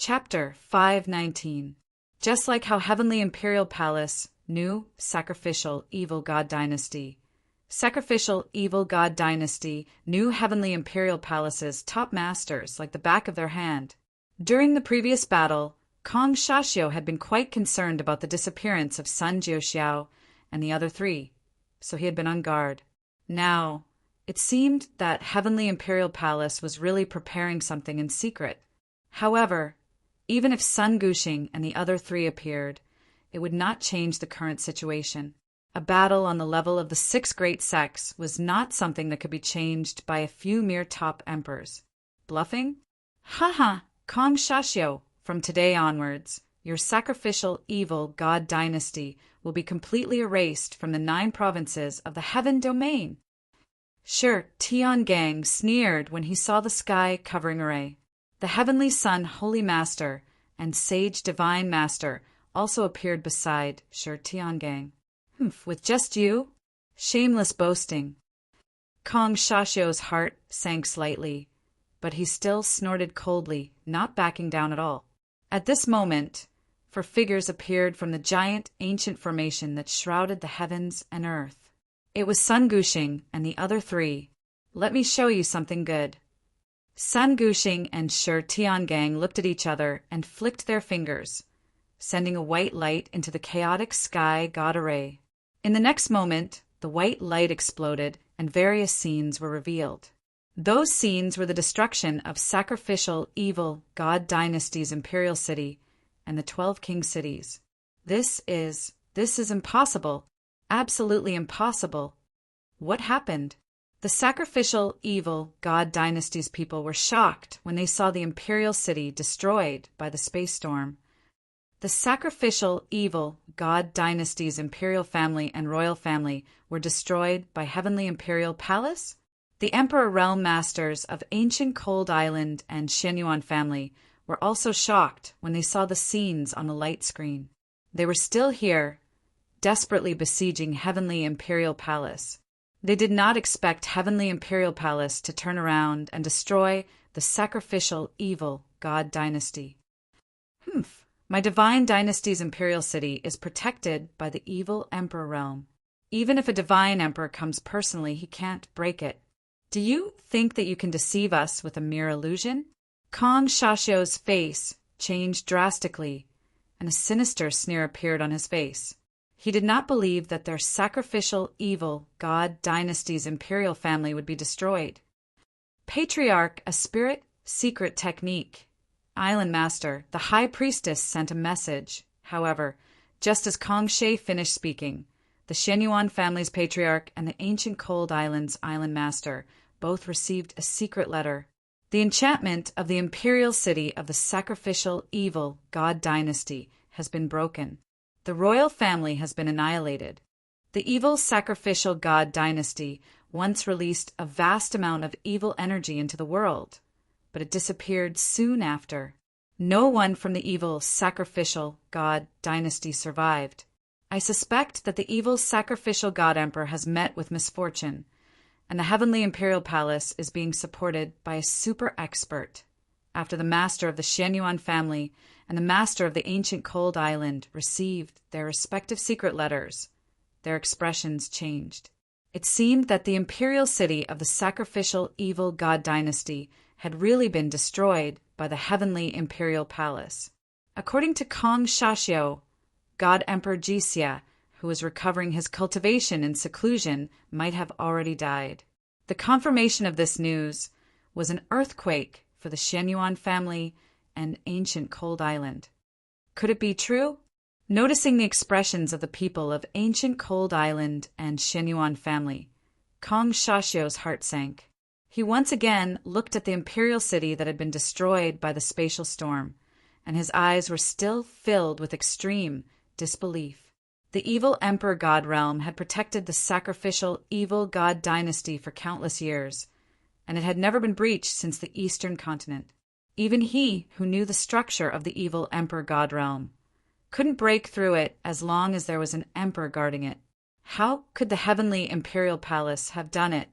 Chapter 519. Just like how Heavenly Imperial Palace, new Sacrificial Evil God Dynasty. Sacrificial Evil God Dynasty knew Heavenly Imperial Palace's top masters like the back of their hand. During the previous battle, Kong Xiaoxiu had been quite concerned about the disappearance of Sun Jiuxiao and the other three, so he had been on guard. Now, it seemed that Heavenly Imperial Palace was really preparing something in secret. However, even if Sun Guxing and the other three appeared, it would not change the current situation. A battle on the level of the six great sects was not something that could be changed by a few mere top emperors. Bluffing? Haha, Kong Xiaoxiu, from today onwards, your sacrificial evil god dynasty will be completely erased from the 9 provinces of the Heaven Domain. Shi Tiangang sneered when he saw the sky covering array. The Heavenly Sun Holy Master and Sage Divine Master also appeared beside Shi Tiangang. With just you? Shameless boasting. Kong Xiaoxiu's heart sank slightly, but he still snorted coldly, not backing down at all. At this moment, 4 figures appeared from the giant ancient formation that shrouded the heavens and earth. It was Sun Guxing and the other 3. Let me show you something good. Sun Guxing and Shi Tiangang looked at each other and flicked their fingers, sending a white light into the chaotic sky god array. In the next moment, the white light exploded and various scenes were revealed. Those scenes were the destruction of sacrificial evil god dynasty's imperial city and the 12 king cities. This is impossible. Absolutely impossible. What happened? The sacrificial evil god dynasty's people were shocked when they saw the imperial city destroyed by the space storm. The sacrificial evil god dynasty's imperial family and royal family were destroyed by Heavenly Imperial Palace? The Emperor Realm Masters of Ancient Cold Island and Shenyuan family were also shocked when they saw the scenes on the light screen. They were still here, desperately besieging Heavenly Imperial Palace. They did not expect Heavenly Imperial Palace to turn around and destroy the sacrificial evil god dynasty. My divine dynasty's imperial city is protected by the evil emperor realm. Even if a divine emperor comes personally, he can't break it. Do you think that you can deceive us with a mere illusion? Kong Xiaoxiu's face changed drastically, and a sinister sneer appeared on his face. He did not believe that their sacrificial evil god dynasty's imperial family would be destroyed. Patriarch, a spirit secret technique. Island Master, the High Priestess, sent a message. However, just as Kong Shi finished speaking, the Shenyuan family's patriarch and the Ancient Cold Island's Island Master both received a secret letter. The enchantment of the imperial city of the sacrificial evil god dynasty has been broken. The royal family has been annihilated. The evil sacrificial god dynasty once released a vast amount of evil energy into the world, but it disappeared soon after. No one from the evil sacrificial god dynasty survived. I suspect that the evil sacrificial god emperor has met with misfortune, and the Heavenly Imperial Palace is being supported by a super expert. After the master of the Shenyuan family and the master of the Ancient Cold Island received their respective secret letters, their expressions changed. It seemed that the imperial city of the sacrificial evil god dynasty had really been destroyed by the Heavenly Imperial Palace. According to Kong Xiaoxiu, God Emperor Jixia, who was recovering his cultivation in seclusion, might have already died. The confirmation of this news was an earthquake for the Shenyuan family and Ancient Cold Island. Could it be true? Noticing the expressions of the people of Ancient Cold Island and Shenyuan family, Kong Xiaoxiu's heart sank. He once again looked at the imperial city that had been destroyed by the spatial storm, and his eyes were still filled with extreme disbelief. The evil emperor god realm had protected the sacrificial evil god dynasty for countless years, and it had never been breached since the eastern continent. Even he, who knew the structure of the evil emperor god realm, couldn't break through it as long as there was an emperor guarding it. How could the Heavenly Imperial Palace have done it?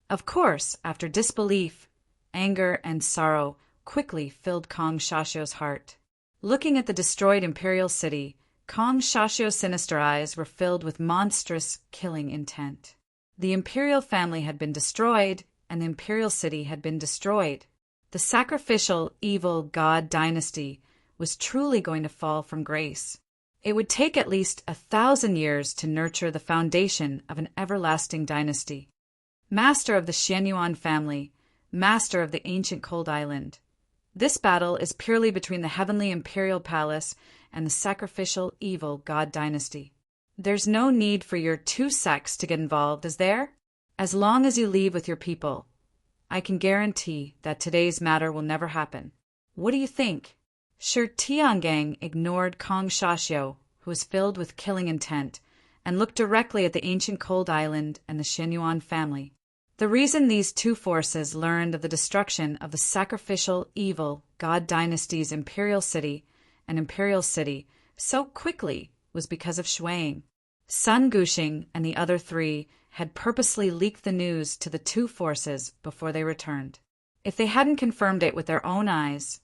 Of course, after disbelief, anger and sorrow quickly filled Kong Xiaoxiu's heart. Looking at the destroyed imperial city, Kong Shashio's sinister eyes were filled with monstrous, killing intent. The imperial family had been destroyed, and the imperial city had been destroyed. The sacrificial, evil god dynasty was truly going to fall from grace. It would take at least 1,000 years to nurture the foundation of an everlasting dynasty. Master of the Xianyuan family, master of the ancient cold island. This battle is purely between the heavenly imperial palace and the sacrificial evil god dynasty. There's no need for your two sects to get involved, is there? As long as you leave with your people, I can guarantee that today's matter will never happen. What do you think? Shi Tiangang ignored Kong Shashio, who was filled with killing intent, and looked directly at the ancient cold island and the Xianyuan family. The reason these two forces learned of the destruction of the sacrificial evil god dynasty's imperial city so quickly was because of Shuang. Sun Gushing and the other three had purposely leaked the news to the two forces before they returned. If they hadn't confirmed it with their own eyes,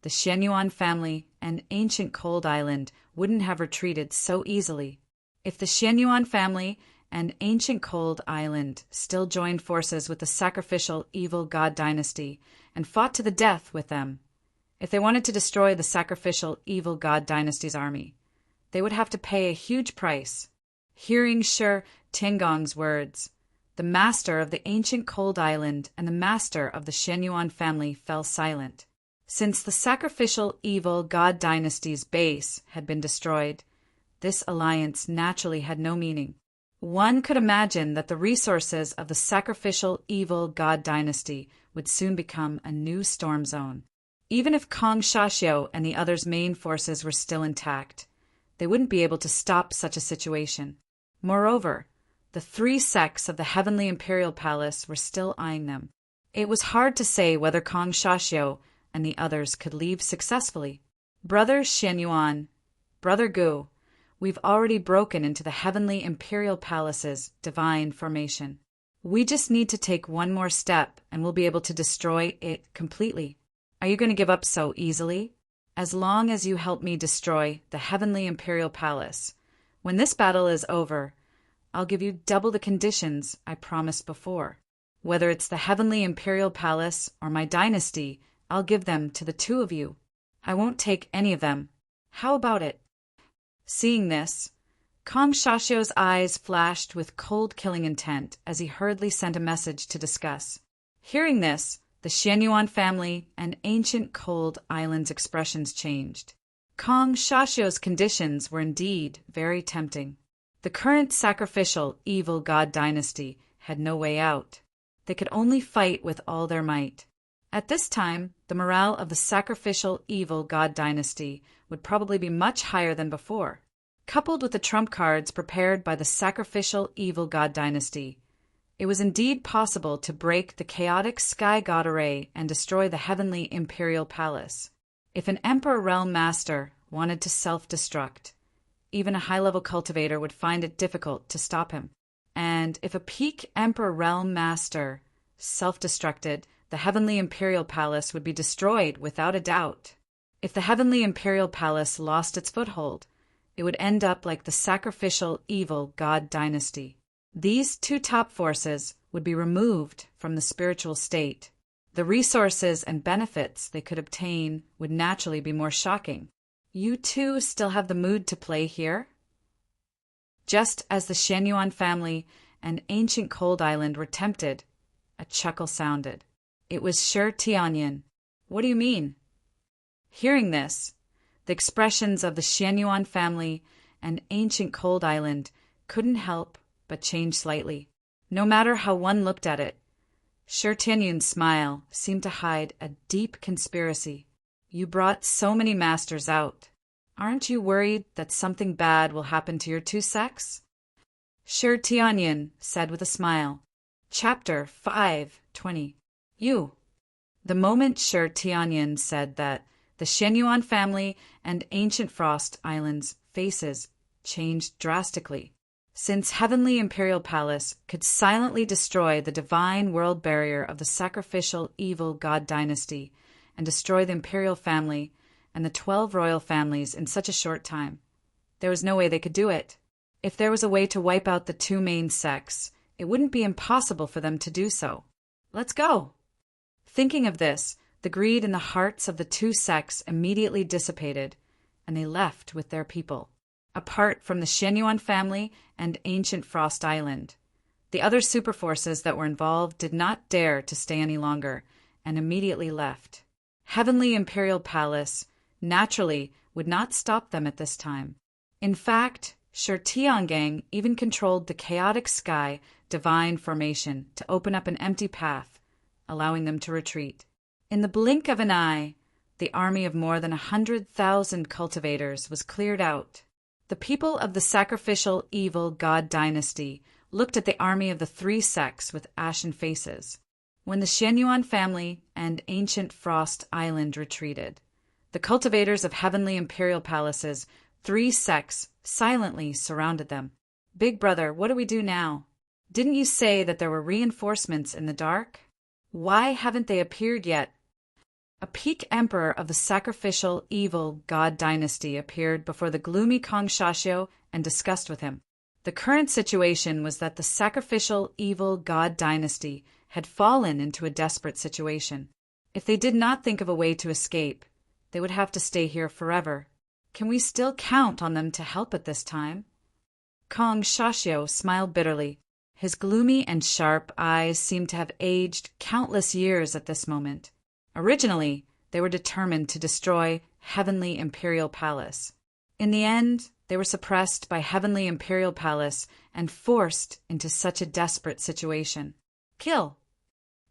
the Xianyuan family and ancient cold island wouldn't have retreated so easily. If the Xianyuan family and ancient cold island still joined forces with the sacrificial evil god dynasty and fought to the death with them, if they wanted to destroy the sacrificial evil god dynasty's army, they would have to pay a huge price. Hearing Shi Tiangong's words, the master of the ancient cold island and the master of the Xianyuan family fell silent. Since the sacrificial evil god dynasty's base had been destroyed, this alliance naturally had no meaning. One could imagine that the resources of the sacrificial evil god dynasty would soon become a new storm zone. Even if Kong Shashio and the others' main forces were still intact, they wouldn't be able to stop such a situation. Moreover, the three sects of the heavenly imperial palace were still eyeing them. It was hard to say whether Kong Shashio and the others could leave successfully. Brother Xianyuan, Brother Gu, we've already broken into the heavenly imperial palace's divine formation. We just need to take one more step and we'll be able to destroy it completely. Are you going to give up so easily? As long as you help me destroy the heavenly imperial palace, when this battle is over, I'll give you double the conditions I promised before. Whether it's the heavenly imperial palace or my dynasty, I'll give them to the two of you. I won't take any of them. How about it? Seeing this, Kong Shashio's eyes flashed with cold killing intent as he hurriedly sent a message to discuss. Hearing this, the Xianyuan family and ancient cold island's expressions changed. Kong Shashio's conditions were indeed very tempting. The current sacrificial evil god dynasty had no way out. They could only fight with all their might. At this time, the morale of the sacrificial evil god dynasty would probably be much higher than before. Coupled with the trump cards prepared by the sacrificial evil god dynasty, it was indeed possible to break the chaotic sky god array and destroy the heavenly imperial palace. If an emperor realm master wanted to self-destruct, even a high-level cultivator would find it difficult to stop him. And if a peak emperor realm master self-destructed, the heavenly imperial palace would be destroyed without a doubt. If the heavenly imperial palace lost its foothold, it would end up like the sacrificial evil god dynasty. These two top forces would be removed from the spiritual state. The resources and benefits they could obtain would naturally be more shocking. You two still have the mood to play here? Just as the Xianyuan family and ancient cold island were tempted, a chuckle sounded. It was Shi Tianyan. What do you mean? Hearing this, the expressions of the Xianyuan family and ancient cold island couldn't help but change slightly. No matter how one looked at it, Shi Tianyan's smile seemed to hide a deep conspiracy. You brought so many masters out. Aren't you worried that something bad will happen to your two sects? Shi Tianyan said with a smile. Chapter 5:20. You. The moment Shi Tianyan said that, the Xianyuan family and ancient Frost Islands' faces changed drastically. Since Heavenly Imperial Palace could silently destroy the divine world barrier of the sacrificial evil god dynasty and destroy the imperial family and the 12 royal families in such a short time. There was no way they could do it. If there was a way to wipe out the two main sects, it wouldn't be impossible for them to do so. Let's go! Thinking of this, the greed in the hearts of the two sects immediately dissipated, and they left with their people, apart from the Shenyuan family and ancient Frost Island. The other superforces that were involved did not dare to stay any longer, and immediately left. Heavenly Imperial Palace, naturally, would not stop them at this time. In fact, Shi Tiangang even controlled the chaotic sky divine formation to open up an empty path, allowing them to retreat. In the blink of an eye, the army of more than 100,000 cultivators was cleared out. The people of the sacrificial evil god dynasty looked at the army of the three sects with ashen faces. When the Shenyuan family and ancient Frost Island retreated, the cultivators of heavenly imperial palaces, three sects, silently surrounded them. Big brother, what do we do now? Didn't you say that there were reinforcements in the dark? Why haven't they appeared yet? A peak emperor of the sacrificial evil god dynasty appeared before the gloomy Kong Shashio and discussed with him. The current situation was that the sacrificial evil god dynasty had fallen into a desperate situation. If they did not think of a way to escape, they would have to stay here forever. Can we still count on them to help at this time? Kong Shashio smiled bitterly. His gloomy and sharp eyes seemed to have aged countless years at this moment. Originally, they were determined to destroy Heavenly Imperial Palace. In the end, they were suppressed by Heavenly Imperial Palace and forced into such a desperate situation. Kill!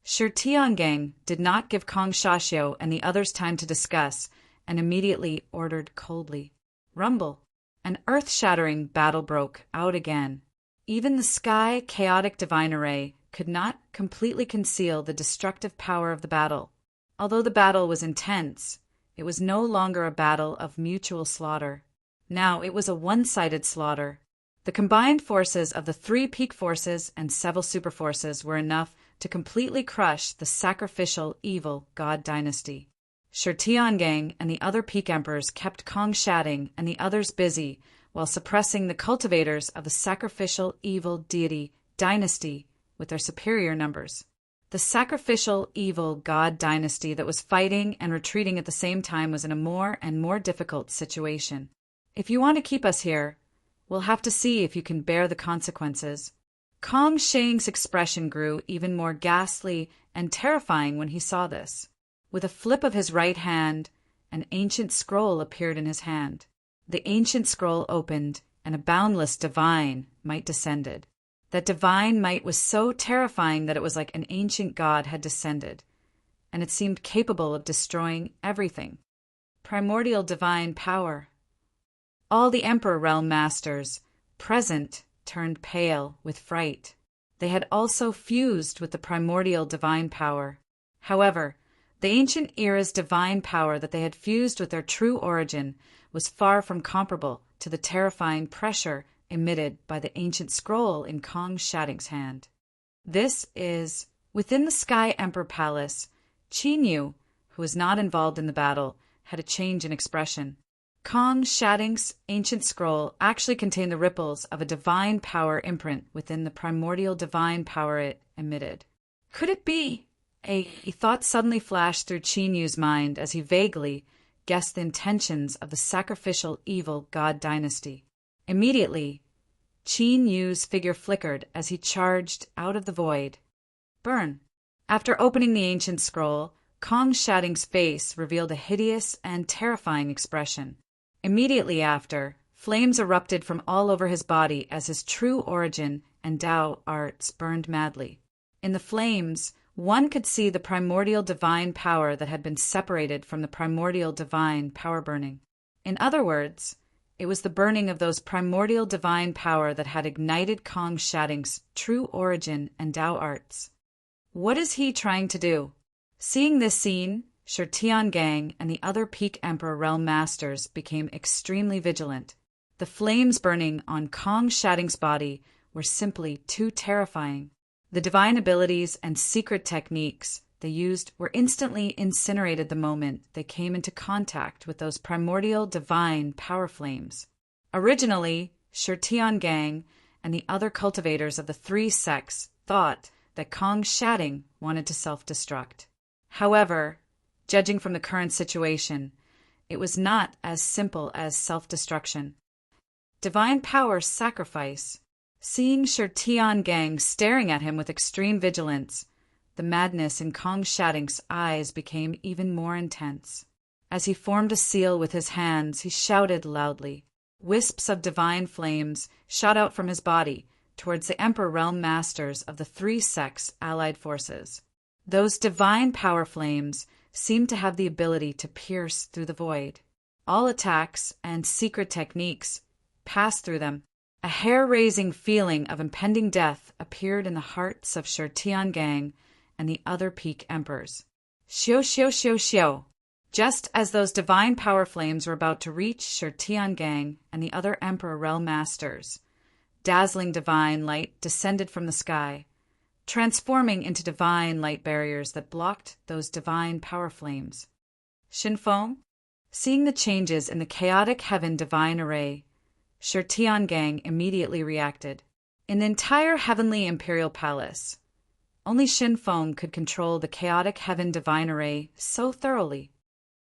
Shi Tiangang did not give Kong Shashio and the others time to discuss, and immediately ordered coldly. Rumble! An earth-shattering battle broke out again. Even the sky chaotic divine array could not completely conceal the destructive power of the battle. Although the battle was intense, it was no longer a battle of mutual slaughter. Now it was a one-sided slaughter. The combined forces of the three peak forces and several superforces were enough to completely crush the sacrificial evil god dynasty. Shi Tiangang and the other peak emperors kept Kong Shading and the others busy while suppressing the cultivators of the sacrificial evil deity dynasty with their superior numbers. The sacrificial evil god dynasty that was fighting and retreating at the same time was in a more and more difficult situation. If you want to keep us here, we'll have to see if you can bear the consequences. Kong Shang's expression grew even more ghastly and terrifying when he saw this. With a flip of his right hand, an ancient scroll appeared in his hand. The ancient scroll opened, and a boundless divine might descended. That divine might was so terrifying that it was like an ancient god had descended, and it seemed capable of destroying everything. Primordial divine power. All the Emperor Realm Masters present turned pale with fright. They had also fused with the primordial divine power. However, the ancient era's divine power that they had fused with their true origin was far from comparable to the terrifying pressure emitted by the ancient scroll in Kong Shading's hand. This is, within the Sky Emperor Palace, Qi Niu, who was not involved in the battle, had a change in expression. Kong Shading's ancient scroll actually contained the ripples of a divine power imprint within the primordial divine power it emitted. Could it be? A thought suddenly flashed through Qi Niu's mind as he vaguely guessed the intentions of the sacrificial evil god dynasty. Immediately, Qi Niu's figure flickered as he charged out of the void. Burn! After opening the ancient scroll, Kong Shading's face revealed a hideous and terrifying expression. Immediately after, flames erupted from all over his body as his true origin and Tao arts burned madly. In the flames, one could see the primordial divine power that had been separated from the primordial divine power burning. In other words, it was the burning of those primordial divine power that had ignited Kong Shading's true origin and Tao arts. What is he trying to do? Seeing this scene, Shi Tiangang and the other Peak Emperor Realm Masters became extremely vigilant. The flames burning on Kong Shading's body were simply too terrifying. The divine abilities and secret techniques they used were instantly incinerated the moment they came into contact with those primordial divine power flames. Originally, Shirtian Gang and the other cultivators of the three sects thought that Kong Shatting wanted to self-destruct. However, judging from the current situation, it was not as simple as self-destruction. Divine Power's sacrifice. Seeing Shirtian Gang staring at him with extreme vigilance, the madness in Kong Shatting's eyes became even more intense. As he formed a seal with his hands, he shouted loudly. Wisps of divine flames shot out from his body towards the Emperor Realm Masters of the three sects' allied forces. Those divine power flames seemed to have the ability to pierce through the void. All attacks and secret techniques passed through them. A hair-raising feeling of impending death appeared in the hearts of Shirtian Gang and the other peak emperors. Xiao xiao xiao xiao. Just as those divine power flames were about to reach Shirtian Gang and the other Emperor Realm Masters, dazzling divine light descended from the sky, transforming into divine light barriers that blocked those divine power flames. Shinfeng, seeing the changes in the chaotic heaven divine array, Shirtian Gang immediately reacted. In the entire heavenly imperial palace, only Shinfeng could control the chaotic heaven divine array so thoroughly.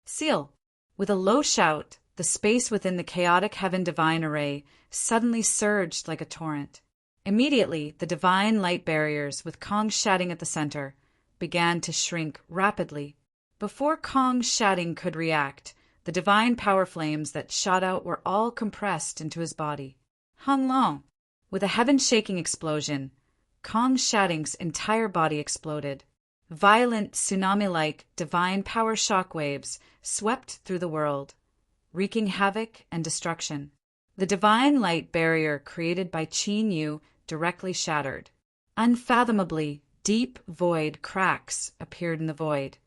Seal! With a low shout, the space within the chaotic heaven divine array suddenly surged like a torrent. Immediately, the divine light barriers, with Kong Shatting at the center, began to shrink rapidly. Before Kong Shatting could react, the divine power flames that shot out were all compressed into his body. Hung Long! With a heaven-shaking explosion, Kong Shatting's entire body exploded. Violent tsunami-like divine power shockwaves swept through the world, wreaking havoc and destruction. The divine light barrier created by Qin Yu directly shattered. Unfathomably deep void cracks appeared in the void.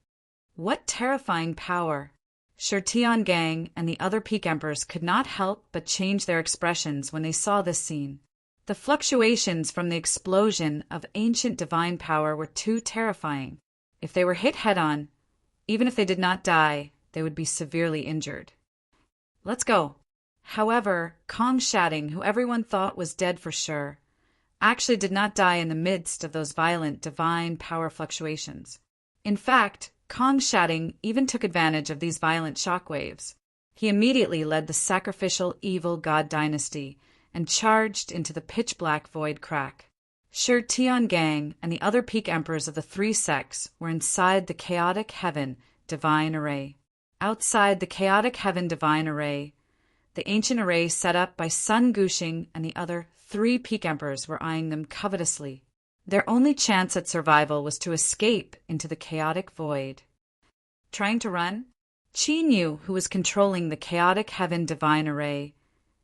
What terrifying power! Shirtian Gang and the other peak emperors could not help but change their expressions when they saw this scene. The fluctuations from the explosion of ancient divine power were too terrifying. If they were hit head-on, even if they did not die, they would be severely injured. Let's go. However, Kong Shatting, who everyone thought was dead for sure, actually did not die in the midst of those violent divine power fluctuations. In fact, Kong Shatting even took advantage of these violent shockwaves. He immediately led the sacrificial evil god dynasty and charged into the pitch-black void crack. Shirtian Gang and the other peak emperors of the three sects were inside the chaotic heaven divine array. Outside the chaotic heaven divine array, the ancient array set up by Sun Gushing and the other three peak emperors were eyeing them covetously. Their only chance at survival was to escape into the chaotic void. Trying to run? Qin Yu, who was controlling the chaotic heaven divine array,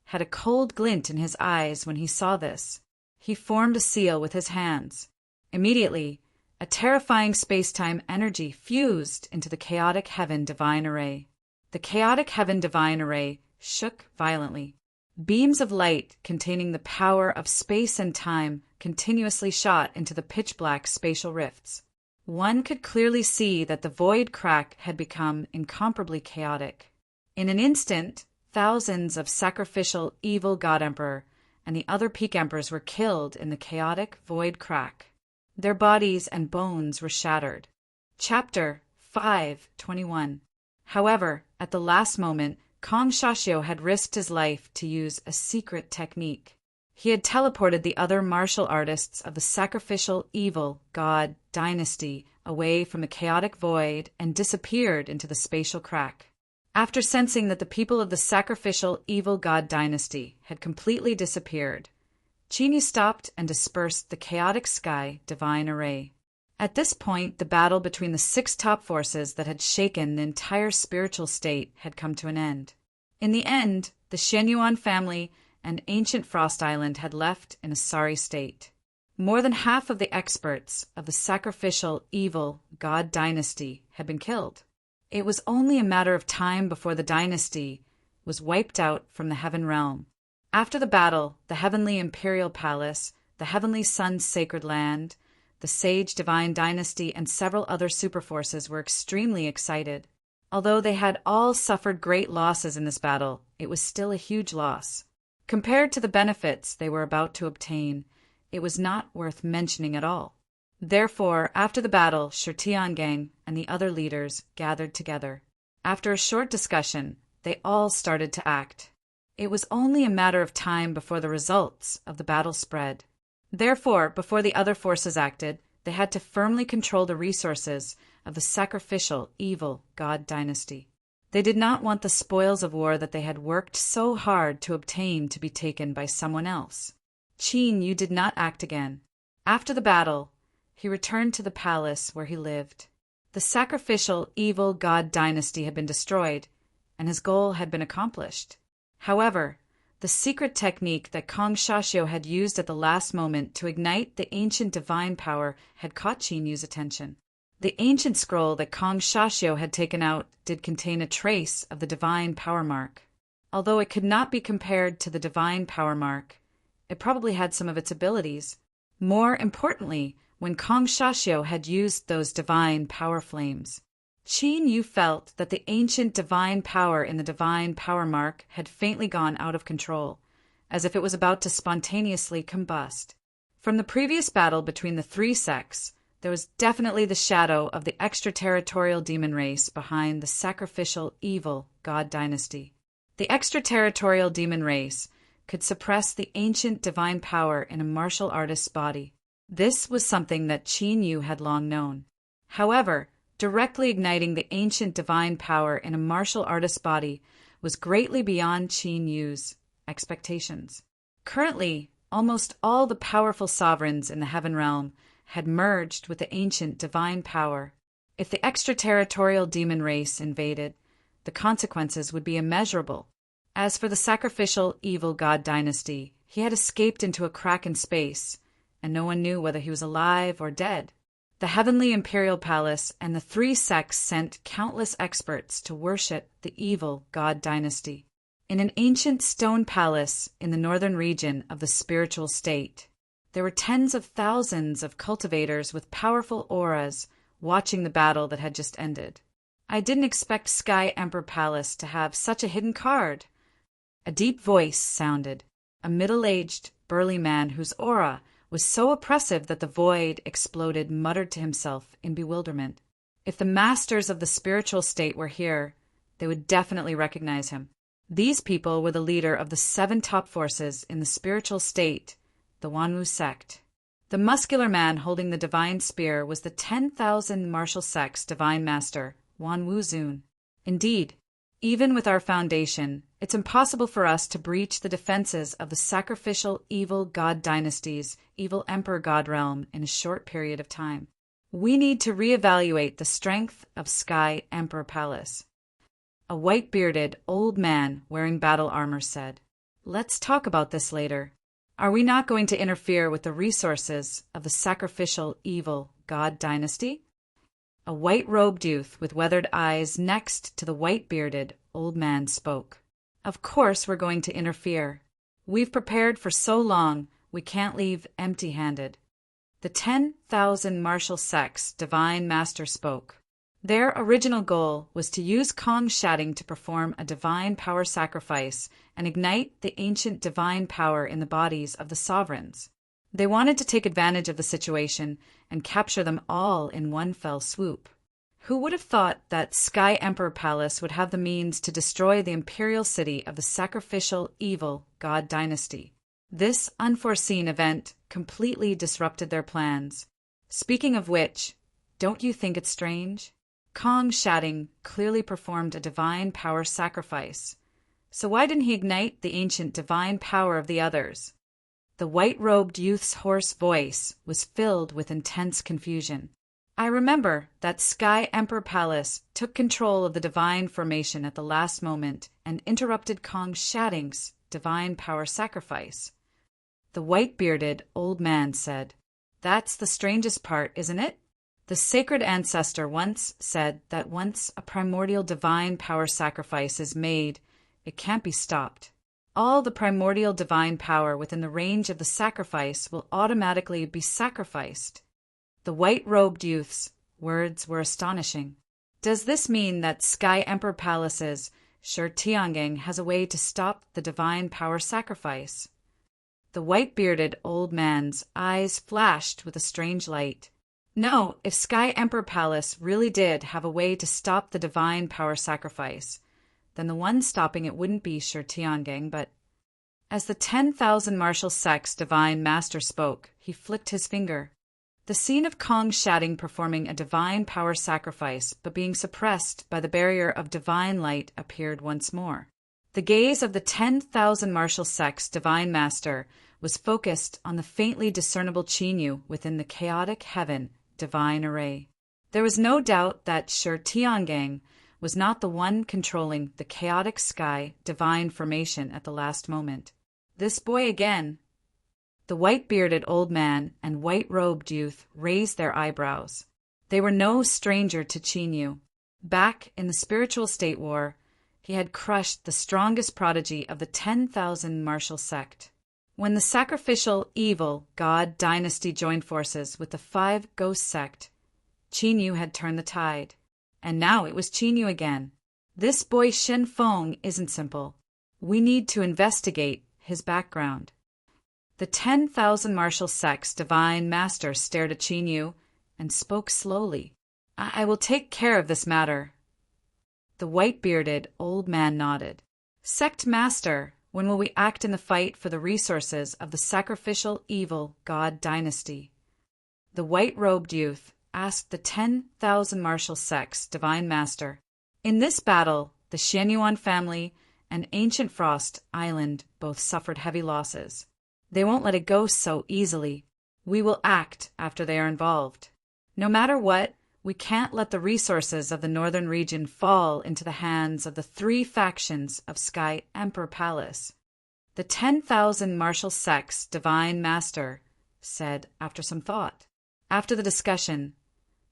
had a cold glint in his eyes when he saw this. He formed a seal with his hands. Immediately, a terrifying space-time energy fused into the chaotic heaven divine array. The chaotic heaven divine array shook violently. Beams of light containing the power of space and time continuously shot into the pitch-black spatial rifts. One could clearly see that the void crack had become incomparably chaotic. In an instant, thousands of sacrificial evil god emperor and the other peak emperors were killed in the chaotic void crack. Their bodies and bones were shattered. Chapter 5:21. However, at the last moment, Kong Shashio had risked his life to use a secret technique. He had teleported the other martial artists of the sacrificial evil god dynasty away from the chaotic void and disappeared into the spatial crack. After sensing that the people of the sacrificial evil god dynasty had completely disappeared, Qin Yu stopped and dispersed the chaotic sky divine array. At this point, the battle between the six top forces that had shaken the entire spiritual state had come to an end. In the end, the Shenyuan family and ancient Frost Island had left in a sorry state. More than half of the experts of the sacrificial evil god dynasty had been killed. It was only a matter of time before the dynasty was wiped out from the heaven realm. After the battle, the heavenly imperial palace, the heavenly sun's sacred land, the Sage Divine Dynasty, and several other superforces were extremely excited. Although they had all suffered great losses in this battle, it was still a huge loss. Compared to the benefits they were about to obtain, it was not worth mentioning at all. Therefore, after the battle, Shi Tiangang and the other leaders gathered together. After a short discussion, they all started to act. It was only a matter of time before the results of the battle spread. Therefore, before the other forces acted, they had to firmly control the resources of the sacrificial, evil God dynasty. They did not want the spoils of war that they had worked so hard to obtain to be taken by someone else. Qin Yu did not act again. After the battle, he returned to the palace where he lived. The sacrificial, evil God dynasty had been destroyed, and his goal had been accomplished. However, the secret technique that Kong Xiaoxiu had used at the last moment to ignite the ancient divine power had caught Qin Yu's attention. The ancient scroll that Kong Xiaoxiu had taken out did contain a trace of the divine power mark. Although it could not be compared to the divine power mark, it probably had some of its abilities. More importantly, when Kong Xiaoxiu had used those divine power flames, Qin Yu felt that the ancient divine power in the divine power mark had faintly gone out of control, as if it was about to spontaneously combust. From the previous battle between the three sects, there was definitely the shadow of the extraterritorial demon race behind the sacrificial evil God dynasty. The extraterritorial demon race could suppress the ancient divine power in a martial artist's body. This was something that Qin Yu had long known. However, directly igniting the ancient divine power in a martial artist's body was greatly beyond Qin Yu's expectations. Currently, almost all the powerful sovereigns in the heaven realm had merged with the ancient divine power. If the extraterritorial demon race invaded, the consequences would be immeasurable. As for the sacrificial evil God dynasty, he had escaped into a crack in space, and no one knew whether he was alive or dead. The heavenly imperial palace and the three sects sent countless experts to worship the evil God dynasty. In an ancient stone palace in the northern region of the spiritual state, there were tens of thousands of cultivators with powerful auras watching the battle that had just ended. I didn't expect Sky Emperor Palace to have such a hidden card. A deep voice sounded, a middle-aged, burly man whose aura was so oppressive that the void exploded muttered to himself in bewilderment. If the masters of the spiritual state were here, they would definitely recognize him. These people were the leader of the 7 top forces in the spiritual state, the Wanwu sect. The muscular man holding the divine spear was the 10,000 martial sect's divine master, Wanwu Zun. Indeed, even with our foundation, it's impossible for us to breach the defenses of the sacrificial evil God dynasty's evil emperor god realm in a short period of time. We need to reevaluate the strength of Sky Emperor Palace. A white-bearded, old man wearing battle armor said, "Let's talk about this later. Are we not going to interfere with the resources of the sacrificial evil God dynasty?" A white-robed youth with weathered eyes next to the white-bearded old man spoke. "Of course we're going to interfere. We've prepared for so long, we can't leave empty-handed." The 10,000 martial sects divine master spoke. Their original goal was to use Kong Shatting to perform a divine power sacrifice and ignite the ancient divine power in the bodies of the sovereigns. They wanted to take advantage of the situation and capture them all in one fell swoop. Who would have thought that Sky Emperor Palace would have the means to destroy the imperial city of the sacrificial evil God dynasty? This unforeseen event completely disrupted their plans. Speaking of which, don't you think it's strange? Kong Shatting clearly performed a divine power sacrifice. So why didn't he ignite the ancient divine power of the others? The white-robed youth's hoarse voice was filled with intense confusion. I remember that Sky Emperor Palace took control of the divine formation at the last moment and interrupted Kong Shatting's divine power sacrifice. The white-bearded old man said, "That's the strangest part, isn't it? The sacred ancestor once said that once a primordial divine power sacrifice is made, it can't be stopped. All the primordial divine power within the range of the sacrifice will automatically be sacrificed. The white-robed youth's words were astonishing. Does this mean that Sky Emperor Palace's Shi Tiangang has a way to stop the divine power sacrifice? The white-bearded old man's eyes flashed with a strange light. No, if Sky Emperor Palace really did have a way to stop the divine power sacrifice, then the one stopping it wouldn't be Shi Tiangang, but... As the 10,000 martial sect's divine master spoke, he flicked his finger. The scene of Kong Shading performing a divine power sacrifice but being suppressed by the barrier of divine light appeared once more. The gaze of the 10,000 martial sect's divine master was focused on the faintly discernible Qinyu within the chaotic heaven divine array. There was no doubt that Shi Tiangang was not the one controlling the chaotic sky divine formation at the last moment. This boy again. The white-bearded old man and white-robed youth raised their eyebrows. They were no stranger to Qinyu. Back in the spiritual state war, he had crushed the strongest prodigy of the 10,000 martial sect. When the sacrificial evil god dynasty joined forces with the 5 ghost sect, Qinyu had turned the tide. And now it was Qinyu again. This boy Shen Feng isn't simple. We need to investigate his background. The 10,000 martial sect's divine master stared at Qinyu and spoke slowly. I will take care of this matter. The white-bearded old man nodded. Sect master, when will we act in the fight for the resources of the sacrificial evil god dynasty? The white-robed youth asked the 10,000 martial sect's divine master. In this battle, the Xianyuan family and Ancient Frost Island both suffered heavy losses. They won't let it go so easily. We will act after they are involved. No matter what, we can't let the resources of the northern region fall into the hands of the 3 factions of Sky Emperor Palace. The 10,000 martial sect's divine master said after some thought. After the discussion,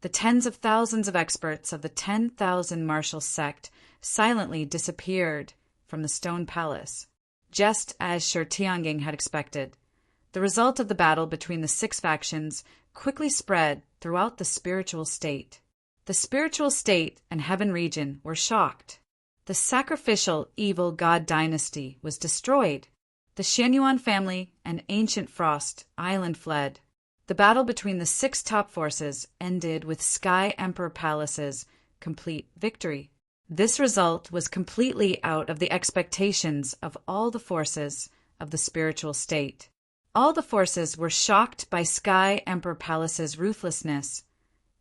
the tens of thousands of experts of the 10,000 martial sect silently disappeared from the stone palace, just as Shi Tiangang had expected. The result of the battle between the 6 factions quickly spread throughout the spiritual state. The spiritual state and heaven region were shocked. The sacrificial evil god dynasty was destroyed. The Xianyuan family and Ancient Frost Island fled. The battle between the 6 top forces ended with Sky Emperor Palace's complete victory. This result was completely out of the expectations of all the forces of the spiritual state. All the forces were shocked by Sky Emperor Palace's ruthlessness,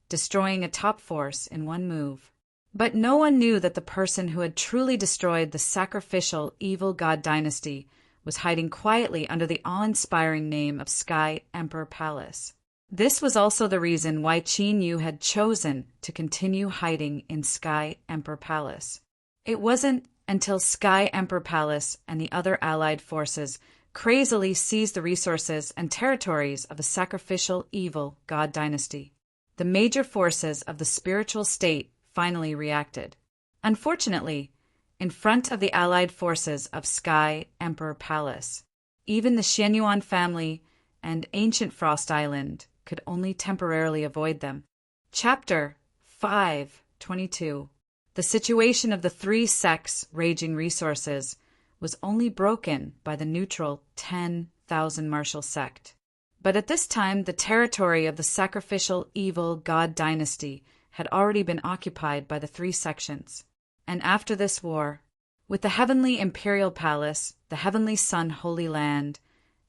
destroying a top force in one move. But no one knew that the person who had truly destroyed the sacrificial evil god dynasty was hiding quietly under the awe-inspiring name of Sky Emperor Palace. This was also the reason why Qinyu had chosen to continue hiding in Sky Emperor Palace. It wasn't until Sky Emperor Palace and the other allied forces crazily seized the resources and territories of the sacrificial evil god dynasty. The major forces of the spiritual state finally reacted. Unfortunately, in front of the allied forces of Sky Emperor Palace, even the Xianyuan family and Ancient Frost Island could only temporarily avoid them. Chapter 5:22. The situation of the 3 sects' raging resources was only broken by the neutral 10,000 martial sect. But at this time, the territory of the sacrificial evil god dynasty had already been occupied by the 3 sections. And after this war, with the heavenly imperial palace, the heavenly sun holy land,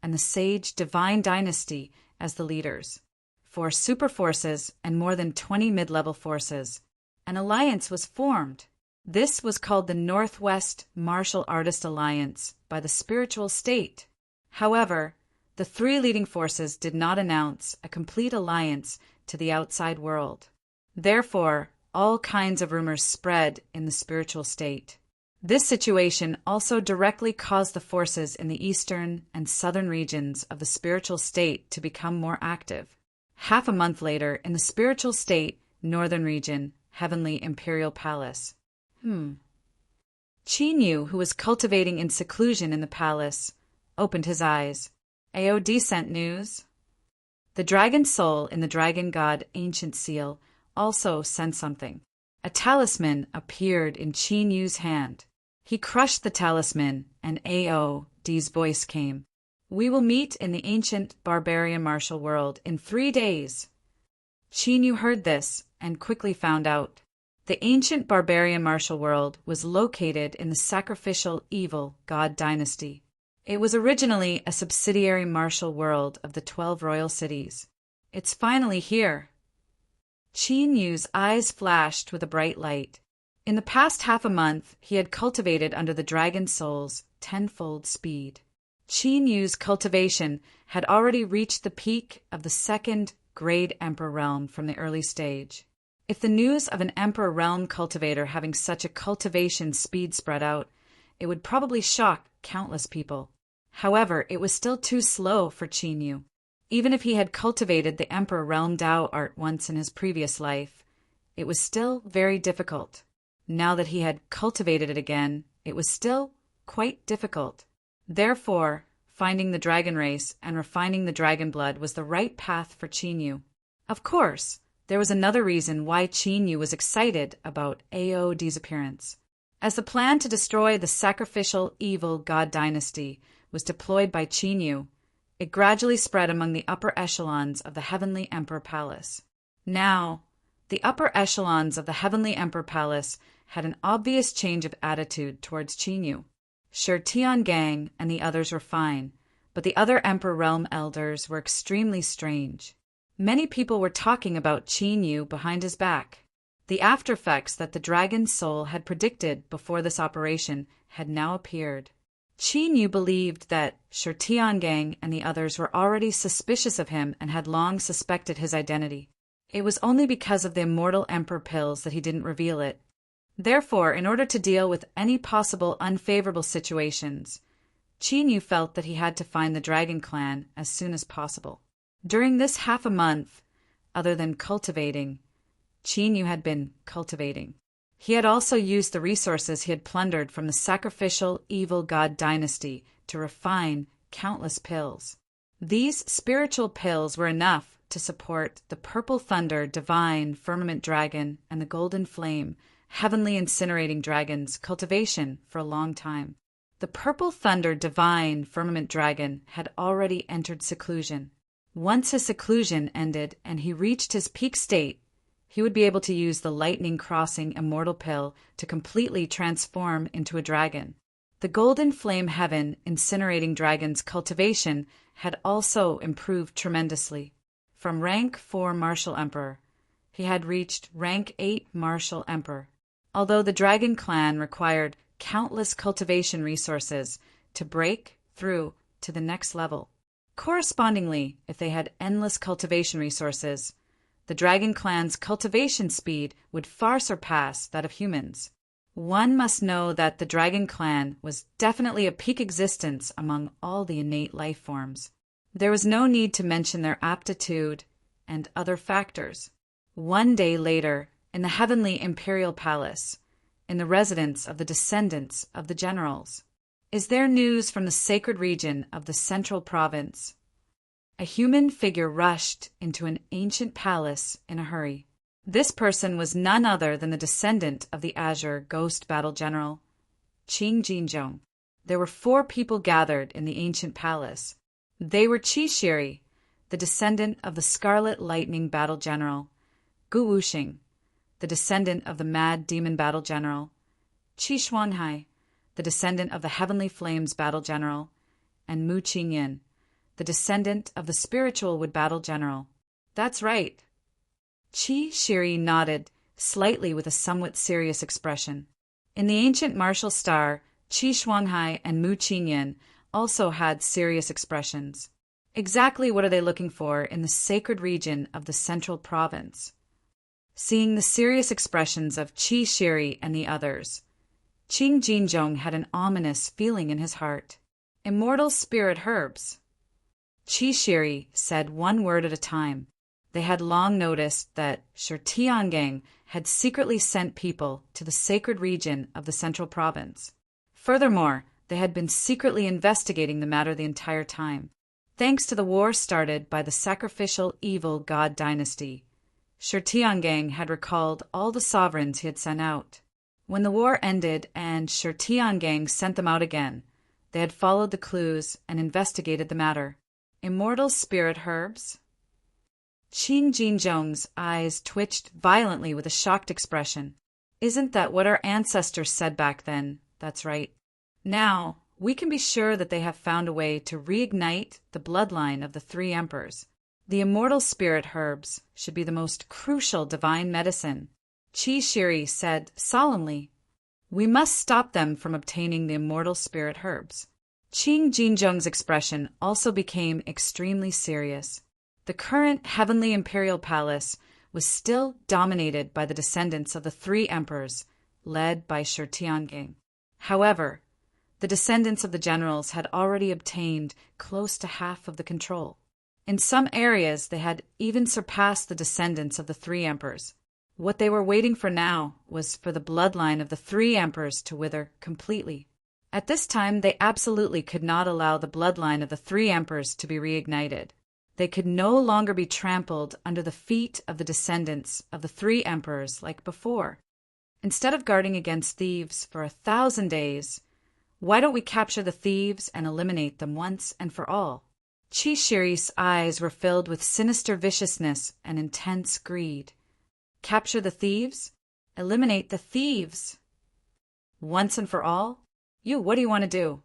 and the sage divine dynasty as the leaders, 4 super forces and more than 20 mid-level forces, an alliance was formed. This was called the Northwest Martial Artist Alliance by the spiritual state. However, the 3 leading forces did not announce a complete alliance to the outside world. Therefore, all kinds of rumors spread in the spiritual state. This situation also directly caused the forces in the eastern and southern regions of the spiritual state to become more active. Half a month later, in the spiritual state, northern region, heavenly imperial palace. Qinyu, who was cultivating in seclusion in the palace, opened his eyes. AOD sent news. The dragon soul in the dragon god ancient seal also sent something. A talisman appeared in Qin Yu's hand. He crushed the talisman, and Aod's voice came. "We will meet in the ancient barbarian martial world in 3 days." Qin Yu heard this and quickly found out. The ancient barbarian martial world was located in the sacrificial evil god dynasty. It was originally a subsidiary martial world of the 12 royal cities. It's finally here. Qin Yu's eyes flashed with a bright light. In the past half a month, he had cultivated under the dragon soul's tenfold speed. Qin Yu's cultivation had already reached the peak of the second grade Emperor realm from the early stage. If the news of an Emperor realm cultivator having such a cultivation speed spread out, it would probably shock countless people. However, it was still too slow for Qin Yu. Even if he had cultivated the Emperor realm Dao art once in his previous life, it was still very difficult. Now that he had cultivated it again, it was still quite difficult. Therefore, finding the dragon race and refining the dragon blood was the right path for Qin Yu. Of course, there was another reason why Qin Yu was excited about Aod's appearance. As the plan to destroy the sacrificial evil god dynasty was deployed by Qin Yu, it gradually spread among the upper echelons of the Heavenly Emperor Palace. Now, the upper echelons of the Heavenly Emperor Palace had an obvious change of attitude towards Qin Yu. Sure, Tiangang and the others were fine, but the other Emperor Realm elders were extremely strange. Many people were talking about Qin Yu behind his back. The aftereffects that the dragon soul had predicted before this operation had now appeared. Qin Yu believed that Sure Tiangang and the others were already suspicious of him and had long suspected his identity. It was only because of the immortal emperor pills that he didn't reveal it. Therefore, in order to deal with any possible unfavorable situations, Qin Yu felt that he had to find the Dragon Clan as soon as possible. During this half a month, other than cultivating, Qin Yu had been cultivating. He had also used the resources he had plundered from the sacrificial evil god dynasty to refine countless pills. These spiritual pills were enough to support the purple thunder divine firmament dragon and the golden flame heavenly incinerating dragon's cultivation for a long time. The purple thunder divine firmament dragon had already entered seclusion. Once his seclusion ended and he reached his peak state, he would be able to use the lightning crossing immortal pill to completely transform into a dragon. The golden flame heaven incinerating dragon's cultivation had also improved tremendously. From rank 4 martial emperor, he had reached rank 8 martial emperor. Although the dragon clan required countless cultivation resources to break through to the next level. Correspondingly, if they had endless cultivation resources, the dragon clan's cultivation speed would far surpass that of humans. One must know that the dragon clan was definitely a peak existence among all the innate life forms. There was no need to mention their aptitude and other factors. One day later, in the heavenly imperial palace, in the residence of the descendants of the generals, is there news from the sacred region of the central province? A human figure rushed into an ancient palace in a hurry. This person was none other than the descendant of the Azure Ghost Battle General, Qing Jinzhong. There were 4 people gathered in the ancient palace. They were Qi Shiri, the descendant of the Scarlet Lightning Battle General, Gu Wuxing, the descendant of the Mad Demon Battle General, Qi Xuanhai, the descendant of the Heavenly Flames Battle General, and Mu Qingyan, the descendant of the Spiritual Wood Battle General. That's right. Qi Shiri nodded, slightly with a somewhat serious expression. In the ancient martial star, Qi Xuanhai and Mu Qingyan also had serious expressions. Exactly what are they looking for in the sacred region of the central province? Seeing the serious expressions of Qi Shiri and the others, Qing Jinzhong had an ominous feeling in his heart. Immortal spirit herbs. Qi Shiri said one word at a time. They had long noticed that Sure Tiangang had secretly sent people to the sacred region of the central province. Furthermore, they had been secretly investigating the matter the entire time. thanks to the war started by the sacrificial evil god dynasty. Shi Tiangang had recalled all the sovereigns he had sent out. When the war ended and Shi Tiangang sent them out again, they had followed the clues and investigated the matter. Immortal spirit herbs? Qing Jinzhong's eyes twitched violently with a shocked expression. Isn't that what our ancestors said back then? That's right. Now, we can be sure that they have found a way to reignite the bloodline of the three emperors. The immortal spirit herbs should be the most crucial divine medicine. Qi Shiri said solemnly, "We must stop them from obtaining the immortal spirit herbs." Qing Jinzhong's expression also became extremely serious. The current heavenly imperial palace was still dominated by the descendants of the three emperors, led by Shi Tiangang. However, the descendants of the generals had already obtained close to half of the control. In some areas, they had even surpassed the descendants of the three emperors. What they were waiting for now was for the bloodline of the three emperors to wither completely. At this time, they absolutely could not allow the bloodline of the three emperors to be reignited. They could no longer be trampled under the feet of the descendants of the three emperors like before. Instead of guarding against thieves for 1,000 days, why don't we capture the thieves and eliminate them once and for all? Qi Shiri's eyes were filled with sinister viciousness and intense greed. Capture the thieves? Eliminate the thieves? Once and for all? What do you want to do?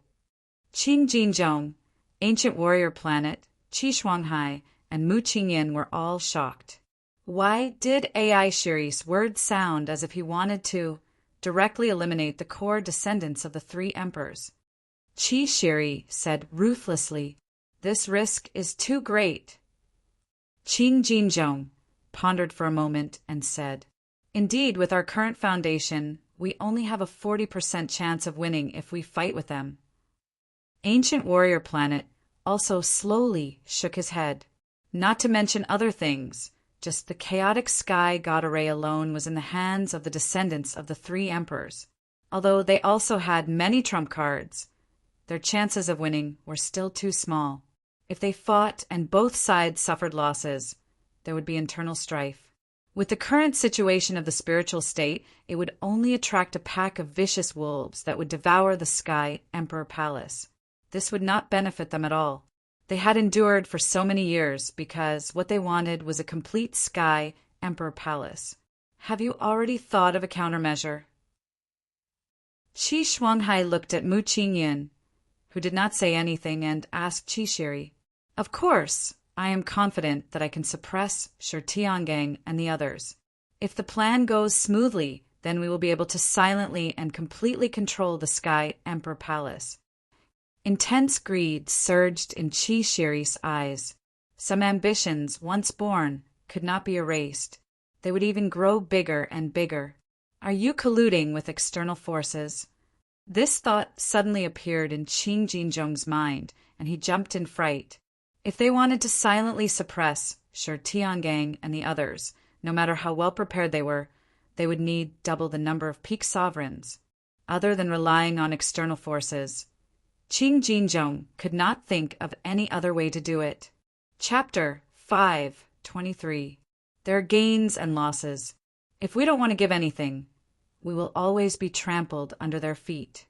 Qing Jinzhong, ancient warrior planet, Qi Shuanghai, and Mu Qingyan were all shocked. Why did AI Shiri's words sound as if he wanted to directly eliminate the core descendants of the three emperors? Qi Shiri said ruthlessly, "This risk is too great." Qing Jinzhong pondered for a moment and said, "Indeed, with our current foundation, we only have a 40% chance of winning if we fight with them." Ancient warrior planet also slowly shook his head. Not to mention other things, just the chaotic sky god array alone was in the hands of the descendants of the three emperors. Although they also had many trump cards, their chances of winning were still too small. If they fought and both sides suffered losses, there would be internal strife. With the current situation of the spiritual state, it would only attract a pack of vicious wolves that would devour the Sky Emperor Palace. This would not benefit them at all. They had endured for so many years because what they wanted was a complete Sky Emperor Palace. Have you already thought of a countermeasure? Qi Shuanghai looked at Mu Qingyan, who did not say anything, and asked Qi Shiri, "Of course, I am confident that I can suppress Shi Tiangang and the others. If the plan goes smoothly, then we will be able to silently and completely control the Sky Emperor Palace." Intense greed surged in Qi Shiri's eyes. Some ambitions, once born, could not be erased. They would even grow bigger and bigger. Are you colluding with external forces? This thought suddenly appeared in Qing Jinzhong's mind, and he jumped in fright. If they wanted to silently suppress Shi Tiangang and the others, no matter how well prepared they were, they would need double the number of peak sovereigns. Other than relying on external forces, Qing Jinzhong could not think of any other way to do it. Chapter 5:23. There are gains and losses. If we don't want to give anything, we will always be trampled under their feet.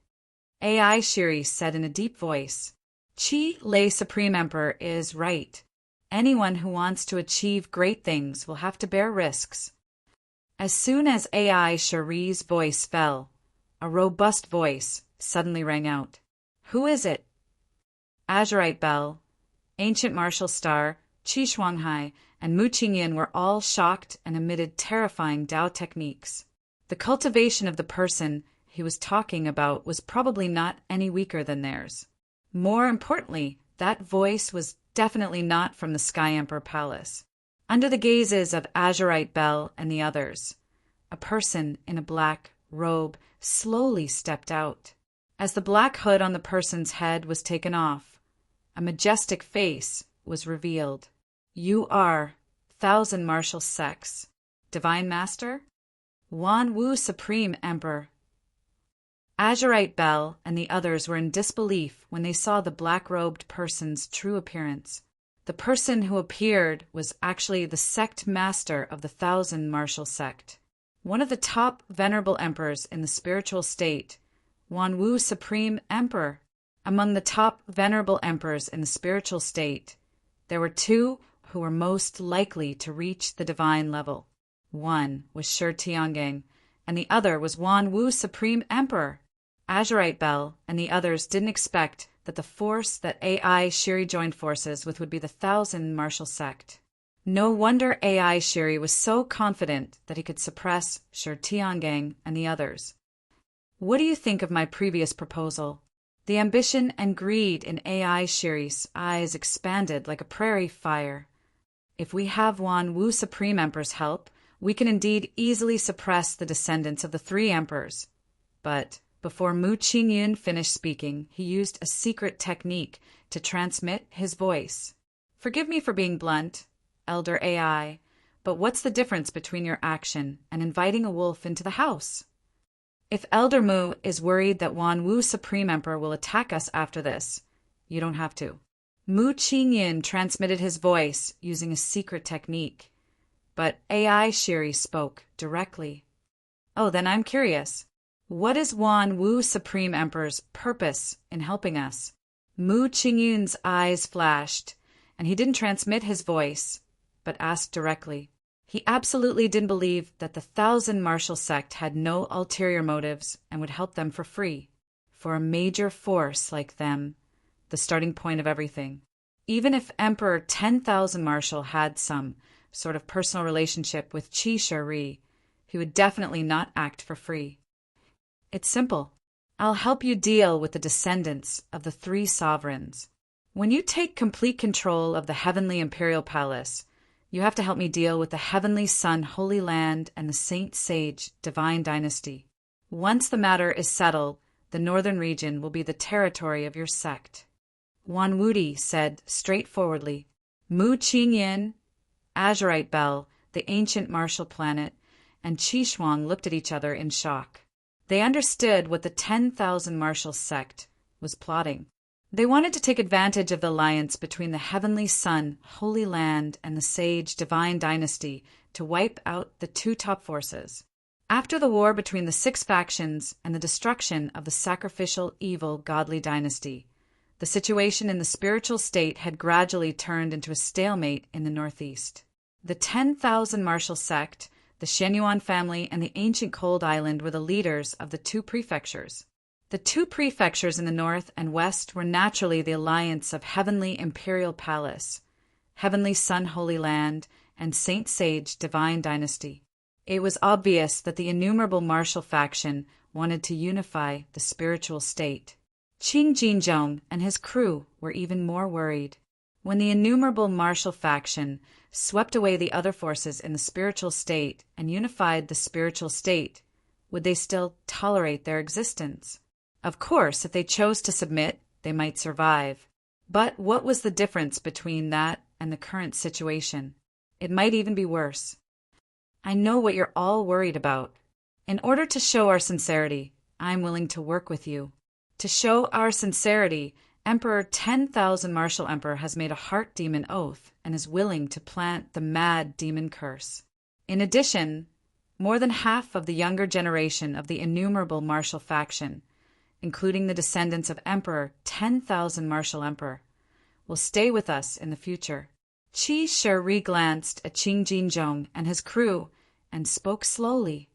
AI Shiri said in a deep voice, "Qi Lei Supreme Emperor is right. Anyone who wants to achieve great things will have to bear risks." As soon as AI Shiri's voice fell, a robust voice suddenly rang out. "Who is it?" Azurite Bell, Ancient Martial Star, Qi Shuanghai, and Mu Qingyan were all shocked and emitted terrifying Dao techniques. The cultivation of the person he was talking about was probably not any weaker than theirs. More importantly, that voice was definitely not from the Sky Emperor Palace. Under the gazes of Azurite Bell and the others, a person in a black robe slowly stepped out. As the black hood on the person's head was taken off, a majestic face was revealed. "You are Thousand Martial Sex, Divine Master? Wan Wu Supreme Emperor." Azurite Bell and the others were in disbelief when they saw the black-robed person's true appearance. The person who appeared was actually the sect master of the Thousand Martial Sect, one of the top venerable emperors in the spiritual state, Wan Wu Supreme Emperor. Among the top venerable emperors in the spiritual state, there were two who were most likely to reach the divine level. One was Shi Tiangang, and the other was Wan Wu Supreme Emperor. Azurite Bell and the others didn't expect that the force that AI Shiri joined forces with would be the Thousand Martial Sect. No wonder AI Shiri was so confident that he could suppress Shi Tiangang and the others. What do you think of my previous proposal? The ambition and greed in AI Shiri's eyes expanded like a prairie fire. If we have Wan Wu Supreme Emperor's help, we can indeed easily suppress the descendants of the three emperors. But before Mu Qingyun finished speaking, he used a secret technique to transmit his voice. Forgive me for being blunt, Elder AI, but what's the difference between your action and inviting a wolf into the house? If Elder Mu is worried that Wan Wu Supreme Emperor will attack us after this, you don't have to. Mu Qingyun transmitted his voice using a secret technique, but AI Shiri spoke directly. Oh, then I'm curious. What is Wan Wu Supreme Emperor's purpose in helping us? Mu Qingyun's eyes flashed, and he didn't transmit his voice, but asked directly. He absolutely didn't believe that the Thousand Martial Sect had no ulterior motives and would help them for free. For a major force like them, the starting point of everything. Even if Emperor 10,000 Martial had some sort of personal relationship with Qi Shi, he would definitely not act for free. It's simple. I'll help you deal with the descendants of the three sovereigns. When you take complete control of the Heavenly Imperial Palace, you have to help me deal with the Heavenly Sun Holy Land and the Saint Sage Divine Dynasty. Once the matter is settled, the northern region will be the territory of your sect. Wan Wudi said straightforwardly. Mu Qingyun, Azurite Bell, the ancient martial planet, and Qi Shuang looked at each other in shock. They understood what the 10,000 Martial Sect was plotting. They wanted to take advantage of the alliance between the Heavenly Sun, Holy Land, and the Sage Divine Dynasty to wipe out the two top forces. After the war between the six factions and the destruction of the sacrificial evil godly dynasty, the situation in the spiritual state had gradually turned into a stalemate in the northeast. The 10,000 Martial Sect, the Shenyuan family, and the ancient Cold Island were the leaders of the two prefectures. The two prefectures in the north and west were naturally the alliance of Heavenly Imperial Palace, Heavenly Sun Holy Land, and Saint Sage Divine Dynasty. It was obvious that the innumerable martial faction wanted to unify the spiritual state. Qing Jinzhong and his crew were even more worried. When the innumerable martial faction swept away the other forces in the spiritual state and unified the spiritual state, would they still tolerate their existence? Of course, if they chose to submit, they might survive. But what was the difference between that and the current situation? It might even be worse. I know what you're all worried about. In order to show our sincerity, I'm willing to work with you. To show our sincerity, Emperor 10,000 Martial Emperor has made a heart demon oath and is willing to plant the mad demon curse. In addition, more than half of the younger generation of the innumerable martial faction, including the descendants of Emperor 10,000 Martial Emperor, will stay with us in the future. Qi Shi glanced at Qing Jinzhong and his crew and spoke slowly.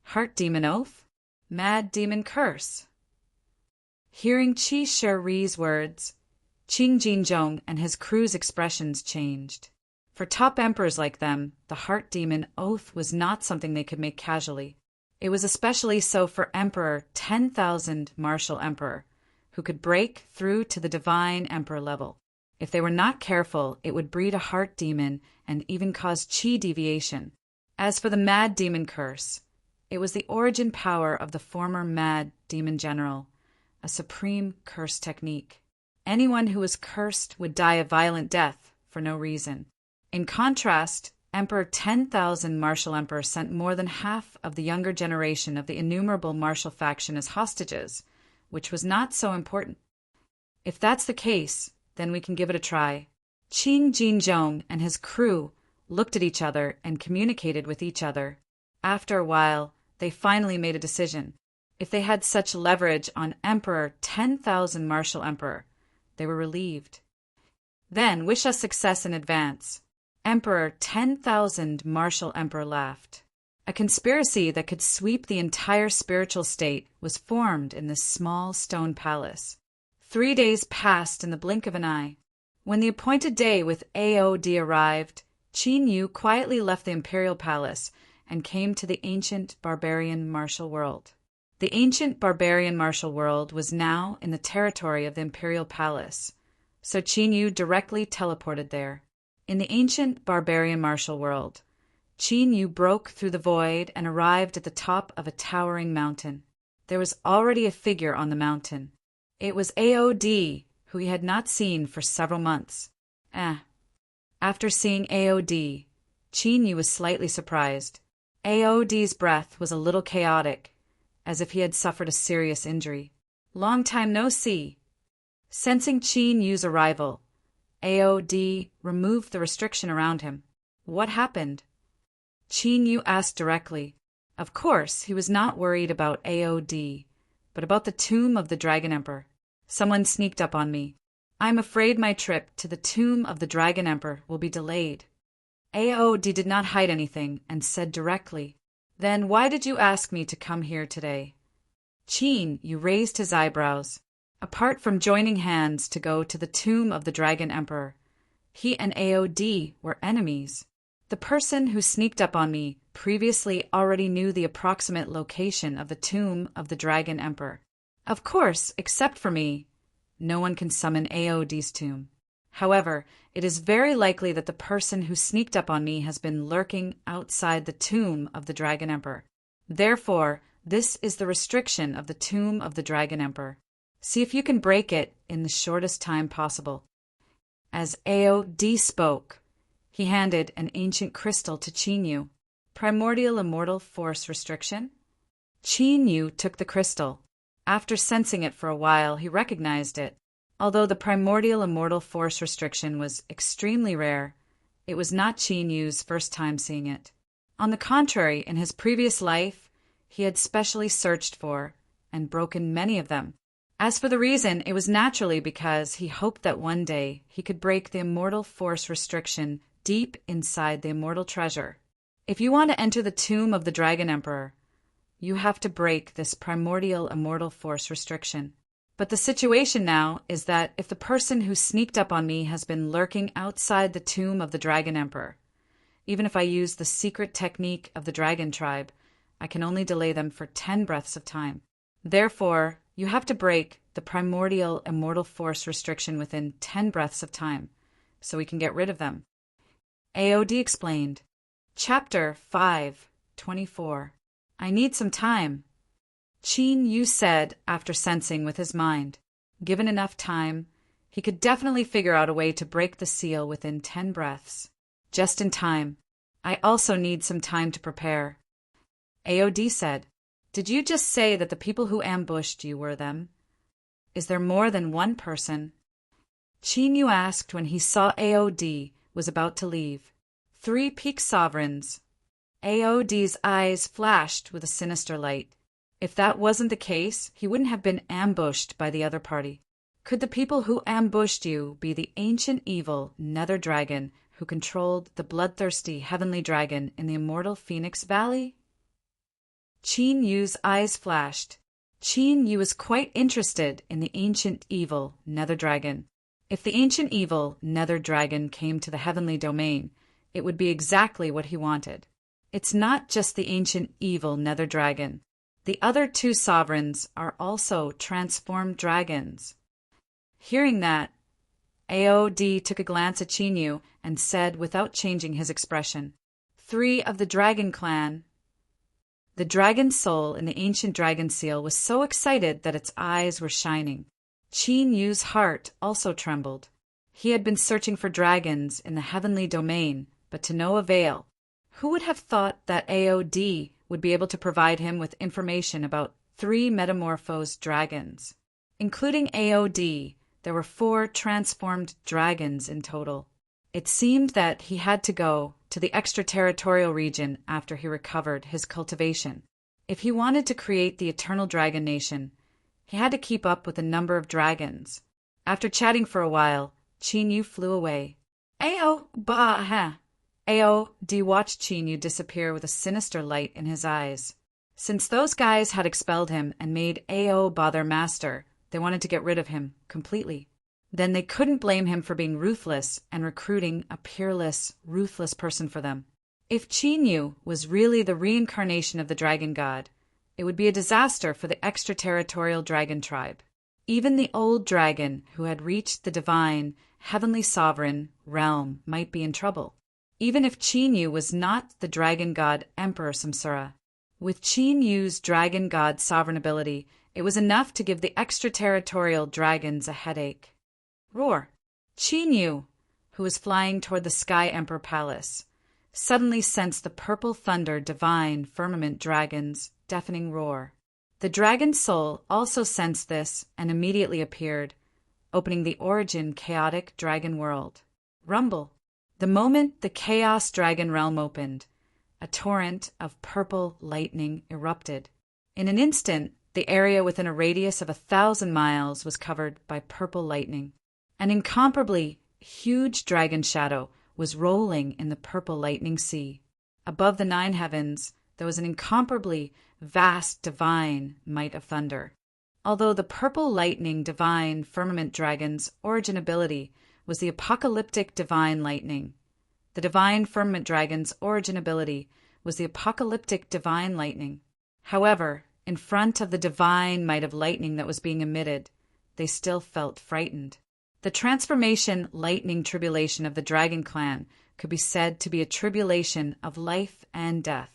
Heart demon oath? Mad demon curse? Hearing Qi Shi's words, Qing Jinzhong and his crew's expressions changed. For top emperors like them, the heart demon oath was not something they could make casually. It was especially so for Emperor 10,000 Martial Emperor, who could break through to the divine emperor level. If they were not careful, it would breed a heart demon and even cause qi deviation. As for the mad demon curse, it was the origin power of the former mad demon general, a supreme curse technique. Anyone who was cursed would die a violent death for no reason. In contrast, Emperor 10,000 Martial Emperor sent more than half of the younger generation of the innumerable martial faction as hostages, which was not so important. If that's the case, then we can give it a try. Qin Jinzhong and his crew looked at each other and communicated with each other. After a while, they finally made a decision. If they had such leverage on Emperor 10,000 Martial Emperor, they were relieved. Then wish us success in advance. Emperor 10,000 Martial Emperor laughed. A conspiracy that could sweep the entire spiritual state was formed in this small stone palace. 3 days passed in the blink of an eye. When the appointed day with AOD arrived, Qin Yu quietly left the imperial palace and came to the ancient barbarian martial world. The ancient barbarian martial world was now in the territory of the imperial palace, so Qin Yu directly teleported there. In the ancient barbarian martial world, Qin Yu broke through the void and arrived at the top of a towering mountain. There was already a figure on the mountain. It was AOD, who he had not seen for several months. After seeing AOD, Qin Yu was slightly surprised. AOD's breath was a little chaotic, as if he had suffered a serious injury. Long time no see. Sensing Qin Yu's arrival, AOD removed the restriction around him. What happened? Qin Yu asked directly. Of course, he was not worried about AOD, but about the tomb of the Dragon Emperor. Someone sneaked up on me. I'm afraid my trip to the tomb of the Dragon Emperor will be delayed. AOD did not hide anything and said directly, Then why did you ask me to come here today? Qin Yu raised his eyebrows. Apart from joining hands to go to the tomb of the Dragon Emperor, he and AOD were enemies. The person who sneaked up on me previously already knew the approximate location of the tomb of the Dragon Emperor. Of course, except for me, no one can summon AOD's tomb. However, it is very likely that the person who sneaked up on me has been lurking outside the tomb of the Dragon Emperor. Therefore, this is the restriction of the tomb of the Dragon Emperor. See if you can break it in the shortest time possible. As AOD spoke, he handed an ancient crystal to Qin Yu. Primordial Immortal Force Restriction? Qin Yu took the crystal. After sensing it for a while, he recognized it. Although the Primordial Immortal Force Restriction was extremely rare, it was not Qin Yu's first time seeing it. On the contrary, in his previous life, he had specially searched for and broken many of them. As for the reason, it was naturally because he hoped that one day he could break the immortal force restriction deep inside the immortal treasure. If you want to enter the tomb of the Dragon Emperor, you have to break this primordial immortal force restriction. But the situation now is that if the person who sneaked up on me has been lurking outside the tomb of the Dragon Emperor, even if I use the secret technique of the Dragon Tribe, I can only delay them for 10 breaths of time. Therefore, you have to break the primordial immortal force restriction within 10 breaths of time, so we can get rid of them. AOD explained. Chapter 5:24. I need some time. Qin Yu said after sensing with his mind. Given enough time, he could definitely figure out a way to break the seal within 10 breaths. Just in time. I also need some time to prepare. AOD said. Did you just say that the people who ambushed you were them? Is there more than one person? Qin Yu asked when he saw AOD was about to leave. 3 peak sovereigns. AOD's eyes flashed with a sinister light. If that wasn't the case, he wouldn't have been ambushed by the other party. Could the people who ambushed you be the ancient evil Nether Dragon who controlled the bloodthirsty heavenly dragon in the immortal Phoenix Valley? Qin Yu's eyes flashed. Qin Yu was quite interested in the ancient evil Nether Dragon. If the ancient evil Nether Dragon came to the heavenly domain, it would be exactly what he wanted. It's not just the ancient evil Nether Dragon. The other 2 sovereigns are also transformed dragons. Hearing that, AOD took a glance at Qin Yu and said without changing his expression, 3 of the Dragon Clan. The dragon soul in the ancient dragon seal was so excited that its eyes were shining. Qin Yu's heart also trembled. He had been searching for dragons in the heavenly domain but to no avail. Who would have thought that AOD would be able to provide him with information about 3 metamorphosed dragons? Including AOD, there were 4 transformed dragons in total. It seemed that he had to go to the extraterritorial region after he recovered his cultivation. If he wanted to create the Eternal Dragon Nation, he had to keep up with the number of dragons. After chatting for a while, Chinyu flew away. AOD watched Chinyu disappear with a sinister light in his eyes. Since those guys had expelled him and made Aoba their master, they wanted to get rid of him completely. Then they couldn't blame him for being ruthless and recruiting a peerless, ruthless person for them. If Chinyu was really the reincarnation of the dragon god, it would be a disaster for the extraterritorial dragon tribe. Even the old dragon who had reached the divine, heavenly sovereign realm might be in trouble. Even if Chinyu was not the dragon god Emperor Samsara. With Chinyu's dragon god sovereign ability, it was enough to give the extraterritorial dragons a headache. Roar! Chinyu, who was flying toward the Sky Emperor Palace, suddenly sensed the purple thunder divine firmament dragon's deafening roar. The dragon soul also sensed this and immediately appeared, opening the origin chaotic dragon world. Rumble! The moment the chaos dragon realm opened, a torrent of purple lightning erupted. In an instant, the area within a radius of 1,000 miles was covered by purple lightning. An incomparably huge dragon shadow was rolling in the purple lightning sea. Above the 9 heavens, there was an incomparably vast divine might of thunder. Although the purple lightning divine firmament dragon's origin ability was the apocalyptic divine lightning, the divine firmament dragon's origin ability was the apocalyptic divine lightning. However, in front of the divine might of lightning that was being emitted, they still felt frightened. The transformation lightning tribulation of the dragon clan could be said to be a tribulation of life and death.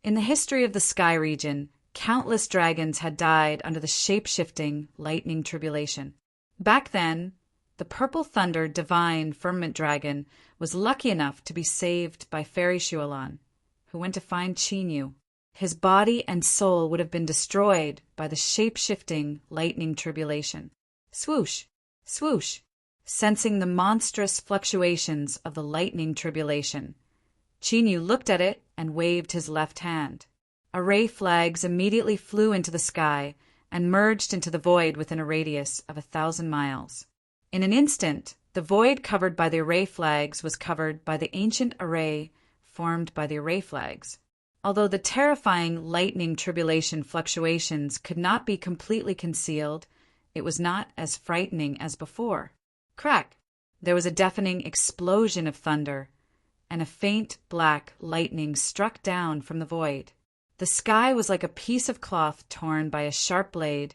In the history of the sky region, countless dragons had died under the shape-shifting lightning tribulation. Back then, the purple thunder divine firmament dragon was lucky enough to be saved by Fairy Shualan, who went to find Chinyu. His body and soul would have been destroyed by the shape-shifting lightning tribulation. Swoosh! Swoosh! Sensing the monstrous fluctuations of the lightning tribulation, Chinyu looked at it and waved his left hand. Array flags immediately flew into the sky and merged into the void within a radius of 1,000 miles. In an instant, the void covered by the array flags was covered by the ancient array formed by the array flags. Although the terrifying lightning tribulation fluctuations could not be completely concealed, it was not as frightening as before. Crack! There was a deafening explosion of thunder, and a faint black lightning struck down from the void. The sky was like a piece of cloth torn by a sharp blade,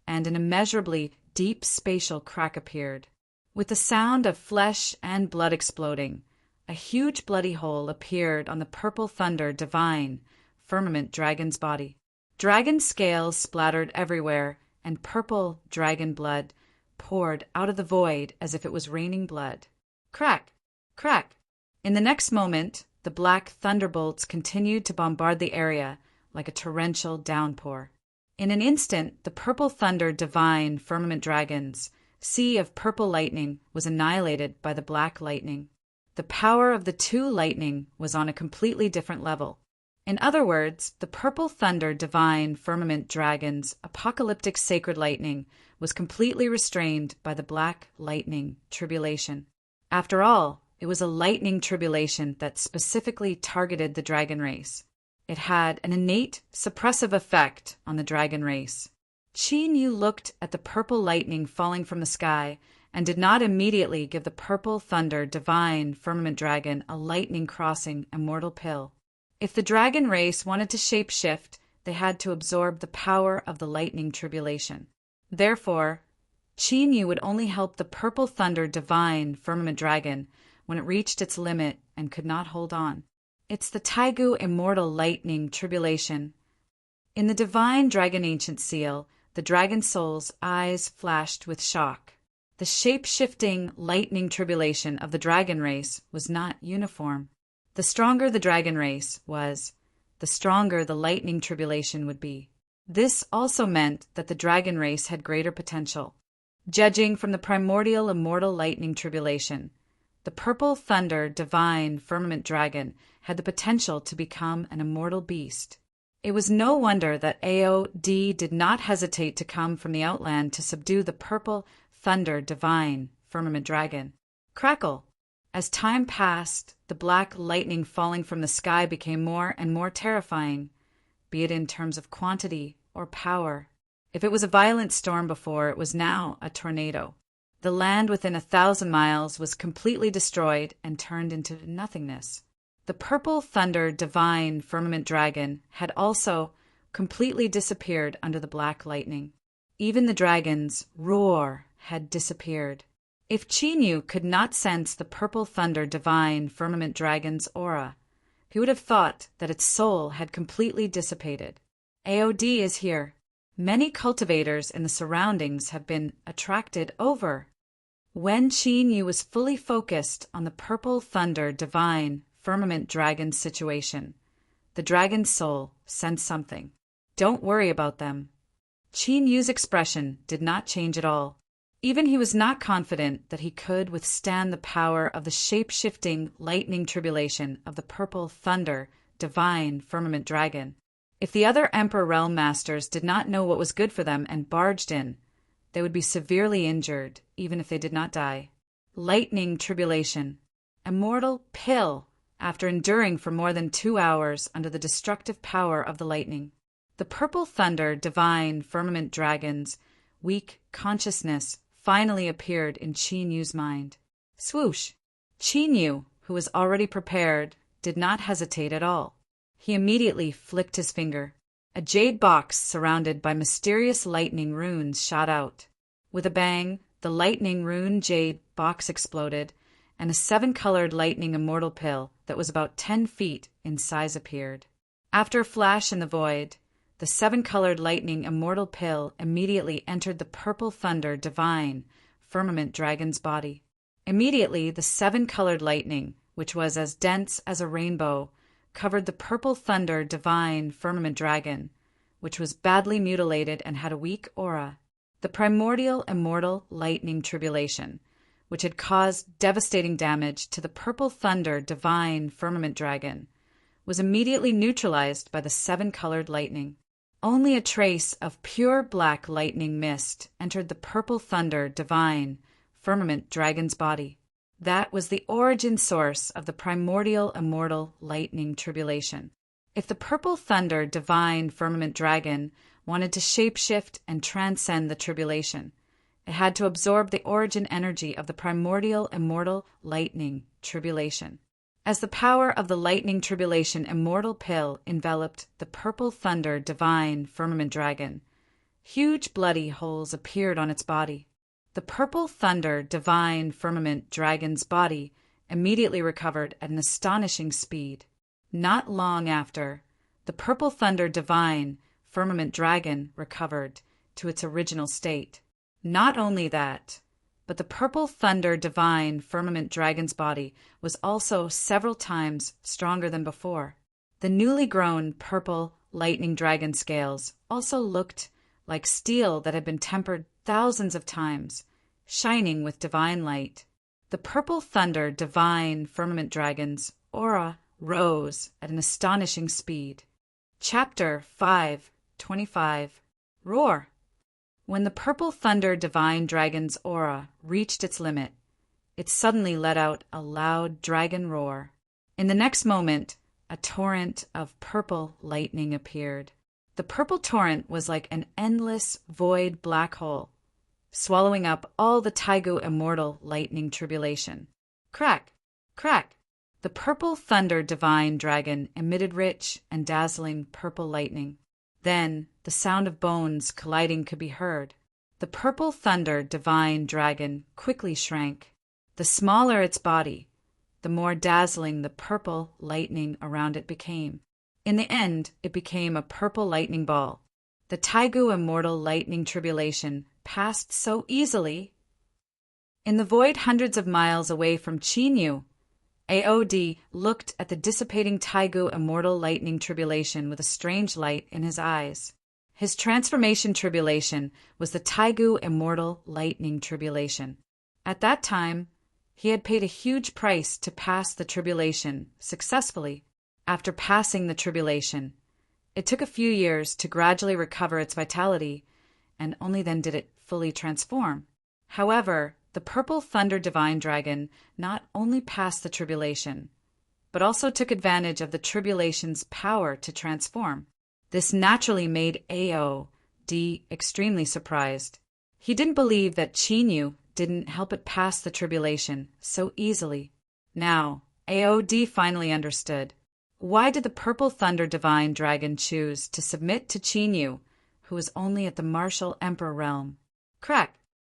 and an immeasurably deep spatial crack appeared. With the sound of flesh and blood exploding, a huge bloody hole appeared on the purple thunder divine firmament dragon's body. Dragon scales splattered everywhere, and purple dragon blood poured out of the void as if it was raining blood. Crack! Crack! In the next moment, the black thunderbolts continued to bombard the area like a torrential downpour. In an instant, the purple thunder divine firmament dragon's sea of purple lightning was annihilated by the black lightning. The power of the two lightning was on a completely different level. In other words, the purple thunder divine firmament dragon's apocalyptic sacred lightning was completely restrained by the black lightning tribulation. After all, it was a lightning tribulation that specifically targeted the dragon race. It had an innate suppressive effect on the dragon race. Chinyu looked at the purple lightning falling from the sky and did not immediately give the purple thunder divine firmament dragon a lightning crossing immortal pill. If the dragon race wanted to shapeshift, they had to absorb the power of the lightning tribulation. Therefore, Chinyu would only help the purple thunder divine firmament dragon when it reached its limit and could not hold on. It's the Taigu immortal lightning tribulation. In the divine dragon ancient seal, the dragon soul's eyes flashed with shock. The shape-shifting lightning tribulation of the dragon race was not uniform. The stronger the dragon race was, the stronger the lightning tribulation would be. This also meant that the dragon race had greater potential. Judging from the primordial immortal lightning tribulation, the purple thunder divine firmament dragon had the potential to become an immortal beast. It was no wonder that AOD did not hesitate to come from the outland to subdue the purple thunder divine firmament dragon. Crackle! As time passed, the black lightning falling from the sky became more and more terrifying, be it in terms of quantity or power. If it was a violent storm before, it was now a tornado. The land within 1,000 miles was completely destroyed and turned into nothingness. The purple thunder divine firmament dragon had also completely disappeared under the black lightning. Even the dragon's roar had disappeared. If Chinyu could not sense the purple thunder divine firmament dragon's aura, he would have thought that its soul had completely dissipated. AOD is here. Many cultivators in the surroundings have been attracted over. When Chinyu was fully focused on the purple thunder divine firmament dragon's situation, the dragon's soul sensed something. Don't worry about them. Chinyu's expression did not change at all. Even he was not confident that he could withstand the power of the shape-shifting lightning tribulation of the purple thunder divine firmament dragon. If the other Emperor Realm Masters did not know what was good for them and barged in, they would be severely injured, even if they did not die. Lightning tribulation. Immortal pill, after enduring for more than 2 hours under the destructive power of the lightning. The purple thunder divine firmament dragon's weak consciousness finally appeared in Chinyu's mind. Swoosh! Chinyu, who was already prepared, did not hesitate at all. He immediately flicked his finger. A jade box surrounded by mysterious lightning runes shot out. With a bang, the lightning rune jade box exploded, and a 7-colored lightning immortal pill that was about 10 feet in size appeared. After a flash in the void, the 7-colored lightning immortal pill immediately entered the purple thunder divine firmament dragon's body. Immediately, the 7-colored lightning, which was as dense as a rainbow, covered the purple thunder divine firmament dragon, which was badly mutilated and had a weak aura. The primordial immortal lightning tribulation, which had caused devastating damage to the purple thunder divine firmament dragon, was immediately neutralized by the 7-colored lightning. Only a trace of pure black lightning mist entered the purple thunder divine firmament dragon's body. That was the origin source of the primordial immortal lightning tribulation. If the purple thunder divine firmament dragon wanted to shapeshift and transcend the tribulation, it had to absorb the origin energy of the primordial immortal lightning tribulation. As the power of the lightning tribulation immortal pill enveloped the purple thunder divine firmament dragon, huge bloody holes appeared on its body. The purple thunder divine firmament dragon's body immediately recovered at an astonishing speed. Not long after, the purple thunder divine firmament dragon recovered to its original state. Not only that, but the purple thunder divine firmament dragon's body was also several times stronger than before. The newly grown purple lightning dragon scales also looked like steel that had been tempered thousands of times, shining with divine light. The purple thunder divine firmament dragon's aura rose at an astonishing speed. Chapter 5:25 Roar. When the purple thunder divine dragon's aura reached its limit, it suddenly let out a loud dragon roar. In the next moment, a torrent of purple lightning appeared. The purple torrent was like an endless void black hole, swallowing up all the Taigu immortal lightning tribulation. Crack! Crack! The purple thunder divine dragon emitted rich and dazzling purple lightning. Then the sound of bones colliding could be heard. The purple thunder divine dragon quickly shrank. The smaller its body, the more dazzling the purple lightning around it became. In the end, it became a purple lightning ball. The Taigu immortal lightning tribulation passed so easily. In the void hundreds of miles away from Chinyu, Aod looked at the dissipating Taigu immortal lightning tribulation with a strange light in his eyes. His transformation tribulation was the Taigu immortal lightning tribulation. At that time, he had paid a huge price to pass the tribulation successfully. After passing the tribulation, it took a few years to gradually recover its vitality, and only then did it fully transform. However, the purple thunder divine dragon not only passed the tribulation, but also took advantage of the tribulation's power to transform. This naturally made Aod extremely surprised. He didn't believe that Chinyu didn't help it pass the tribulation so easily. Now, Aod finally understood. Why did the purple thunder divine dragon choose to submit to Chinyu, who was only at the martial emperor realm? Crack!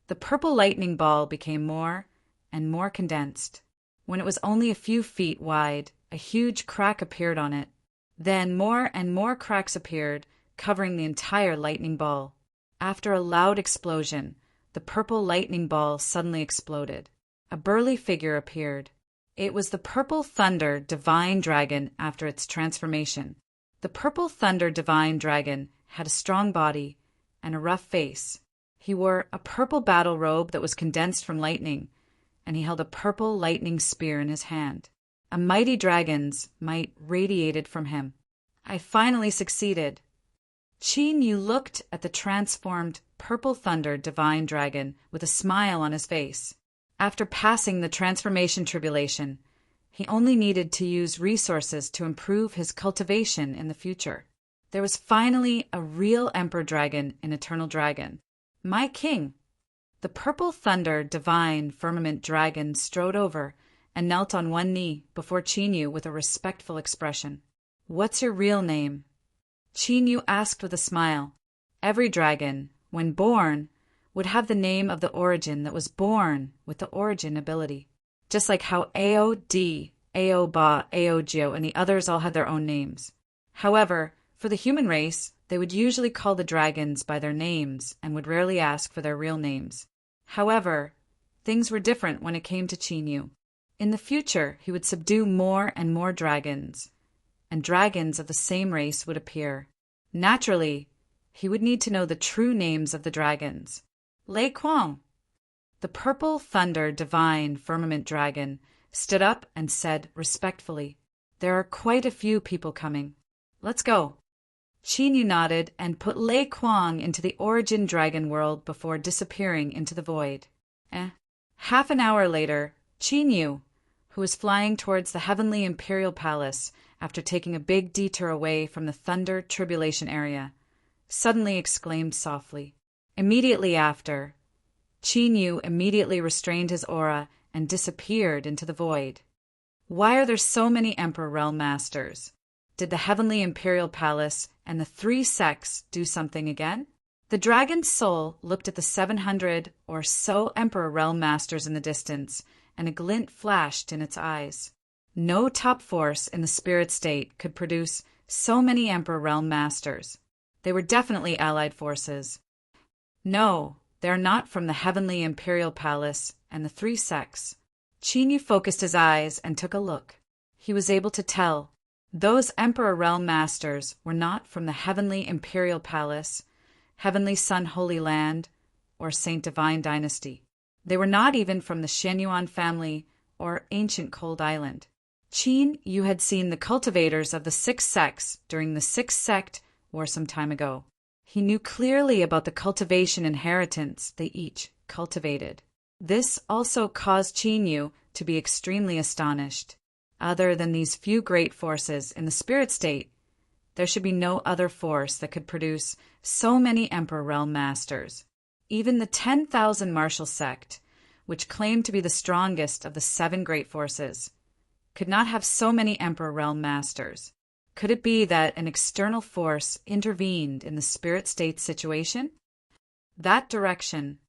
The purple lightning ball became more and more condensed. When it was only a few feet wide, a huge crack appeared on it. Then more and more cracks appeared, covering the entire lightning ball. After a loud explosion, the purple lightning ball suddenly exploded. A burly figure appeared. It was the purple thunder divine dragon after its transformation. The purple thunder divine dragon had a strong body and a rough face. He wore a purple battle robe that was condensed from lightning, and he held a purple lightning spear in his hand. A mighty dragon's might radiated from him. I finally succeeded. Chinyu looked at the transformed purple thunder divine dragon with a smile on his face. After passing the transformation tribulation, he only needed to use resources to improve his cultivation in the future. There was finally a real emperor dragon in Eternal Dragon. My king! The purple thunder divine firmament dragon strode over and knelt on one knee before Chinyu with a respectful expression. What's your real name? Chinyu asked with a smile. Every dragon, when born, would have the name of the origin that was born with the origin ability. Just like how Aod, Aoba, Aogyo, and the others all had their own names. However, for the human race, they would usually call the dragons by their names and would rarely ask for their real names. However, things were different when it came to Chinyu. In the future, he would subdue more and more dragons, and dragons of the same race would appear. Naturally, he would need to know the true names of the dragons. Lei Kuang, the purple thunder divine firmament dragon, stood up and said respectfully, "There are quite a few people coming. Let's go." Chinyu nodded and put Lei Kuang into the origin dragon world before disappearing into the void. Half an hour later, Chinyu, who was flying towards the heavenly imperial palace after taking a big detour away from the thunder tribulation area, suddenly exclaimed softly. Immediately after, Chinyu immediately restrained his aura and disappeared into the void. Why are there so many Emperor Realm Masters? Did the heavenly imperial palace and the 3 sects do something again? The dragon's soul looked at the 700 or so Emperor Realm Masters in the distance, and a glint flashed in its eyes. No top force in the spirit state could produce so many Emperor Realm Masters. They were definitely allied forces. No, they are not from the heavenly imperial palace and the 3 sects. Chinyu focused his eyes and took a look. He was able to tell. Those Emperor Realm Masters were not from the Heavenly Imperial Palace, Heavenly Sun Holy Land, or Saint Divine Dynasty. They were not even from the Shenyuan family or Ancient Cold Island. Chinyu had seen the cultivators of the 6 sects during the 6th sect war some time ago. He knew clearly about the cultivation inheritance they each cultivated. This also caused Chinyu to be extremely astonished. Other than these few great forces in the spirit state, there should be no other force that could produce so many Emperor Realm Masters. Even the 10,000 martial sect, which claimed to be the strongest of the 7 great forces, could not have so many Emperor Realm Masters. Could it be that an external force intervened in the spirit state situation? That direction.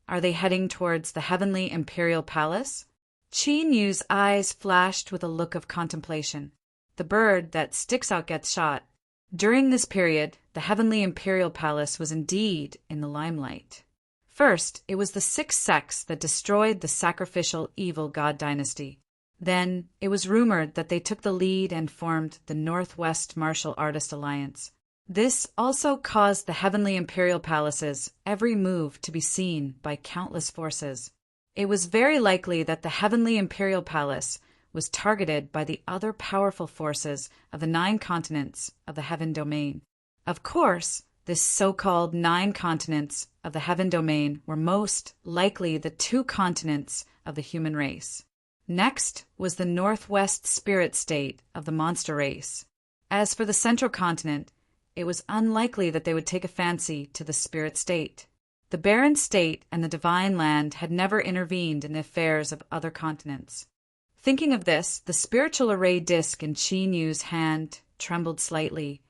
Are they heading towards the heavenly imperial palace? Chinyu's eyes flashed with a look of contemplation. The bird that sticks out gets shot. During this period, the heavenly imperial palace was indeed in the limelight. First, it was the 6 sects that destroyed the sacrificial evil god dynasty. Then it was rumored that they took the lead and formed the Northwest Martial Artist Alliance. This also caused the Heavenly Imperial Palace's every move to be seen by countless forces. It was very likely that the Heavenly Imperial Palace was targeted by the other powerful forces of the 9 continents of the Heaven Domain. Of course, this so-called 9 continents of the Heaven Domain were most likely the 2 continents of the human race. Next was the Northwest Spirit State of the monster race. As for the Central Continent, it was unlikely that they would take a fancy to the Spirit State. The Barren State and the Divine Land had never intervened in the affairs of other continents. Thinking of this, the spiritual array disc in Qin Yu's hand trembled slightly,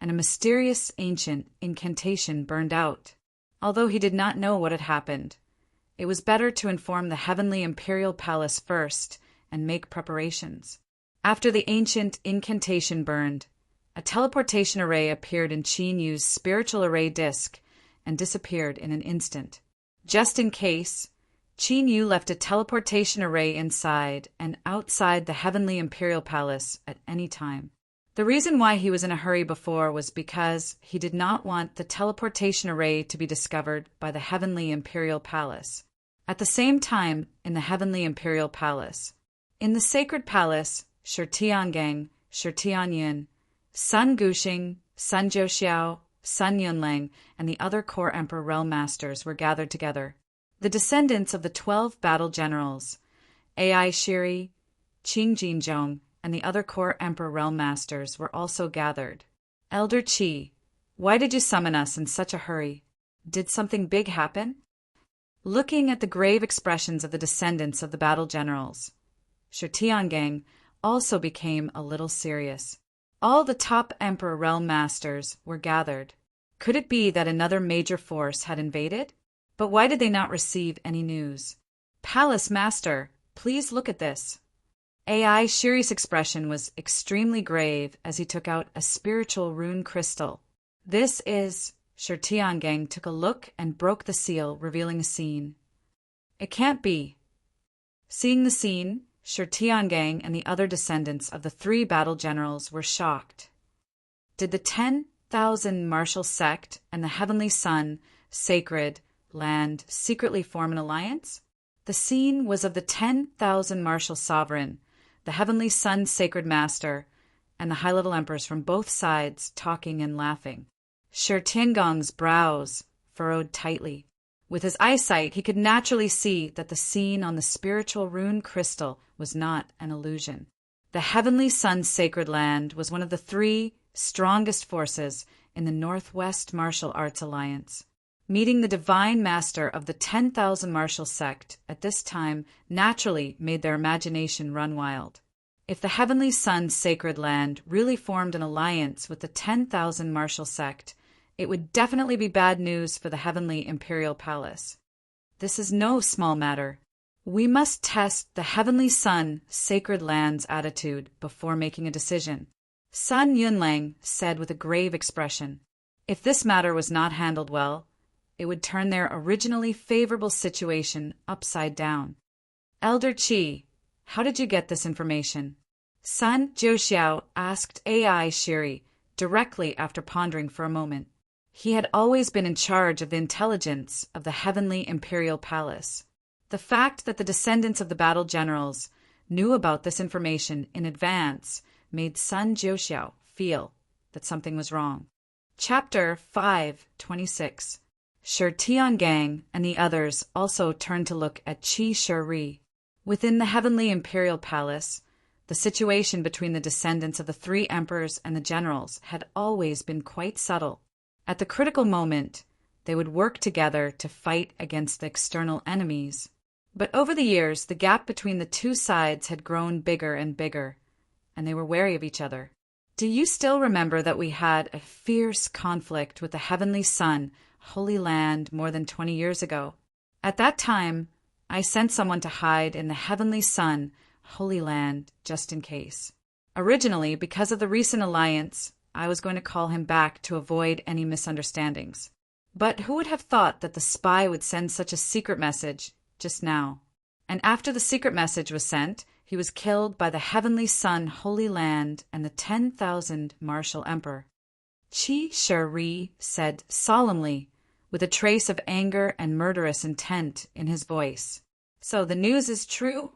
and a mysterious ancient incantation burned out. Although he did not know what had happened, it was better to inform the Heavenly Imperial Palace first and make preparations. After the ancient incantation burned, a teleportation array appeared in Qin Yu's spiritual array disc and disappeared in an instant. Just in case, Qin Yu left a teleportation array inside and outside the Heavenly Imperial Palace at any time. The reason why he was in a hurry before was because he did not want the teleportation array to be discovered by the Heavenly Imperial Palace. At the same time, in the Heavenly Imperial Palace, in the Sacred Palace, Shi Tiangang, Shi Tianyin, Sun Guxing, Sun Jiuxiao, Sun Yunlang, and the other core Emperor Realm Masters were gathered together. The descendants of the 12 battle generals, Ai Shiri, Qing Jinzhong, and the other core Emperor Realm Masters were also gathered. Elder Qi, why did you summon us in such a hurry? Did something big happen? Looking at the grave expressions of the descendants of the battle generals, Shi Tiangang also became a little serious. All the top Emperor Realm Masters were gathered. Could it be that another major force had invaded? But why did they not receive any news? Palace Master, please look at this. Ai Shiri's expression was extremely grave as he took out a spiritual rune crystal. This is... Shi Tiangang took a look and broke the seal, revealing a scene. It can't be. Seeing the scene, Shi Tiangang and the other descendants of the 3 battle generals were shocked. Did the 10,000 martial sect and the Heavenly Sun, Sacred Land, secretly form an alliance? The scene was of the 10,000 martial sovereign, the Heavenly Sun Sacred Master, and the high-level emperors from both sides talking and laughing. Shi Tiangong's brows furrowed tightly. With his eyesight, he could naturally see that the scene on the spiritual rune crystal was not an illusion. The Heavenly Sun Sacred Land was one of the 3 strongest forces in the Northwest Martial Arts Alliance. Meeting the Divine Master of the 10,000 martial sect at this time naturally made their imagination run wild. If the Heavenly Sun Sacred Land really formed an alliance with the 10,000 martial sect, it would definitely be bad news for the Heavenly Imperial Palace. This is no small matter. We must test the Heavenly Sun Sacred Land's attitude before making a decision, Sun Yunlang said with a grave expression. If this matter was not handled well, it would turn their originally favorable situation upside down. Elder Qi, how did you get this information? Sun Jiuxiao asked Ai Shiri directly after pondering for a moment. He had always been in charge of the intelligence of the Heavenly Imperial Palace. The fact that the descendants of the battle generals knew about this information in advance made Sun Jiuxiao feel that something was wrong. Chapter 5:26. Shi Tiangang and the others also turned to look at Qi Shiri. Within the Heavenly Imperial Palace, the situation between the descendants of the 3 emperors and the generals had always been quite subtle. At the critical moment, they would work together to fight against the external enemies. But over the years, the gap between the 2 sides had grown bigger and bigger, and they were wary of each other. Do you still remember that we had a fierce conflict with the Heavenly Sun, Holy Land, more than 20 years ago? At that time, I sent someone to hide in the Heavenly Sun, Holy Land, just in case. Originally, because of the recent alliance, I was going to call him back to avoid any misunderstandings. But who would have thought that the spy would send such a secret message just now? And after the secret message was sent, he He was killed by the Heavenly Sun, Holy Land, and the 10,000 martial emperor. Qi Shi said solemnly, with a trace of anger and murderous intent in his voice. So the news is true?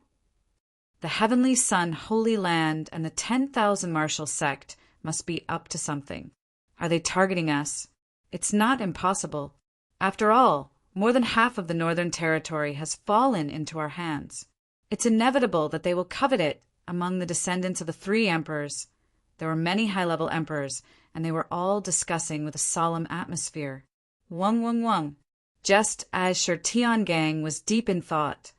The Heavenly Sun, Holy Land, and the 10,000 martial sect must be up to something. Are they targeting us? It's not impossible. After all, more than half of the Northern Territory has fallen into our hands. It's inevitable that they will covet it among the descendants of the three emperors. There were many high-level emperors, and they were all discussing with a solemn atmosphere. Wang. Just as Shi Tiangang was deep in thought,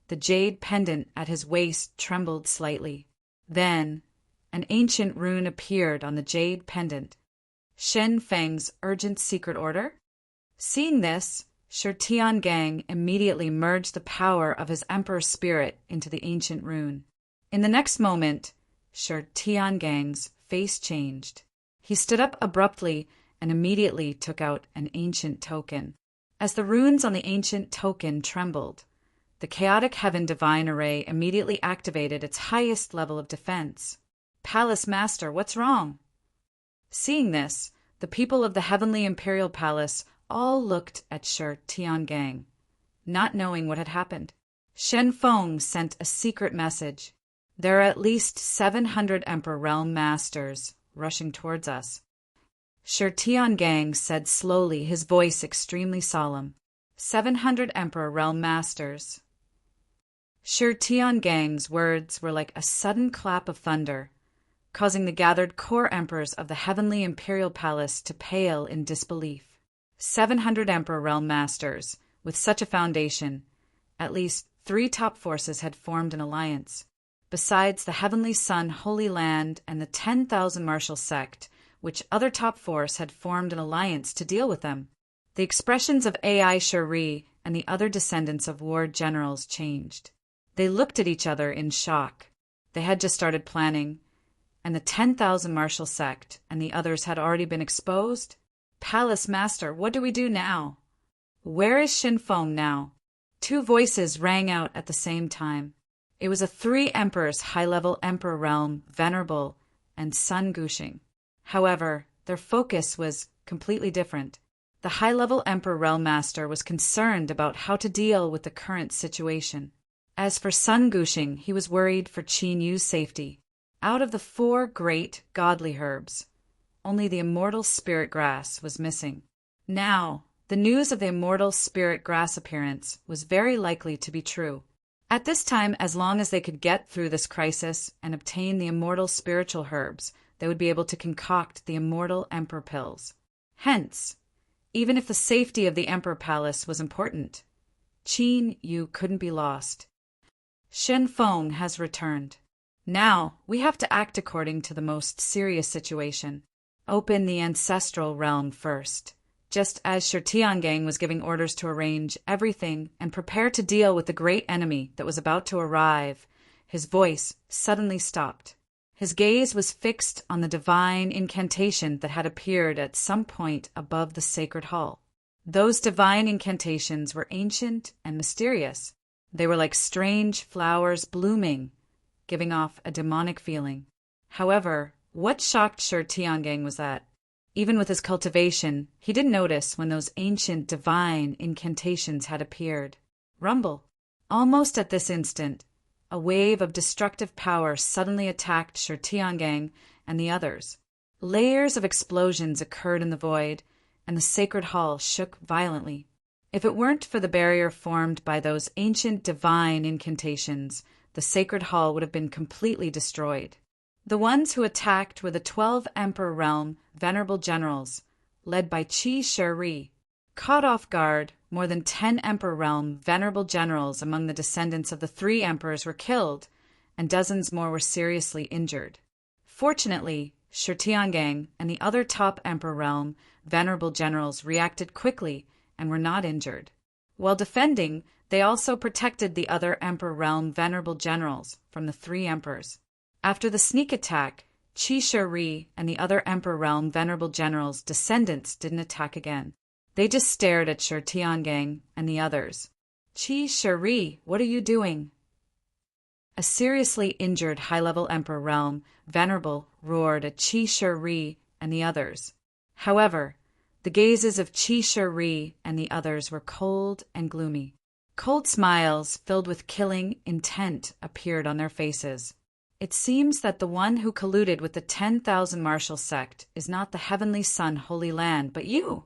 the jade pendant at his waist trembled slightly. Then, an ancient rune appeared on the jade pendant. Shen Feng's urgent secret order? Seeing this, Shi Tiangang immediately merged the power of his emperor spirit into the ancient rune. In the next moment, Shi Tiangang's face changed. He stood up abruptly and immediately took out an ancient token. As the runes on the ancient token trembled, the chaotic heaven divine array immediately activated its highest level of defense. Palace Master, what's wrong? Seeing this, the people of the heavenly imperial palace all looked at Shi Tiangang, not knowing what had happened. Shen Feng sent a secret message. There are at least 700 Emperor Realm Masters rushing towards us. Shi Tiangang said slowly, his voice extremely solemn. 700 Emperor Realm Masters. Shi Tiangang's words were like a sudden clap of thunder, causing the gathered core emperors of the heavenly imperial palace to pale in disbelief. 700 Emperor Realm Masters. With such a foundation, at least 3 top forces had formed an alliance. Besides the Heavenly Sun, Holy Land, and the 10,000 martial sect, which other top force had formed an alliance to deal with them. The expressions of Ai Shuri and the other descendants of war generals changed. They looked at each other in shock. They had just started planning, and the 10,000 martial sect and the others had already been exposed. Palace Master, what do we do now? Where is Shen Feng now? 2 voices rang out at the same time. It was a 3 emperors high-level emperor realm, Venerable, and Sun Gushing. However, their focus was completely different. The high-level emperor realm master was concerned about how to deal with the current situation. As for Sun Gushing, he was worried for Qin Yu's safety. Out of the 4 great godly herbs, only the immortal spirit grass was missing. Now, the news of the immortal spirit grass appearance was very likely to be true. At this time, as long as they could get through this crisis and obtain the immortal spiritual herbs, they would be able to concoct the immortal emperor pills. Hence, even if the safety of the emperor palace was important, Qin Yu couldn't be lost. Shen Feng has returned. Now, we have to act according to the most serious situation. Open the ancestral realm first. Just as Shi Tiangang was giving orders to arrange everything and prepare to deal with the great enemy that was about to arrive, his voice suddenly stopped. His gaze was fixed on the divine incantation that had appeared at some point above the sacred hall. Those divine incantations were ancient and mysterious. They were like strange flowers blooming, giving off a demonic feeling. However, what shocked Shi Tiangang was that, even with his cultivation, he didn't notice when those ancient divine incantations had appeared. Rumble. Almost at this instant, a wave of destructive power suddenly attacked Shi Tiangang and the others. Layers of explosions occurred in the void, and the sacred hall shook violently. If it weren't for the barrier formed by those ancient divine incantations, the sacred hall would have been completely destroyed. The ones who attacked were the 12 Emperor Realm Venerable Generals, led by Qi Shi. Caught off guard, more than 10 Emperor Realm Venerable Generals among the descendants of the 3 emperors were killed, and dozens more were seriously injured. Fortunately, Shi Tiangang and the other top Emperor Realm Venerable Generals reacted quickly and were not injured. While defending, they also protected the other Emperor Realm Venerable Generals from the 3 emperors. After the sneak attack, Qi Shi and the other Emperor Realm Venerable Generals' descendants didn't attack again. They just stared at Shi Tiangang and the others. Qi Shi, what are you doing? A seriously injured high-level Emperor Realm Venerable roared at Qi Shi Ri and the others. However, the gazes of Qi Shi Ri and the others were cold and gloomy. Cold smiles filled with killing intent appeared on their faces. It seems that the one who colluded with the 10,000 martial sect is not the Heavenly Sun Holy Land, but you.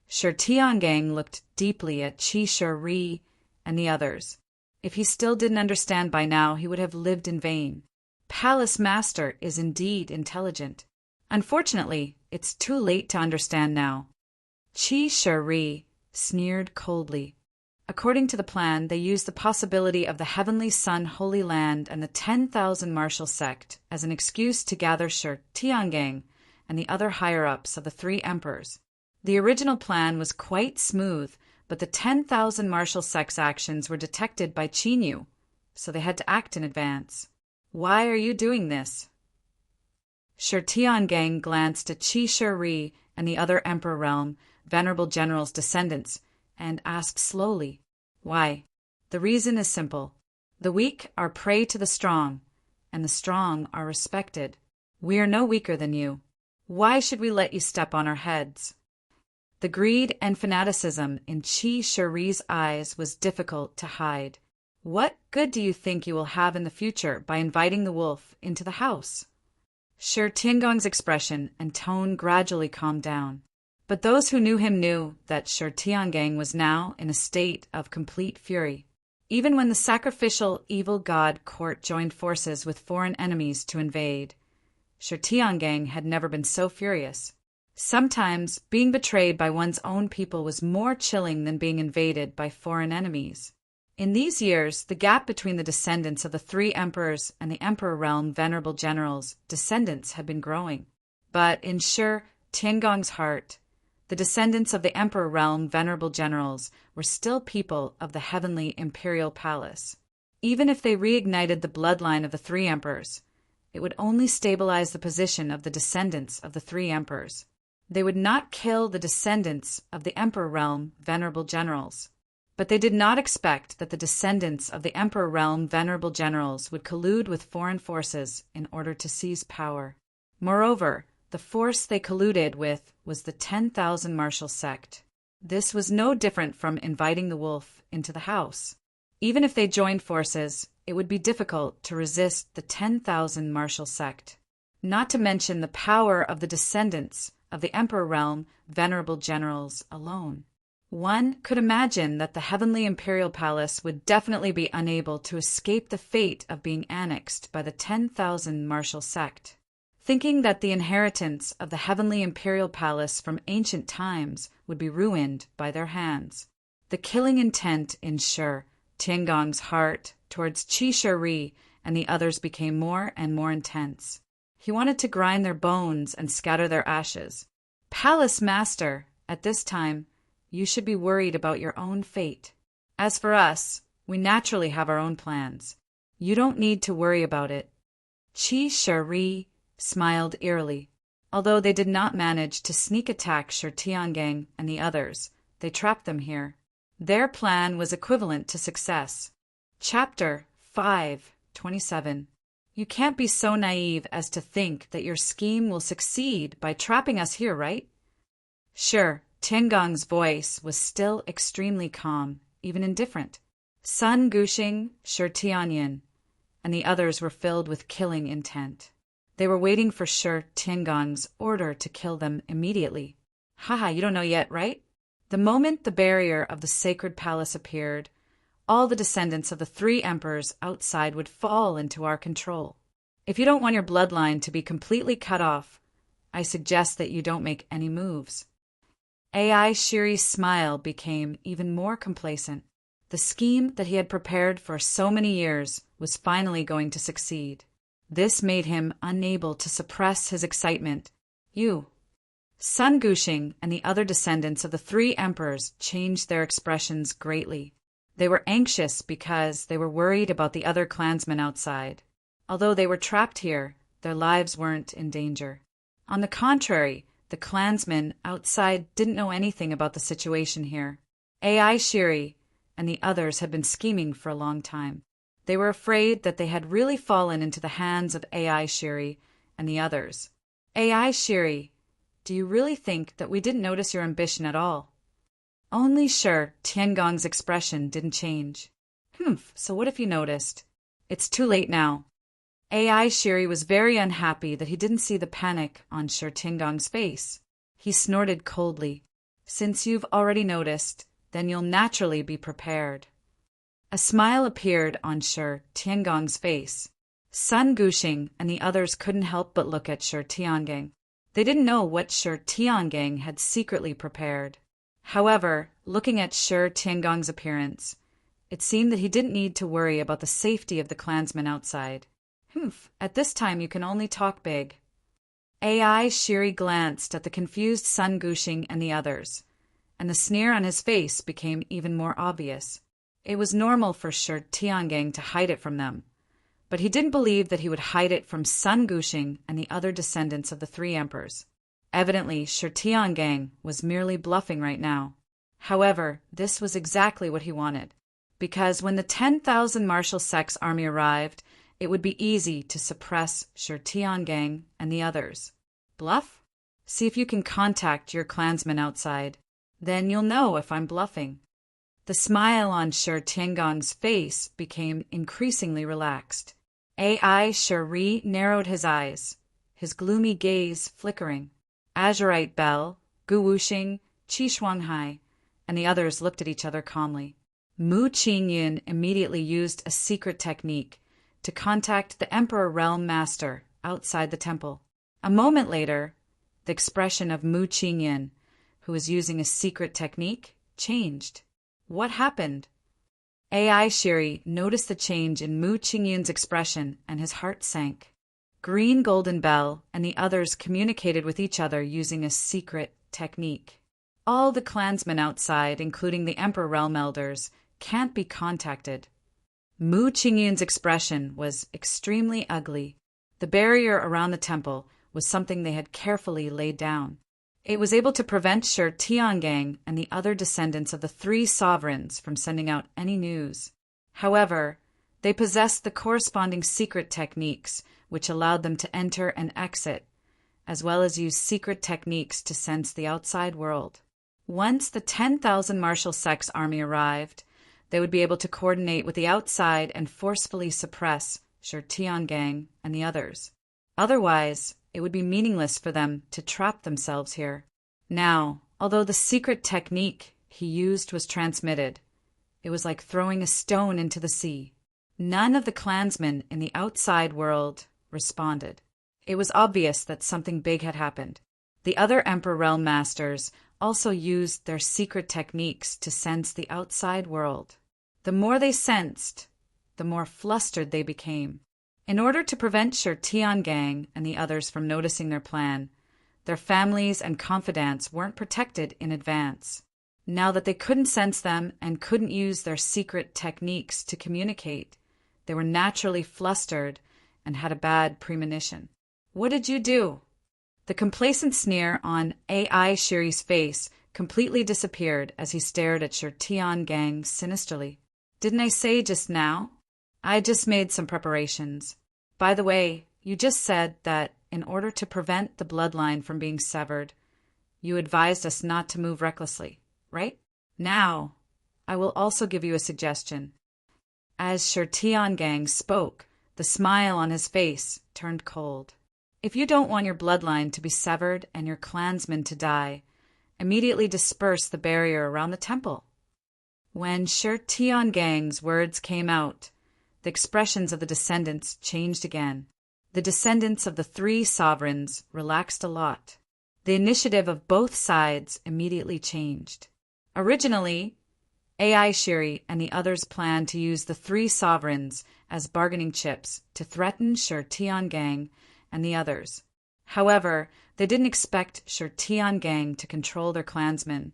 Shi Tiangang looked deeply at Qi Shi Ri and the others. If he still didn't understand by now, he would have lived in vain. Palace Master is indeed intelligent. Unfortunately, it's too late to understand now. Qi Shi Ri sneered coldly. According to the plan, they used the possibility of the Heavenly Sun Holy Land and the 10,000 martial sect as an excuse to gather Shi Tiangang and the other higher-ups of the three emperors. The original plan was quite smooth, but the 10,000 martial sect's actions were detected by Qinyu, so they had to act in advance. Why are you doing this? Shi Tiangang glanced at Qi Shi Ri and the other Emperor Realm Venerable General's descendants and asked slowly, Why? The reason is simple. The weak are prey to the strong, and the strong are respected. We are no weaker than you. Why should we let you step on our heads? The greed and fanaticism in Qi Shi Ri's eyes was difficult to hide. What good do you think you will have in the future by inviting the wolf into the house? Shi Tiangong's expression and tone gradually calmed down. But those who knew him knew that Shi Tiangang was now in a state of complete fury. Even when the sacrificial evil god court joined forces with foreign enemies to invade, Shi Tiangang had never been so furious. Sometimes being betrayed by one's own people was more chilling than being invaded by foreign enemies. In these years, the gap between the descendants of the three emperors and the Emperor Realm Venerable Generals' descendants had been growing. But in Shi Tiangong's heart, the descendants of the Emperor Realm Venerable Generals were still people of the Heavenly Imperial Palace. Even if they reignited the bloodline of the three emperors, it would only stabilize the position of the descendants of the three emperors. They would not kill the descendants of the Emperor Realm Venerable Generals. But they did not expect that the descendants of the Emperor Realm Venerable Generals would collude with foreign forces in order to seize power. Moreover, the force they colluded with was the 10,000 martial sect. This was no different from inviting the wolf into the house. Even if they joined forces, it would be difficult to resist the 10,000 martial sect. Not to mention the power of the descendants of the Emperor Realm Venerable Generals alone. One could imagine that the Heavenly Imperial Palace would definitely be unable to escape the fate of being annexed by the 10,000 martial sect. Thinking that the inheritance of the Heavenly Imperial Palace from ancient times would be ruined by their hands. The killing intent in Shi Tiangong's heart towards Qi Shi Ri and the others became more and more intense. He wanted to grind their bones and scatter their ashes. Palace Master, at this time, you should be worried about your own fate. As for us, we naturally have our own plans. You don't need to worry about it. Qi Shi Ri smiled eerily. Although they did not manage to sneak attack Shi Tiangang and the others, they trapped them here. Their plan was equivalent to success. Chapter 5:27. You can't be so naive as to think that your scheme will succeed by trapping us here, right? Shi Tiangong's voice was still extremely calm, even indifferent. Sun Guxing, Shi Tianyan, and the others were filled with killing intent. They were waiting for Shi Tiangong's order to kill them immediately. Haha, you don't know yet, right? The moment the barrier of the sacred palace appeared, all the descendants of the three emperors outside would fall into our control. If you don't want your bloodline to be completely cut off, I suggest that you don't make any moves. AI Shiri's smile became even more complacent. The scheme that he had prepared for so many years was finally going to succeed. This made him unable to suppress his excitement. You. Sun Guxing and the other descendants of the three emperors changed their expressions greatly. They were anxious because they were worried about the other clansmen outside. Although they were trapped here, their lives weren't in danger. On the contrary, the clansmen outside didn't know anything about the situation here. AI Shiri and the others had been scheming for a long time. They were afraid that they had really fallen into the hands of AI Shiri and the others. AI Shiri, do you really think that we didn't notice your ambition at all? Only sure, Tiangong's expression didn't change. So what if you noticed? It's too late now. AI Shiri was very unhappy that he didn't see the panic on Shi Tiangong's face. He snorted coldly. Since you've already noticed, then you'll naturally be prepared. A smile appeared on Shi Tiangong's face. Sun Gushing and the others couldn't help but look at Shi Tiangang. They didn't know what Shi Tiangang had secretly prepared. However, looking at Shi Tiangong's appearance, it seemed that he didn't need to worry about the safety of the clansmen outside. At this time you can only talk big. AI Shiri glanced at the confused Sun Gushing and the others, and the sneer on his face became even more obvious. It was normal for Shi Tiangang to hide it from them, but he didn't believe that he would hide it from Sun Gushing and the other descendants of the three emperors. Evidently, Shi Tiangang was merely bluffing right now. However, this was exactly what he wanted, because when the 10,000 martial sect's army arrived, it would be easy to suppress Shi Tiangang and the others. Bluff? See if you can contact your clansmen outside. Then you'll know if I'm bluffing. The smile on Shi Tiangong's face became increasingly relaxed. AI Shiri narrowed his eyes, his gloomy gaze flickering. Azurite Bell, Gu Wuxing, Qi Shuanghai, and the others looked at each other calmly. Mu Qingyun immediately used a secret technique to contact the Emperor Realm Master outside the temple. A moment later, the expression of Mu Qingyun, who was using a secret technique, changed. What happened? AI Shiri noticed the change in Mu Qingyun's expression and his heart sank. Green Golden Bell and the others communicated with each other using a secret technique. All the clansmen outside, including the Emperor Realm Elders, can't be contacted. Mu Qingyun's expression was extremely ugly. The barrier around the temple was something they had carefully laid down. It was able to prevent Shi Tiangang and the other descendants of the three sovereigns from sending out any news. However, they possessed the corresponding secret techniques which allowed them to enter and exit, as well as use secret techniques to sense the outside world. Once the 10,000 martial sect's army arrived, they would be able to coordinate with the outside and forcefully suppress Shi Tiangang and the others. Otherwise, it would be meaningless for them to trap themselves here. Now, although the secret technique he used was transmitted, it was like throwing a stone into the sea. None of the clansmen in the outside world responded. It was obvious that something big had happened. The other Emperor Realm Masters also used their secret techniques to sense the outside world. The more they sensed, the more flustered they became. In order to prevent Shi Tiangang and the others from noticing their plan, their families and confidants weren't protected in advance. Now that they couldn't sense them and couldn't use their secret techniques to communicate, they were naturally flustered and had a bad premonition. What did you do? The complacent sneer on AI Shiri's face completely disappeared as he stared at Shi Tiangang sinisterly. Didn't I say just now? I just made some preparations. By the way, you just said that in order to prevent the bloodline from being severed, you advised us not to move recklessly, right? Now, I will also give you a suggestion. As Shi Tiangang spoke, the smile on his face turned cold. If you don't want your bloodline to be severed and your clansmen to die, immediately disperse the barrier around the temple. When Shi Tiangang's words came out, the expressions of the descendants changed again. The descendants of the three sovereigns relaxed a lot. The initiative of both sides immediately changed. Originally, AI Shiri and the others planned to use the three sovereigns as bargaining chips to threaten Shi Tiangang and the others. However, they didn't expect Shi Tiangang to control their clansmen,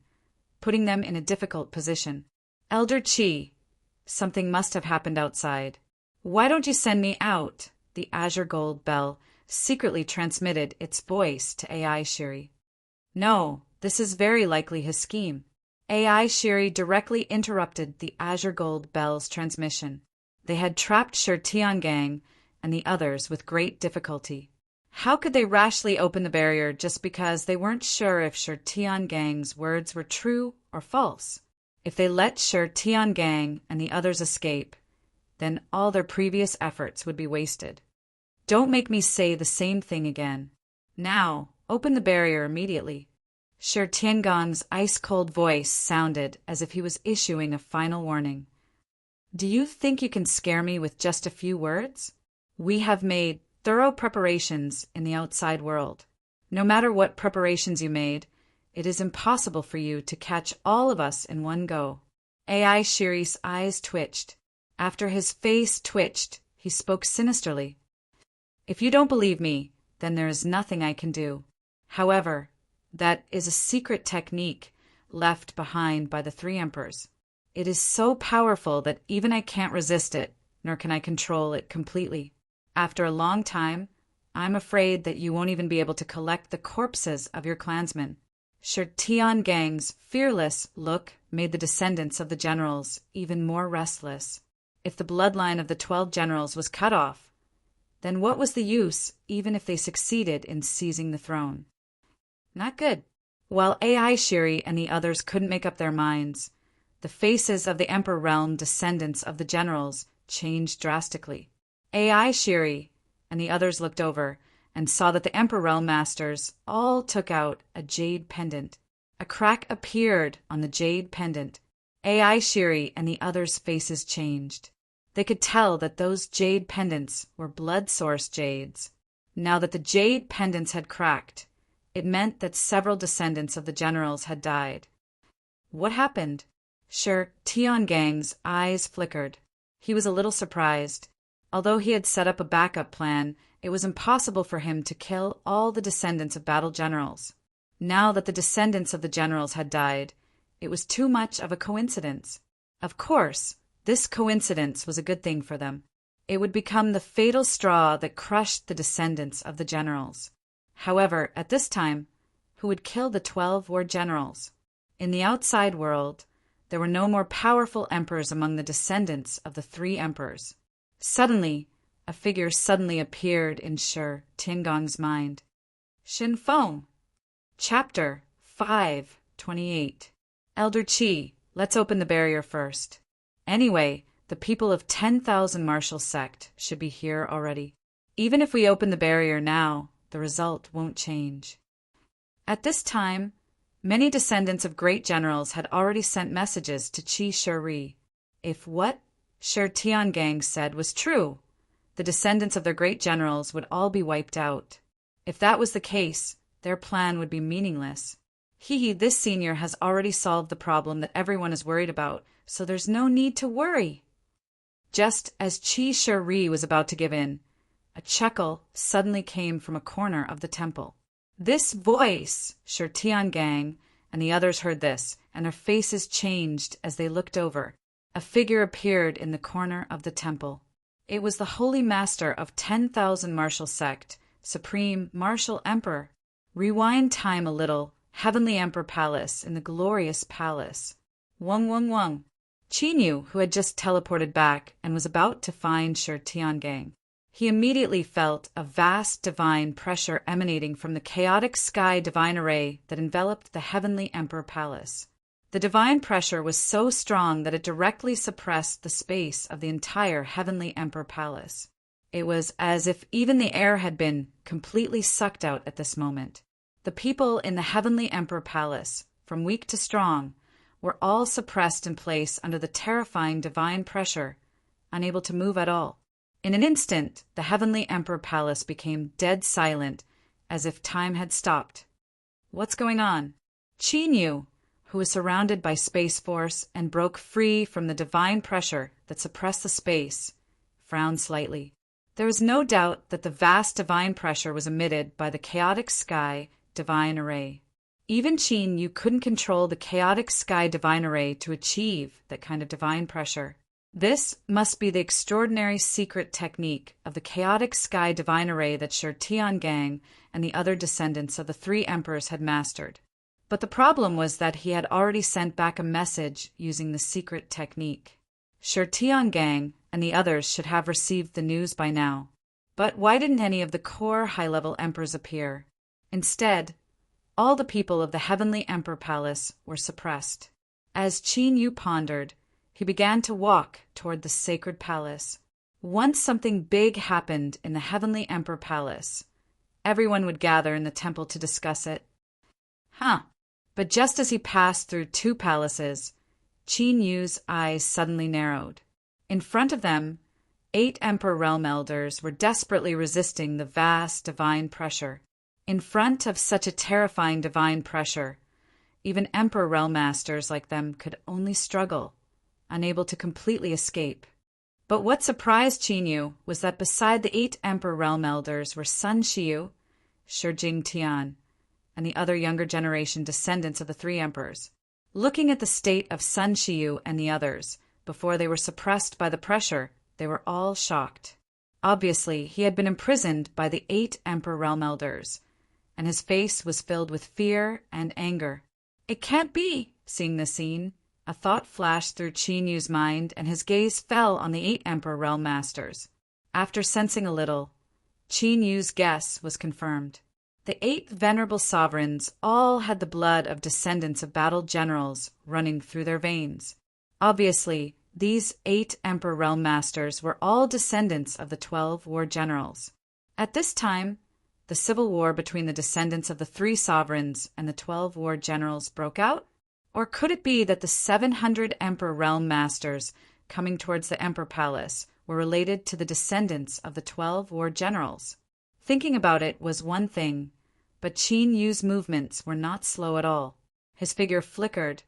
putting them in a difficult position. Elder Qi, something must have happened outside. Why don't you send me out? The azure gold bell secretly transmitted its voice to AI Shiri. No, this is very likely his scheme. AI Shiri directly interrupted the azure gold bell's transmission. They had trapped Shi Tiangang and the others with great difficulty. How could they rashly open the barrier just because they weren't sure if Shi Tiangang's words were true or false? If they let Shi Tiangang and the others escape, then all their previous efforts would be wasted. Don't make me say the same thing again. Now, open the barrier immediately. Shi Tiangang's ice-cold voice sounded as if he was issuing a final warning. Do you think you can scare me with just a few words? We have made thorough preparations in the outside world. No matter what preparations you made, it is impossible for you to catch all of us in one go. AI Shiri's eyes twitched. After his face twitched, he spoke sinisterly. If you don't believe me, then there is nothing I can do. However, that is a secret technique left behind by the three emperors. It is so powerful that even I can't resist it, nor can I control it completely. After a long time, I'm afraid that you won't even be able to collect the corpses of your clansmen. Shi Tiangang's fearless look made the descendants of the generals even more restless. If the bloodline of the 12 generals was cut off, then what was the use even if they succeeded in seizing the throne? Not good. While AI Shiri and the others couldn't make up their minds, the faces of the Emperor Realm descendants of the generals changed drastically. AI Shiri and the others looked over and saw that the Emperor Realm Masters all took out a jade pendant. A crack appeared on the jade pendant. AI Shiri and the others' faces changed. They could tell that those jade pendants were blood-source jades. Now that the jade pendants had cracked, it meant that several descendants of the generals had died. What happened? Shi Tiangang's eyes flickered. He was a little surprised. Although he had set up a backup plan, it was impossible for him to kill all the descendants of battle generals. Now that the descendants of the generals had died, it was too much of a coincidence. Of course, this coincidence was a good thing for them. It would become the fatal straw that crushed the descendants of the generals. However, at this time, who would kill the 12 war generals? In the outside world, there were no more powerful emperors among the descendants of the three emperors. Suddenly, a figure suddenly appeared in Shi Tiangang's mind. Xin Feng. Chapter 5:28. Elder Qi, let's open the barrier first. Anyway, the people of 10,000 martial sect should be here already. Even if we open the barrier now, the result won't change. At this time, many descendants of great generals had already sent messages to Qi Shi. If what Shi Tiangang said was true, the descendants of their great generals would all be wiped out. If that was the case, their plan would be meaningless. This senior has already solved the problem that everyone is worried about, so there's no need to worry. Just as Qi Shi was about to give in, a chuckle suddenly came from a corner of the temple. This voice! Shi Tiangang and the others heard this, and their faces changed as they looked over. A figure appeared in the corner of the temple. It was the Holy Master of 10,000 martial sect, Supreme Martial Emperor. Rewind time a little. Heavenly Emperor Palace in the glorious palace. Wang. Qi knew who had just teleported back and was about to find Shi Tiangang. He immediately felt a vast divine pressure emanating from the chaotic sky divine array that enveloped the Heavenly Emperor Palace. The divine pressure was so strong that it directly suppressed the space of the entire Heavenly Emperor Palace. It was as if even the air had been completely sucked out at this moment. The people in the Heavenly Emperor Palace, from weak to strong, were all suppressed in place under the terrifying divine pressure, unable to move at all. In an instant, the Heavenly Emperor Palace became dead silent, as if time had stopped. What's going on? Qi knew, who was surrounded by Space Force and broke free from the divine pressure that suppressed the space, frowned slightly. There was no doubt that the vast divine pressure was emitted by the chaotic sky divine array. Even Qi knew couldn't control the chaotic sky divine array to achieve that kind of divine pressure. This must be the extraordinary secret technique of the chaotic sky divine array that Shi Tiangang and the other descendants of the three emperors had mastered. But the problem was that he had already sent back a message using the secret technique. Shi Tiangang and the others should have received the news by now. But why didn't any of the core high-level emperors appear? Instead, all the people of the Heavenly Emperor Palace were suppressed. As Qin Yu pondered, he began to walk toward the sacred palace. Once something big happened in the Heavenly Emperor Palace, everyone would gather in the temple to discuss it. But just as he passed through two palaces, Qin Yu's eyes suddenly narrowed. In front of them, 8 Emperor Realm Elders were desperately resisting the vast divine pressure. In front of such a terrifying divine pressure, even Emperor Realm Masters like them could only struggle, unable to completely escape. But what surprised Qin Yu was that beside the 8 Emperor Realm Elders were Sun Shiyu, Shi Jingtian, and the other younger generation descendants of the 3 emperors. Looking at the state of Sun Shiyu and the others, before they were suppressed by the pressure, they were all shocked. Obviously, he had been imprisoned by the 8 Emperor Realm Elders, and his face was filled with fear and anger. It can't be! Seeing the scene, a thought flashed through Qin Yu's mind, and his gaze fell on the 8 Emperor Realm Masters. After sensing a little, Qin Yu's guess was confirmed. The 8 venerable sovereigns all had the blood of descendants of battle generals running through their veins. Obviously, these 8 Emperor Realm Masters were all descendants of the 12 war generals. At this time, the civil war between the descendants of the 3 sovereigns and the 12 war generals broke out? Or could it be that the 700 Emperor Realm Masters coming towards the Emperor Palace were related to the descendants of the 12 war generals? Thinking about it was one thing, but Qin Yu's movements were not slow at all. His figure flickered,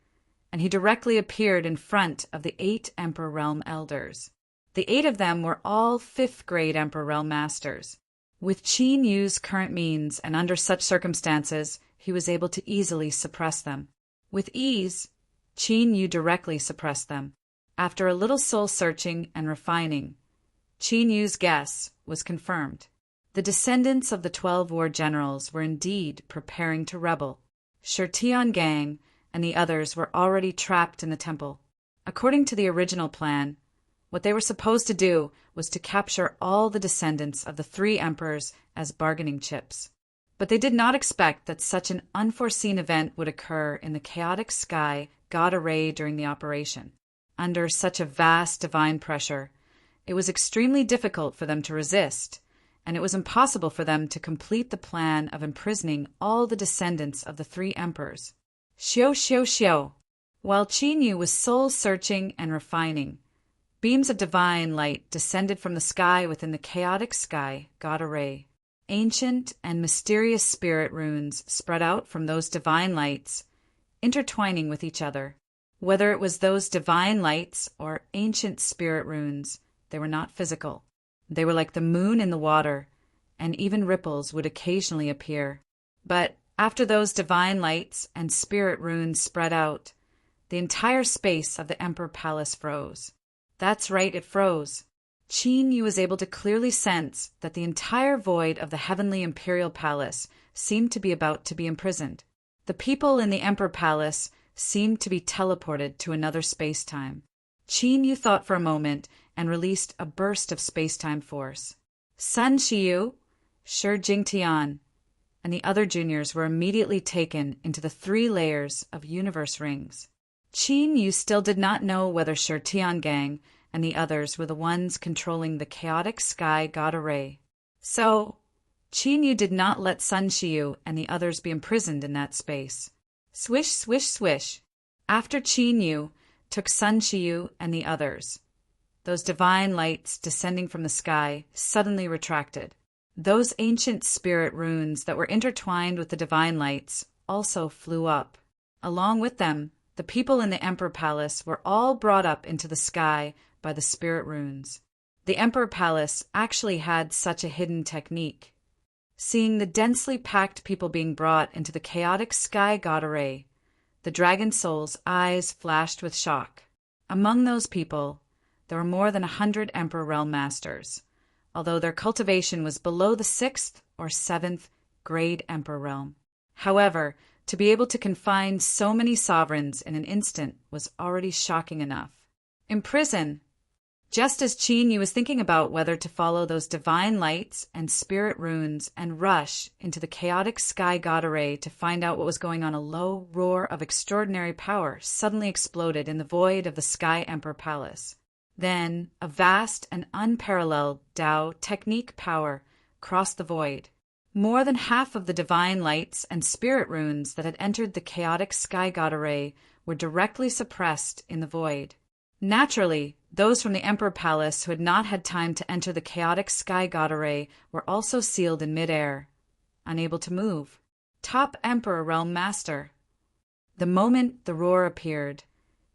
and he directly appeared in front of the 8 Emperor Realm Elders. The 8 of them were all 5th grade Emperor Realm Masters. With Qin Yu's current means and under such circumstances, he was able to easily suppress them. With ease, Qin Yu directly suppressed them. After a little soul-searching and refining, Qin Yu's guess was confirmed. The descendants of the 12 war generals were indeed preparing to rebel. Shi Tiangang and the others were already trapped in the temple. According to the original plan, what they were supposed to do was to capture all the descendants of the 3 emperors as bargaining chips. But they did not expect that such an unforeseen event would occur in the chaotic sky God array during the operation. Under such a vast divine pressure, it was extremely difficult for them to resist, and it was impossible for them to complete the plan of imprisoning all the descendants of the 3 emperors. Xiu. While Qin Yu was soul-searching and refining, beams of divine light descended from the sky within the chaotic sky God array. Ancient and mysterious spirit runes spread out from those divine lights, intertwining with each other. Whether it was those divine lights or ancient spirit runes, they were not physical. They were like the moon in the water, and even ripples would occasionally appear. But after those divine lights and spirit runes spread out, the entire space of the Emperor Palace froze. That's right, it froze. Qin Yu was able to clearly sense that the entire void of the Heavenly Imperial Palace seemed to be about to be imprisoned. The people in the Emperor Palace seemed to be teleported to another space-time. Qin Yu thought for a moment and released a burst of space-time force. Sun Shiyu, Shi Jingtian, and the other juniors were immediately taken into the 3 layers of universe rings. Qin Yu still did not know whether Shi Tiangang and the others were the ones controlling the chaotic sky God array. So, Qin Yu did not let Sun Shiyu and the others be imprisoned in that space. Swish, swish, swish. After Qin Yu took Sun Shiyu and the others, those divine lights descending from the sky suddenly retracted. Those ancient spirit runes that were intertwined with the divine lights also flew up. Along with them, the people in the Emperor Palace were all brought up into the sky by the spirit runes. The Emperor Palace actually had such a hidden technique. Seeing the densely packed people being brought into the chaotic sky God array, the dragon soul's eyes flashed with shock. Among those people, there were more than 100 Emperor Realm Masters, although their cultivation was below the 6th or 7th grade Emperor Realm. However, to be able to confine so many sovereigns in an instant was already shocking enough. Imprison! Just as Qin Yu was thinking about whether to follow those divine lights and spirit runes and rush into the chaotic sky god array to find out what was going on, a low roar of extraordinary power suddenly exploded in the void of the Sky Emperor Palace. Then a vast and unparalleled Tao technique power crossed the void. More than half of the divine lights and spirit runes that had entered the chaotic sky god array were directly suppressed in the void. Naturally, those from the Emperor Palace who had not had time to enter the chaotic sky god array were also sealed in midair, unable to move. Top Emperor Realm Master. The moment the roar appeared,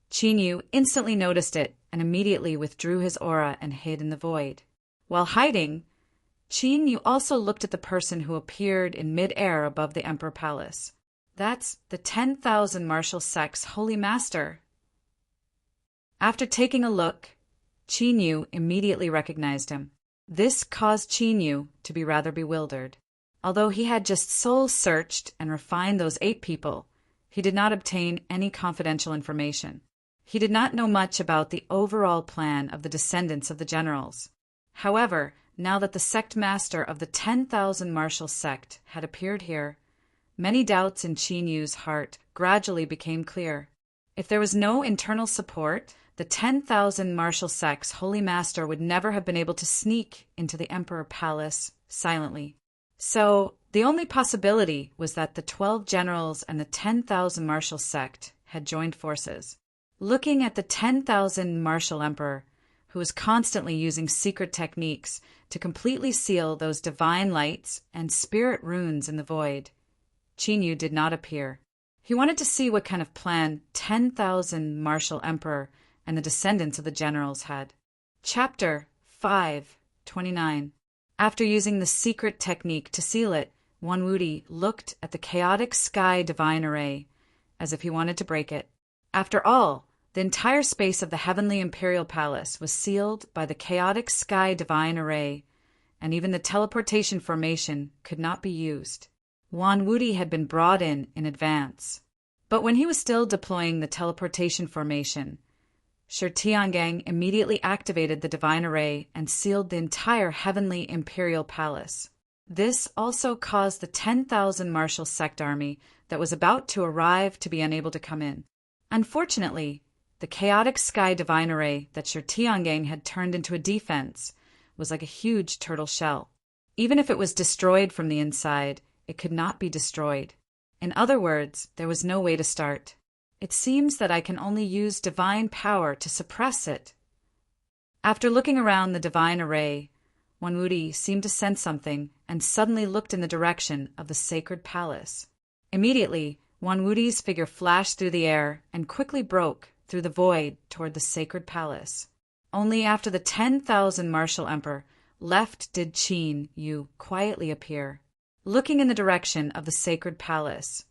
Qin Yu instantly noticed it and immediately withdrew his aura and hid in the void. While hiding, Qin Yu also looked at the person who appeared in midair above the Emperor Palace. That's the 10,000 martial sect's Holy Master. After taking a look, Qin Yu immediately recognized him. This caused Qin Yu to be rather bewildered. Although he had just soul-searched and refined those 8 people, he did not obtain any confidential information. He did not know much about the overall plan of the descendants of the generals. However, now that the sect master of the 10,000 martial sect had appeared here, many doubts in Qin Yu's heart gradually became clear. If there was no internal support, the 10,000 martial sect's Holy Master would never have been able to sneak into the Emperor Palace silently. So, the only possibility was that the 12 generals and the 10,000 martial sect had joined forces. Looking at the 10,000 martial emperor, who was constantly using secret techniques to completely seal those divine lights and spirit runes in the void, Qin Yu did not appear. He wanted to see what kind of plan 10,000 martial emperor and the descendants of the generals had. Chapter 5:29. After using the secret technique to seal it, Wanwudi looked at the chaotic sky divine array, as if he wanted to break it. After all, the entire space of the heavenly imperial palace was sealed by the chaotic sky divine array, and even the teleportation formation could not be used. Wanwudi had been brought in advance. But when he was still deploying the teleportation formation, Tiangang immediately activated the divine array and sealed the entire heavenly imperial palace. This also caused the 10,000 martial sect army that was about to arrive to be unable to come in. Unfortunately, the chaotic sky divine array that Tiangang had turned into a defense was like a huge turtle shell. Even if it was destroyed from the inside, it could not be destroyed. In other words, there was no way to start. It seems that I can only use divine power to suppress it. After looking around the divine array, Wanwudi seemed to sense something and suddenly looked in the direction of the sacred palace. Immediately, Wanwudi's figure flashed through the air and quickly broke through the void toward the sacred palace. Only after the 10,000 martial emperor left did Qin Yu quietly appear. Looking in the direction of the sacred palace,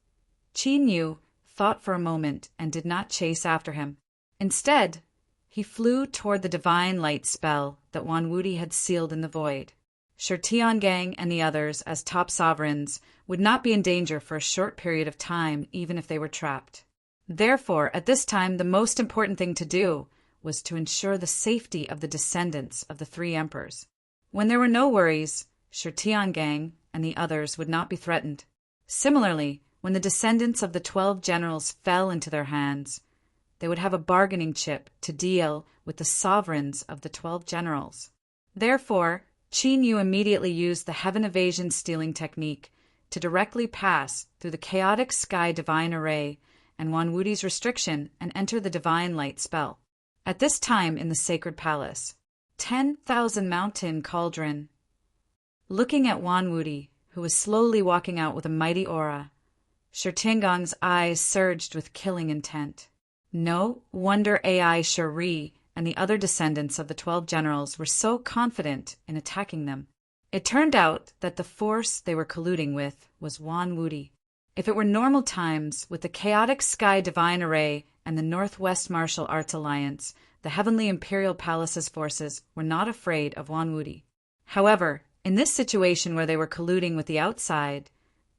Qin Yu thought for a moment and did not chase after him. Instead, he flew toward the divine light spell that Wanwudi had sealed in the void. Tiangang and the others, as top sovereigns, would not be in danger for a short period of time even if they were trapped. Therefore, at this time, the most important thing to do was to ensure the safety of the descendants of the 3 emperors. When there were no worries, Tiangang and the others would not be threatened. Similarly, when the descendants of the 12 generals fell into their hands, they would have a bargaining chip to deal with the sovereigns of the 12 generals. Therefore, Qin Yu immediately used the heaven evasion stealing technique to directly pass through the chaotic sky divine array and Wanwudi's restriction and enter the divine light spell. At this time in the sacred palace, 10,000 mountain cauldron. Looking at Wanwudi, who was slowly walking out with a mighty aura, Tiangang's eyes surged with killing intent. No wonder Ai Shuri and the other descendants of the 12 generals were so confident in attacking them. It turned out that the force they were colluding with was Wanwudi. If it were normal times, with the chaotic sky divine array and the Northwest Martial Arts Alliance, the heavenly imperial palace's forces were not afraid of Wanwudi. However, in this situation where they were colluding with the outside,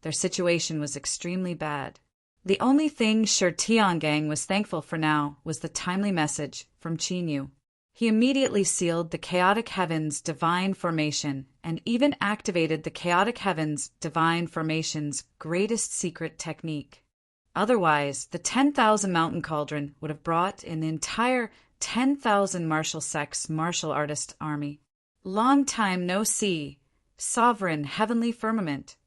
their situation was extremely bad. The only thing Tiangang was thankful for now was the timely message from Qin Yu. He immediately sealed the chaotic heavens' divine formation and even activated the chaotic heavens' divine formation's greatest secret technique. Otherwise, the 10,000 mountain cauldron would have brought in the entire 10,000 martial sects martial artist army. Long time no see, sovereign heavenly firmament.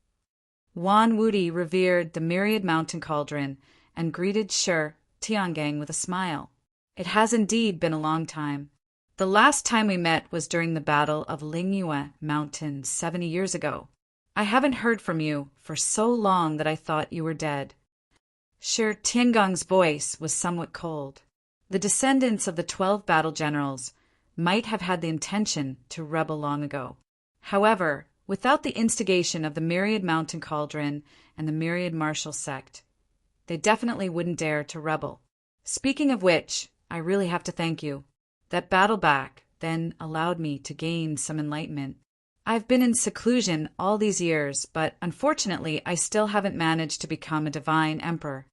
Wan Wudi revered the myriad mountain cauldron and greeted Shi Tiangang with a smile. It has indeed been a long time. The last time we met was during the Battle of Lingyue Mountain 70 years ago. I haven't heard from you for so long that I thought you were dead. Shi Tiangong's voice was somewhat cold. The descendants of the 12 battle generals might have had the intention to rebel long ago. However, without the instigation of the myriad mountain cauldron and the myriad martial sect, they definitely wouldn't dare to rebel. Speaking of which, I really have to thank you. That battle back then allowed me to gain some enlightenment. I've been in seclusion all these years, but unfortunately I still haven't managed to become a divine emperor.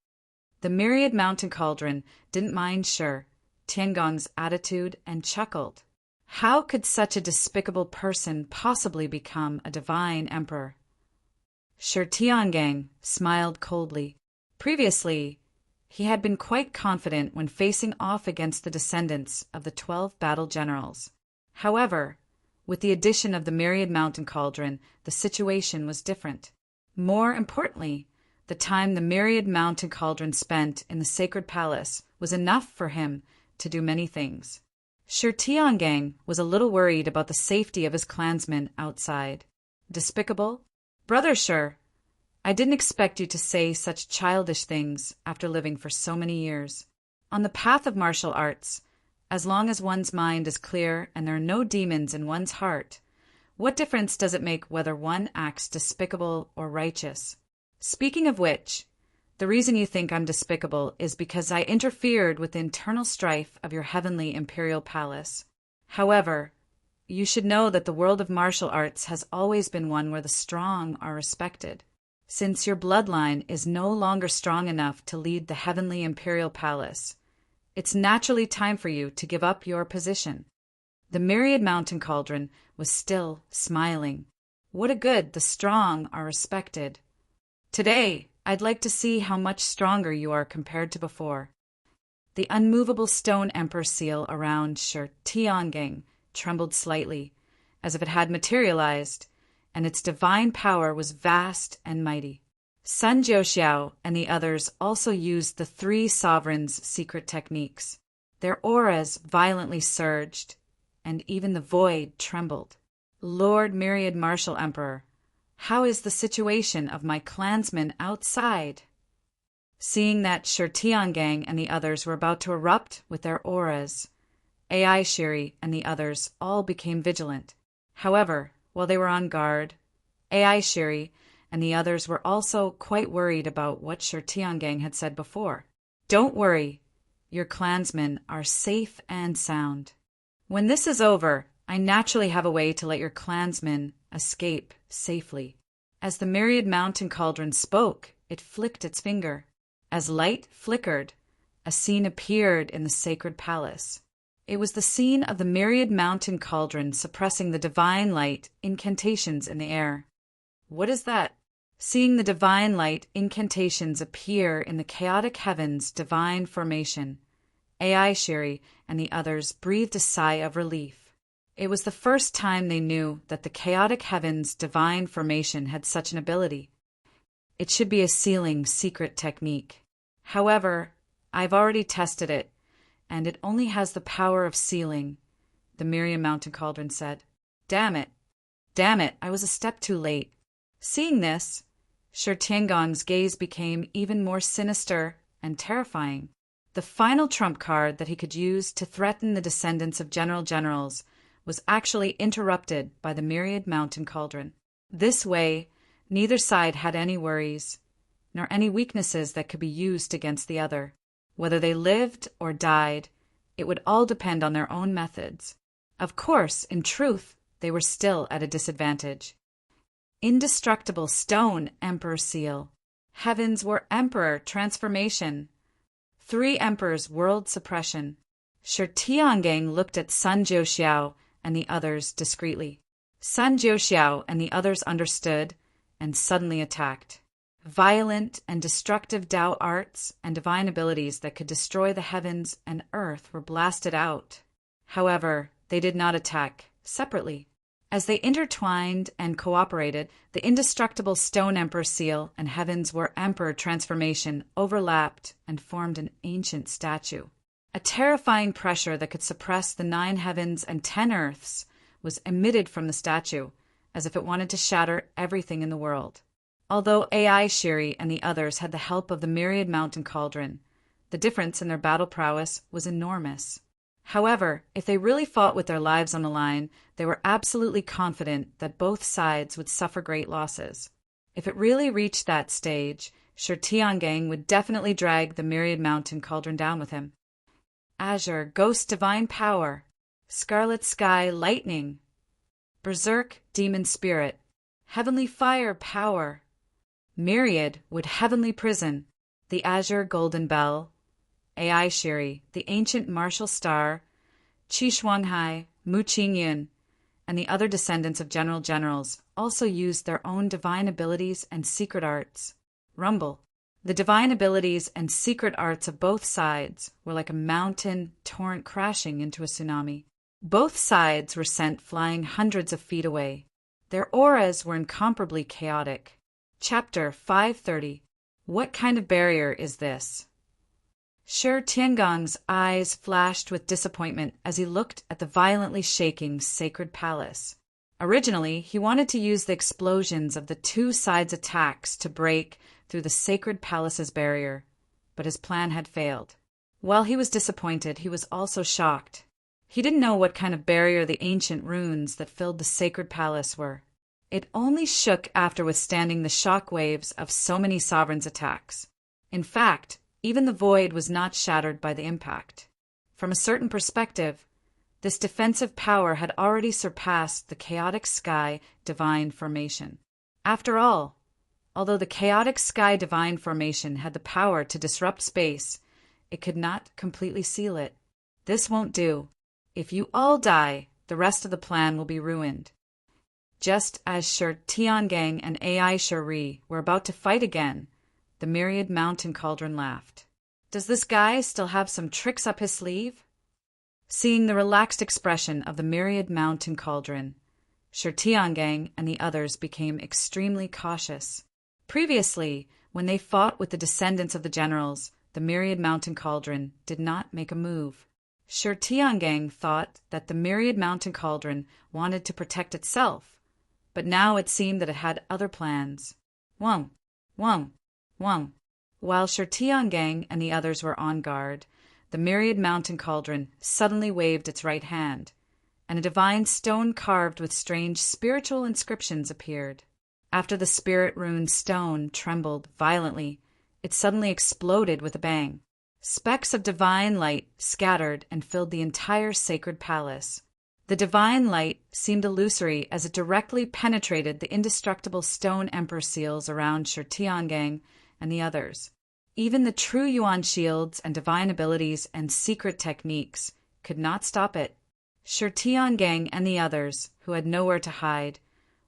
The myriad mountain cauldron didn't mind Shi Tiangong's attitude and chuckled. How could such a despicable person possibly become a divine emperor? Shi Tiangang smiled coldly. Previously, he had been quite confident when facing off against the descendants of the 12 battle generals. However, with the addition of the myriad mountain cauldron, the situation was different. More importantly, the time the myriad mountain cauldron spent in the sacred palace was enough for him to do many things. Shi Tiangang was a little worried about the safety of his clansmen outside. Despicable? Brother Shi, I didn't expect you to say such childish things after living for so many years. On the path of martial arts, as long as one's mind is clear and there are no demons in one's heart, what difference does it make whether one acts despicable or righteous? Speaking of which, the reason you think I'm despicable is because I interfered with the internal strife of your heavenly imperial palace. However, you should know that the world of martial arts has always been one where the strong are respected. Since your bloodline is no longer strong enough to lead the heavenly imperial palace, it's naturally time for you to give up your position. The myriad mountain cauldron was still smiling. What a good the strong are respected. Today, I'd like to see how much stronger you are compared to before. The unmovable stone emperor seal around Shi Tiangang trembled slightly, as if it had materialized, and its divine power was vast and mighty. Sun Jiuxiao and the others also used the three sovereigns' secret techniques. Their auras violently surged, and even the void trembled. Lord Myriad Martial Emperor, how is the situation of my clansmen outside? Seeing that Shi Tiangang and the others were about to erupt with their auras, Ai Shiri and the others all became vigilant. However, while they were on guard, Ai Shiri and the others were also quite worried about what Shi Tiangang had said before. Don't worry, your clansmen are safe and sound. When this is over, I naturally have a way to let your clansmen escape safely. As the myriad mountain cauldron spoke, it flicked its finger. As light flickered, a scene appeared in the sacred palace. It was the scene of the myriad mountain cauldron suppressing the divine light incantations in the air. What is that? Seeing the divine light incantations appear in the chaotic heavens' divine formation, Ai Shiri and the others breathed a sigh of relief. It was the first time they knew that the chaotic heavens' divine formation had such an ability. It should be a sealing secret technique. However, I've already tested it, and it only has the power of sealing, the myriad mountain cauldron said. Damn it, I was a step too late. Seeing this, Shi Tiangong's gaze became even more sinister and terrifying. The final trump card that he could use to threaten the descendants of generals was actually interrupted by the myriad mountain cauldron. This way, neither side had any worries, nor any weaknesses that could be used against the other. Whether they lived or died, it would all depend on their own methods. Of course, in truth, they were still at a disadvantage. Indestructible stone emperor seal. Heavens were emperor transformation. 3 emperors world suppression. Shi Tiangang looked at Sun Jiuxiao and the others discreetly. Sun Jiuxiao and the others understood and suddenly attacked. Violent and destructive Dao arts and divine abilities that could destroy the heavens and earth were blasted out. However, they did not attack separately. As they intertwined and cooperated, the indestructible Stone Emperor seal and Heaven's War Emperor transformation overlapped and formed an ancient statue. A terrifying pressure that could suppress the 9 heavens and 10 earths was emitted from the statue, as if it wanted to shatter everything in the world. Although Ai Shiri and the others had the help of the myriad mountain cauldron, the difference in their battle prowess was enormous. However, if they really fought with their lives on the line, they were absolutely confident that both sides would suffer great losses. If it really reached that stage, Shi Tiangang would definitely drag the myriad mountain cauldron down with him. Azure, Ghost Divine Power, Scarlet Sky Lightning, Berserk Demon Spirit, Heavenly Fire Power, Myriad would Heavenly Prison, the Azure Golden Bell, Ai Shiri, the Ancient Martial Star, Qi Shuanghai, Mu Qingyun, and the other descendants of generals also used their own divine abilities and secret arts. Rumble. The divine abilities and secret arts of both sides were like a mountain torrent crashing into a tsunami. Both sides were sent flying hundreds of feet away. Their auras were incomparably chaotic. Chapter 530. What kind of barrier is this? Shi Tiangong's eyes flashed with disappointment as he looked at the violently shaking sacred palace. Originally, he wanted to use the explosions of the 2 sides' attacks to break through the sacred palace's barrier, but his plan had failed. While he was disappointed, he was also shocked. He didn't know what kind of barrier the ancient runes that filled the sacred palace were. It only shook after withstanding the shock waves of so many sovereigns' attacks. In fact, even the void was not shattered by the impact. From a certain perspective, this defensive power had already surpassed the chaotic sky divine formation. After all, although the chaotic sky divine formation had the power to disrupt space, it could not completely seal it. This won't do. If you all die, the rest of the plan will be ruined. Just as Shi Tiangang and Ai Shiri were about to fight again, the myriad mountain cauldron laughed. Does this guy still have some tricks up his sleeve? Seeing the relaxed expression of the myriad mountain cauldron, Shi Tiangang and the others became extremely cautious. Previously, when they fought with the descendants of the generals, the myriad mountain cauldron did not make a move. Shi Tiangang thought that the myriad mountain cauldron wanted to protect itself, but now it seemed that it had other plans. Wong, Wong, Wong. While Shi Tiangang and the others were on guard, the myriad mountain cauldron suddenly waved its right hand, and a divine stone carved with strange spiritual inscriptions appeared. After the spirit rune stone trembled violently, it suddenly exploded with a bang. Specks of divine light scattered and filled the entire sacred palace. The divine light seemed illusory as it directly penetrated the indestructible stone emperor seals around Shi Tiangang and the others. Even the true Yuan shields and divine abilities and secret techniques could not stop it. Shi Tiangang and the others, who had nowhere to hide,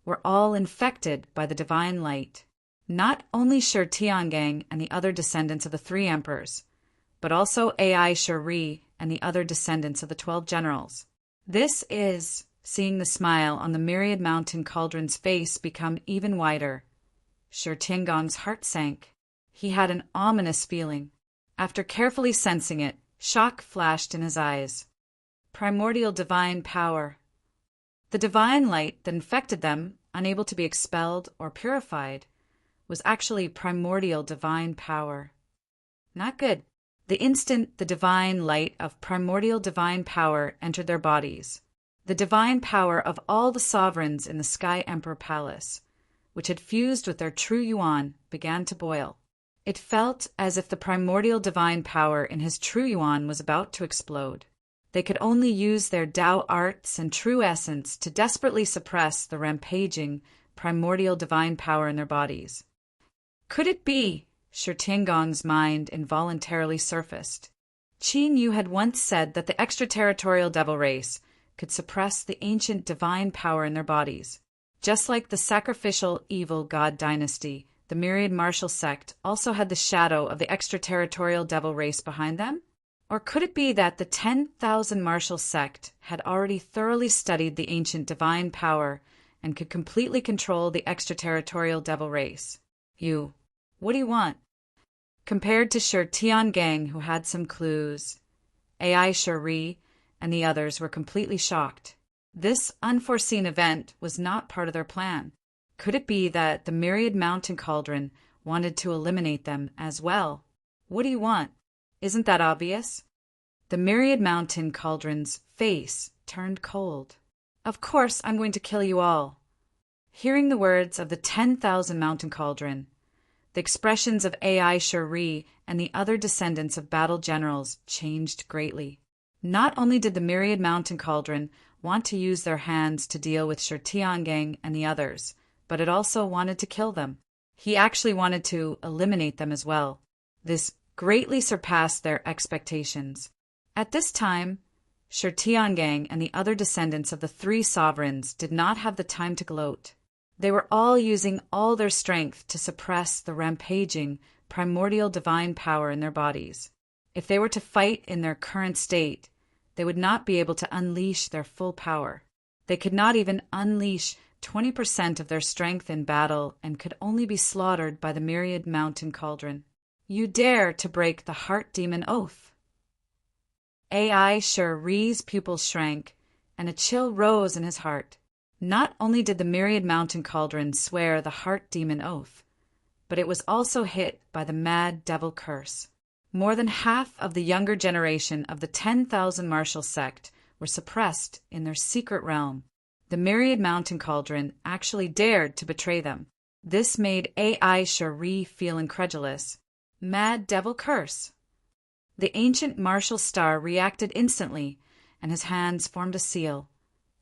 were all infected by the divine light. Not only Shi Tiangang and the other descendants of the 3 emperors, but also Ai Shiri and the other descendants of the 12 generals. This is, seeing the smile on the myriad mountain cauldron's face become even wider. Shi Tiangong's heart sank. He had an ominous feeling. After carefully sensing it, shock flashed in his eyes. Primordial divine power. The divine light that infected them, unable to be expelled or purified, was actually primordial divine power. Not good. The instant the divine light of primordial divine power entered their bodies, the divine power of all the sovereigns in the Sky Emperor Palace, which had fused with their true Yuan, began to boil. It felt as if the primordial divine power in his true Yuan was about to explode. They could only use their Dao arts and true essence to desperately suppress the rampaging primordial divine power in their bodies. Could it be? Shi Tiangong's mind involuntarily surfaced. Qin Yu had once said that the extraterritorial devil race could suppress the ancient divine power in their bodies. Just like the sacrificial evil god dynasty, the myriad martial sect also had the shadow of the extraterritorial devil race behind them? Or could it be that the 10,000 martial sect had already thoroughly studied the ancient divine power and could completely control the extraterritorial devil race? You, what do you want? Compared to Shi Tiangang, who had some clues, Ai Shi and the others were completely shocked. This unforeseen event was not part of their plan. Could it be that the myriad mountain cauldron wanted to eliminate them as well? What do you want? Isn't that obvious? The myriad mountain cauldron's face turned cold. Of course I'm going to kill you all. Hearing the words of the 10,000 mountain cauldron, the expressions of Ai Shi and the other descendants of battle generals changed greatly. Not only did the myriad mountain cauldron want to use their hands to deal with Shi Tiangang and the others, but it also wanted to kill them. He actually wanted to eliminate them as well. This greatly surpassed their expectations. At this time, Shi Tiangang and the other descendants of the three sovereigns did not have the time to gloat. They were all using all their strength to suppress the rampaging, primordial divine power in their bodies. If they were to fight in their current state, they would not be able to unleash their full power. They could not even unleash 20% of their strength in battle and could only be slaughtered by the myriad mountain cauldron. You dare to break the heart demon oath? Ai Shi pupils shrank, and a chill rose in his heart. Not only did the myriad mountain cauldron swear the heart demon oath, but it was also hit by the mad devil curse. More than half of the younger generation of the 10,000 martial sect were suppressed in their secret realm. The myriad mountain cauldron actually dared to betray them. This made Ai Shi feel incredulous. Mad devil curse. The ancient martial star reacted instantly, and his hands formed a seal,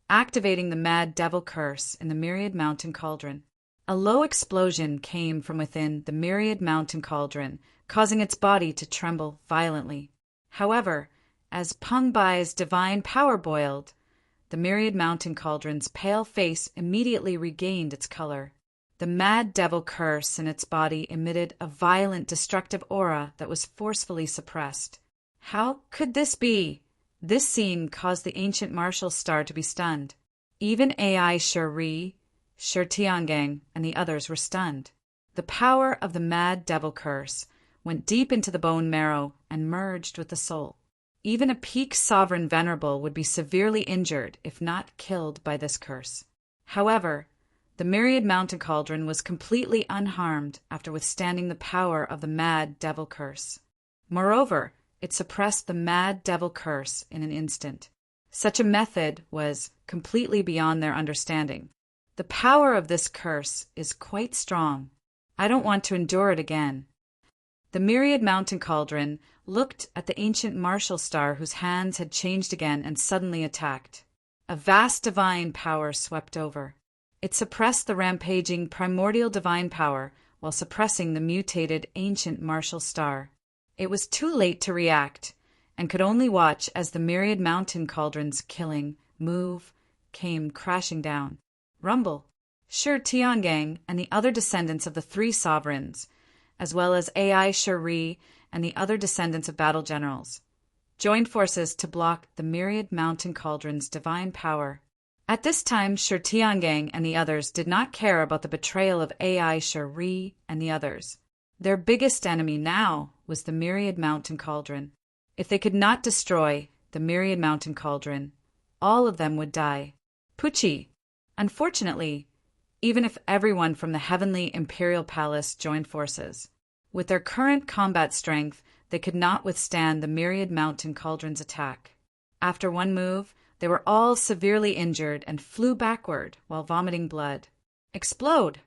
activating the mad devil curse in the myriad mountain cauldron. A low explosion came from within the myriad mountain cauldron, causing its body to tremble violently. However, as Peng Bai's divine power boiled, the myriad mountain cauldron's pale face immediately regained its color. The mad devil curse in its body emitted a violent destructive aura that was forcefully suppressed. How could this be? This scene caused the ancient martial star to be stunned. Even Ai Shi Tiangang, and the others were stunned. The power of the mad devil curse went deep into the bone marrow and merged with the soul. Even a peak sovereign venerable would be severely injured if not killed by this curse. However, the myriad mountain cauldron was completely unharmed after withstanding the power of the mad devil curse. Moreover, it suppressed the mad devil curse in an instant. Such a method was completely beyond their understanding. The power of this curse is quite strong. I don't want to endure it again. The myriad mountain cauldron looked at the ancient martial star whose hands had changed again and suddenly attacked. A vast divine power swept over. It suppressed the rampaging primordial divine power while suppressing the mutated ancient martial star. It was too late to react and could only watch as the myriad mountain cauldron's killing move came crashing down. Rumble. Shi Tiangang and the other descendants of the three sovereigns, as well as Ai Shi and the other descendants of battle generals, joined forces to block the myriad mountain cauldron's divine power. At this time, Shi Tiangang and the others did not care about the betrayal of Ai Shi and the others. Their biggest enemy now was the myriad mountain cauldron. If they could not destroy the myriad mountain cauldron, all of them would die. Pucci. Unfortunately, even if everyone from the heavenly imperial palace joined forces, with their current combat strength, they could not withstand the myriad mountain cauldron's attack. After one move, they were all severely injured and flew backward while vomiting blood. Explode!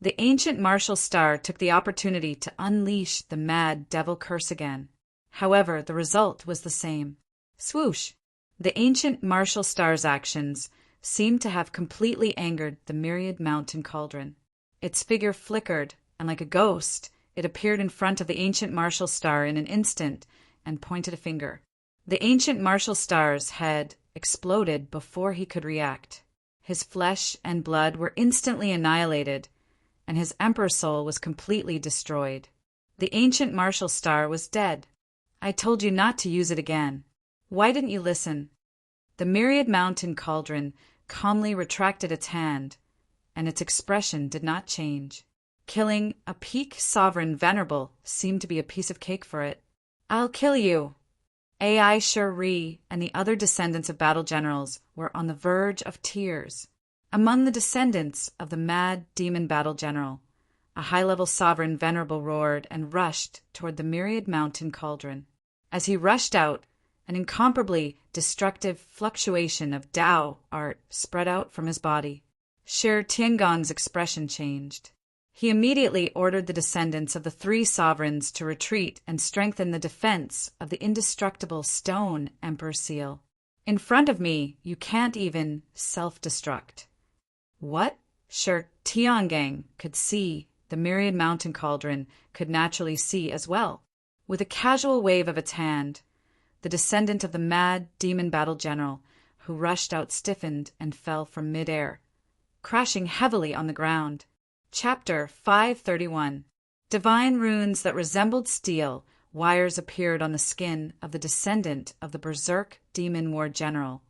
The ancient martial star took the opportunity to unleash the mad devil curse again. However, the result was the same. Swoosh! The ancient martial star's actions seemed to have completely angered the myriad mountain cauldron. Its figure flickered, and like a ghost, it appeared in front of the ancient martial star in an instant and pointed a finger. The ancient martial star's head exploded before he could react. His flesh and blood were instantly annihilated, and his emperor soul was completely destroyed. The ancient martial star was dead. I told you not to use it again. Why didn't you listen? The myriad mountain cauldron calmly retracted its hand, and its expression did not change. Killing a peak sovereign venerable seemed to be a piece of cake for it. I'll kill you. Ai Shuri and the other descendants of battle generals were on the verge of tears. Among the descendants of the mad demon battle general, a high-level sovereign venerable roared and rushed toward the myriad mountain cauldron. As he rushed out, an incomparably destructive fluctuation of Tao art spread out from his body. Shi Tiangong's expression changed. He immediately ordered the descendants of the three sovereigns to retreat and strengthen the defense of the indestructible stone emperor seal. In front of me, you can't even self-destruct. What? Shi Tiangang could see. The myriad mountain cauldron could naturally see as well. With a casual wave of its hand, the descendant of the mad demon battle general who rushed out stiffened and fell from mid-air, crashing heavily on the ground. Chapter 531. Divine runes that resembled steel, wires appeared on the skin of the descendant of the berserk demon war general,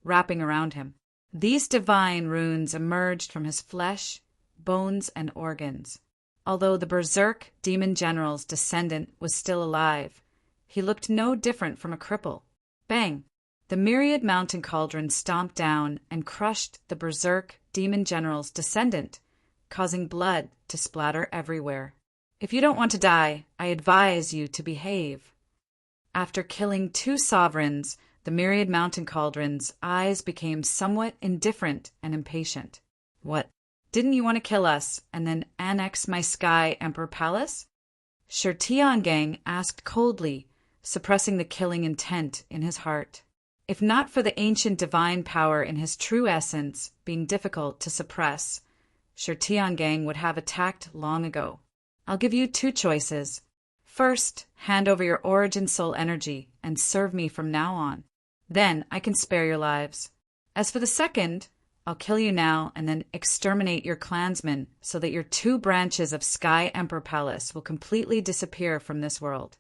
wrapping around him. These divine runes emerged from his flesh, bones, and organs. Although the berserk demon general's descendant was still alive, he looked no different from a cripple. Bang! The myriad mountain cauldron stomped down and crushed the berserk demon general's descendant, causing blood to splatter everywhere. If you don't want to die, I advise you to behave. After killing two sovereigns, the myriad mountain cauldron's eyes became somewhat indifferent and impatient. What? Didn't you want to kill us and then annex my sky emperor palace? Shi Tiangang asked coldly, suppressing the killing intent in his heart. If not for the ancient divine power in his true essence being difficult to suppress, Shi Tiangang would have attacked long ago. I'll give you two choices. First, hand over your origin soul energy and serve me from now on. Then I can spare your lives. As for the second, I'll kill you now and then exterminate your clansmen so that your two branches of Sky Emperor Palace will completely disappear from this world.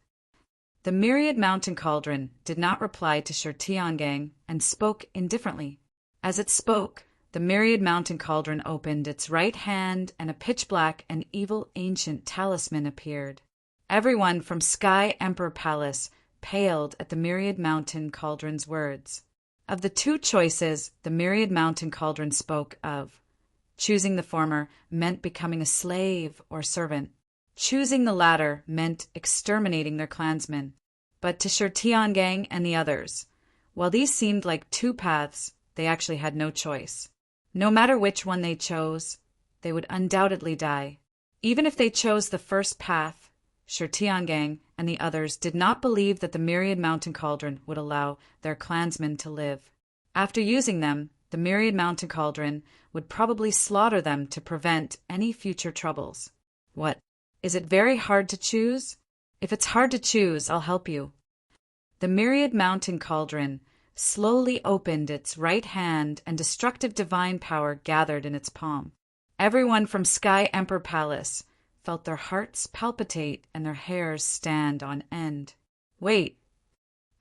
The myriad mountain cauldron did not reply to Shi Tiangang and spoke indifferently. As it spoke, the myriad mountain cauldron opened its right hand and a pitch-black and evil ancient talisman appeared. Everyone from Sky Emperor Palace paled at the myriad mountain cauldron's words. Of the two choices the myriad mountain cauldron spoke of, choosing the former meant becoming a slave or servant. Choosing the latter meant exterminating their clansmen. But to Shi Tiangang and the others, while these seemed like two paths, they actually had no choice. No matter which one they chose, they would undoubtedly die. Even if they chose the first path, Shi Tiangang and the others did not believe that the myriad mountain cauldron would allow their clansmen to live. After using them, the myriad mountain cauldron would probably slaughter them to prevent any future troubles. What? Is it very hard to choose? If it's hard to choose, I'll help you. The myriad mountain cauldron slowly opened its right hand and destructive divine power gathered in its palm. Everyone from Sky Emperor Palace felt their hearts palpitate and their hairs stand on end. Wait!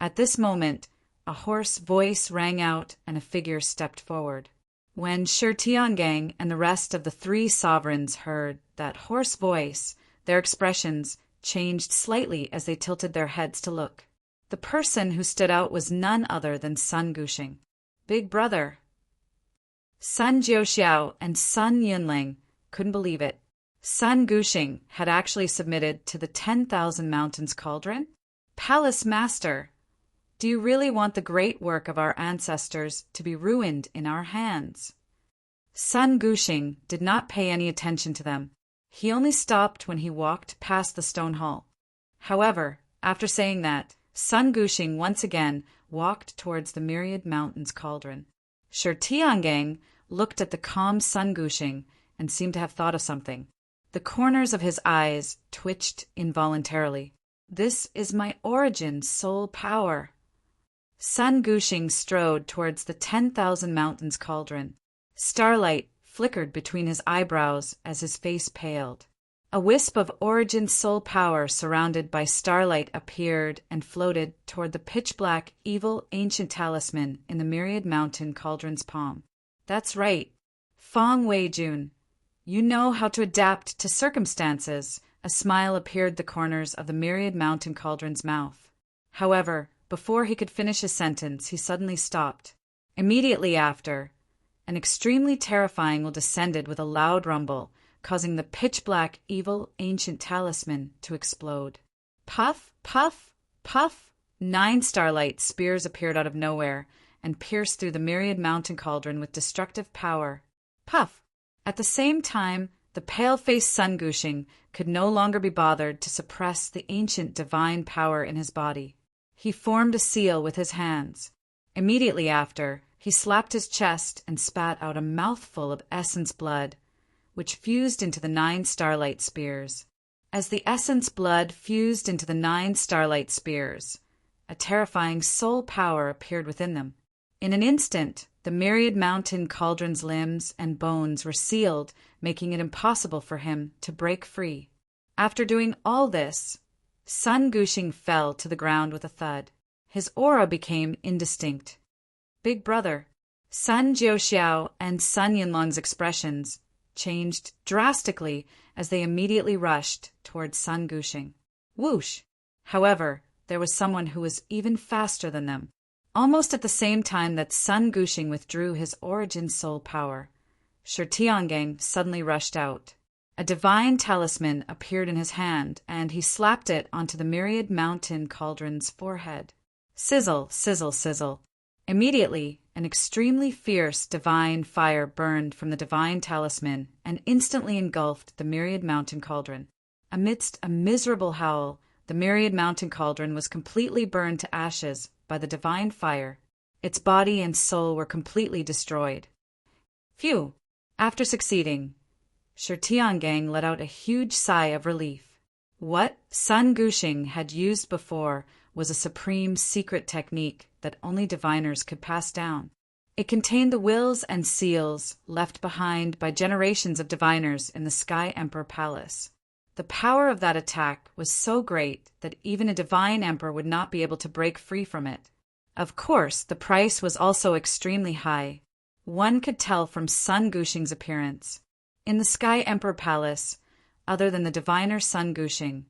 At this moment, a hoarse voice rang out and a figure stepped forward. When Shi Tiangang and the rest of the three sovereigns heard that hoarse voice, their expressions changed slightly as they tilted their heads to look. The person who stood out was none other than Sun Gushing. Big brother. Sun Jiuxiao and Sun Yunling couldn't believe it. Sun Gushing had actually submitted to the 10,000 Mountains Cauldron? Palace Master, do you really want the great work of our ancestors to be ruined in our hands? Sun Gushing did not pay any attention to them. He only stopped when he walked past the stone hall. However, after saying that, Sun Gushing once again walked towards the myriad mountains cauldron. Shi Tiangang looked at the calm Sun Gushing and seemed to have thought of something. The corners of his eyes twitched involuntarily. This is my origin soul power. Sun Gushing strode towards the 10,000 mountains cauldron. Starlight flickered between his eyebrows as his face paled. A wisp of origin soul power surrounded by starlight appeared and floated toward the pitch-black, evil, ancient talisman in the myriad mountain cauldron's palm. That's right, Fong Weijun. You know how to adapt to circumstances. A smile appeared the corners of the myriad mountain cauldron's mouth. However, before he could finish his sentence, he suddenly stopped. Immediately after, an extremely terrifying will descended with a loud rumble, causing the pitch-black, evil, ancient talisman to explode. Puff, puff, puff! 9 starlight spears appeared out of nowhere and pierced through the myriad mountain cauldron with destructive power. Puff! At the same time, the pale-faced Sun Gushing could no longer be bothered to suppress the ancient divine power in his body. He formed a seal with his hands. Immediately after, he slapped his chest and spat out a mouthful of essence blood, which fused into the 9 starlight spears. As the essence blood fused into the 9 starlight spears, a terrifying soul power appeared within them. In an instant, the myriad mountain cauldron's limbs and bones were sealed, making it impossible for him to break free. After doing all this, Sun Gushing fell to the ground with a thud. His aura became indistinct. Big Brother, Sun Jiuxiao and Sun Yinlong's expressions changed drastically as they immediately rushed towards Sun Gushing. Whoosh! However, there was someone who was even faster than them. Almost at the same time that Sun Gushing withdrew his origin soul power, Shi Tiangang suddenly rushed out. A divine talisman appeared in his hand, and he slapped it onto the myriad mountain cauldron's forehead. Sizzle, sizzle, sizzle. Immediately, an extremely fierce divine fire burned from the divine talisman and instantly engulfed the myriad mountain cauldron. Amidst a miserable howl, the myriad mountain cauldron was completely burned to ashes by the divine fire. Its body and soul were completely destroyed. Phew! After succeeding, Shi Tiangang let out a huge sigh of relief. What Sun Gushing had used before was a supreme secret technique that only diviners could pass down. It contained the wills and seals left behind by generations of diviners in the Sky Emperor Palace. The power of that attack was so great that even a divine emperor would not be able to break free from it. Of course, the price was also extremely high. One could tell from Sun Gushing's appearance. In the Sky Emperor Palace, other than the diviner Sun Gushing,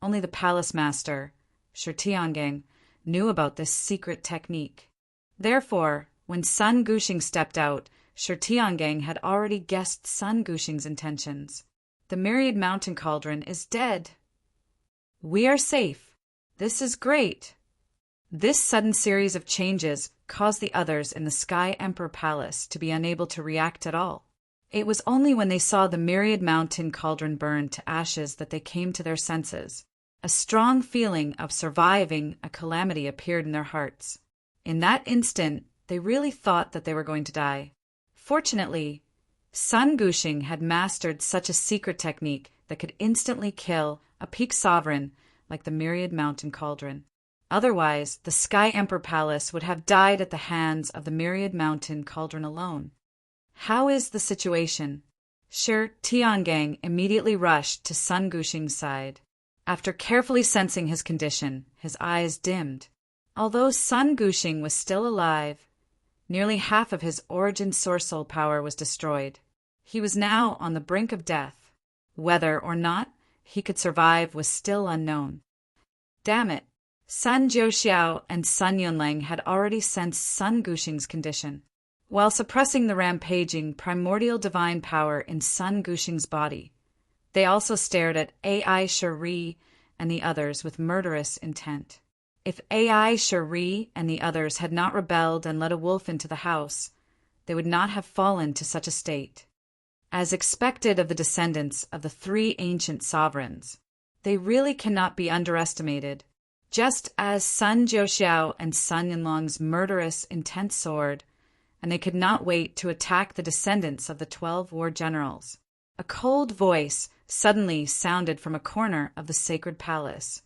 only the palace master, Shi Tiangang, knew about this secret technique. Therefore, when Sun Gushing stepped out, Shi Tiangang had already guessed Sun Gushing's intentions. The myriad mountain cauldron is dead. We are safe. This is great. This sudden series of changes caused the others in the Sky Emperor Palace to be unable to react at all. It was only when they saw the myriad mountain cauldron burn to ashes that they came to their senses. A strong feeling of surviving a calamity appeared in their hearts. In that instant, they really thought that they were going to die. Fortunately, Sun Gushing had mastered such a secret technique that could instantly kill a peak sovereign like the myriad mountain cauldron. Otherwise, the Sky Emperor Palace would have died at the hands of the myriad mountain cauldron alone. How is the situation? Shi Tiangang immediately rushed to Sun Gushing's side. After carefully sensing his condition, his eyes dimmed. Although Sun Gushing was still alive, nearly half of his origin source soul power was destroyed. He was now on the brink of death. Whether or not he could survive was still unknown. Damn it! Sun Jiuxiao and Sun Yunlang had already sensed Sun Gushing's condition. While suppressing the rampaging primordial divine power in Sun Gushing's body, they also stared at Ai Shi and the others with murderous intent. If Ai Shi and the others had not rebelled and let a wolf into the house, they would not have fallen to such a state. As expected of the descendants of the 3 ancient sovereigns, they really cannot be underestimated. Just as Sun Jiuxiao and Sun Yinlong's murderous, intense sword, and they could not wait to attack the descendants of the 12 war generals. A cold voice suddenly sounded from a corner of the sacred palace.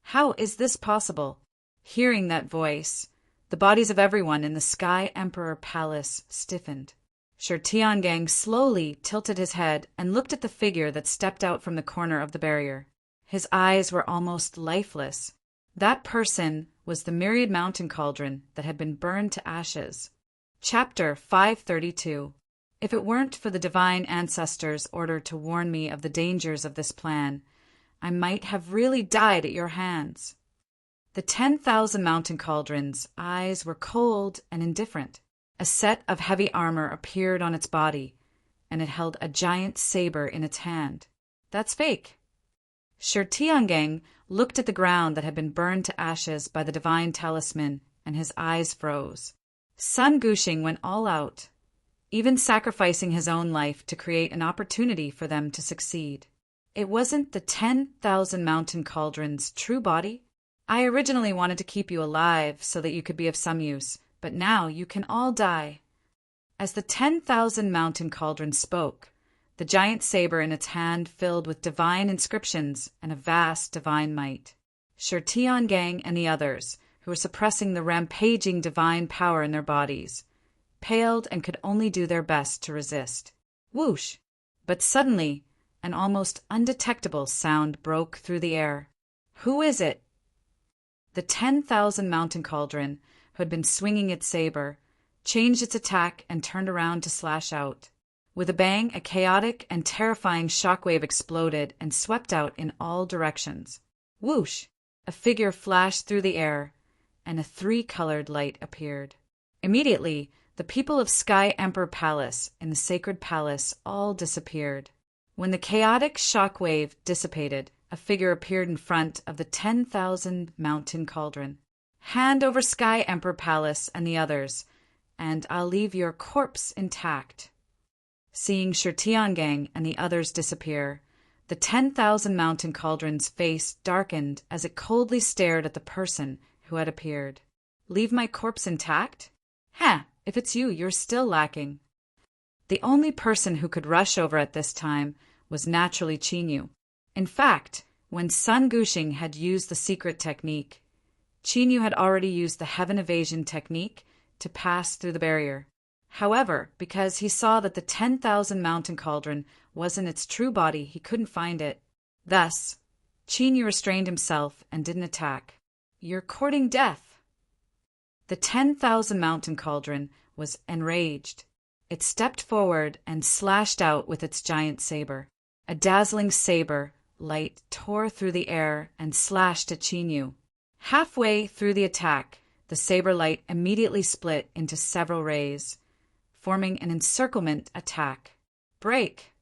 How is this possible? Hearing that voice, the bodies of everyone in the Sky Emperor Palace stiffened. Shi Tiangang slowly tilted his head and looked at the figure that stepped out from the corner of the barrier. His eyes were almost lifeless. That person was the myriad mountain cauldron that had been burned to ashes. Chapter 532. If it weren't for the divine ancestors' order to warn me of the dangers of this plan, I might have really died at your hands. The 10,000 mountain cauldron's eyes were cold and indifferent. A set of heavy armor appeared on its body, and it held a giant saber in its hand. That's fake. Shi Tiangang looked at the ground that had been burned to ashes by the divine talisman, and his eyes froze. Sun Gushing went all out, even sacrificing his own life to create an opportunity for them to succeed. It wasn't the 10,000 mountain cauldron's true body. I originally wanted to keep you alive so that you could be of some use, but now you can all die. As the 10,000 mountain cauldron spoke, the giant saber in its hand filled with divine inscriptions and a vast divine might. Shi Tiangang and the others, who were suppressing the rampaging divine power in their bodies, paled and could only do their best to resist. Whoosh! But suddenly, an almost undetectable sound broke through the air. Who is it? The 10,000 mountain cauldron, who had been swinging its saber, changed its attack and turned around to slash out. With a bang, a chaotic and terrifying shockwave exploded and swept out in all directions. Whoosh! A figure flashed through the air, and a three-colored light appeared. Immediately, the people of Sky Emperor Palace in the sacred palace all disappeared. When the chaotic shockwave dissipated, a figure appeared in front of the 10,000 mountain cauldron. Hand over Sky Emperor Palace and the others, and I'll leave your corpse intact. Seeing Shi Tiangang and the others disappear, the 10,000 mountain cauldron's face darkened as it coldly stared at the person who had appeared. Leave my corpse intact? If it's you, you're still lacking. The only person who could rush over at this time was naturally Qinyu. In fact, when Sun Gushing had used the secret technique, Qinyu had already used the heaven evasion technique to pass through the barrier. However, because he saw that the 10,000 mountain cauldron wasn't its true body, he couldn't find it. Thus, Qinyu restrained himself and didn't attack. You're courting death. The 10,000 mountain cauldron was enraged. It stepped forward and slashed out with its giant saber. A dazzling saber light tore through the air and slashed at Qinyu. Halfway through the attack, the saber light immediately split into several rays, forming an encirclement attack. Break!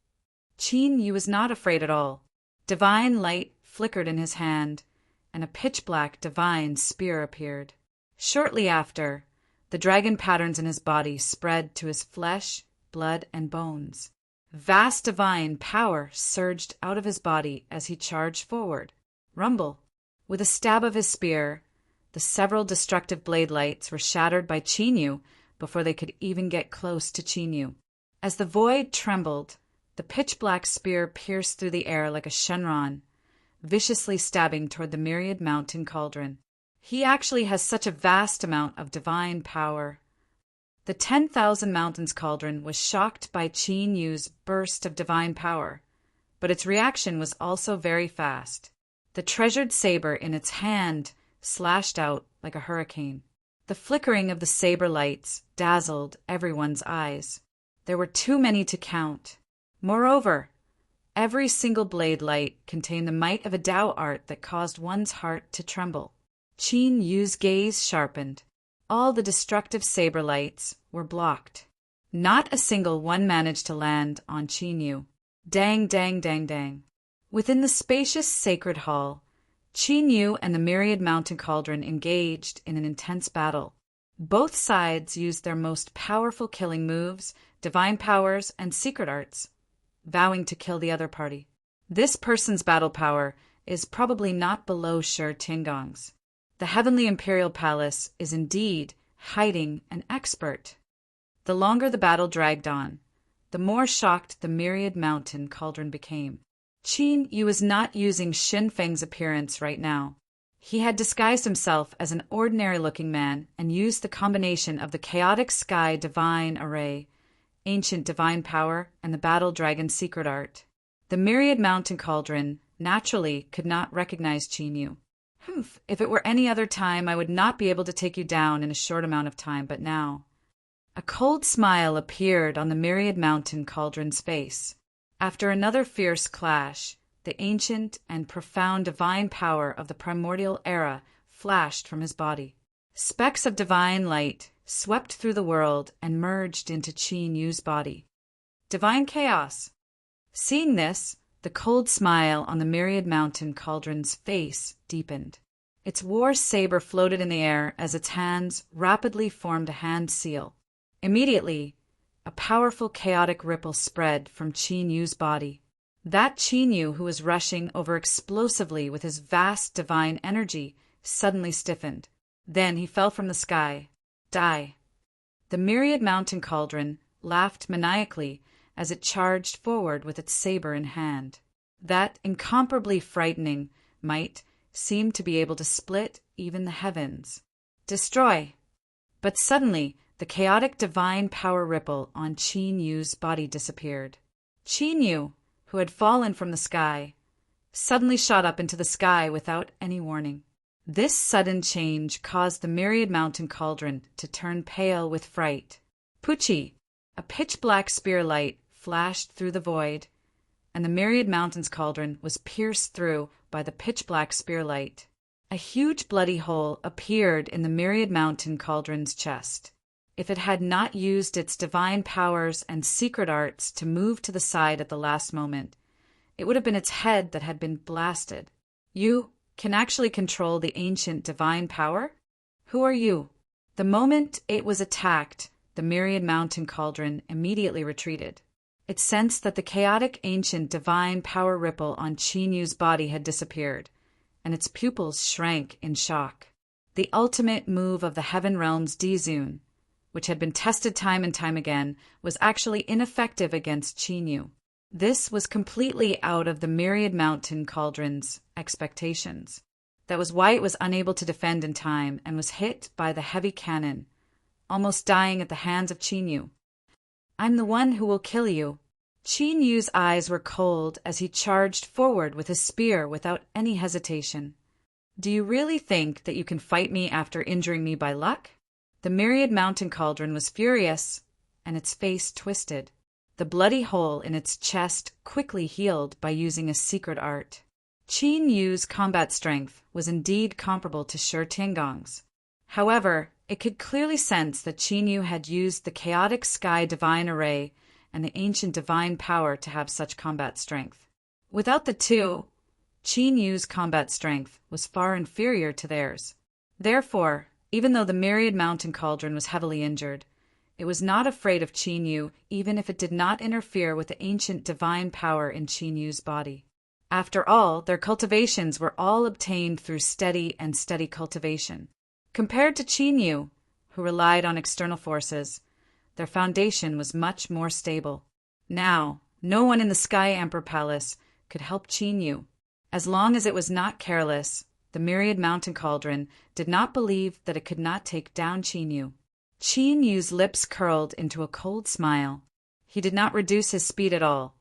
Qinyu was not afraid at all. Divine light flickered in his hand, and a pitch-black divine spear appeared. Shortly after, the dragon patterns in his body spread to his flesh, blood, and bones. Vast divine power surged out of his body as he charged forward. Rumble! With a stab of his spear, the several destructive blade lights were shattered by Qinyu before they could even get close to Qinyu. As the void trembled, the pitch-black spear pierced through the air like a shenron, viciously stabbing toward the myriad mountain cauldron. He actually has such a vast amount of divine power. The 10,000 mountains cauldron was shocked by Qinyu's burst of divine power, but its reaction was also very fast. The treasured saber in its hand slashed out like a hurricane. The flickering of the saber lights dazzled everyone's eyes. There were too many to count. Moreover, every single blade light contained the might of a Tao art that caused one's heart to tremble. Qin Yu's gaze sharpened. All the destructive saber lights were blocked. Not a single one managed to land on Qin Yu. Dang, dang, dang, dang. Within the spacious sacred hall, Qin Yu and the myriad mountain cauldron engaged in an intense battle. Both sides used their most powerful killing moves, divine powers, and secret arts, vowing to kill the other party. This person's battle power is probably not below Shi Tiangong's. The heavenly imperial palace is indeed hiding an expert. The longer the battle dragged on, the more shocked the myriad mountain cauldron became. Qin Yu was not using Xin Feng's appearance right now. He had disguised himself as an ordinary-looking man and used the combination of the chaotic sky divine array, ancient divine power, and the battle dragon's secret art. The myriad mountain cauldron naturally could not recognize Chinyu. Humph, if it were any other time, I would not be able to take you down in a short amount of time, but now. A cold smile appeared on the myriad mountain cauldron's face. After another fierce clash, the ancient and profound divine power of the primordial era flashed from his body. Specks of divine light swept through the world and merged into Chinyu's body. Divine chaos! Seeing this, the cold smile on the myriad mountain cauldron's face deepened. Its war saber floated in the air as its hands rapidly formed a hand seal. Immediately, a powerful chaotic ripple spread from Chinyu's body. That Chinyu who was rushing over explosively with his vast divine energy suddenly stiffened. Then he fell from the sky. Die. The myriad mountain cauldron laughed maniacally as it charged forward with its saber in hand. That incomparably frightening might seemed to be able to split even the heavens. Destroy! But suddenly, the chaotic divine power ripple on Chinyu's body disappeared. Chinyu, who had fallen from the sky, suddenly shot up into the sky without any warning. This sudden change caused the myriad mountain cauldron to turn pale with fright. Pucci, a pitch-black spear light, flashed through the void, and the myriad mountain's cauldron was pierced through by the pitch-black spear light. A huge bloody hole appeared in the myriad mountain cauldron's chest. If it had not used its divine powers and secret arts to move to the side at the last moment, it would have been its head that had been blasted. You can actually control the ancient divine power? Who are you? The moment it was attacked, the myriad mountain cauldron immediately retreated. It sensed that the chaotic ancient divine power ripple on Chinyu's body had disappeared, and its pupils shrank in shock. The ultimate move of the Heaven Realm's Dizun, which had been tested time and time again, was actually ineffective against Chinyu. This was completely out of the myriad mountain cauldron's expectations. That was why it was unable to defend in time and was hit by the heavy cannon, almost dying at the hands of Chinyu. I'm the one who will kill you. Chinyu's eyes were cold as he charged forward with his spear without any hesitation. Do you really think that you can fight me after injuring me by luck? The myriad mountain cauldron was furious, and its face twisted. The bloody hole in its chest quickly healed by using a secret art. Chinyu's combat strength was indeed comparable to Shi Tiangong's. However, it could clearly sense that Chinyu had used the chaotic sky divine array and the ancient divine power to have such combat strength. Without the two, Chinyu's combat strength was far inferior to theirs. Therefore, even though the myriad mountain cauldron was heavily injured, it was not afraid of Chinyu even if it did not interfere with the ancient divine power in Chinyu's body. After all, their cultivations were all obtained through steady cultivation. Compared to Chinyu, who relied on external forces, their foundation was much more stable. Now, no one in the Sky Emperor Palace could help Chinyu. As long as it was not careless, the myriad mountain cauldron did not believe that it could not take down Chinyu. Chinyu's lips curled into a cold smile. He did not reduce his speed at all,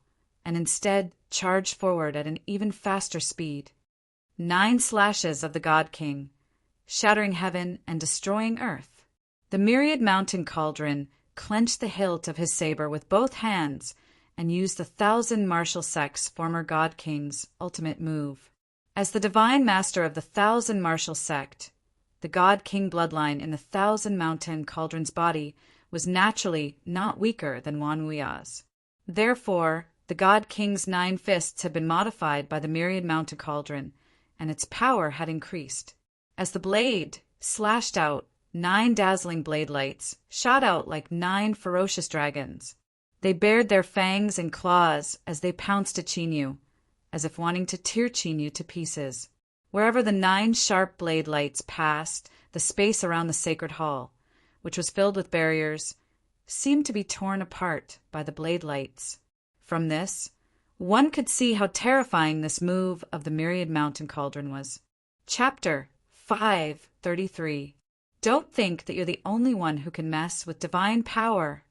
and instead charged forward at an even faster speed. 9 slashes of the God King, shattering heaven and destroying earth. The myriad mountain cauldron clenched the hilt of his saber with both hands and used the 1,000 martial sect's former God King's ultimate move. As the divine master of the 1,000 martial sect, the God King bloodline in the 1,000 mountain cauldron's body was naturally not weaker than Wan Wuya's. Therefore, the God King's 9 fists had been modified by the myriad mountain cauldron, and its power had increased. As the blade slashed out, 9 dazzling blade lights shot out like 9 ferocious dragons. They bared their fangs and claws as they pounced at Chinyu, as if wanting to tear Chinyu to pieces. Wherever the 9 sharp blade lights passed, the space around the sacred hall, which was filled with barriers, seemed to be torn apart by the blade lights. From this, one could see how terrifying this move of the myriad mountain cauldron was. Chapter 533. Don't think that you're the only one who can mess with divine power.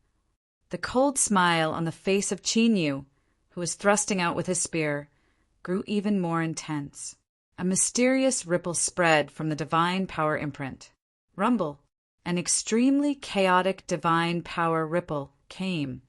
The cold smile on the face of Chinyu, who was thrusting out with his spear, grew even more intense. A mysterious ripple spread from the divine power imprint. Rumble. An extremely chaotic divine power ripple came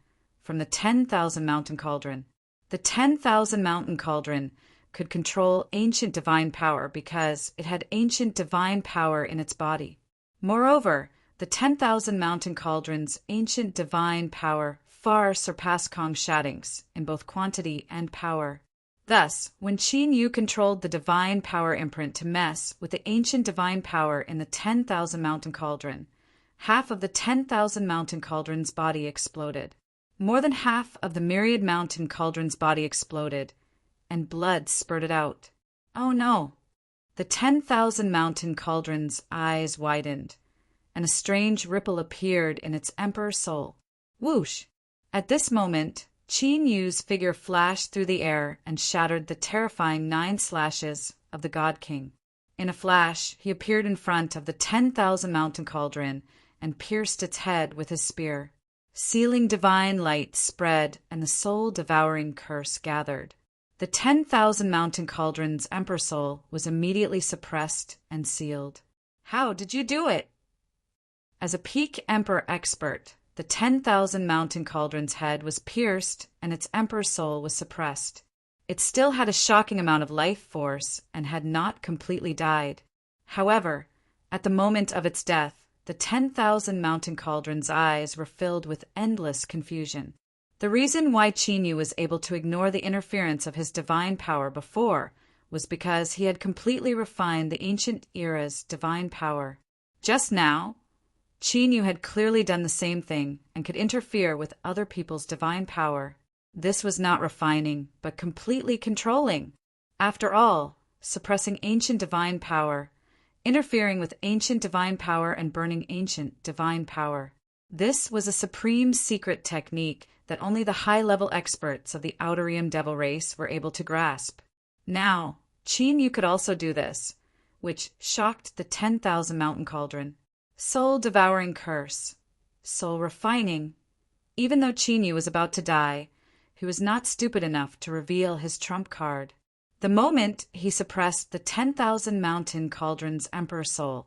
from the 10,000 mountain cauldron. The 10,000 mountain cauldron could control ancient divine power because it had ancient divine power in its body. Moreover, the 10,000 mountain cauldron's ancient divine power far surpassed Kong Shadding's in both quantity and power. Thus, when Qin Yu controlled the divine power imprint to mess with the ancient divine power in the 10,000 mountain cauldron, half of the 10,000 mountain cauldron's body exploded. More than half of the myriad mountain cauldron's body exploded, and blood spurted out. Oh no! The 10,000 mountain cauldron's eyes widened, and a strange ripple appeared in its emperor soul. Whoosh! At this moment, Qin Yu's figure flashed through the air and shattered the terrifying 9 slashes of the God King. In a flash, he appeared in front of the 10,000 mountain cauldron and pierced its head with his spear. Sealing divine light spread, and the soul-devouring curse gathered. The 10,000 mountain cauldron's emperor soul was immediately suppressed and sealed. How did you do it? As a peak emperor expert, the 10,000 mountain cauldron's head was pierced and its emperor soul was suppressed. It still had a shocking amount of life force and had not completely died. However, at the moment of its death, the 10,000 mountain cauldron's eyes were filled with endless confusion. The reason why Qin Yu was able to ignore the interference of his divine power before was because he had completely refined the ancient era's divine power. Just now, Qin Yu had clearly done the same thing and could interfere with other people's divine power. This was not refining, but completely controlling. After all, suppressing ancient divine power, interfering with ancient divine power and burning ancient divine power. This was a supreme secret technique that only the high-level experts of the Outer Rim Devil race were able to grasp. Now, Qin Yu could also do this, which shocked the 10,000 mountain cauldron. Soul-devouring curse. Soul-refining. Even though Qin Yu was about to die, he was not stupid enough to reveal his trump card. The moment he suppressed the 10,000 mountain cauldron's emperor soul,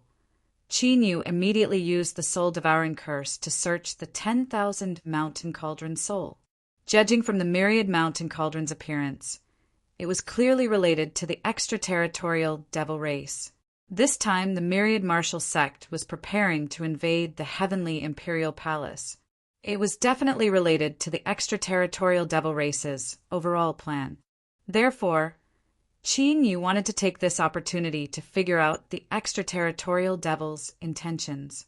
Qin Yu immediately used the soul-devouring curse to search the 10,000 mountain cauldron soul. Judging from the myriad mountain cauldron's appearance, it was clearly related to the extraterritorial devil race. This time, the myriad martial sect was preparing to invade the heavenly imperial palace. It was definitely related to the extraterritorial devil race's overall plan. Therefore, Qin Yu wanted to take this opportunity to figure out the extraterritorial devil's intentions.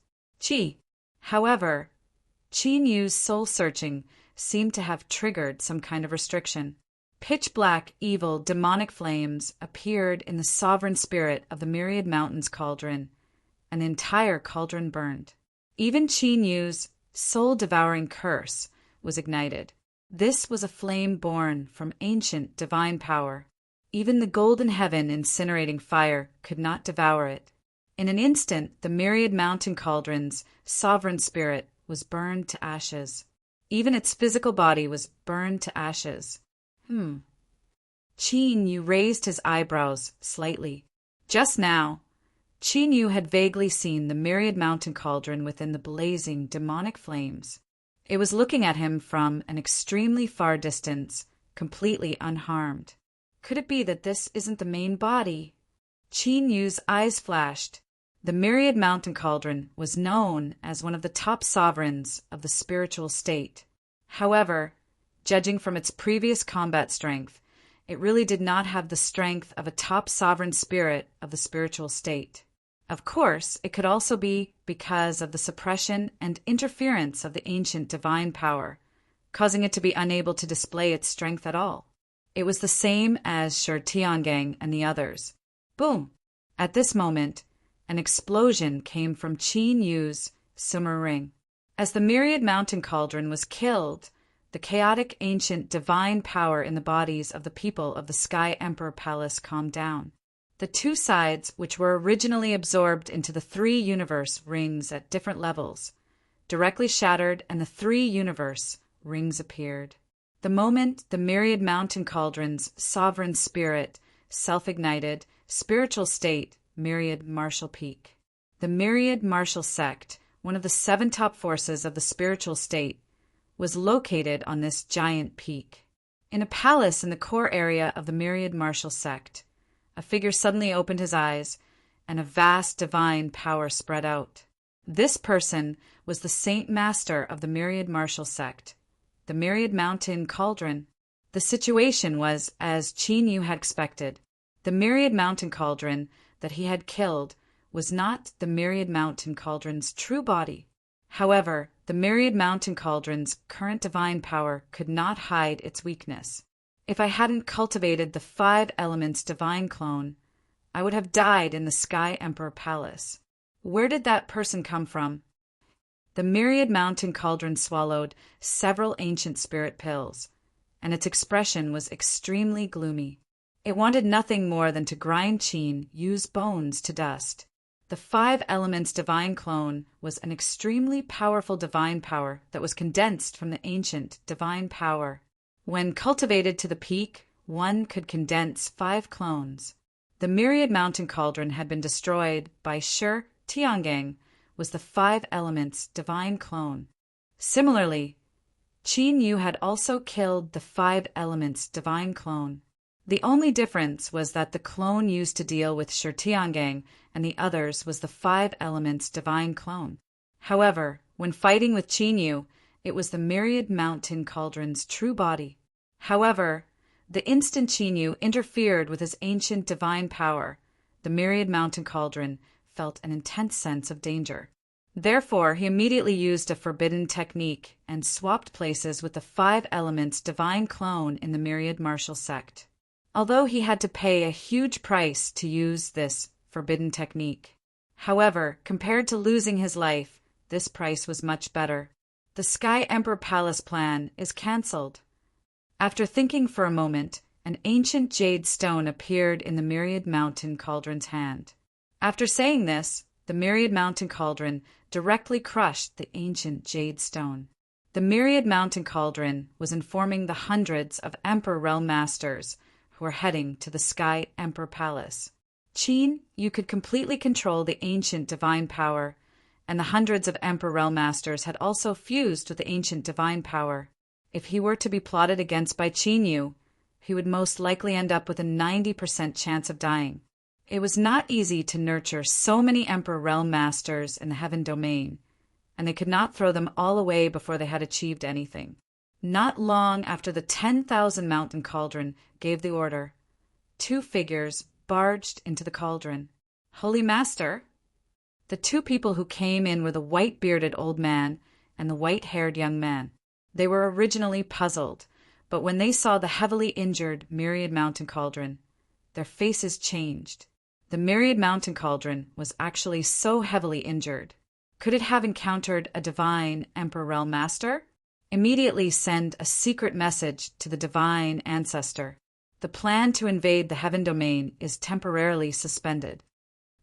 However, Qin Yu's soul-searching seemed to have triggered some kind of restriction. Pitch-black, evil, demonic flames appeared in the sovereign spirit of the myriad mountains cauldron, and the entire cauldron burned. Even Qin Yu's soul-devouring curse was ignited. This was a flame born from ancient divine power. Even the golden heaven incinerating fire could not devour it. In an instant, the myriad mountain cauldron's sovereign spirit was burned to ashes. Even its physical body was burned to ashes. Qin Yu raised his eyebrows slightly. Just now, Qin Yu had vaguely seen the myriad mountain cauldron within the blazing demonic flames. It was looking at him from an extremely far distance, completely unharmed. Could it be that this isn't the main body? Qin Yu's eyes flashed. The myriad mountain cauldron was known as one of the top sovereigns of the spiritual state. However, judging from its previous combat strength, it really did not have the strength of a top sovereign spirit of the spiritual state. Of course, it could also be because of the suppression and interference of the ancient divine power, causing it to be unable to display its strength at all. It was the same as Shi Tiangang and the others. Boom! At this moment, an explosion came from Qin Yu's Summer Ring. As the myriad mountain cauldron was killed, the chaotic ancient divine power in the bodies of the people of the Sky Emperor Palace calmed down. The two sides, which were originally absorbed into the three universe rings at different levels, directly shattered, and the three universe rings appeared. The moment the myriad mountain cauldrons, sovereign spirit, self-ignited, spiritual state, myriad martial peak. The myriad martial sect, one of the 7 top forces of the spiritual state, was located on this giant peak. In a palace in the core area of the myriad martial sect, a figure suddenly opened his eyes, and a vast divine power spread out. This person was the Saint Master of the myriad martial sect, the myriad mountain cauldron. The situation was as Qin Yu had expected. The myriad mountain cauldron that he had killed was not the myriad mountain cauldron's true body. However, the myriad mountain cauldron's current divine power could not hide its weakness. If I hadn't cultivated the 5 elements divine clone, I would have died in the Sky Emperor Palace. Where did that person come from? The myriad mountain cauldron swallowed several ancient spirit pills, and its expression was extremely gloomy. It wanted nothing more than to grind Qin Yu's bones to dust. The 5 elements divine clone was an extremely powerful divine power that was condensed from the ancient divine power. When cultivated to the peak, one could condense 5 clones. The myriad mountain cauldron had been destroyed by Shi Tiangang, was the 5 elements divine clone. Similarly, Qin Yu had also killed the 5 elements divine clone. The only difference was that the clone used to deal with Shi Tiangang and the others was the 5 elements divine clone. However, when fighting with Qin Yu, it was the myriad mountain cauldron's true body. However, the instant Qin Yu interfered with his ancient divine power, the myriad mountain cauldron felt an intense sense of danger. Therefore, he immediately used a forbidden technique and swapped places with the 5 elements divine clone in the myriad martial sect. Although he had to pay a huge price to use this forbidden technique. However, compared to losing his life, this price was much better. The Sky Emperor Palace plan is cancelled. After thinking for a moment, an ancient jade stone appeared in the myriad mountain cauldron's hand. After saying this, the myriad mountain cauldron directly crushed the ancient jade stone. The myriad mountain cauldron was informing the hundreds of Emperor Realm Masters who were heading to the Sky Emperor Palace. Qin Yu could completely control the ancient divine power, and the hundreds of Emperor Realm Masters had also fused with the ancient divine power. If he were to be plotted against by Qin Yu, he would most likely end up with a 90% chance of dying. It was not easy to nurture so many Emperor Realm Masters in the Heaven Domain, and they could not throw them all away before they had achieved anything. Not long after the 10,000 Mountain Cauldron gave the order, 2 figures barged into the cauldron. Holy Master! The 2 people who came in were the white-bearded old man and the white-haired young man. They were originally puzzled, but when they saw the heavily injured Myriad Mountain Cauldron, their faces changed. The Myriad Mountain Cauldron was actually so heavily injured. Could it have encountered a divine Emperor Realm Master? Immediately send a secret message to the divine ancestor. The plan to invade the Heaven Domain is temporarily suspended.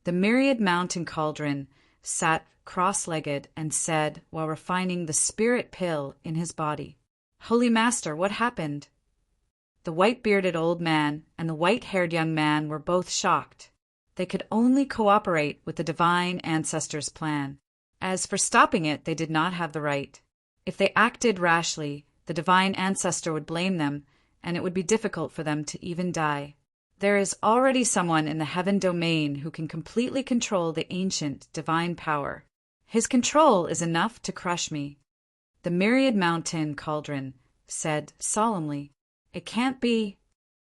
The Myriad Mountain Cauldron sat cross-legged and said while refining the spirit pill in his body, "Holy Master, what happened?" The white-bearded old man and the white-haired young man were both shocked. They could only cooperate with the divine ancestor's plan. As for stopping it, they did not have the right. If they acted rashly, the divine ancestor would blame them, and it would be difficult for them to even die. There is already someone in the Heaven Domain who can completely control the ancient divine power. His control is enough to crush me. The Myriad Mountain Cauldron said solemnly, "It can't be.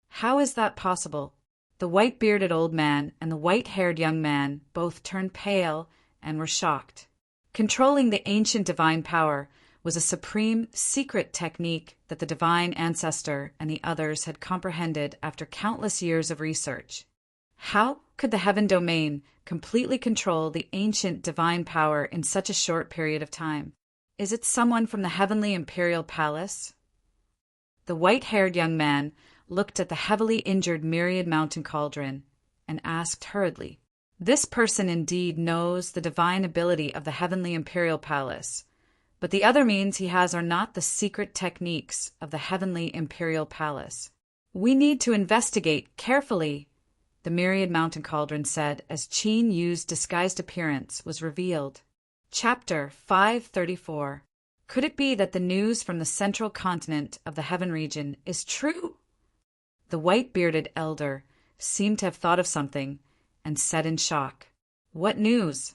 How is that possible?" The white-bearded old man and the white-haired young man both turned pale and were shocked. Controlling the ancient divine power was a supreme secret technique that the divine ancestor and the others had comprehended after countless years of research. How could the Heaven Domain completely control the ancient divine power in such a short period of time? Is it someone from the Heavenly Imperial Palace? The white-haired young man looked at the heavily injured Myriad Mountain Cauldron and asked hurriedly, "This person indeed knows the divine ability of the heavenly imperial palace, but the other means he has are not the secret techniques of the heavenly imperial palace. We need to investigate carefully," the myriad mountain cauldron said as Qin Yu's disguised appearance was revealed. Chapter 534. Could it be that the news from the central continent of the heaven region is true? The white-bearded elder seemed to have thought of something and said in shock, "What news?"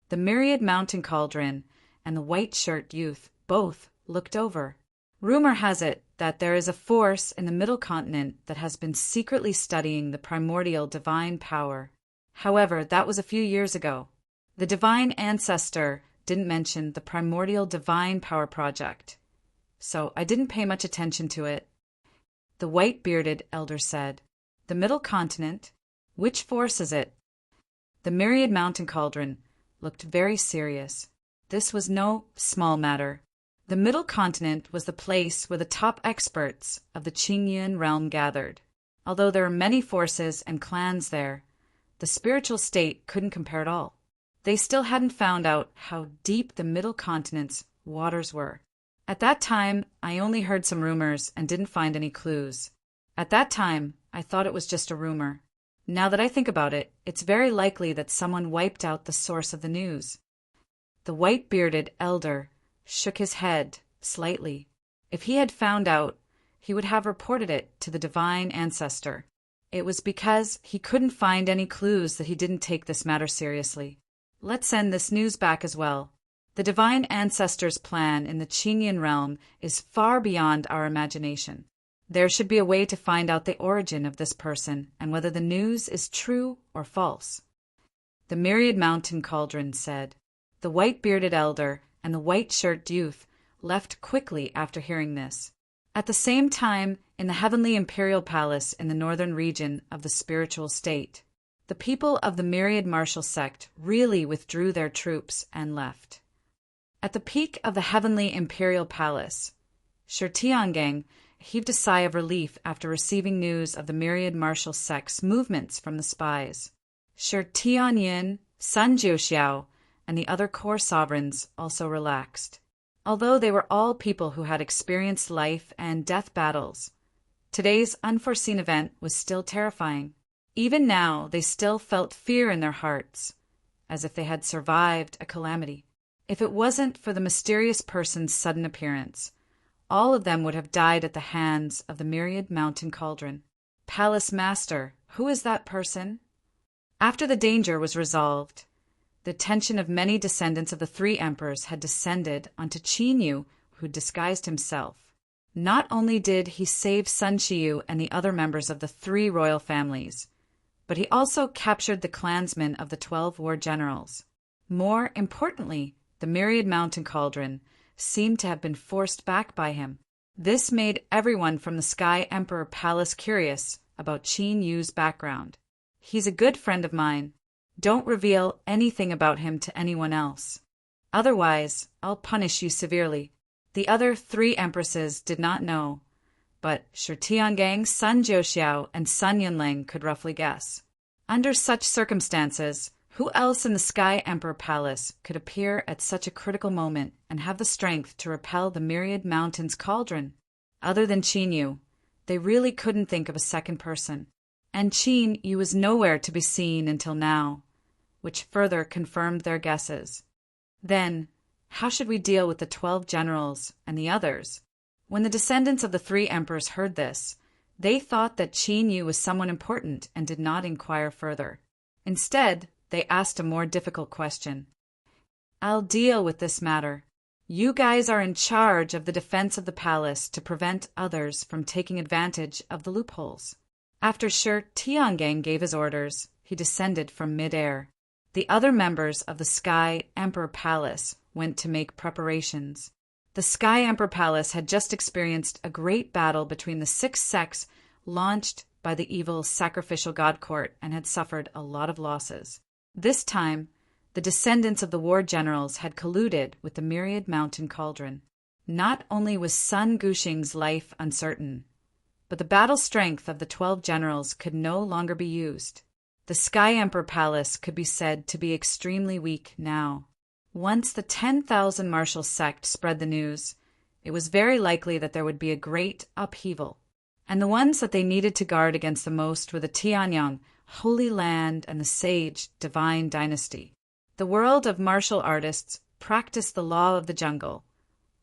The myriad mountain cauldron and the white-shirt youth both looked over. "Rumor has it that there is a force in the middle continent that has been secretly studying the primordial divine power. However, that was a few years ago. The divine ancestor didn't mention the primordial divine power project, so I didn't pay much attention to it." The white-bearded elder said, "The middle continent? Which force is it?" The myriad mountain cauldron looked very serious. This was no small matter. The middle continent was the place where the top experts of the Qingyun realm gathered. Although there are many forces and clans there, the spiritual state couldn't compare at all. They still hadn't found out how deep the middle continent's waters were. At that time, I only heard some rumors and didn't find any clues. At that time, I thought it was just a rumor. Now that I think about it, it's very likely that someone wiped out the source of the news." The white-bearded elder shook his head slightly. If he had found out, he would have reported it to the divine ancestor. It was because he couldn't find any clues that he didn't take this matter seriously. Let's send this news back as well. The divine ancestor's plan in the Qingyun realm is far beyond our imagination. There should be a way to find out the origin of this person and whether the news is true or false. The myriad mountain cauldron said. The white-bearded elder and the white-shirted youth left quickly after hearing this. At the same time, in the heavenly imperial palace in the northern region of the spiritual state, the people of the myriad martial sect really withdrew their troops and left. At the peak of the heavenly imperial palace, Shi Tiangang heaved a sigh of relief after receiving news of the myriad martial sect's movements from the spies. Shi Tianyin, Sun Jiuxiao, and the other core sovereigns also relaxed. Although they were all people who had experienced life and death battles, today's unforeseen event was still terrifying. Even now, they still felt fear in their hearts, as if they had survived a calamity. If it wasn't for the mysterious person's sudden appearance, all of them would have died at the hands of the myriad mountain cauldron. "Palace Master, who is that person?" After the danger was resolved, the attention of many descendants of the three emperors had descended onto Qin Yu, who disguised himself. Not only did he save Sun Shiyu and the other members of the three royal families, but he also captured the clansmen of the 12 war generals. More importantly, the myriad mountain cauldron seemed to have been forced back by him. This made everyone from the Sky Emperor Palace curious about Qin Yu's background. "He's a good friend of mine. Don't reveal anything about him to anyone else. Otherwise, I'll punish you severely." The other three empresses did not know, but Shi Tiangang, Sun Jiuxiao, and Sun Yunlang could roughly guess. Under such circumstances, who else in the Sky Emperor Palace could appear at such a critical moment and have the strength to repel the myriad mountain's cauldron? Other than Qin Yu, they really couldn't think of a second person. And Qin Yu was nowhere to be seen until now, which further confirmed their guesses. Then, how should we deal with the 12 generals and the others? When the descendants of the three emperors heard this, they thought that Qin Yu was someone important and did not inquire further. Instead, they asked a more difficult question. "I'll deal with this matter. You guys are in charge of the defense of the palace to prevent others from taking advantage of the loopholes." After Shi Tiangang gave his orders, he descended from mid-air. The other members of the Sky Emperor Palace went to make preparations. The Sky Emperor Palace had just experienced a great battle between the 6 sects launched by the evil sacrificial god court and had suffered a lot of losses. This time, the descendants of the war generals had colluded with the myriad mountain cauldron. Not only was Sun Guxing's life uncertain, but the battle strength of the 12 generals could no longer be used. The Sky Emperor Palace could be said to be extremely weak now. Once the 10,000 martial sect spread the news, it was very likely that there would be a great upheaval. And the ones that they needed to guard against the most were the Tianyang, Holy Land, and the Sage, Divine Dynasty. The world of martial artists practiced the law of the jungle,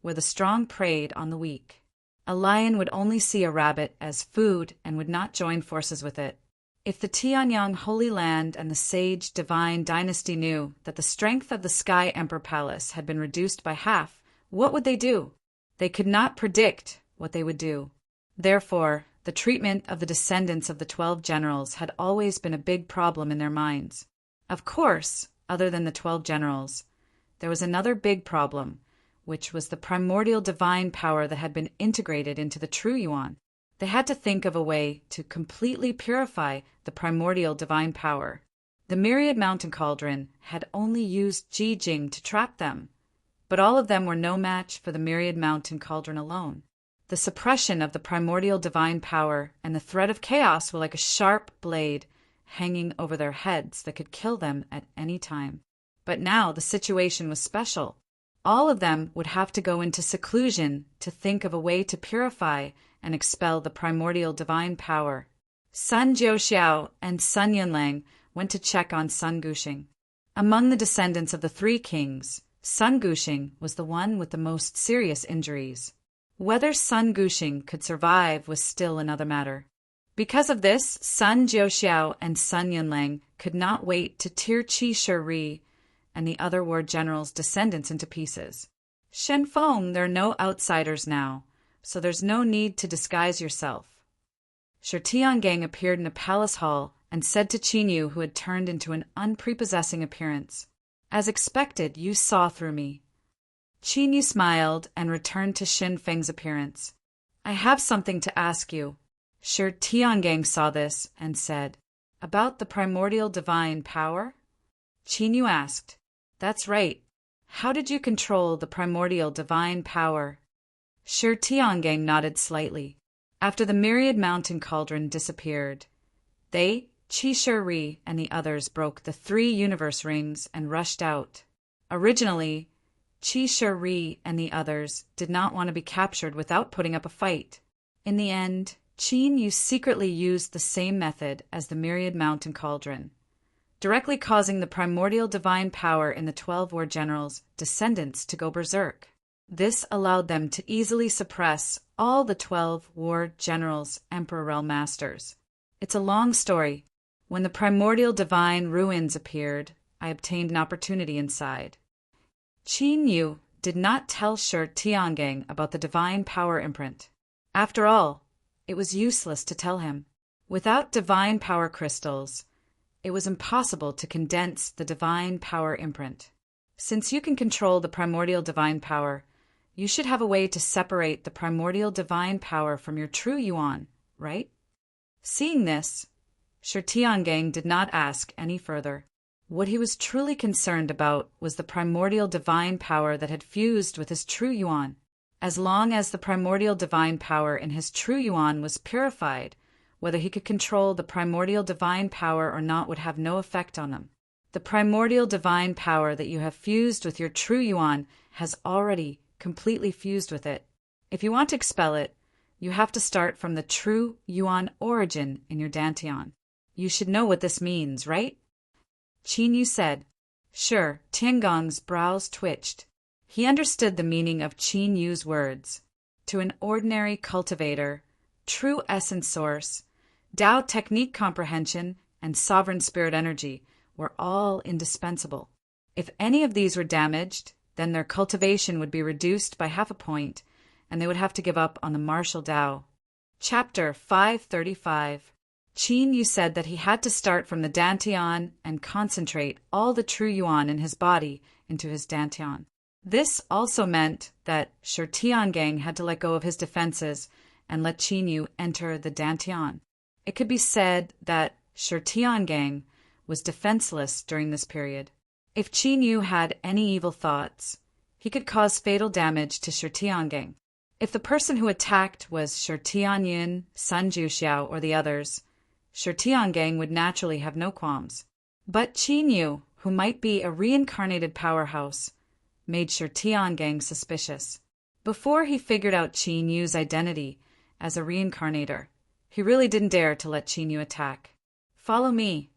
where the strong preyed on the weak. A lion would only see a rabbit as food and would not join forces with it. If the Tianyang Holy Land and the Sage Divine Dynasty knew that the strength of the Sky Emperor Palace had been reduced by half, what would they do? They could not predict what they would do. Therefore, the treatment of the descendants of the 12 generals had always been a big problem in their minds. Of course, other than the 12 generals, there was another big problem, which was the primordial divine power that had been integrated into the true Yuan. They had to think of a way to completely purify the primordial divine power. The myriad mountain cauldron had only used Ji Jing to trap them, but all of them were no match for the myriad mountain cauldron alone. The suppression of the primordial divine power and the threat of chaos were like a sharp blade hanging over their heads that could kill them at any time. But now the situation was special. All of them would have to go into seclusion to think of a way to purify and expel the primordial divine power. Sun Jiuxiao and Sun Yunlang went to check on Sun Guxing. Among the descendants of the 3 kings, Sun Guxing was the one with the most serious injuries. Whether Sun Guxing could survive was still another matter. Because of this, Sun Jiuxiao and Sun Yunlang could not wait to tear Qi Shi and the other war generals' descendants into pieces. Shen Feng, there are no outsiders now, so there's no need to disguise yourself. Shi Tiangang appeared in a palace hall and said to Qin Yu, who had turned into an unprepossessing appearance, "As expected, you saw through me." Qin Yu smiled and returned to Shen Feng's appearance. "I have something to ask you." Shi Tiangang saw this and said, "About the primordial divine power?" Qin Yu asked, "That's right. How did you control the primordial divine power?" Shi Tiangang nodded slightly. After the myriad mountain cauldron disappeared, they, Qi Shi and the others broke the 3 universe rings and rushed out. Originally, Qi Shi and the others did not want to be captured without putting up a fight. In the end, Qin Yu secretly used the same method as the myriad mountain cauldron, directly causing the primordial divine power in the 12 war generals' descendants to go berserk. This allowed them to easily suppress all the 12 war generals' emperor realm masters. It's a long story. When the primordial divine ruins appeared, I obtained an opportunity inside. Qin Yu did not tell Shi Tiangang about the divine power imprint. After all, it was useless to tell him. Without divine power crystals, it was impossible to condense the divine power imprint. Since you can control the primordial divine power, you should have a way to separate the primordial divine power from your true Yuan, right? Seeing this, Shi Tiangang did not ask any further. What he was truly concerned about was the primordial divine power that had fused with his true Yuan. As long as the primordial divine power in his true Yuan was purified, whether he could control the primordial divine power or not would have no effect on him. The primordial divine power that you have fused with your true Yuan has already completely fused with it. If you want to expel it, you have to start from the true Yuan origin in your Dantian. You should know what this means, right? Qin Yu said. Sure. Tiangong's brows twitched. He understood the meaning of Qin Yu's words. To an ordinary cultivator, true essence source, Tao technique comprehension, and sovereign spirit energy were all indispensable. If any of these were damaged, then their cultivation would be reduced by half a point, and they would have to give up on the martial Tao. Chapter 535. Qin Yu said that he had to start from the Dantian and concentrate all the true Yuan in his body into his Dantian. This also meant that Shi Tiangang had to let go of his defenses and let Qin Yu enter the Dantian. It could be said that Shi Tiangang was defenseless during this period. If Qin Yu had any evil thoughts, he could cause fatal damage to Shi Tiangang. If the person who attacked was Shi Tianyin, Sun Jiuxiao, or the others, Tiangang would naturally have no qualms. But Qin Yu, who might be a reincarnated powerhouse, made Tiangang suspicious. Before he figured out Qin Yu's identity as a reincarnator, he really didn't dare to let Qin Yu attack. Follow me.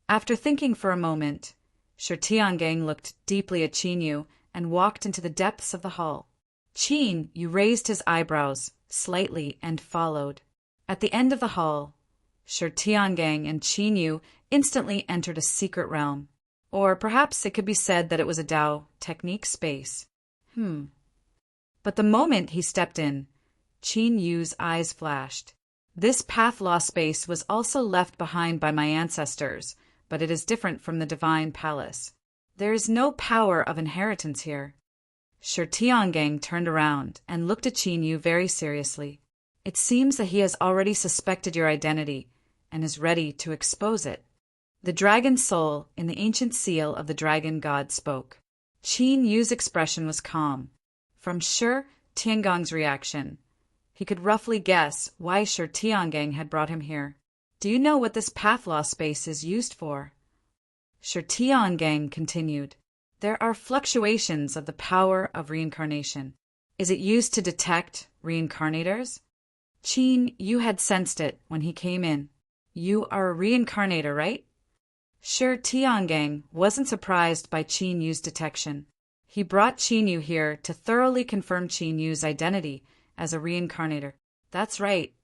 After thinking for a moment, Tiangang looked deeply at Qin Yu and walked into the depths of the hall. Qin Yu raised his eyebrows slightly and followed. At the end of the hall, Tiangang and Qin Yu instantly entered a secret realm. Or perhaps it could be said that it was a Dao technique space. But the moment he stepped in, Qin Yu's eyes flashed. This path law space was also left behind by my ancestors, but it is different from the divine palace. There is no power of inheritance here. Tiangang turned around and looked at Qin Yu very seriously. It seems that he has already suspected your identity and is ready to expose it. The dragon soul in the ancient seal of the dragon god spoke. Qin Yu's expression was calm. From Tiangang's reaction, he could roughly guess why Tiangang had brought him here. Do you know what this path law space is used for? Tiangang continued. There are fluctuations of the power of reincarnation. Is it used to detect reincarnators? Qin Yu had sensed it when he came in. You are a reincarnator, right? Tiangang wasn't surprised by Qin Yu's detection. He brought Qin Yu here to thoroughly confirm Qin Yu's identity as a reincarnator. That's right.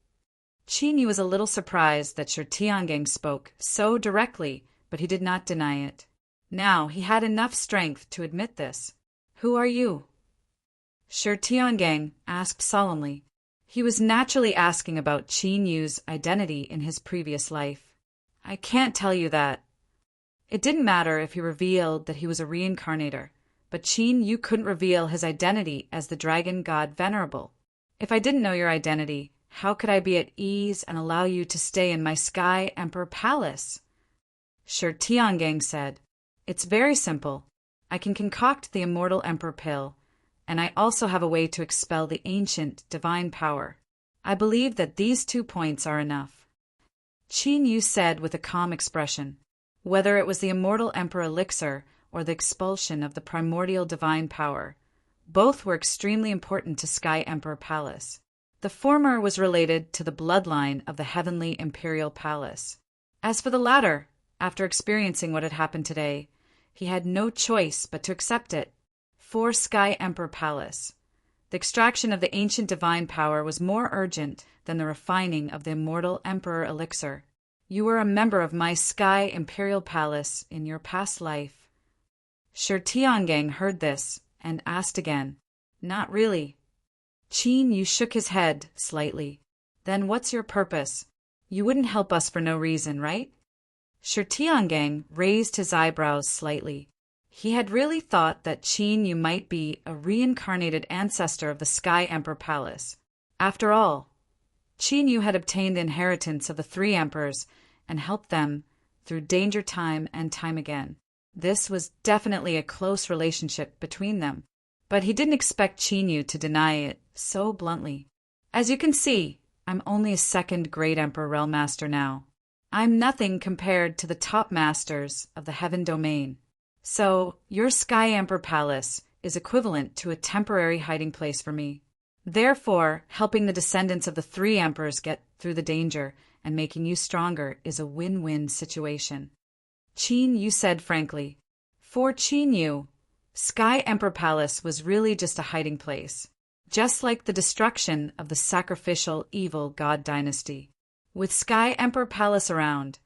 Qin Yu was a little surprised that Tiangang spoke so directly, but he did not deny it. Now he had enough strength to admit this. Who are you? Tiangang asked solemnly. He was naturally asking about Qin Yu's identity in his previous life. I can't tell you that. It didn't matter if he revealed that he was a reincarnator, but Qin Yu couldn't reveal his identity as the dragon god Venerable. If I didn't know your identity, how could I be at ease and allow you to stay in my Sky Emperor Palace? Tiangang said. It's very simple. I can concoct the Immortal Emperor Pill, and I also have a way to expel the ancient divine power. I believe that these 2 points are enough. Qin Yu said with a calm expression. Whether it was the Immortal Emperor Elixir or the expulsion of the primordial divine power, both were extremely important to Sky Emperor Palace. The former was related to the bloodline of the Heavenly Imperial Palace. As for the latter, after experiencing what had happened today, he had no choice but to accept it. For Sky Emperor Palace, the extraction of the ancient divine power was more urgent than the refining of the Immortal Emperor Elixir. You were a member of my Sky Imperial Palace in your past life. Tiangang heard this and asked again. Not really. Qin Yu shook his head slightly. Then what's your purpose? You wouldn't help us for no reason, right? Tiangang raised his eyebrows slightly. He had really thought that Qin Yu might be a reincarnated ancestor of the Sky Emperor Palace. After all, Qin Yu had obtained the inheritance of the 3 emperors and helped them through danger time and time again. This was definitely a close relationship between them, but he didn't expect Qin Yu to deny it so bluntly. As you can see, I'm only a 2nd Great Emperor Realm Master now. I'm nothing compared to the top masters of the Heaven Domain. So, your Sky Emperor Palace is equivalent to a temporary hiding place for me. Therefore, helping the descendants of the 3 emperors get through the danger and making you stronger is a win-win situation. Qin Yu said frankly. For Qin Yu, Sky Emperor Palace was really just a hiding place, just like the destruction of the sacrificial evil god dynasty. With Sky Emperor Palace around,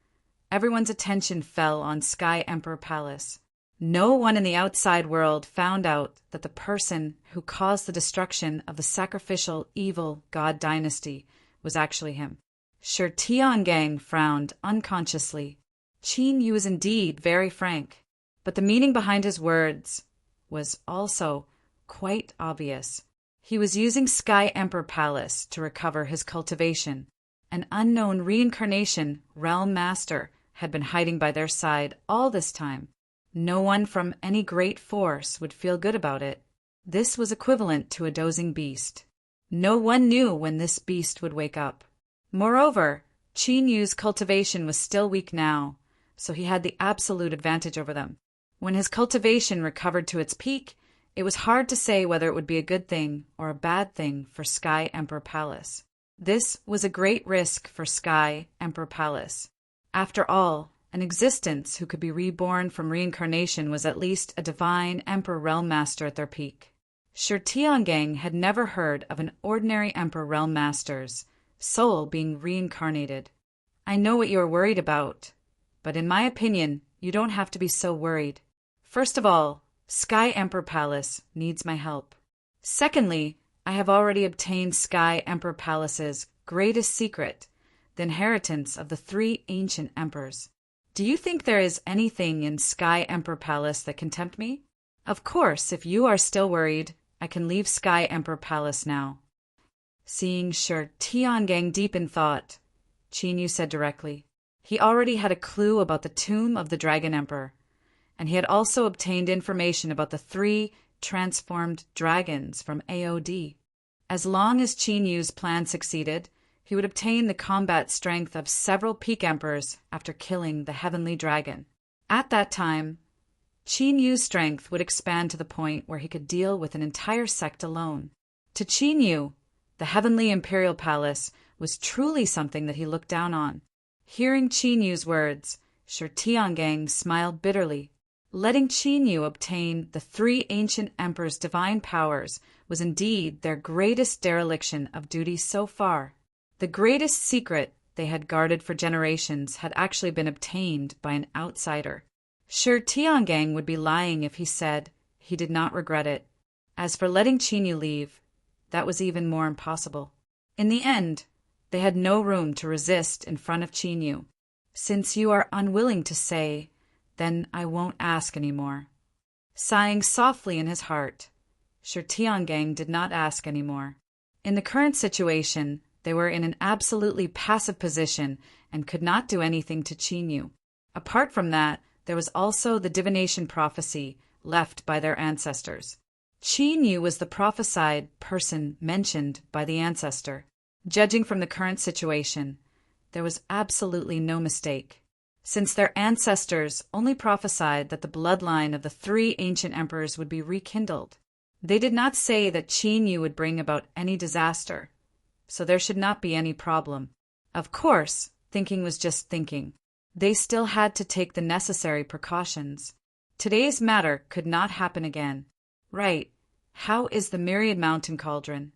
everyone's attention fell on Sky Emperor Palace. No one in the outside world found out that the person who caused the destruction of the sacrificial evil god dynasty was actually him. Tiangang frowned unconsciously. Qin Yu was indeed very frank, but the meaning behind his words was also quite obvious. He was using Sky Emperor Palace to recover his cultivation. An unknown reincarnation realm master had been hiding by their side all this time. No one from any great force would feel good about it. This was equivalent to a dozing beast. No one knew when this beast would wake up. Moreover, Qin Yu's cultivation was still weak now, so he had the absolute advantage over them. When his cultivation recovered to its peak, it was hard to say whether it would be a good thing or a bad thing for Sky Emperor Palace. This was a great risk for Sky Emperor Palace. After all, an existence who could be reborn from reincarnation was at least a divine Emperor Realm Master at their peak. Shi Tiangang had never heard of an ordinary Emperor Realm Master's soul being reincarnated. I know what you are worried about, but in my opinion, you don't have to be so worried. First of all, Sky Emperor Palace needs my help. Secondly, I have already obtained Sky Emperor Palace's greatest secret, the inheritance of the 3 ancient emperors. Do you think there is anything in Sky Emperor Palace that can tempt me? Of course, if you are still worried, I can leave Sky Emperor Palace now. Seeing Shi Tiangang deep in thought, Qin Yu said directly. He already had a clue about the tomb of the Dragon Emperor, and he had also obtained information about the 3 transformed dragons from AOD. As long as Qin Yu's plan succeeded, he would obtain the combat strength of several peak emperors after killing the heavenly dragon. At that time, Qin Yu's strength would expand to the point where he could deal with an entire sect alone. To Qin Yu, the heavenly imperial palace was truly something that he looked down on. Hearing Qin Yu's words, Shi Tiangang smiled bitterly. Letting Qin Yu obtain the 3 ancient emperors' divine powers was indeed their greatest dereliction of duty so far. The greatest secret they had guarded for generations had actually been obtained by an outsider. Shi Tiangang would be lying if he said he did not regret it. As for letting Qin Yu leave, that was even more impossible. In the end, they had no room to resist in front of Qin Yu. Since you are unwilling to say, then I won't ask any more. Sighing softly in his heart, Shi Tiangang did not ask any more. In the current situation, they were in an absolutely passive position and could not do anything to Qin Yu. Apart from that, there was also the divination prophecy left by their ancestors. Qin Yu was the prophesied person mentioned by the ancestor. Judging from the current situation, there was absolutely no mistake. Since their ancestors only prophesied that the bloodline of the 3 ancient emperors would be rekindled, they did not say that Qin Yu would bring about any disaster, so there should not be any problem. Of course, thinking was just thinking. They still had to take the necessary precautions. Today's matter could not happen again. Right, how is the Myriad Mountain Cauldron?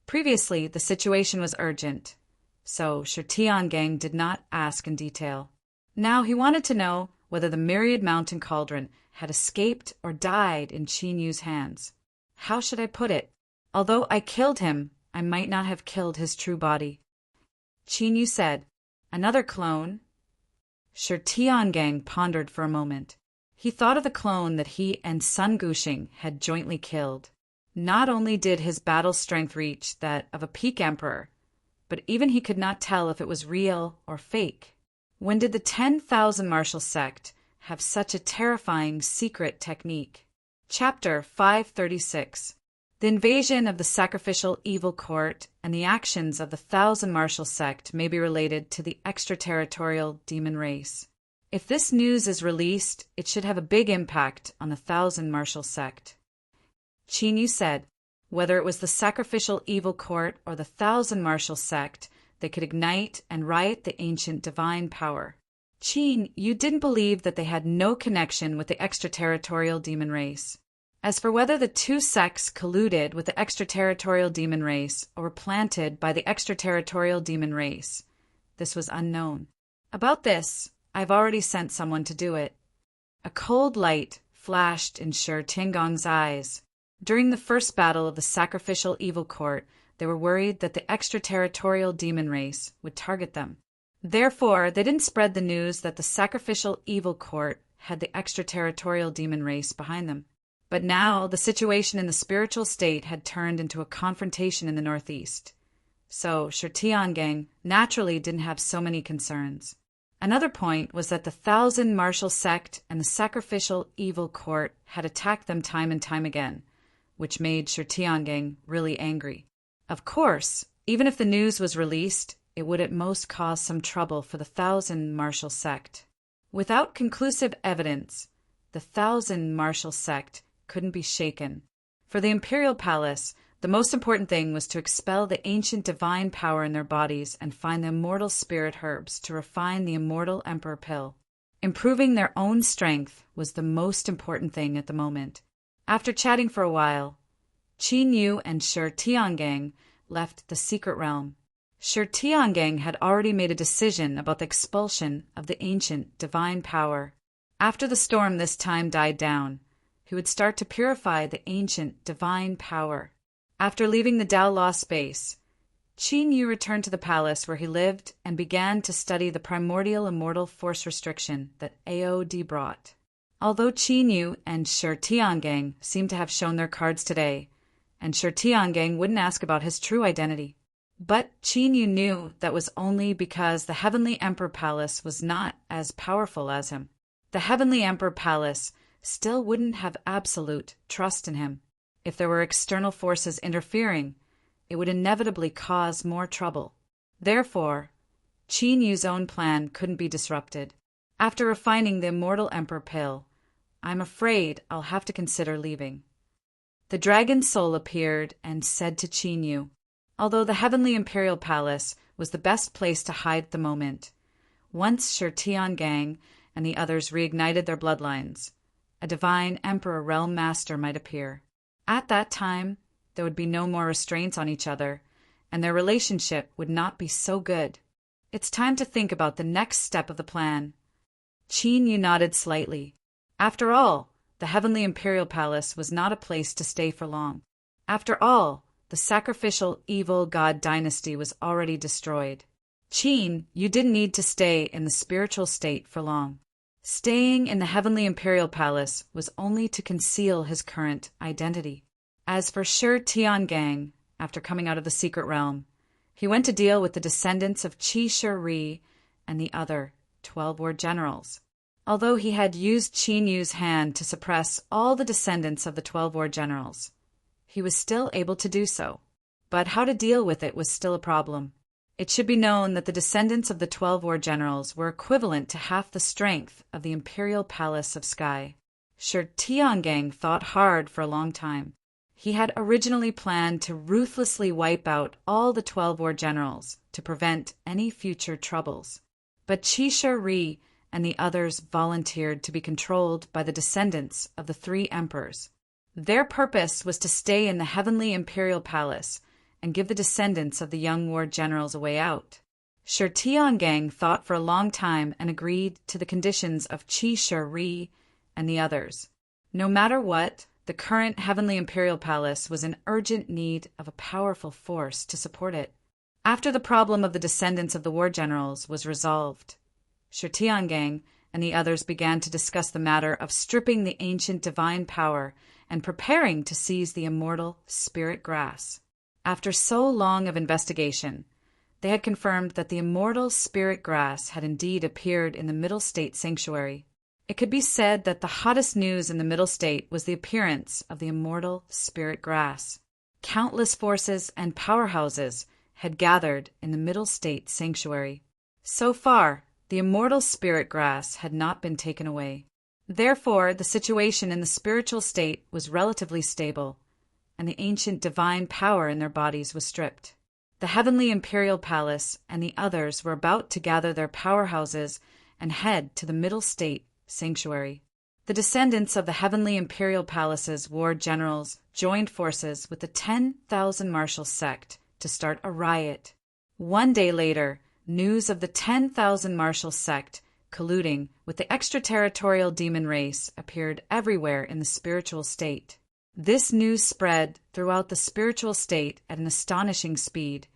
Previously, the situation was urgent, so Shi Tiangang did not ask in detail. Now he wanted to know whether the Myriad Mountain Cauldron had escaped or died in Qin Yu's hands. How should I put it? Although I killed him, I might not have killed his true body. Qin Yu said, another clone? Shi Tiangang pondered for a moment. He thought of the clone that he and Sun Guxing had jointly killed. Not only did his battle strength reach that of a peak emperor, but even he could not tell if it was real or fake. When did the 10,000 martial sect have such a terrifying secret technique? Chapter 536. The invasion of the sacrificial evil court and the actions of the 1,000 martial sect may be related to the extraterritorial demon race. If this news is released, it should have a big impact on the 1,000 martial sect. Qin Yu said, whether it was the sacrificial evil court or the 1,000 martial sect, they could ignite and riot the ancient divine power. Qin Yu didn't believe that they had no connection with the extraterritorial demon race. As for whether the 2 sects colluded with the extraterritorial demon race or were planted by the extraterritorial demon race, this was unknown. About this, I've already sent someone to do it. A cold light flashed in Shi Tianggang's eyes. During the first battle of the sacrificial evil court, they were worried that the extraterritorial demon race would target them. Therefore, they didn't spread the news that the sacrificial evil court had the extraterritorial demon race behind them. But now the situation in the spiritual state had turned into a confrontation in the northeast. So Shi Tiangang naturally didn't have so many concerns. Another point was that the 1,000 martial sect and the sacrificial evil court had attacked them time and time again, which made Shi Tiangang really angry. Of course, even if the news was released, it would at most cause some trouble for the Thousand Martial Sect. Without conclusive evidence, the Thousand Martial Sect couldn't be shaken. For the Imperial Palace, the most important thing was to expel the ancient divine power in their bodies and find the immortal spirit herbs to refine the immortal Emperor Pill. Improving their own strength was the most important thing at the moment. After chatting for a while, Qin Yu and Shi Tiangang left the secret realm. Shi Tiangang had already made a decision about the expulsion of the ancient divine power. After the storm this time died down, he would start to purify the ancient divine power. After leaving the Dao Law space, Qin Yu returned to the palace where he lived and began to study the primordial immortal force restriction that AOD brought. Although Qin Yu and Shi Tiangang seemed to have shown their cards today, and Shi Tiangang wouldn't ask about his true identity. But Qin Yu knew that was only because the Heavenly Emperor Palace was not as powerful as him. The Heavenly Emperor Palace still wouldn't have absolute trust in him. If there were external forces interfering, it would inevitably cause more trouble. Therefore, Qin Yu's own plan couldn't be disrupted. After refining the immortal Emperor Pill, I'm afraid I'll have to consider leaving. The dragon soul appeared and said to Qin Yu, although the Heavenly Imperial Palace was the best place to hide at the moment, once Shi Tiangang and the others reignited their bloodlines, a divine Emperor Realm Master might appear. At that time, there would be no more restraints on each other, and their relationship would not be so good. It's time to think about the next step of the plan. Qin Yu nodded slightly. After all, the Heavenly Imperial Palace was not a place to stay for long. After all, the sacrificial evil god dynasty was already destroyed. Qin, you didn't need to stay in the spiritual state for long. Staying in the Heavenly Imperial Palace was only to conceal his current identity. As for Shi Tiangang, after coming out of the secret realm, he went to deal with the descendants of Qi Shi Ri and the other 12 war generals. Although he had used Qin Yu's hand to suppress all the descendants of the 12 war generals, he was still able to do so. But how to deal with it was still a problem. It should be known that the descendants of the 12 war generals were equivalent to half the strength of the Imperial Palace of Sky. Shi Tiangang thought hard for a long time. He had originally planned to ruthlessly wipe out all the 12 war generals to prevent any future troubles. But Qi Shi Ri and the others volunteered to be controlled by the descendants of the 3 emperors. Their purpose was to stay in the Heavenly Imperial Palace and give the descendants of the young war generals a way out. Shi Tiangang thought for a long time and agreed to the conditions of Qi Shi Ri and the others. No matter what, the current Heavenly Imperial Palace was in urgent need of a powerful force to support it. After the problem of the descendants of the war generals was resolved, Shi Tiangang and the others began to discuss the matter of stripping the ancient divine power and preparing to seize the immortal spirit grass. After so long of investigation, they had confirmed that the immortal spirit grass had indeed appeared in the Middle State Sanctuary. It could be said that the hottest news in the Middle State was the appearance of the immortal spirit grass. Countless forces and powerhouses had gathered in the Middle State Sanctuary. So far, the immortal spirit grass had not been taken away. Therefore, the situation in the spiritual state was relatively stable, and the ancient divine power in their bodies was stripped. The Heavenly Imperial Palace and the others were about to gather their powerhouses and head to the Middle State Sanctuary. The descendants of the Heavenly Imperial Palace's war generals joined forces with the 10,000 Martial Sect to start a riot. One day later, news of the 10,000 Martial Sect colluding with the extraterritorial demon race appeared everywhere in the spiritual state. This news spread throughout the spiritual state at an astonishing speed,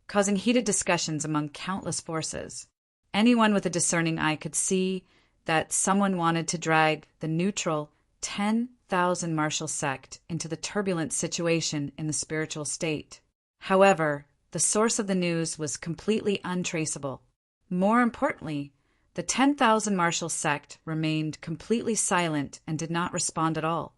causing heated discussions among countless forces. Anyone with a discerning eye could see that someone wanted to drag the neutral 10,000 Martial Sect into the turbulent situation in the spiritual state. However, the source of the news was completely untraceable. More importantly, the 10,000 Martial Sect remained completely silent and did not respond at all.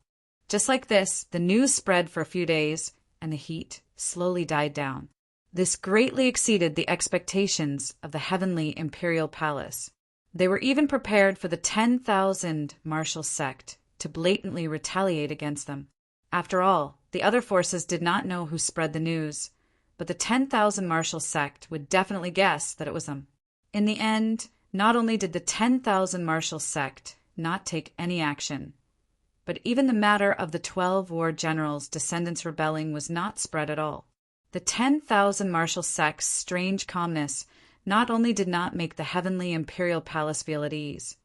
Just like this, the news spread for a few days, and the heat slowly died down. This greatly exceeded the expectations of the heavenly imperial palace. They were even prepared for the 10,000 martial sect to blatantly retaliate against them. After all, the other forces did not know who spread the news, but the 10,000 martial sect would definitely guess that it was them. In the end, not only did the 10,000 martial sect not take any action, but even the matter of the 12 war generals' descendants rebelling was not spread at all. The 10,000 martial sect's strange calmness not only did not make the heavenly imperial palace feel at ease,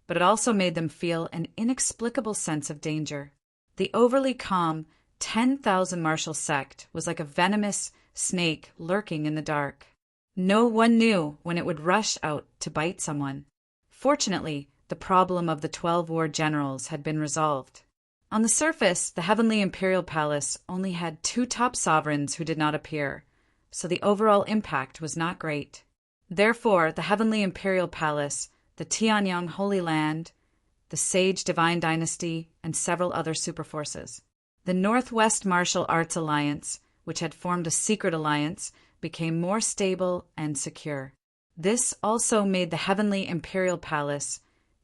but it also made them feel an inexplicable sense of danger. The overly calm 10,000 martial sect was like a venomous snake lurking in the dark. No one knew when it would rush out to bite someone. Fortunately, the problem of the 12 war generals had been resolved. On the surface, the heavenly imperial palace only had 2 top sovereigns who did not appear, so the overall impact was not great. Therefore, the heavenly imperial palace, the Tianyang Holy Land, the Sage Divine Dynasty, and several other superforces. The Northwest Martial Arts Alliance, which had formed a secret alliance, became more stable and secure. This also made the heavenly imperial palace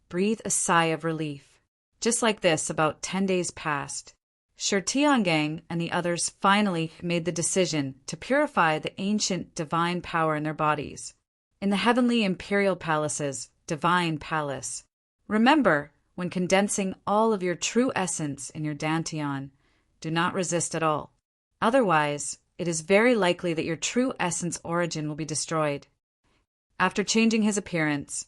breathe a sigh of relief. Just like this, about 10 days passed. Shi Tiangang and the others finally made the decision to purify the ancient divine power in their bodies. In the heavenly imperial palace's divine palace, remember, when condensing all of your true essence in your dantian, do not resist at all. Otherwise, it is very likely that your true essence origin will be destroyed. After changing his appearance,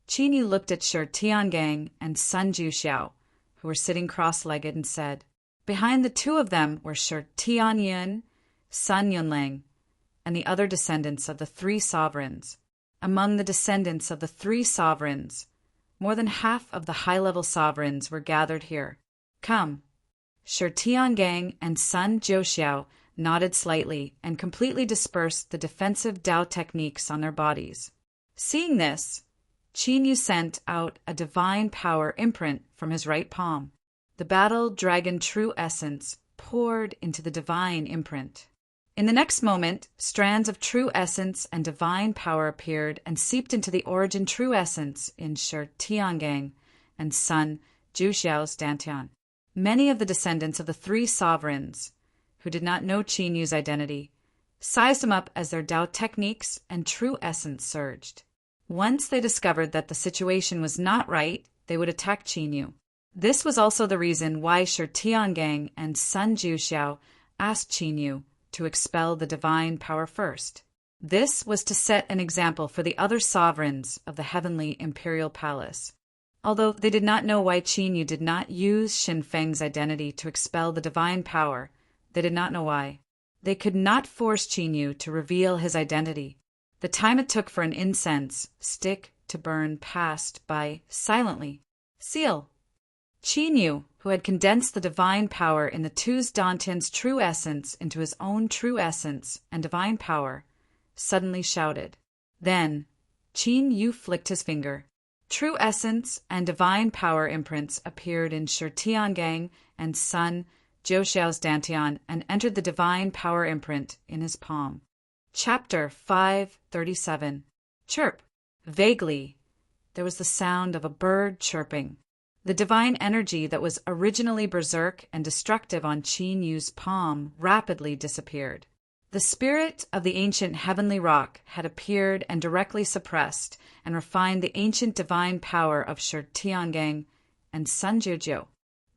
Qin Yu looked at Shi Tiangang and Sun Juxiao, who were sitting cross-legged, and said, behind the 2 of them were Shi Tianyin, Sun Yunlang, and the other descendants of the 3 sovereigns. Among the descendants of the 3 sovereigns, more than half of the high-level sovereigns were gathered here. Come. Shi Tiangang and Sun Juxiao nodded slightly and completely dispersed the defensive Tao techniques on their bodies. Seeing this, Qin Yu sent out a divine power imprint from his right palm. The battle dragon true essence poured into the divine imprint. In the next moment, strands of true essence and divine power appeared and seeped into the origin true essence in Shi Tiangang and Sun Juxiao's dantian. Many of the descendants of the 3 sovereigns, who did not know Qin Yu's identity, sized him up as their Tao techniques and true essence surged. Once they discovered that the situation was not right, they would attack Qin Yu. This was also the reason why Shi Tiangang and Sun Juxiao asked Qin Yu to expel the divine power first. This was to set an example for the other sovereigns of the heavenly imperial palace. Although they did not know why Qin Yu did not use Xin Feng's identity to expel the divine power, they did not know why. They could not force Qin Yu to reveal his identity. The time it took for an incense stick to burn passed by silently. Seal. Qin Yu, who had condensed the divine power in the 2's dantian's true essence into his own true essence and divine power, suddenly shouted. Then, Qin Yu flicked his finger. True essence and divine power imprints appeared in Shi Tiangang and Sun Juxiao's dantian and entered the divine power imprint in his palm. Chapter 537. Chirp. Vaguely, there was the sound of a bird chirping. The divine energy that was originally berserk and destructive on Qin Yu's palm rapidly disappeared. The spirit of the ancient heavenly rock had appeared and directly suppressed and refined the ancient divine power of Shi Tiangang and Sun Juxiao.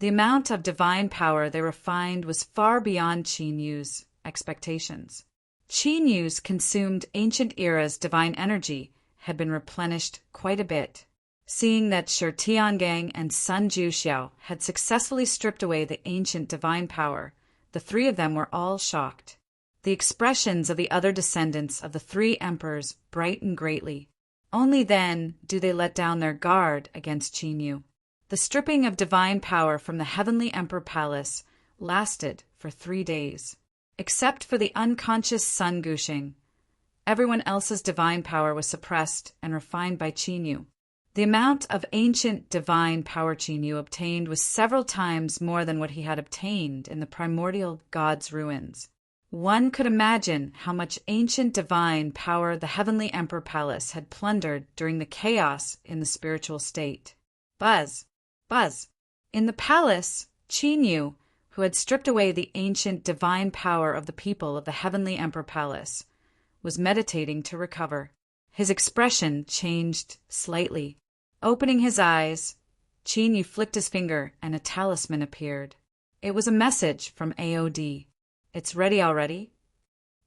The amount of divine power they refined was far beyond Qin Yu's expectations. Qin Yu's consumed ancient era's divine energy had been replenished quite a bit. Seeing that Shi Tiangang and Sun Juxiao had successfully stripped away the ancient divine power, the 3 of them were all shocked. The expressions of the other descendants of the 3 emperors brightened greatly. Only then do they let down their guard against Qin Yu. The stripping of divine power from the heavenly emperor palace lasted for 3 days. Except for the unconscious Sun Gushing, everyone else's divine power was suppressed and refined by Qin Yu. The amount of ancient divine power Qin Yu obtained was several times more than what he had obtained in the primordial god's ruins. One could imagine how much ancient divine power the Heavenly Emperor Palace had plundered during the chaos in the spiritual state. Buzz, buzz. In the palace, Qin, who had stripped away the ancient divine power of the people of the Heavenly Emperor Palace, was meditating to recover. His expression changed slightly. Opening his eyes, Qin flicked his finger and a talisman appeared. It was a message from AOD. It's ready already?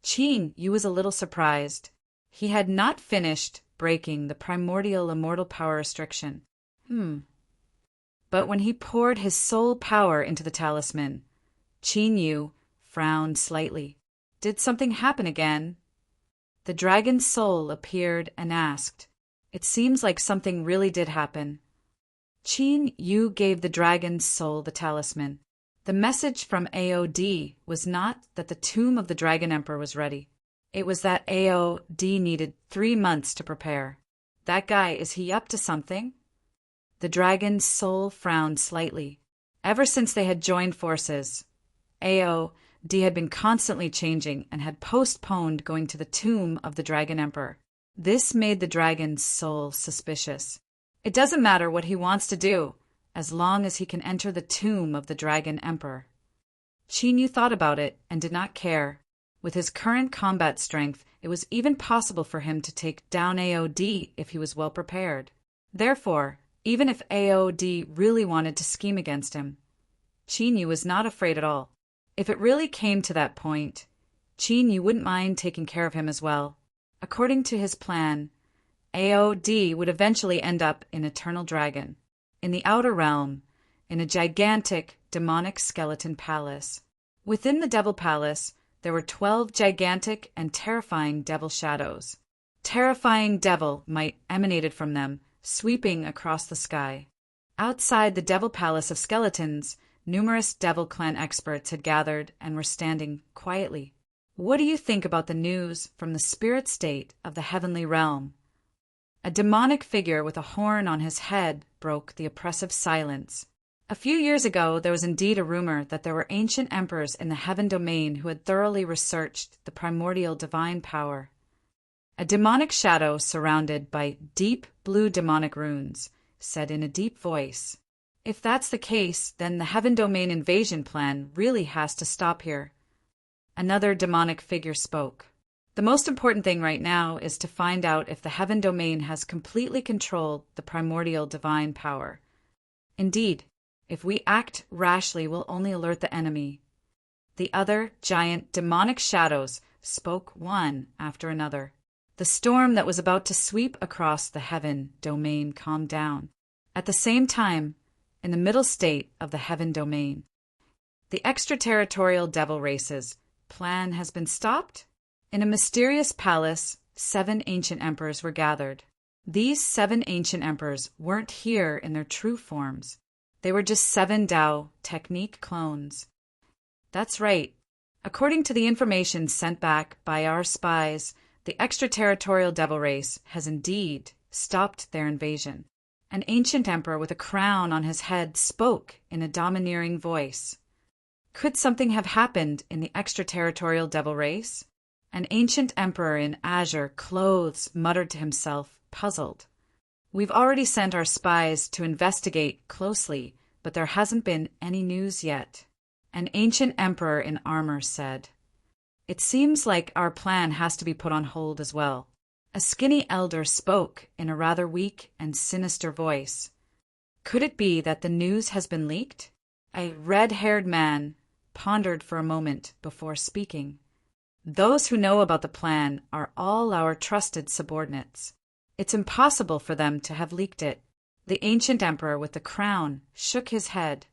Qin was a little surprised. He had not finished breaking the primordial immortal power restriction. But when he poured his soul power into the talisman, Qin frowned slightly. Did something happen again? The dragon's soul appeared and asked, "It seems like something really did happen." Qin gave the dragon's soul the talisman. The message from AOD was not that the tomb of the Dragon Emperor was ready. It was that AOD needed 3 months to prepare. That guy, is he up to something? The dragon's soul frowned slightly. Ever since they had joined forces, AOD had been constantly changing and had postponed going to the tomb of the Dragon Emperor. This made the dragon's soul suspicious. It doesn't matter what he wants to do, as long as he can enter the tomb of the Dragon Emperor. Qin thought about it and did not care. With his current combat strength, it was even possible for him to take down AOD if he was well prepared. Therefore, even if AOD really wanted to scheme against him, Qin was not afraid at all. If it really came to that point, Qin wouldn't mind taking care of him as well. According to his plan, AOD would eventually end up in Eternal Dragon, in the Outer Realm, in a gigantic demonic skeleton palace. Within the Devil Palace, there were 12 gigantic and terrifying devil shadows. Terrifying devil might emanated from them, sweeping across the sky. Outside the Devil Palace of Skeletons, numerous Devil Clan experts had gathered and were standing quietly. What do you think about the news from the spirit state of the heavenly realm? A demonic figure with a horn on his head broke the oppressive silence. A few years ago, there was indeed a rumor that there were ancient emperors in the heaven domain who had thoroughly researched the primordial divine power. A demonic shadow surrounded by deep blue demonic runes said in a deep voice, "If that's the case, then the heaven domain invasion plan really has to stop here." Another demonic figure spoke. "The most important thing right now is to find out if the heaven domain has completely controlled the primordial divine power. Indeed, if we act rashly, we'll only alert the enemy." The other giant demonic shadows spoke one after another. The storm that was about to sweep across the heaven domain calmed down. At the same time, in the middle state of the heaven domain, the extraterritorial devil races plan has been stopped? In a mysterious palace, 7 ancient emperors were gathered. These 7 ancient emperors weren't here in their true forms. They were just 7 Tao technique clones. That's right. According to the information sent back by our spies, the extraterritorial devil race has indeed stopped their invasion. An ancient emperor with a crown on his head spoke in a domineering voice. Could something have happened in the extraterritorial devil race? An ancient emperor in azure clothes muttered to himself, puzzled. "We've already sent our spies to investigate closely, but there hasn't been any news yet." An ancient emperor in armor said, "It seems like our plan has to be put on hold as well." A skinny elder spoke in a rather weak and sinister voice. "Could it be that the news has been leaked?" A red-haired man pondered for a moment before speaking. "Those who know about the plan are all our trusted subordinates. It's impossible for them to have leaked it." The ancient emperor with the crown shook his head.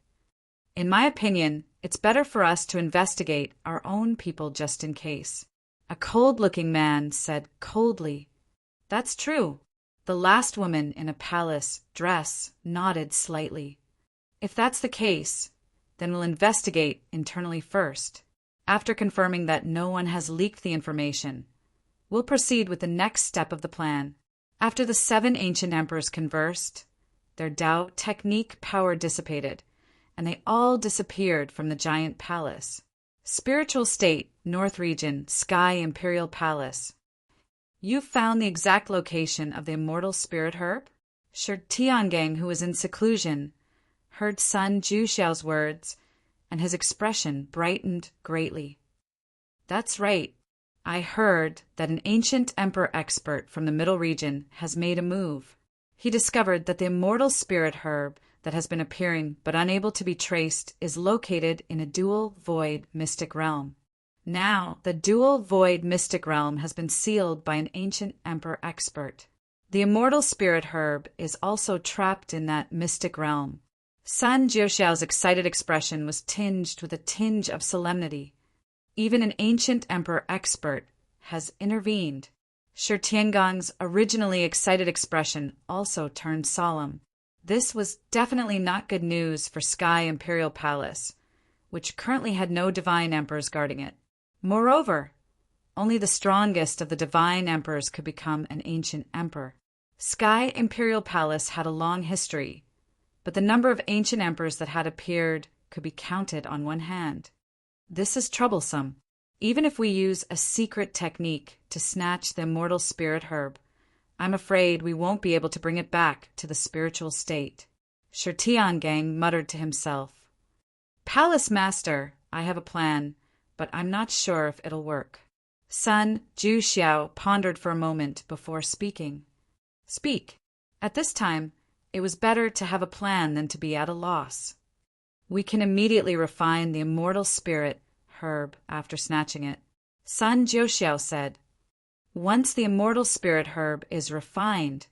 "In my opinion, it's better for us to investigate our own people just in case." A cold-looking man said coldly, "That's true." The last woman in a palace dress nodded slightly. "If that's the case, then we'll investigate internally first. After confirming that no one has leaked the information, we'll proceed with the next step of the plan." After the 7 ancient emperors conversed, their Tao technique power dissipated, and they all disappeared from the giant palace. Spiritual state North Region, Sky Imperial Palace. You've found the exact location of the immortal spirit herb? Shi Tiangang, who was in seclusion, heard Sun Juxiao's words, and his expression brightened greatly. That's right. I heard that an ancient emperor expert from the Middle Region has made a move. He discovered that the immortal spirit herb that has been appearing but unable to be traced is located in a dual void mystic realm. Now, the dual void mystic realm has been sealed by an ancient emperor expert. The immortal spirit herb is also trapped in that mystic realm. Sun Jiuxiao's excited expression was tinged with a tinge of solemnity. Even an ancient emperor expert has intervened. Shi Tiangong's originally excited expression also turned solemn. This was definitely not good news for Sky Imperial Palace, which currently had no divine emperors guarding it. Moreover, only the strongest of the divine emperors could become an ancient emperor. Sky Imperial Palace had a long history, but the number of ancient emperors that had appeared could be counted on one hand. This is troublesome. Even if we use a secret technique to snatch the immortal spirit herb, I'm afraid we won't be able to bring it back to the spiritual state. Shi Tiangang muttered to himself. Palace Master, I have a plan, but I'm not sure if it'll work. Sun Juxiao pondered for a moment before speaking. Speak. At this time, it was better to have a plan than to be at a loss. We can immediately refine the immortal spirit herb after snatching it. Sun Jiuxiao said, once the immortal spirit herb is refined,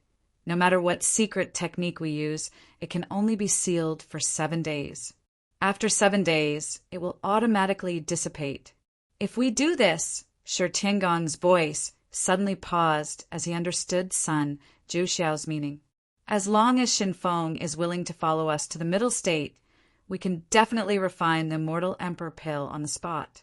no matter what secret technique we use, it can only be sealed for 7 days. After 7 days, it will automatically dissipate. If we do this, Shi Tiangong's voice suddenly paused as he understood Sun Jiuxiao's meaning. As long as Shinfeng is willing to follow us to the middle state, we can definitely refine the immortal emperor pill on the spot.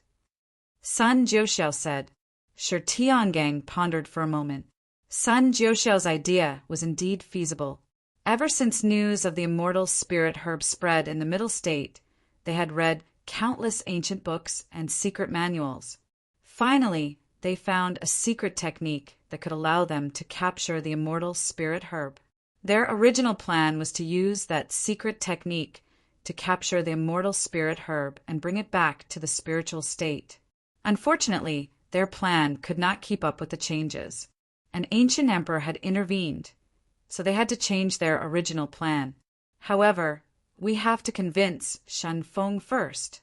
Sun Jiuxiao said. Shi Tiangang pondered for a moment. Sun Jiuxiao's idea was indeed feasible. Ever since news of the immortal spirit herb spread in the middle state, they had read countless ancient books and secret manuals. Finally, they found a secret technique that could allow them to capture the immortal spirit herb. Their original plan was to use that secret technique to capture the immortal spirit herb and bring it back to the spiritual state. Unfortunately, their plan could not keep up with the changes. An ancient emperor had intervened, so they had to change their original plan. However, we have to convince Shinfeng first.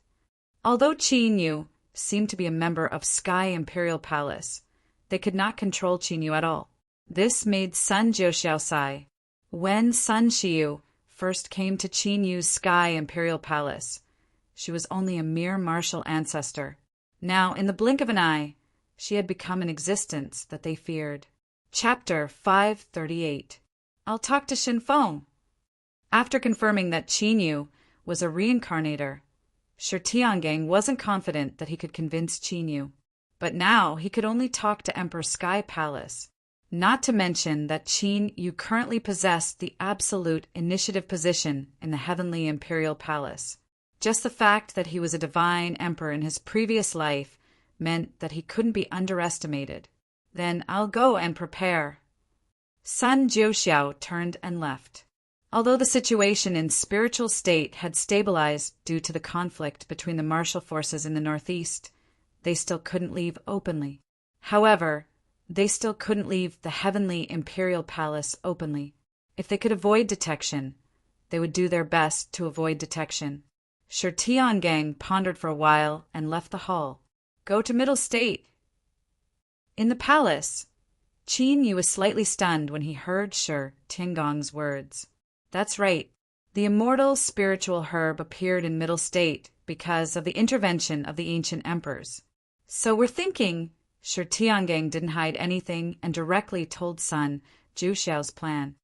Although Qin Yu seemed to be a member of Sky Imperial Palace, they could not control Qin Yu at all. This made Sun Jiuxiao sigh. When Sun Shiyu first came to Qin Yu's Sky Imperial Palace, she was only a mere martial ancestor. Now, in the blink of an eye, she had become an existence that they feared. Chapter 538. I'll talk to Shinfeng. After confirming that Qin Yu was a reincarnator, Shi Tiangang wasn't confident that he could convince Qin Yu. But now he could only talk to Emperor Sky Palace. Not to mention that Qin Yu currently possessed the absolute initiative position in the Heavenly Imperial Palace. Just the fact that he was a divine emperor in his previous life meant that he couldn't be underestimated. Then I'll go and prepare. Sun Jiuxiao turned and left. Although the situation in spiritual state had stabilized due to the conflict between the martial forces in the northeast, they still couldn't leave openly. However, they still couldn't leave the Heavenly Imperial Palace openly. If they could avoid detection, they would do their best to avoid detection. Shi Tiangang pondered for a while and left the hall. Go to middle state. In the palace, Qin Yu was slightly stunned when he heard Shi Tiangong's words. That's right. The immortal spiritual herb appeared in middle state because of the intervention of the ancient emperors. So we're thinking Shi Tiangang didn't hide anything and directly told Sun Jiuxiao's plan.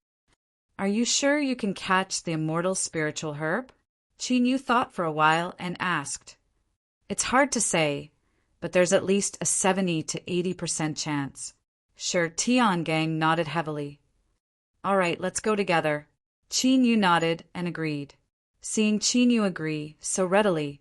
Are you sure you can catch the immortal spiritual herb? Qin Yu thought for a while and asked. It's hard to say, but there's at least a 70 to 80% chance. Shi Tiangang nodded heavily. All right, let's go together. Qin Yu nodded and agreed. Seeing Qin Yu agree so readily,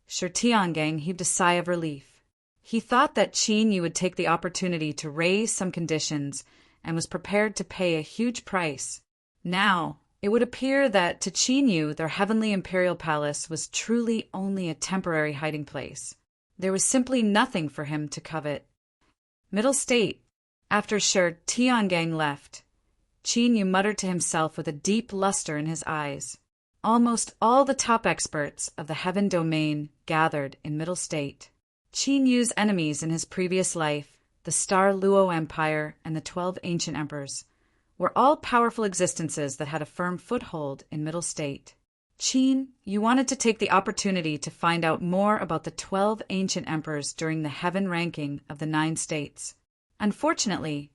Shi Tiangang heaved a sigh of relief. He thought that Qin Yu would take the opportunity to raise some conditions and was prepared to pay a huge price. Now, it would appear that to Qin Yu, their heavenly imperial palace was truly only a temporary hiding place. There was simply nothing for him to covet. Middle State. After Shi Tiangang left, Qin Yu muttered to himself with a deep luster in his eyes. Almost all the top experts of the heaven domain gathered in Middle State. Qin Yu's enemies in his previous life, the Star Luo Empire and the 12 ancient emperors, were all powerful existences that had a firm foothold in Middle State. Qin Yu wanted to take the opportunity to find out more about the 12 ancient emperors during the heaven ranking of the 9 states. Unfortunately,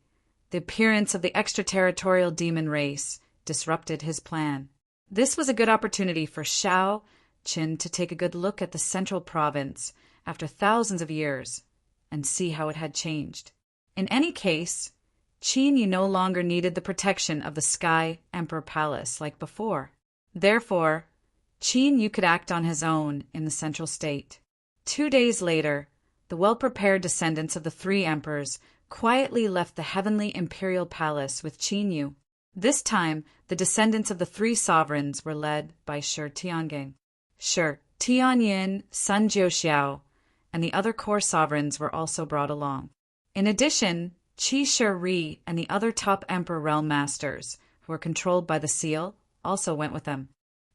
the appearance of the extraterritorial demon race disrupted his plan. This was a good opportunity for Shao Qin to take a good look at the central province after thousands of years and see how it had changed. In any case, Qin Yu no longer needed the protection of the Sky Emperor Palace like before. Therefore, Qin Yu could act on his own in the central state. 2 days later, the well-prepared descendants of the 3 emperors quietly left the heavenly imperial palace with Qin Yu. This time, the descendants of the 3 sovereigns were led by Shi Tiangang. Shi Tianyin, Sun Jiuxiao, and the other core sovereigns were also brought along. In addition, Qi Shi Ri and the other top emperor realm masters, who were controlled by the seal, also went with them.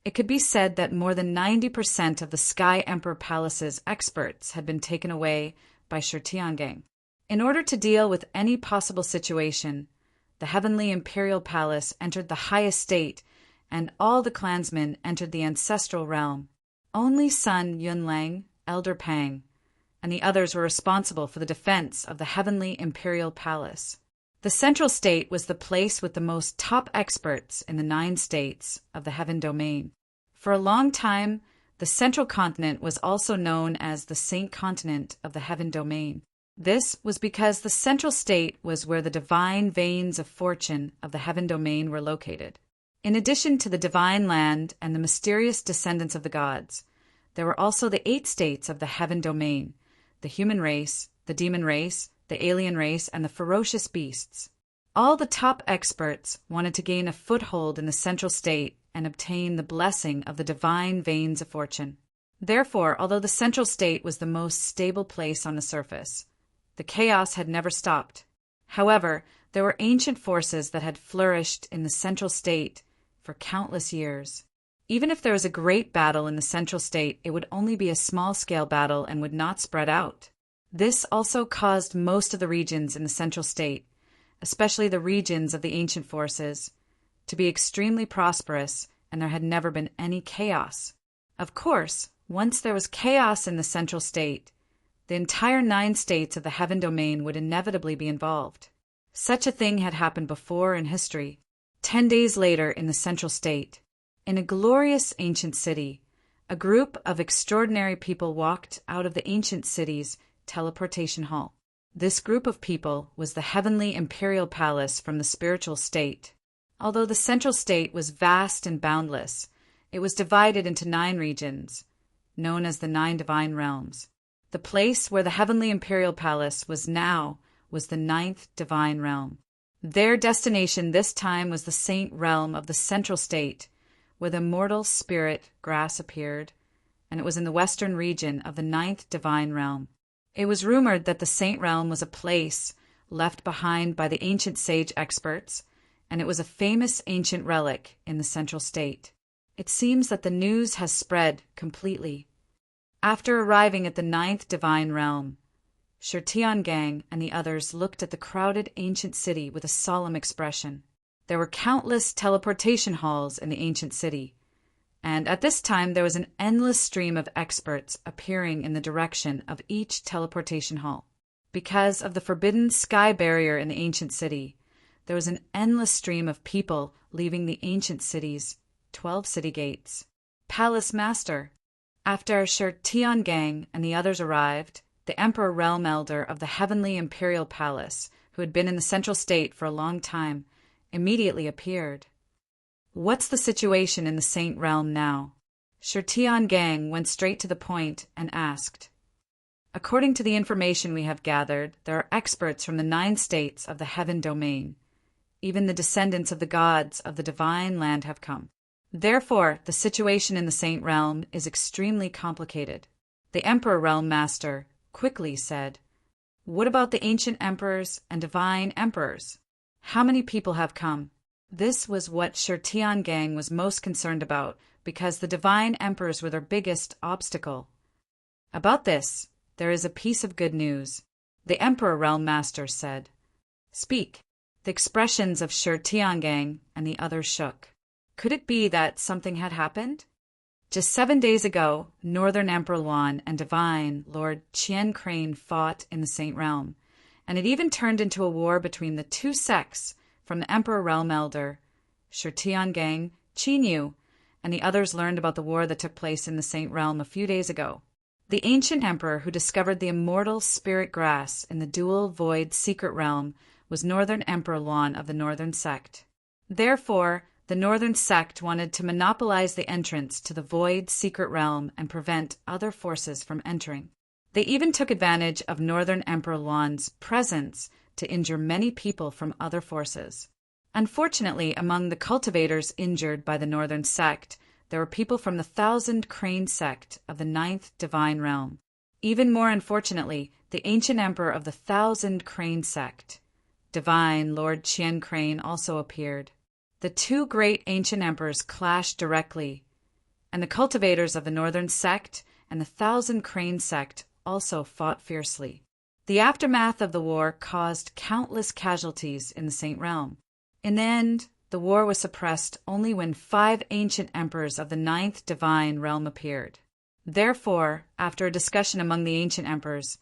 It could be said that more than 90% of the Sky Emperor Palace's experts had been taken away by Shi Tiangang. In order to deal with any possible situation, the heavenly imperial palace entered the highest state, and all the clansmen entered the ancestral realm. Only son Yunlang, Elder Pang, and the others were responsible for the defense of the heavenly imperial palace. The central state was the place with the most top experts in the 9 states of the heaven domain. For a long time, the central continent was also known as the Saint Continent of the heaven domain. This was because the central state was where the divine veins of fortune of the heaven domain were located. In addition to the divine land and the mysterious descendants of the gods, there were also the 8 states of the heaven domain, the human race, the demon race, the alien race, and the ferocious beasts. All the top experts wanted to gain a foothold in the central state and obtain the blessing of the divine veins of fortune. Therefore, although the central state was the most stable place on the surface, the chaos had never stopped. However, there were ancient forces that had flourished in the central state for countless years. Even if there was a great battle in the central state, it would only be a small-scale battle and would not spread out. This also caused most of the regions in the central state, especially the regions of the ancient forces, to be extremely prosperous, and there had never been any chaos. Of course, once there was chaos in the central state, the entire 9 states of the heaven domain would inevitably be involved. Such a thing had happened before in history. 10 days later in the central state, in a glorious ancient city, a group of extraordinary people walked out of the ancient city's teleportation hall. This group of people was the heavenly imperial palace from the spiritual state. Although the central state was vast and boundless, it was divided into 9 regions, known as the 9 divine realms. The place where the heavenly imperial palace was now was the 9th divine realm. Their destination this time was the saint realm of the central state, where the immortal spirit grass appeared, and it was in the western region of the 9th divine realm. It was rumored that the saint realm was a place left behind by the ancient sage experts, and it was a famous ancient relic in the central state. It seems that the news has spread completely. After arriving at the 9th divine realm, Shi Tiangang and the others looked at the crowded ancient city with a solemn expression. There were countless teleportation halls in the ancient city, and at this time there was an endless stream of experts appearing in the direction of each teleportation hall. Because of the forbidden sky barrier in the ancient city, there was an endless stream of people leaving the ancient city's 12 city gates. Palace Master. After Shi Tiangang and the others arrived, the Emperor Realm Elder of the Heavenly Imperial Palace, who had been in the central state for a long time, immediately appeared. What's the situation in the Saint Realm now? Shi Tiangang went straight to the point and asked. According to the information we have gathered, there are experts from the 9 states of the heaven domain. Even the descendants of the gods of the divine land have come. Therefore, the situation in the Saint Realm is extremely complicated. The Emperor Realm Master quickly said, "What about the ancient emperors and divine emperors? How many people have come?" This was what Shi Tiangang was most concerned about, because the divine emperors were their biggest obstacle. About this, there is a piece of good news. The Emperor Realm Master said, "Speak." The expressions of Shi Tiangang and the others shook. Could it be that something had happened? Just 7 days ago, Northern Emperor Luan and Divine Lord Qian Crane fought in the Saint Realm, and it even turned into a war between the 2 sects from the Emperor Realm Elder, Shi Tiangang, Qin Yu, and the others learned about the war that took place in the Saint Realm a few days ago. The ancient emperor who discovered the immortal spirit grass in the dual void secret realm was Northern Emperor Luan of the Northern Sect. Therefore, the Northern Sect wanted to monopolize the entrance to the void secret realm and prevent other forces from entering. They even took advantage of Northern Emperor Luan's presence to injure many people from other forces. Unfortunately, among the cultivators injured by the Northern Sect, there were people from the 1,000 Crane sect of the 9th Divine Realm. Even more unfortunately, the ancient emperor of the 1,000 Crane sect, Divine Lord Qian Crane, also appeared. The 2 great ancient emperors clashed directly, and the cultivators of the Northern Sect and the 1,000 Crane sect also fought fiercely. The aftermath of the war caused countless casualties in the Saint Realm. In the end, the war was suppressed only when 5 ancient emperors of the 9th Divine Realm appeared. Therefore, after a discussion among the ancient emperors,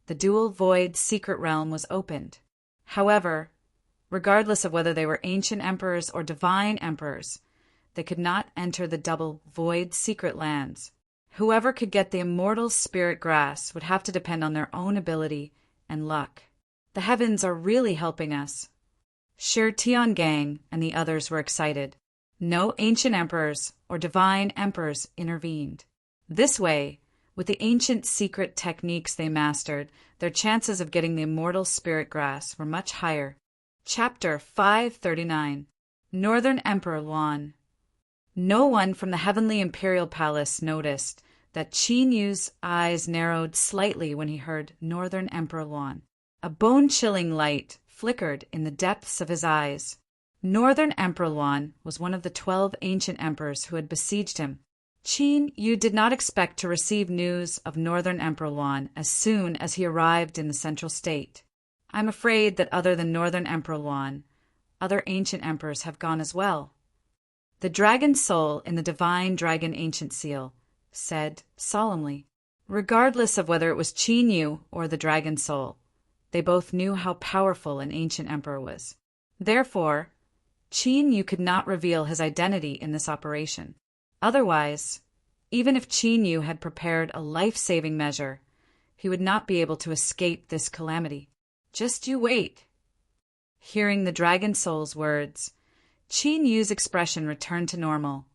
the dual void secret realm was opened. However, regardless of whether they were ancient emperors or divine emperors, they could not enter the double void secret lands. Whoever could get the immortal spirit grass would have to depend on their own ability and luck. The heavens are really helping us. Shi Tiangang and the others were excited. No ancient emperors or divine emperors intervened. This way, with the ancient secret techniques they mastered, their chances of getting the immortal spirit grass were much higher. Chapter 539. Northern Emperor Luan. No one from the heavenly imperial palace noticed that Qin Yu's eyes narrowed slightly when he heard Northern Emperor Luan. A bone-chilling light flickered in the depths of his eyes. Northern Emperor Luan was one of the 12 ancient emperors who had besieged him. Qin Yu did not expect to receive news of Northern Emperor Luan as soon as he arrived in the central state. "I'm afraid that other than Northern Emperor Luan, other ancient emperors have gone as well." The dragon soul in the divine dragon ancient seal said solemnly. Regardless of whether it was Qin Yu or the dragon soul, they both knew how powerful an ancient emperor was. Therefore, Qin Yu could not reveal his identity in this operation. Otherwise, even if Qin Yu had prepared a life-saving measure, he would not be able to escape this calamity. "Just you wait." Hearing the dragon soul's words, Qin Yu's expression returned to normal,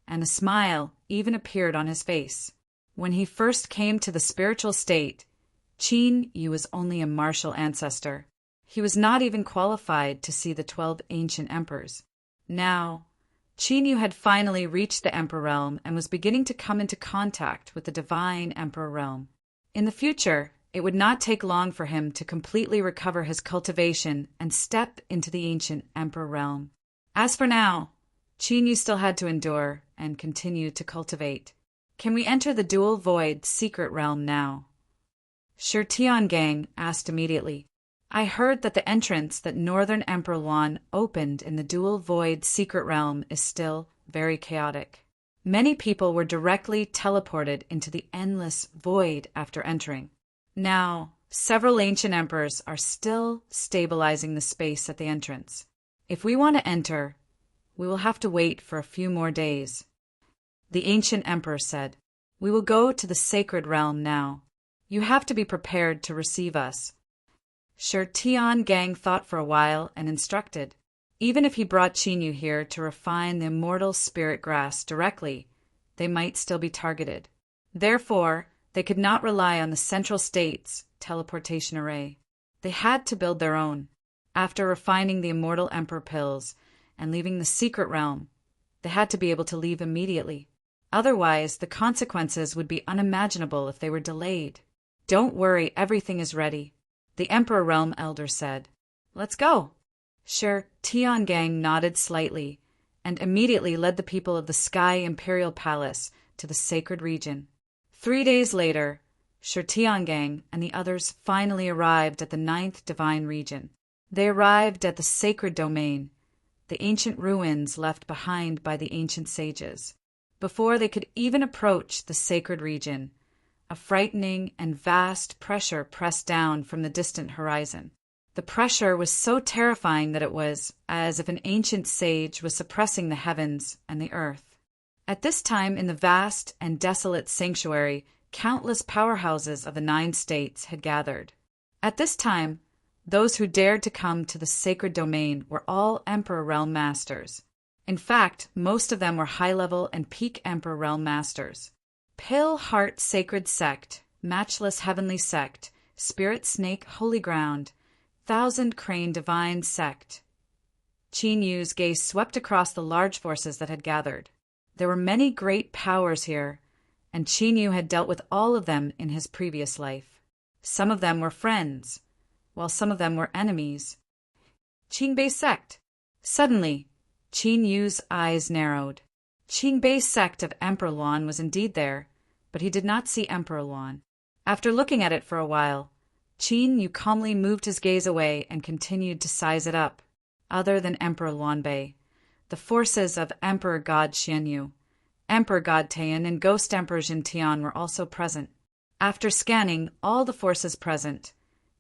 and a smile even appeared on his face. When he first came to the spiritual state, Qin Yu was only a martial ancestor. He was not even qualified to see the 12 ancient emperors. Now, Qin Yu had finally reached the Emperor Realm and was beginning to come into contact with the Divine Emperor Realm. In the future, it would not take long for him to completely recover his cultivation and step into the ancient Emperor Realm. As for now, Qin Yu still had to endure and continue to cultivate. "Can we enter the dual void secret realm now?" Shi Tiangang asked immediately. "I heard that the entrance that Northern Emperor Luan opened in the dual void secret realm is still very chaotic. Many people were directly teleported into the endless void after entering. Now, several ancient emperors are still stabilizing the space at the entrance. If we want to enter, we will have to wait for a few more days." The ancient emperor said, "We will go to the sacred realm now. You have to be prepared to receive us." Shi Tiangang thought for a while and instructed. Even if he brought Qin Yu here to refine the immortal spirit grass directly, they might still be targeted. Therefore, They could not rely on the Central State's teleportation array. They had to build their own. After refining the immortal Emperor pills and leaving the secret realm, they had to be able to leave immediately. Otherwise, the consequences would be unimaginable if they were delayed. "Don't worry, everything is ready," the Emperor Realm Elder said. "Let's go." Sher Tiangang nodded slightly and immediately led the people of the Sky Imperial Palace to the sacred region. 3 days later, Sher Tiangang and the others finally arrived at the 9th divine region. They arrived at the sacred domain, the ancient ruins left behind by the ancient sages. Before they could even approach the sacred region, a frightening and vast pressure pressed down from the distant horizon. The pressure was so terrifying that it was as if an ancient sage was suppressing the heavens and the earth. At this time in the vast and desolate sanctuary, countless powerhouses of the 9 states had gathered. At this time, those who dared to come to the sacred domain were all Emperor Realm Masters. In fact, most of them were high-level and peak Emperor Realm Masters. Pale Heart Sacred Sect, Matchless Heavenly Sect, Spirit Snake Holy Ground, Thousand Crane Divine Sect. Qin Yu's gaze swept across the large forces that had gathered. There were many great powers here, and Qin Yu had dealt with all of them in his previous life. Some of them were friends, while some of them were enemies. Qingbei Sect. Suddenly, Qin Yu's eyes narrowed. Qingbei's sect of Emperor Luan was indeed there, but he did not see Emperor Luan. After looking at it for a while, Qin Yu calmly moved his gaze away and continued to size it up. Other than Emperor Luanbei, the forces of Emperor God Xianyu, Emperor God Taiyan, and Ghost Emperor Jintian were also present. After scanning all the forces present,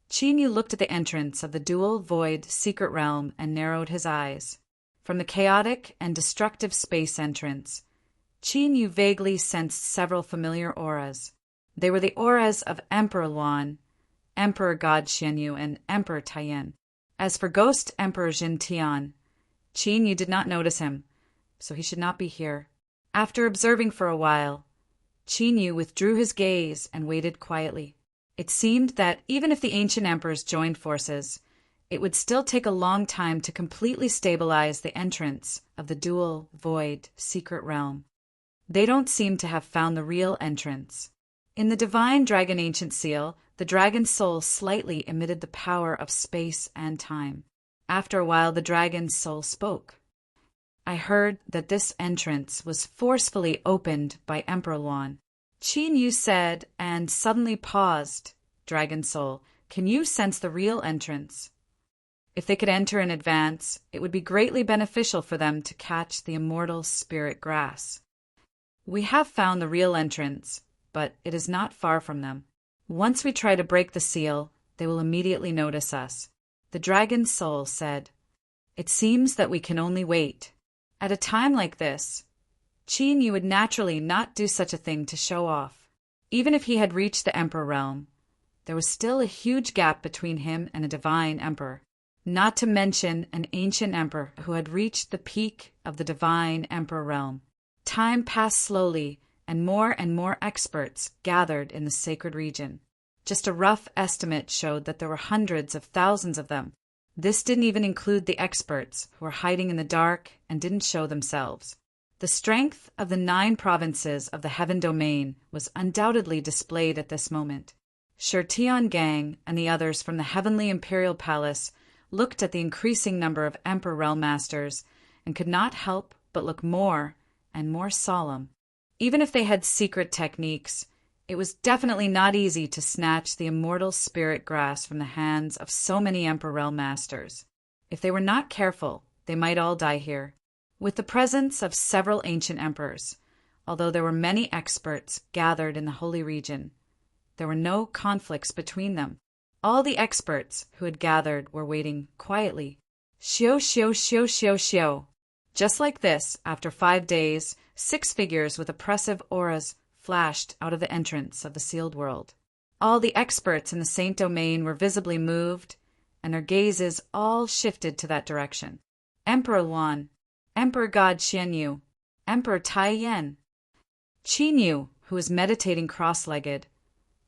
Qin Yu looked at the entrance of the dual void secret realm and narrowed his eyes. From the chaotic and destructive space entrance, Qin Yu vaguely sensed several familiar auras. They were the auras of Emperor Luan, Emperor God Xianyu, and Emperor Taiyan. As for Ghost Emperor Jintian, Qin Yu did not notice him, so he should not be here. After observing for a while, Qin Yu withdrew his gaze and waited quietly. It seemed that even if the ancient emperors joined forces, it would still take a long time to completely stabilize the entrance of the dual void secret realm. They don't seem to have found the real entrance. In the divine dragon ancient seal, the dragon's soul slightly emitted the power of space and time. After a while, the dragon's soul spoke. "I heard that this entrance was forcefully opened by Emperor Luan," Qin Yu said, and suddenly paused. "Dragon soul, can you sense the real entrance? If they could enter in advance, it would be greatly beneficial for them to catch the immortal spirit grass. We have found the real entrance, but it is not far from them. Once we try to break the seal, they will immediately notice us." The dragon's soul said, "It seems that we can only wait." At a time like this, Qin Yu would naturally not do such a thing to show off. Even if he had reached the Emperor realm, there was still a huge gap between him and a divine emperor. Not to mention an ancient emperor who had reached the peak of the divine emperor realm. Time passed slowly, and more experts gathered in the sacred region. Just a rough estimate showed that there were hundreds of thousands of them. This didn't even include the experts who were hiding in the dark and didn't show themselves. The strength of the 9 provinces of the Heaven Domain was undoubtedly displayed at this moment. Sher Tiangang and the others from the Heavenly Imperial Palace looked at the increasing number of Emperor Realm Masters and could not help but look more and more solemn. Even if they had secret techniques, it was definitely not easy to snatch the immortal spirit grass from the hands of so many Emperor Realm Masters. If they were not careful, they might all die here. With the presence of several ancient emperors, although there were many experts gathered in the holy region, there were no conflicts between them. All the experts who had gathered were waiting quietly. Xiao, xiao, xiao, xiao, xiao. Just like this, after 5 days, 6 figures with oppressive auras flashed out of the entrance of the sealed world. All the experts in the Saint Domain were visibly moved, and their gazes all shifted to that direction. Emperor Luan, Emperor God Xianyu, Emperor Taiyan. Qin Yu, who was meditating cross-legged,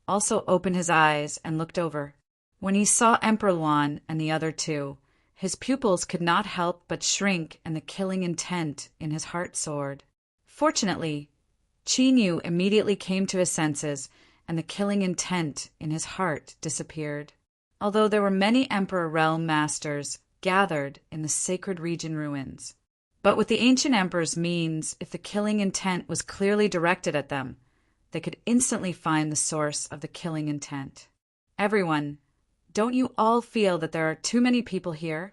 also opened his eyes and looked over. When he saw Emperor Luan and the other two, his pupils could not help but shrink, and the killing intent in his heart soared. Fortunately, Qin Yu immediately came to his senses, and the killing intent in his heart disappeared. Although there were many Emperor Realm Masters gathered in the sacred region ruins. But with the ancient emperor's means, if the killing intent was clearly directed at them, they could instantly find the source of the killing intent. Everyone, don't you all feel that there are too many people here?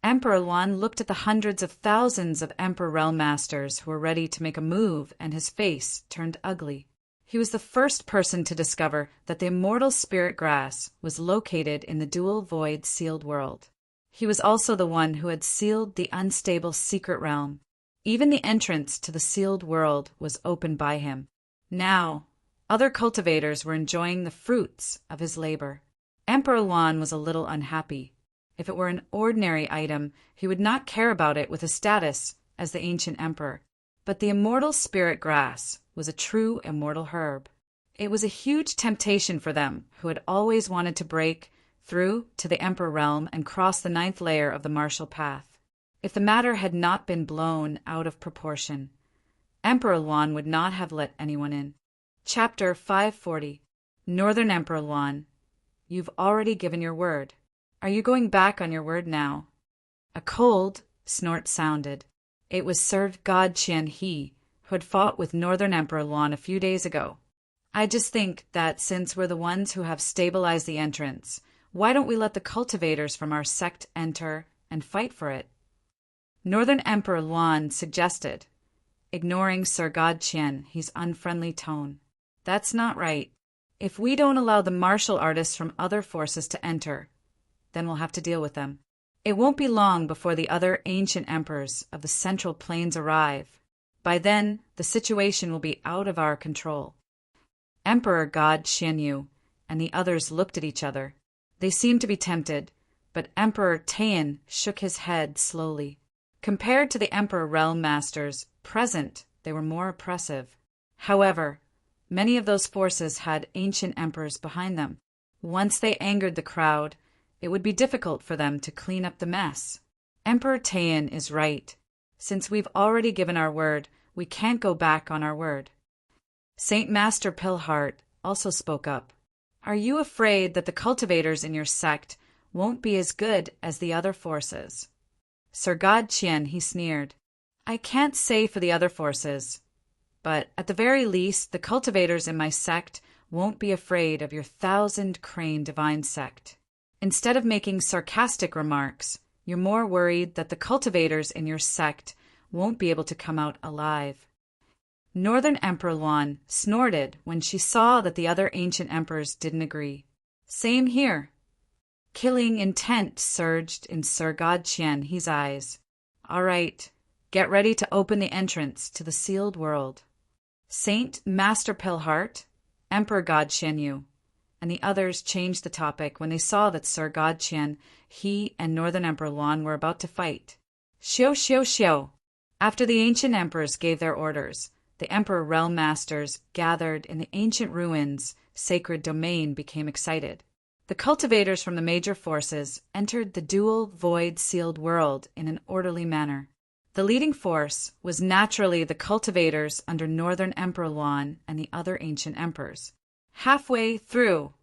Emperor Luan looked at the hundreds of thousands of Emperor Realm Masters who were ready to make a move, and his face turned ugly. He was the first person to discover that the immortal spirit grass was located in the dual void sealed world. He was also the one who had sealed the unstable secret realm. Even the entrance to the sealed world was opened by him. Now, other cultivators were enjoying the fruits of his labor. Emperor Luan was a little unhappy. If it were an ordinary item, he would not care about it with his status as the ancient emperor. But the immortal spirit grass was a true immortal herb. It was a huge temptation for them who had always wanted to break through to the Emperor realm and cross the 9th layer of the martial path. If the matter had not been blown out of proportion, Emperor Luan would not have let anyone in. Chapter 540. Northern Emperor Luan, you've already given your word. Are you going back on your word now? A cold snort sounded. It was Sir God Qian He, who had fought with Northern Emperor Luan a few days ago. I just think that since we're the ones who have stabilized the entrance, why don't we let the cultivators from our sect enter and fight for it? Northern Emperor Luan suggested, ignoring Sir God Qian He's unfriendly tone. That's not right. If we don't allow the martial artists from other forces to enter, then we'll have to deal with them. It won't be long before the other ancient emperors of the Central Plains arrive. By then, the situation will be out of our control. Emperor God Xianyu and the others looked at each other. They seemed to be tempted, but Emperor Taiyan shook his head slowly. Compared to the Emperor Realm Masters present, they were more oppressive. However, many of those forces had ancient emperors behind them. Once they angered the crowd, it would be difficult for them to clean up the mess. Emperor Taiyan is right. Since we've already given our word, we can't go back on our word. Saint Master Pilheart also spoke up. Are you afraid that the cultivators in your sect won't be as good as the other forces? Sir God Qian, he sneered. I can't say for the other forces, but at the very least, the cultivators in my sect won't be afraid of your 1,000-crane divine sect. Instead of making sarcastic remarks, you're more worried that the cultivators in your sect won't be able to come out alive. Northern Emperor Luan snorted when she saw that the other ancient emperors didn't agree. Same here. Killing intent surged in Sir God Qian He's eyes. All right, get ready to open the entrance to the sealed world. Saint Master Pilheart, Emperor God Xianyu, and the others changed the topic when they saw that Sir God Qian He and Northern Emperor Luan were about to fight. Xiao xiao xiao. After the ancient emperors gave their orders, the Emperor Realm Masters gathered in the ancient ruins' sacred domain became excited. The cultivators from the major forces entered the dual void sealed world in an orderly manner. The leading force was naturally the cultivators under Northern Emperor Luan and the other ancient emperors. Halfway through,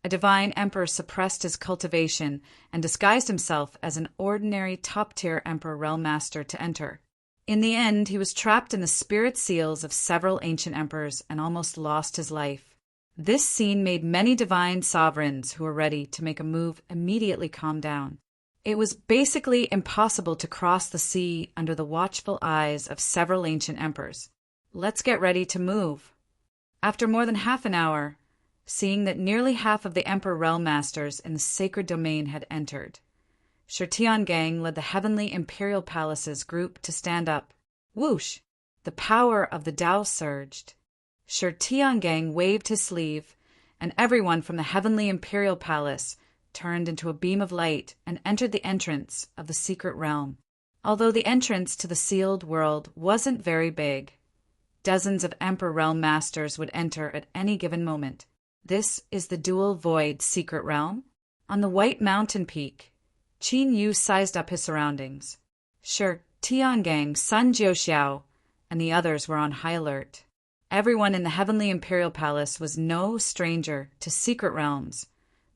a divine emperor suppressed his cultivation and disguised himself as an ordinary top-tier Emperor Realm Master to enter. In the end, he was trapped in the spirit seals of several ancient emperors and almost lost his life. This scene made many divine sovereigns who were ready to make a move immediately calm down. It was basically impossible to cross the sea under the watchful eyes of several ancient emperors. Let's get ready to move. After more than half an hour, seeing that nearly half of the Emperor Realm Masters in the sacred domain had entered, Shi Tiangang led the heavenly imperial palace's group to stand up. Whoosh! The power of the Tao surged. Shi Tiangang waved his sleeve, and everyone from the heavenly imperial palace turned into a beam of light and entered the entrance of the secret realm. Although the entrance to the sealed world wasn't very big, dozens of Emperor Realm Masters would enter at any given moment. This is the dual void secret realm. On the white mountain peak, Qin Yu sized up his surroundings. Shi Tiangang, Sun Jiuxiao, and the others were on high alert. Everyone in the Heavenly Imperial Palace was no stranger to secret realms,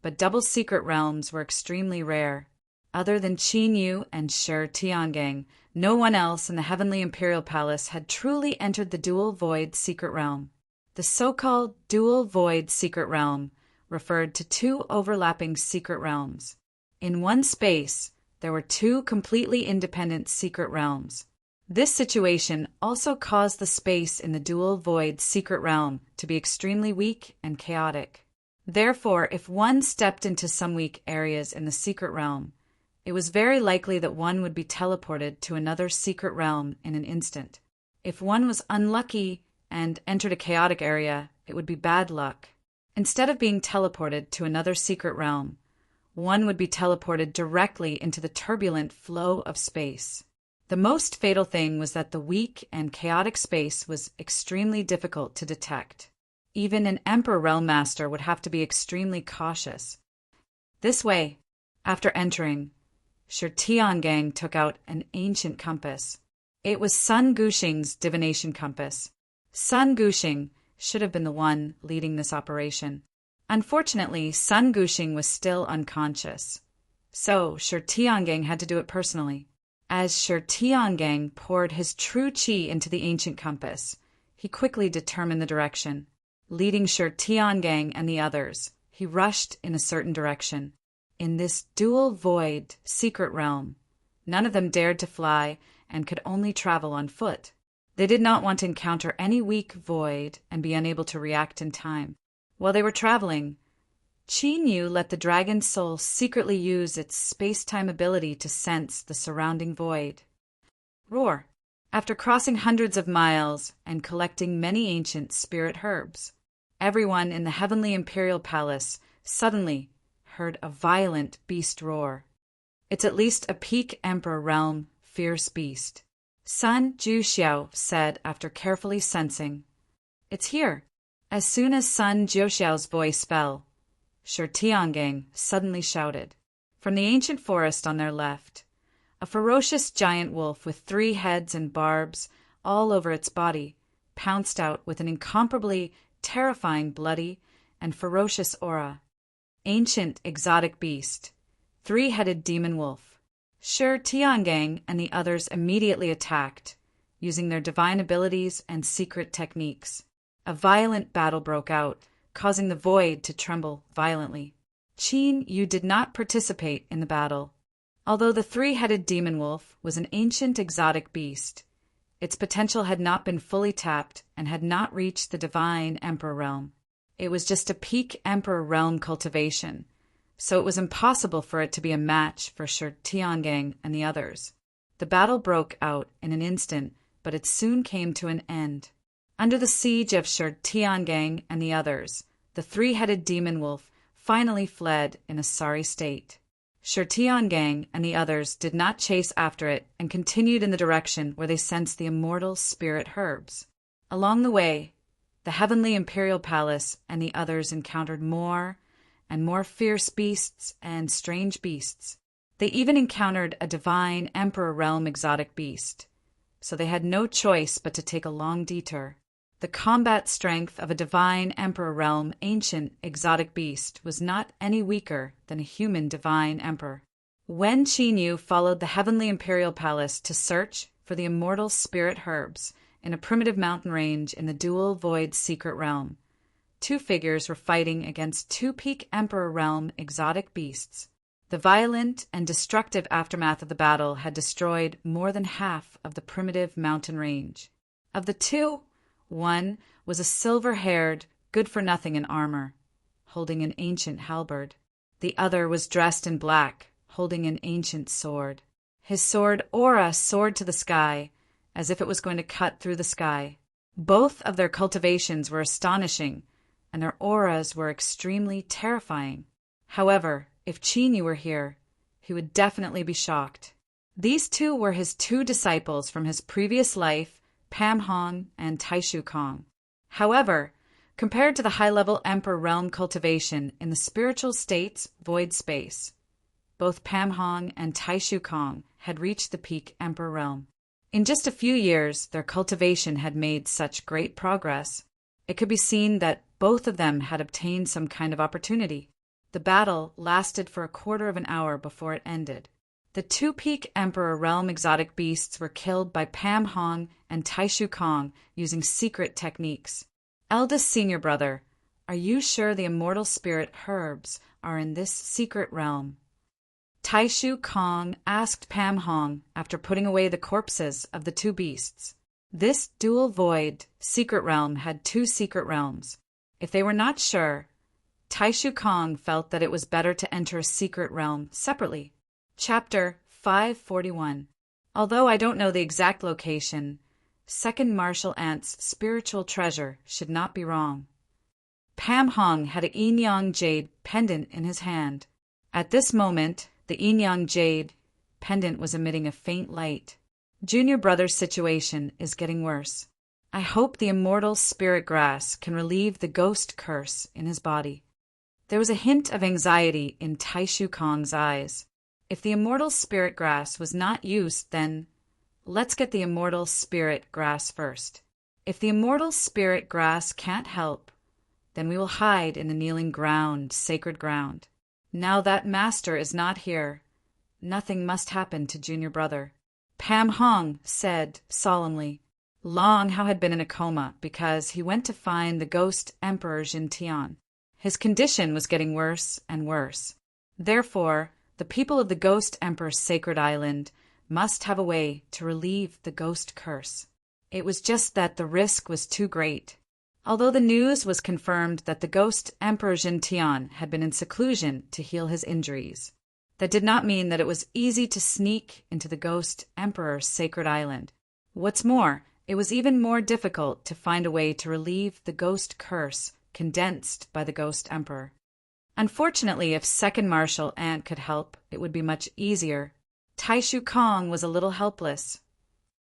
but double secret realms were extremely rare. Other than Qin Yu and Shi Tiangang, no one else in the Heavenly Imperial Palace had truly entered the dual void secret realm. The so-called dual void secret realm referred to two overlapping secret realms. In one space, there were two completely independent secret realms. This situation also caused the space in the dual void secret realm to be extremely weak and chaotic. Therefore, if one stepped into some weak areas in the secret realm, it was very likely that one would be teleported to another secret realm in an instant. If one was unlucky and entered a chaotic area, it would be bad luck. Instead of being teleported to another secret realm, one would be teleported directly into the turbulent flow of space. The most fatal thing was that the weak and chaotic space was extremely difficult to detect. Even an Emperor Realm Master would have to be extremely cautious. This way, after entering, Shi Tiangang took out an ancient compass. It was Sun Guxing's divination compass. Sun Guxing should have been the one leading this operation. Unfortunately, Sun Guxing was still unconscious, so Shi Tiangang had to do it personally. As Shi Tiangang poured his true qi into the ancient compass, he quickly determined the direction. Leading Shi Tiangang and the others, he rushed in a certain direction. In this dual void secret realm, none of them dared to fly and could only travel on foot. They did not want to encounter any weak void and be unable to react in time. While they were traveling, Qin Yu let the dragon soul secretly use its space-time ability to sense the surrounding void. Roar! After crossing hundreds of miles and collecting many ancient spirit herbs, everyone in the Heavenly Imperial Palace suddenly heard a violent beast roar. It's at least a peak Emperor realm fierce beast. Sun Jiuxiao said after carefully sensing. It's here. As soon as Sun Jiuxiao's voice fell, Shi Tiangang suddenly shouted. From the ancient forest on their left, a ferocious giant wolf with 3 heads and barbs all over its body pounced out with an incomparably terrifying bloody and ferocious aura. Ancient exotic beast, 3-headed demon wolf. Shi Tiangang and the others immediately attacked, using their divine abilities and secret techniques. A violent battle broke out, causing the void to tremble violently. Qin Yu did not participate in the battle. Although the 3-headed demon wolf was an ancient exotic beast, its potential had not been fully tapped and had not reached the divine Emperor realm. It was just a peak Emperor realm cultivation, so it was impossible for it to be a match for Shi Tiangang and the others. The battle broke out in an instant, but it soon came to an end. Under the siege of Shi Tiangang and the others, the 3-headed demon wolf finally fled in a sorry state. Shi Tiangang and the others did not chase after it and continued in the direction where they sensed the immortal spirit herbs. Along the way, the Heavenly Imperial Palace and the others encountered more and more fierce beasts and strange beasts. They even encountered a divine Emperor realm exotic beast, so they had no choice but to take a long detour. The combat strength of a divine Emperor realm ancient exotic beast was not any weaker than a human divine emperor. When Qin Yu followed the Heavenly Imperial Palace to search for the immortal spirit herbs in a primitive mountain range in the dual void secret realm, 2 figures were fighting against 2 peak Emperor realm exotic beasts. The violent and destructive aftermath of the battle had destroyed more than half of the primitive mountain range. Of the 2, one was a silver-haired, good-for-nothing in armor, holding an ancient halberd. The other was dressed in black, holding an ancient sword. His sword aura soared to the sky, as if it was going to cut through the sky. Both of their cultivations were astonishing, and their auras were extremely terrifying. However, if Qin Yu were here, he would definitely be shocked. These 2 were his 2 disciples from his previous life, Pam Hong and Taishu Kong. However, compared to the high-level Emperor realm cultivation in the spiritual state's void space. Both Pam Hong and Tai Shu Kong had reached the peak Emperor realm. In just a few years, their cultivation had made such great progress. It could be seen that both of them had obtained some kind of opportunity. The battle lasted for a quarter of an hour before it ended. The two peak Emperor realm exotic beasts were killed by Pam Hong and Tai Shu Kong using secret techniques. Eldest senior brother, are you sure the immortal spirit herbs are in this secret realm? Tai Shu Kong asked Pam Hong after putting away the corpses of the two beasts. This dual void secret realm had two secret realms. If they were not sure, Tai Shu Kong felt that it was better to enter a secret realm separately. Chapter 541. Although I don't know the exact location, Second Martial Ant's spiritual treasure should not be wrong. Pam Hong had a yin-yang jade pendant in his hand. At this moment, the yin-yang jade pendant was emitting a faint light. Junior brother's situation is getting worse. I hope the immortal spirit grass can relieve the ghost curse in his body. There was a hint of anxiety in Tai Shu Kong's eyes. If the immortal spirit grass was not used, then let's get the immortal spirit grass first. If the immortal spirit grass can't help, then we will hide in the kneeling ground, sacred ground. Now that master is not here, nothing must happen to junior brother. Pam Hong said solemnly. Long Hao had been in a coma because he went to find the ghost Emperor Jin Tian. His condition was getting worse and worse. Therefore, the people of the Ghost Emperor's sacred island must have a way to relieve the ghost curse. It was just that the risk was too great. Although the news was confirmed that the Ghost Emperor Jin Tian had been in seclusion to heal his injuries, that did not mean that it was easy to sneak into the Ghost Emperor's sacred island. What's more, it was even more difficult to find a way to relieve the ghost curse condensed by the Ghost Emperor. Unfortunately, if Second Martial Ant could help, it would be much easier. Tai Shu Kong was a little helpless.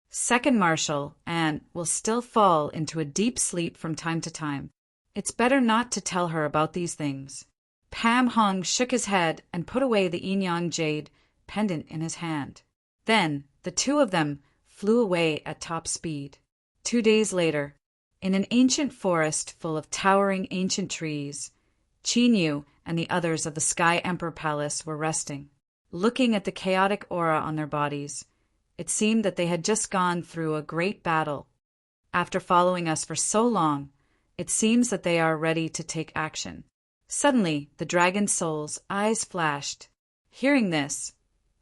Second Martial Ant will still fall into a deep sleep from time to time. It's better not to tell her about these things. Pam Hong shook his head and put away the yin-yang jade pendant in his hand. Then the two of them flew away at top speed. 2 days later, in an ancient forest full of towering ancient trees, Qin Yu and the others of the Sky Emperor Palace were resting. Looking at the chaotic aura on their bodies, it seemed that they had just gone through a great battle. After following us for so long, it seems that they are ready to take action. Suddenly, the dragon soul's eyes flashed. Hearing this,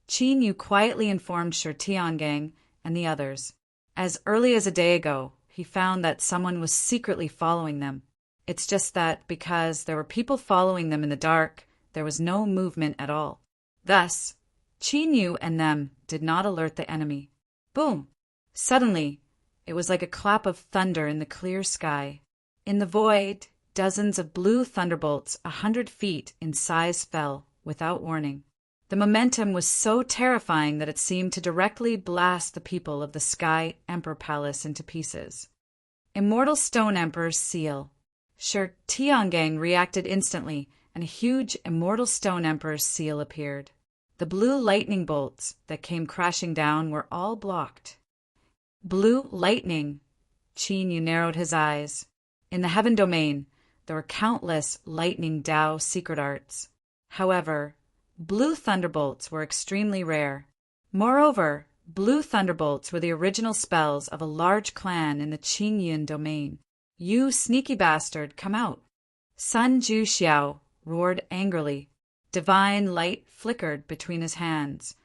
Qin Yu quietly informed Shi Tiangang and the others. As early as a day ago, he found that someone was secretly following them. It's just that because there were people following them in the dark, there was no movement at all. Thus, Qin Yu and them did not alert the enemy. Boom! Suddenly, it was like a clap of thunder in the clear sky. In the void, dozens of blue thunderbolts 100 feet in size fell without warning. The momentum was so terrifying that it seemed to directly blast the people of the Sky Emperor Palace into pieces. Immortal Stone Emperor's seal. Shi Tiangang reacted instantly, and a huge Immortal Stone Emperor's seal appeared. The blue lightning bolts that came crashing down were all blocked. Blue lightning! Qin Yu narrowed his eyes. In the heaven domain, there were countless lightning Dao secret arts. However, blue thunderbolts were extremely rare. Moreover, blue thunderbolts were the original spells of a large clan in the Qingyun domain. You sneaky bastard, come out! Sun Ju Xiao roared angrily. Divine light flickered between his hands,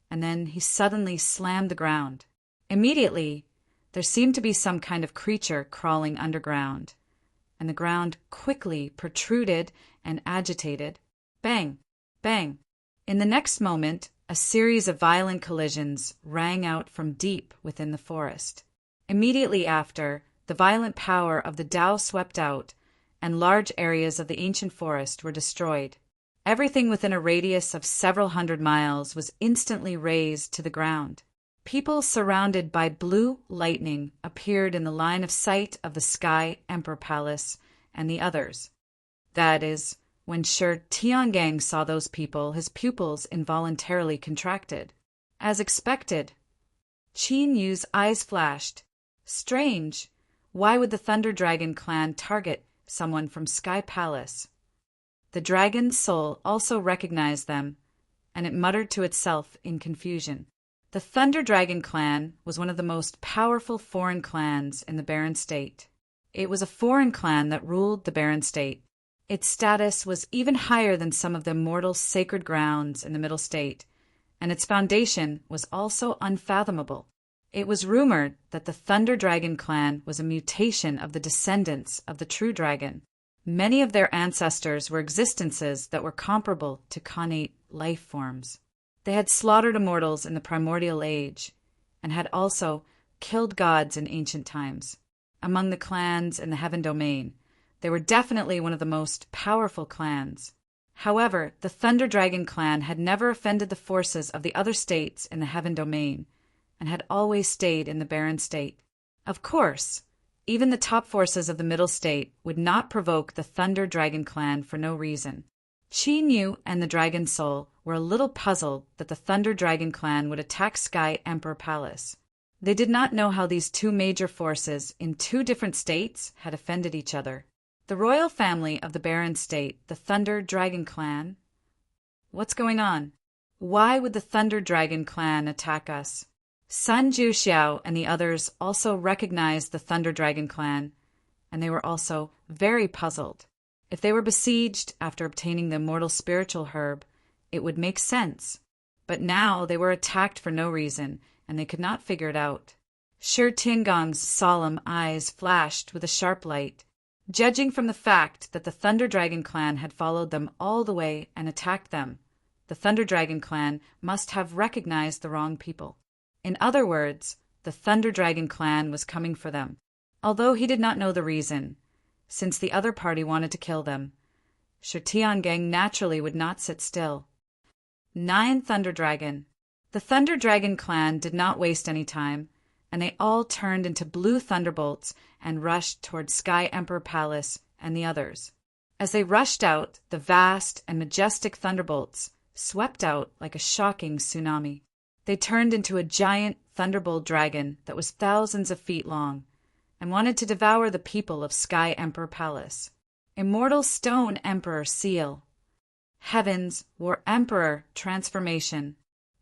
and then he suddenly slammed the ground. Immediately, there seemed to be some kind of creature crawling underground, and the ground quickly protruded and agitated. Bang! Bang! In the next moment, a series of violent collisions rang out from deep within the forest. Immediately after, the violent power of the Tao swept out, and large areas of the ancient forest were destroyed. Everything within a radius of several hundred miles was instantly razed to the ground. People surrounded by blue lightning appeared in the line of sight of the Sky Emperor Palace and the others. That is, when Shi Tiangang saw those people, his pupils involuntarily contracted. As expected. Qin Yu's eyes flashed. Strange. Why would the Thunder Dragon clan target someone from Sky Palace? The dragon's soul also recognized them, and it muttered to itself in confusion. The Thunder Dragon clan was one of the most powerful foreign clans in the Barren State. It was a foreign clan that ruled the Barren State. Its status was even higher than some of the immortal sacred grounds in the Middle State, and its foundation was also unfathomable. It was rumored that the Thunder Dragon clan was a mutation of the descendants of the true dragon. Many of their ancestors were existences that were comparable to connate life forms. They had slaughtered immortals in the primordial age, and had also killed gods in ancient times. Among the clans in the Heaven Domain, they were definitely one of the most powerful clans. However, the Thunder Dragon clan had never offended the forces of the other states in the Heaven Domain, and had always stayed in the Barren State. Of course, even the top forces of the Middle State would not provoke the Thunder Dragon clan for no reason. Qin Yu and the Dragon Soul were a little puzzled that the Thunder Dragon clan would attack Sky Emperor Palace. They did not know how these two major forces in two different states had offended each other. The royal family of the Barren State, the Thunder Dragon clan. What's going on? Why would the Thunder Dragon clan attack us? Sun Juxiao and the others also recognized the Thunder Dragon clan, and they were also very puzzled. If they were besieged after obtaining the immortal spiritual herb, it would make sense. But now they were attacked for no reason, and they could not figure it out. Shi Tiangong's solemn eyes flashed with a sharp light. Judging from the fact that the Thunder Dragon clan had followed them all the way and attacked them, the Thunder Dragon clan must have recognized the wrong people. In other words, the Thunder Dragon clan was coming for them, although he did not know the reason. Since the other party wanted to kill them, Shi Tiangang naturally would not sit still. 9 Thunder Dragon. The Thunder Dragon clan did not waste any time, and they all turned into blue thunderbolts and rushed toward Sky Emperor Palace and the others. As they rushed out, the vast and majestic thunderbolts swept out like a shocking tsunami. They turned into a giant thunderbolt dragon that was thousands of feet long and wanted to devour the people of Sky Emperor Palace. Immortal Stone Emperor Seal. Heavens War Emperor Transformation.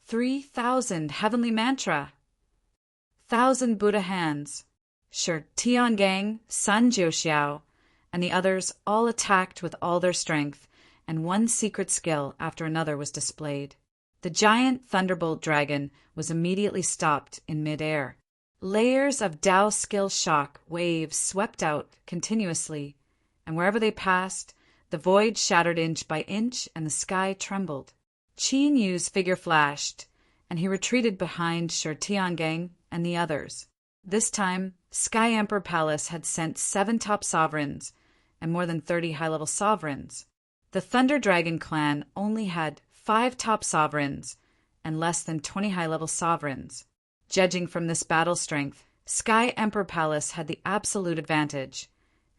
3,000 Heavenly Mantra. 1,000 Buddha Hands. Shi Tiangang, Sun Juxiao, and the others all attacked with all their strength, and one secret skill after another was displayed. The giant thunderbolt dragon was immediately stopped in midair. Layers of Tao skill shock waves swept out continuously, and wherever they passed, the void shattered inch by inch and the sky trembled. Qin Yu's figure flashed, and he retreated behind Shi Tiangang and the others. This time, Sky Emperor Palace had sent 7 top sovereigns and more than 30 high-level sovereigns. The Thunder Dragon clan only had 5 top sovereigns and less than 20 high-level sovereigns. Judging from this battle strength, Sky Emperor Palace had the absolute advantage,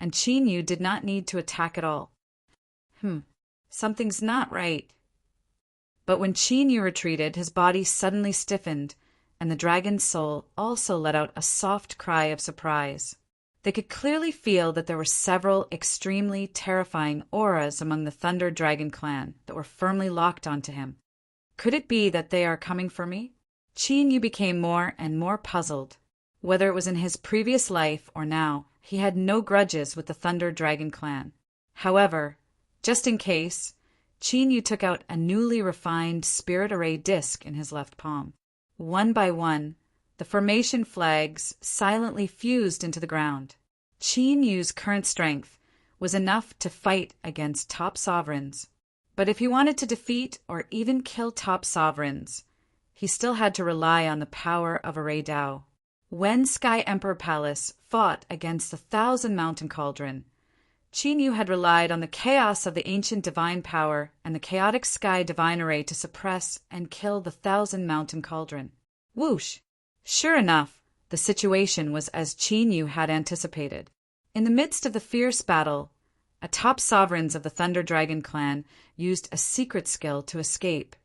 and Qin Yu did not need to attack at all. Something's not right. But when Qin Yu retreated, his body suddenly stiffened, and the dragon's soul also let out a soft cry of surprise. They could clearly feel that there were several extremely terrifying auras among the Thunder Dragon clan that were firmly locked onto him. Could it be that they are coming for me? Qin Yu became more and more puzzled. Whether it was in his previous life or now, he had no grudges with the Thunder Dragon clan. However, just in case, Qin Yu took out a newly refined spirit array disc in his left palm. One by one, the formation flags silently fused into the ground. Qin Yu's current strength was enough to fight against top sovereigns. But if he wanted to defeat or even kill top sovereigns, he still had to rely on the power of Array Tao. When Sky Emperor Palace fought against the 1,000 Mountain Cauldron, Qin Yu had relied on the chaos of the ancient divine power and the chaotic sky divine array to suppress and kill the 1,000 Mountain Cauldron. Whoosh! Sure enough, the situation was as Qin Yu had anticipated. In the midst of the fierce battle, a top sovereigns of the Thunder Dragon clan used a secret skill to escape,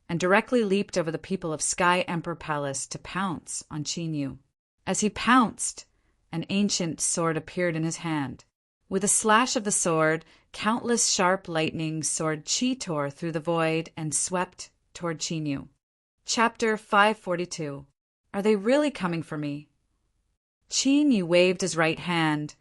and directly leaped over the people of Sky Emperor Palace to pounce on Qin Yu. As he pounced, an ancient sword appeared in his hand. With a slash of the sword, countless sharp lightning soared chi tore through the void and swept toward Qin Yu. Chapter 542. Are they really coming for me? Qin Yu waved his right hand,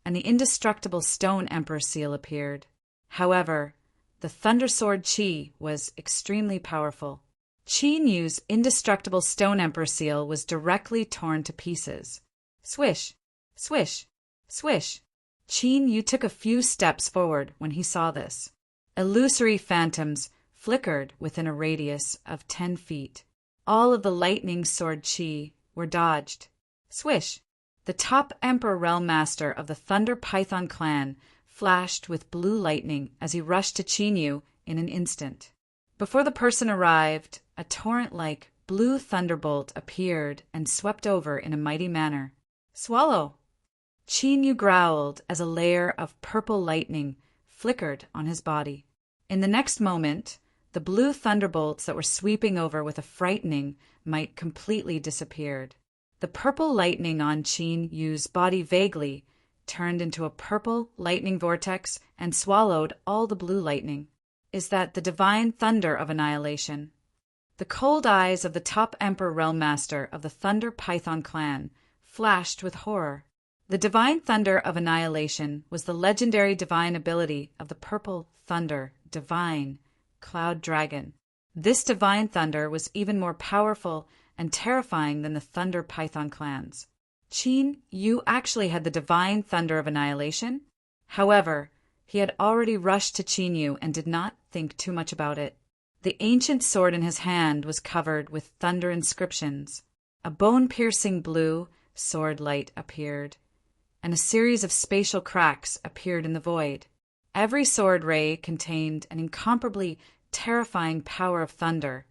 and the indestructible Stone Emperor seal appeared. However, the Thunder Sword Qi was extremely powerful. Qin Yu's indestructible Stone Emperor seal was directly torn to pieces. Swish, swish, swish. Qin Yu took a few steps forward when he saw this. Illusory phantoms flickered within a radius of 10 feet. All of the lightning sword Qi were dodged. Swish! The top Emperor Realm Master of the Thunder Python clan flashed with blue lightning as he rushed to Qin Yu in an instant. Before the person arrived, a torrent-like blue thunderbolt appeared and swept over in a mighty manner. Swallow! Qin Yu growled as a layer of purple lightning flickered on his body. In the next moment, the blue thunderbolts that were sweeping over with a frightening might completely disappeared. The purple lightning on Qin Yu's body vaguely turned into a purple lightning vortex and swallowed all the blue lightning. Is that the divine thunder of annihilation? The cold eyes of the top Emperor Realm Master of the Thunder Python clan flashed with horror. The divine thunder of annihilation was the legendary divine ability of the purple thunder, divine, cloud dragon. This divine thunder was even more powerful and terrifying than the Thunder Python clans. Qin Yu actually had the divine thunder of annihilation. However, he had already rushed to Qin Yu and did not think too much about it. The ancient sword in his hand was covered with thunder inscriptions. A bone-piercing blue sword light appeared, and a series of spatial cracks appeared in the void. Every sword ray contained an incomparably terrifying power of thunder,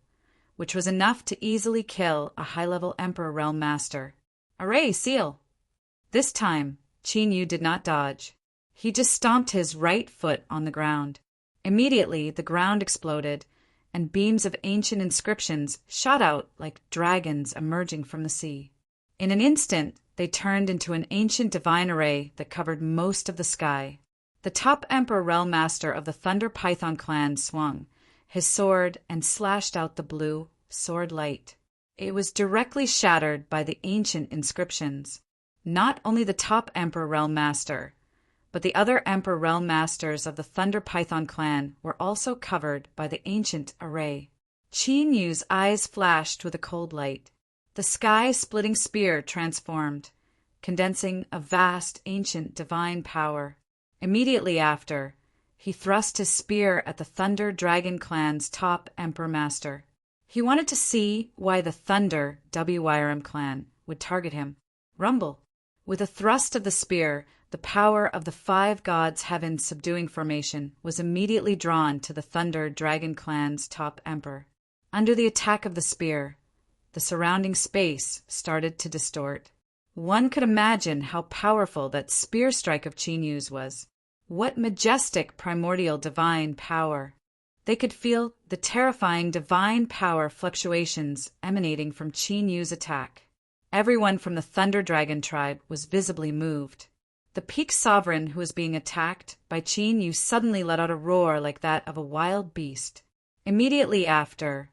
which was enough to easily kill a high-level Emperor Realm Master. Array, seal! This time, Qin Yu did not dodge. He just stomped his right foot on the ground. Immediately, the ground exploded, and beams of ancient inscriptions shot out like dragons emerging from the sea. In an instant, they turned into an ancient divine array that covered most of the sky. The top Emperor Realm Master of the Thunder Python clan swung his sword and slashed out the blue sword light. It was directly shattered by the ancient inscriptions. Not only the top Emperor Realm Master, but the other Emperor Realm Masters of the Thunder Python clan were also covered by the ancient array. Qin Yu's eyes flashed with a cold light. The sky-splitting spear transformed, condensing a vast ancient divine power. Immediately after, he thrust his spear at the Thunder Dragon clan's top Emperor Master. He wanted to see why the Thunder WYRM clan would target him. Rumble! With a thrust of the spear, the power of the 5 gods' heaven subduing formation was immediately drawn to the Thunder Dragon clan's top Emperor. Under the attack of the spear, the surrounding space started to distort. One could imagine how powerful that spear strike of Qin Yu's was. What majestic primordial divine power! They could feel the terrifying divine power fluctuations emanating from Qin Yu's attack. Everyone from the Thunder Dragon tribe was visibly moved. The peak sovereign who was being attacked by Qin Yu suddenly let out a roar like that of a wild beast. Immediately after,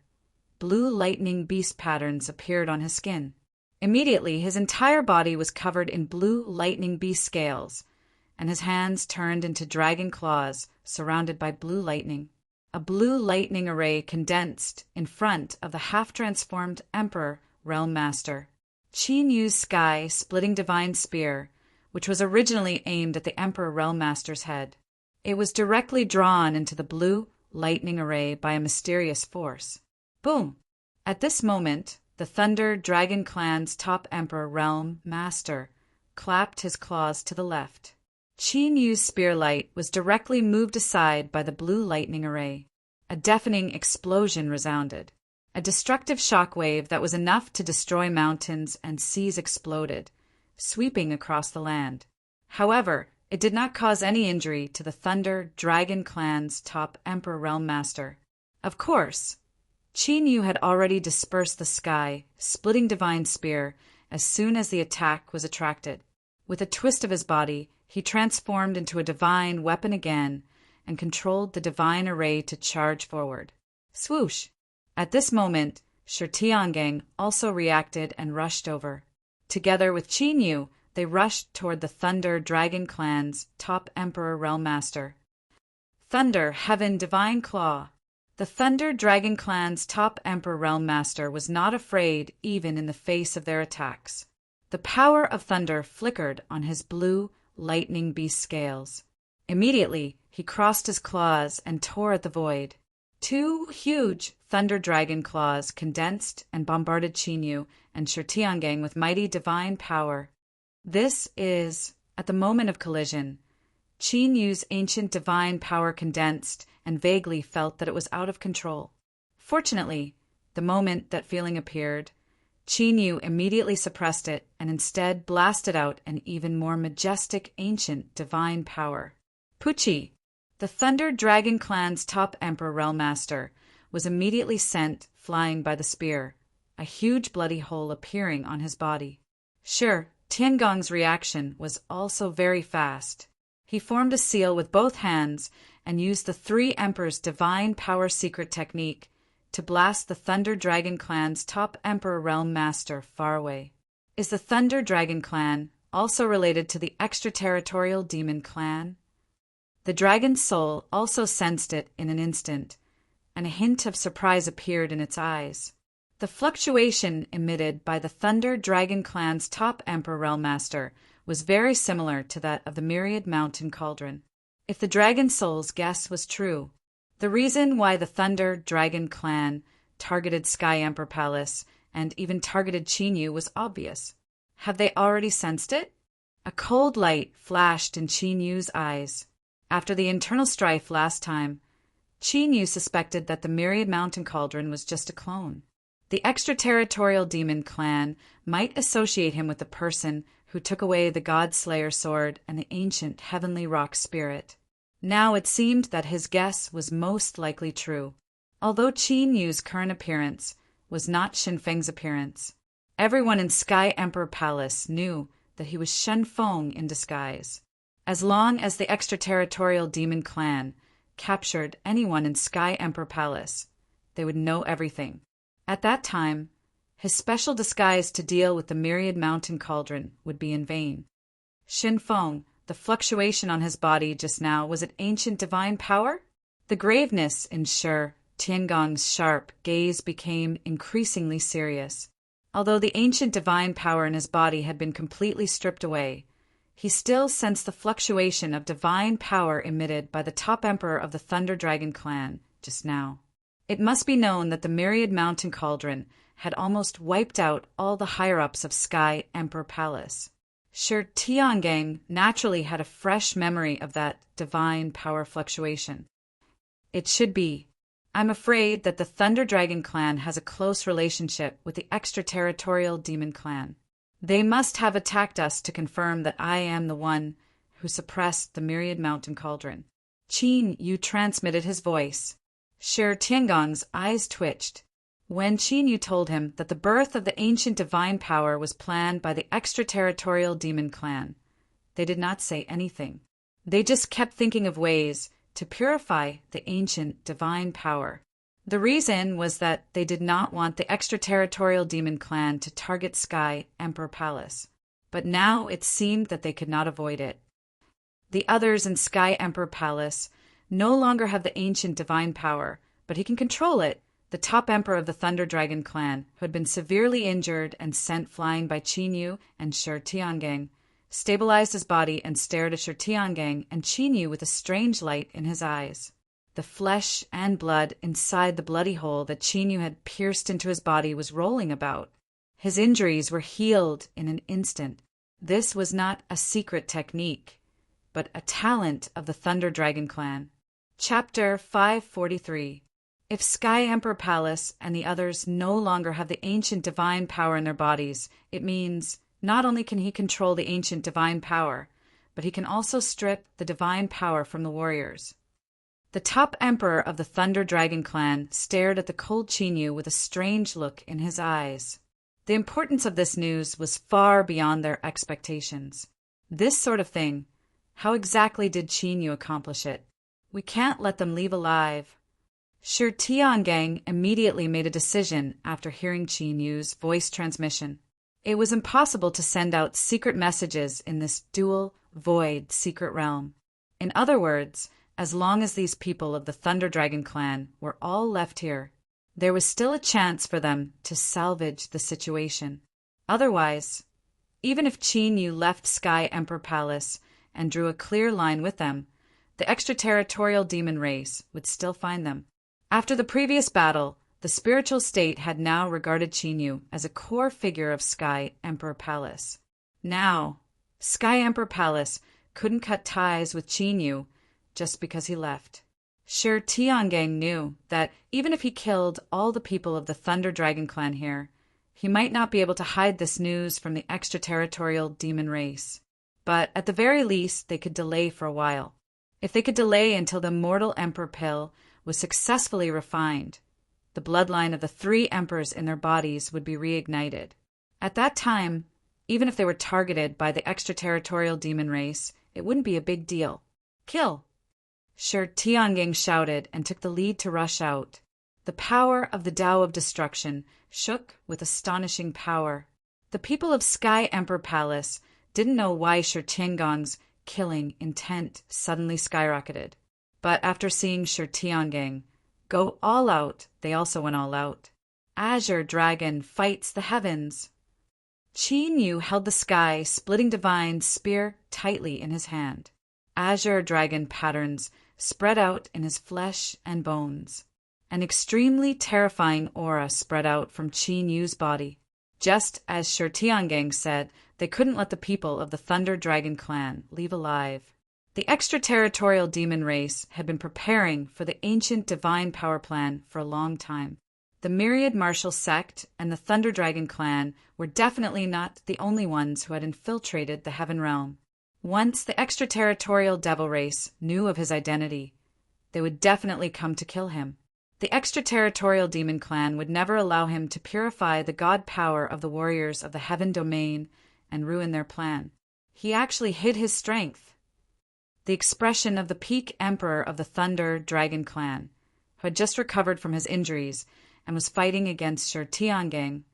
blue lightning beast patterns appeared on his skin. Immediately, his entire body was covered in blue lightning beast scales, and his hands turned into dragon claws surrounded by blue lightning. A blue lightning array condensed in front of the half-transformed Emperor Realm Master. Qin Yu's sky-splitting divine spear, which was originally aimed at the Emperor Realm Master's head. It was directly drawn into the blue lightning array by a mysterious force. Boom! At this moment, the Thunder Dragon clan's top Emperor Realm Master clapped his claws to the left. Qin Yu's spearlight was directly moved aside by the blue lightning array. A deafening explosion resounded. A destructive shockwave that was enough to destroy mountains and seas exploded, sweeping across the land. However, It did not cause any injury to the Thunder Dragon clan's top Emperor Realm Master. Of course, Qin Yu had already dispersed the sky, splitting divine spear, as soon as the attack was attracted. With a twist of his body, he transformed into a divine weapon again and controlled the divine array to charge forward. Swoosh! At this moment, Shi Tiangang also reacted and rushed over. Together with Qin Yu, they rushed toward the Thunder Dragon clan's top Emperor Realm Master. Thunder, Heaven, Divine Claw! The Thunder Dragon clan's top Emperor Realm Master was not afraid even in the face of their attacks. The power of thunder flickered on his blue, lightning beast scales. Immediately, he crossed his claws and tore at the void. Two huge Thunder Dragon claws condensed and bombarded Qin Yu and Shi Tiangang with mighty divine power. This is, at the moment of collision, Qin Yu's ancient divine power condensed and vaguely felt that it was out of control. Fortunately, the moment that feeling appeared, Qin Yu immediately suppressed it and instead blasted out an even more majestic ancient divine power. Pucci, the Thunder Dragon clan's top Emperor Realm Master, was immediately sent flying by the spear, a huge bloody hole appearing on his body. Shi Tiangong's reaction was also very fast. He formed a seal with both hands and used the three Emperors' divine power secret technique to blast the Thunder Dragon clan's top Emperor Realm Master far away. Is the Thunder Dragon clan also related to the extraterritorial demon clan? The dragon's soul also sensed it in an instant, and a hint of surprise appeared in its eyes. The fluctuation emitted by the Thunder Dragon clan's top Emperor Realm Master was very similar to that of the Myriad Mountain Cauldron. If the dragon soul's guess was true, the reason why the Thunder Dragon clan targeted Sky Emperor Palace and even targeted Qin Yu was obvious. Have they already sensed it? A cold light flashed in Qin Yu's eyes. After the internal strife last time, Qin Yu suspected that the Myriad Mountain Cauldron was just a clone. The extraterritorial demon clan might associate him with the person who took away the God Slayer sword and the ancient heavenly rock spirit. Now it seemed that his guess was most likely true. Although Qin Yu's current appearance was not Shen Feng's appearance, everyone in Sky Emperor Palace knew that he was Shen Feng in disguise. As long as the extraterritorial demon clan captured anyone in Sky Emperor Palace, they would know everything. At that time, his special disguise to deal with the Myriad Mountain Cauldron would be in vain. Shen Feng, the fluctuation on his body just now, was it ancient divine power? The graveness in Shi Tiangong's sharp gaze became increasingly serious. Although the ancient divine power in his body had been completely stripped away, he still sensed the fluctuation of divine power emitted by the top emperor of the Thunder Dragon clan just now. It must be known that the Myriad Mountain Cauldron had almost wiped out all the higher-ups of Sky Emperor Palace. Shi Tiangang naturally had a fresh memory of that divine power fluctuation. It should be. I'm afraid that the Thunder Dragon clan has a close relationship with the extraterritorial demon clan. They must have attacked us to confirm that I am the one who suppressed the Myriad Mountain Cauldron. Qin Yu transmitted his voice. Shi Tiangong's eyes twitched. When Qin Yu told him that the birth of the ancient divine power was planned by the extraterritorial demon clan, they did not say anything. They just kept thinking of ways to purify the ancient divine power. The reason was that they did not want the extraterritorial demon clan to target Sky Emperor Palace. But now it seemed that they could not avoid it. The others in Sky Emperor Palace no longer have the ancient divine power, but he can control it. The top emperor of the Thunder Dragon clan, who had been severely injured and sent flying by Qin Yu and Shi Tiangang, stabilized his body and stared at Shi Tiangang and Qin Yu with a strange light in his eyes. The flesh and blood inside the bloody hole that Qin Yu had pierced into his body was rolling about. His injuries were healed in an instant. This was not a secret technique, but a talent of the Thunder Dragon clan. Chapter 543. If Sky Emperor Palace and the others no longer have the ancient divine power in their bodies, it means not only can he control the ancient divine power, but he can also strip the divine power from the warriors. The top emperor of the Thunder Dragon clan stared at the cold Chinyu with a strange look in his eyes. The importance of this news was far beyond their expectations. This sort of thing, how exactly did Chinyu accomplish it? We can't let them leave alive. Shi Tiangang immediately made a decision after hearing Chinyu's voice transmission. It was impossible to send out secret messages in this dual, void, secret realm. In other words, as long as these people of the Thunder Dragon clan were all left here, there was still a chance for them to salvage the situation. Otherwise, even if Chinyu left Sky Emperor Palace and drew a clear line with them, the extraterritorial demon race would still find them. After the previous battle, the spiritual state had now regarded Chinyu as a core figure of Sky Emperor Palace. Now, Sky Emperor Palace couldn't cut ties with Chinyu just because he left. Shi Tiangang knew that even if he killed all the people of the Thunder Dragon clan here, he might not be able to hide this news from the extraterritorial demon race. But at the very least, they could delay for a while. If they could delay until the mortal emperor pill was successfully refined, the bloodline of the 3 emperors in their bodies would be reignited. At that time, even if they were targeted by the extraterritorial demon race, it wouldn't be a big deal. Kill! Shi Tiangang shouted and took the lead to rush out. The power of the Tao of Destruction shook with astonishing power. The people of Sky Emperor Palace didn't know why Shi Tiangang's killing intent suddenly skyrocketed. But after seeing Shi Tiangang go all out, they also went all out. Azure Dragon fights the heavens. Chinyu held the sky-splitting divine spear tightly in his hand. Azure Dragon patterns spread out in his flesh and bones. An extremely terrifying aura spread out from Chinyu's body. Just as Shi Tiangang said, they couldn't let the people of the Thunder Dragon clan leave alive. The extraterritorial demon race had been preparing for the ancient divine power plan for a long time. The myriad martial sect and the Thunder Dragon clan were definitely not the only ones who had infiltrated the heaven realm. Once the extraterritorial devil race knew of his identity, they would definitely come to kill him. The extraterritorial demon clan would never allow him to purify the god power of the warriors of the heaven domain and ruin their plan. He actually hid his strength. The expression of the peak emperor of the Thunder Dragon clan, who had just recovered from his injuries and was fighting against Shi Tiangang,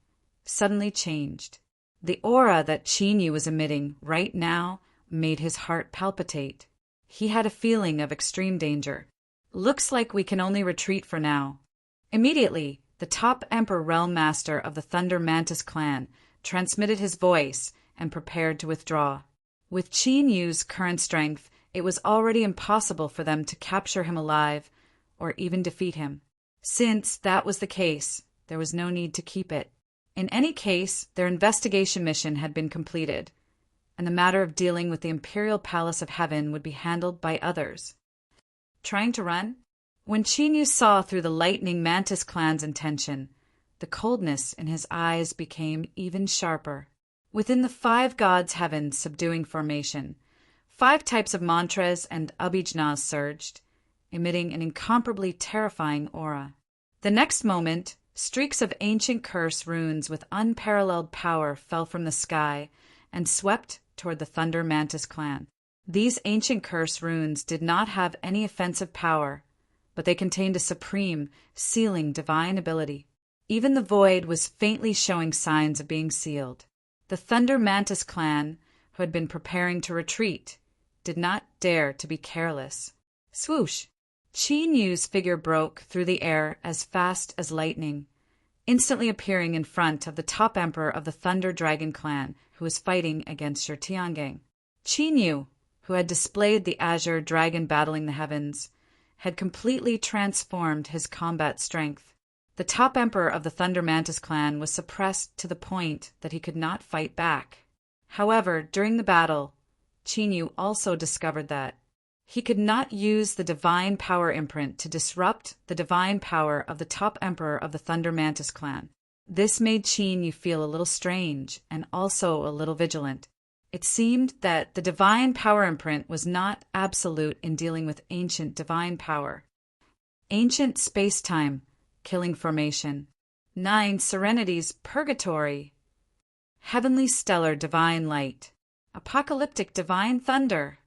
suddenly changed. The aura that Chinyu was emitting right now made his heart palpitate. He had a feeling of extreme danger. Looks like we can only retreat for now. Immediately, the top Emperor Realm Master of the Thunder Mantis clan transmitted his voice and prepared to withdraw. With Chinyu's current strength, it was already impossible for them to capture him alive or even defeat him. Since that was the case, there was no need to keep it. In any case, their investigation mission had been completed, and the matter of dealing with the Imperial Palace of Heaven would be handled by others. Trying to run? When Chinyu saw through the lightning Mantis clan's intention, the coldness in his eyes became even sharper. Within the 5 gods' heaven subduing formation, 5 types of mantras and abhijanas surged, emitting an incomparably terrifying aura. The next moment, streaks of ancient curse runes with unparalleled power fell from the sky and swept toward the Thunder Mantis clan. These ancient curse runes did not have any offensive power, but they contained a supreme, sealing divine ability. Even the void was faintly showing signs of being sealed. The Thunder Mantis clan, who had been preparing to retreat, did not dare to be careless. Swoosh! Chinyu's figure broke through the air as fast as lightning, instantly appearing in front of the top emperor of the Thunder Dragon clan, who was fighting against Shi Tiangang. Chinyu, who had displayed the Azure Dragon battling the heavens, had completely transformed his combat strength. The top emperor of the Thunder Mantis clan was suppressed to the point that he could not fight back. However, during the battle, Chinyu also discovered that he could not use the divine power imprint to disrupt the divine power of the top emperor of the Thunder Mantis clan. This made Chinyu feel a little strange and also a little vigilant. It seemed that the divine power imprint was not absolute in dealing with ancient divine power. Ancient space-time, killing formation. 9 serenities, purgatory. Heavenly stellar divine light. Apocalyptic divine thunder.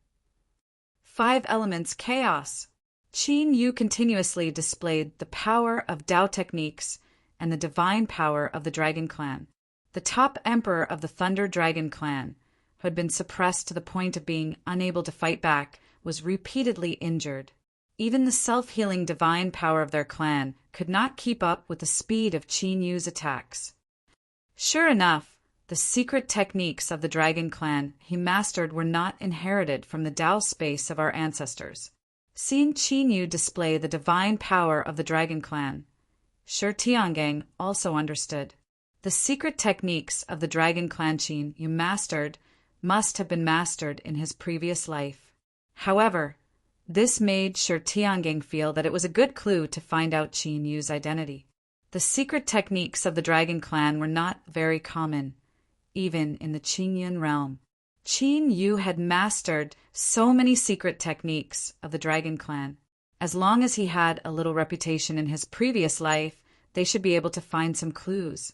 5 elements, chaos. Qin Yu continuously displayed the power of Tao techniques and the divine power of the Dragon Clan. The top emperor of the Thunder Dragon Clan, who had been suppressed to the point of being unable to fight back, was repeatedly injured. Even the self-healing divine power of their clan could not keep up with the speed of Qin Yu's attacks. Sure enough, the secret techniques of the Dragon Clan he mastered were not inherited from the Tao space of our ancestors. Seeing Qin Yu display the divine power of the Dragon Clan, Shi Tiangang also understood. The secret techniques of the Dragon Clan Qin Yu mastered must have been mastered in his previous life. However, this made Shi Tiangang feel that it was a good clue to find out Qin Yu's identity. The secret techniques of the Dragon Clan were not very common, even in the Qingyun realm. Qin Yu had mastered so many secret techniques of the Dragon Clan. As long as he had a little reputation in his previous life, they should be able to find some clues.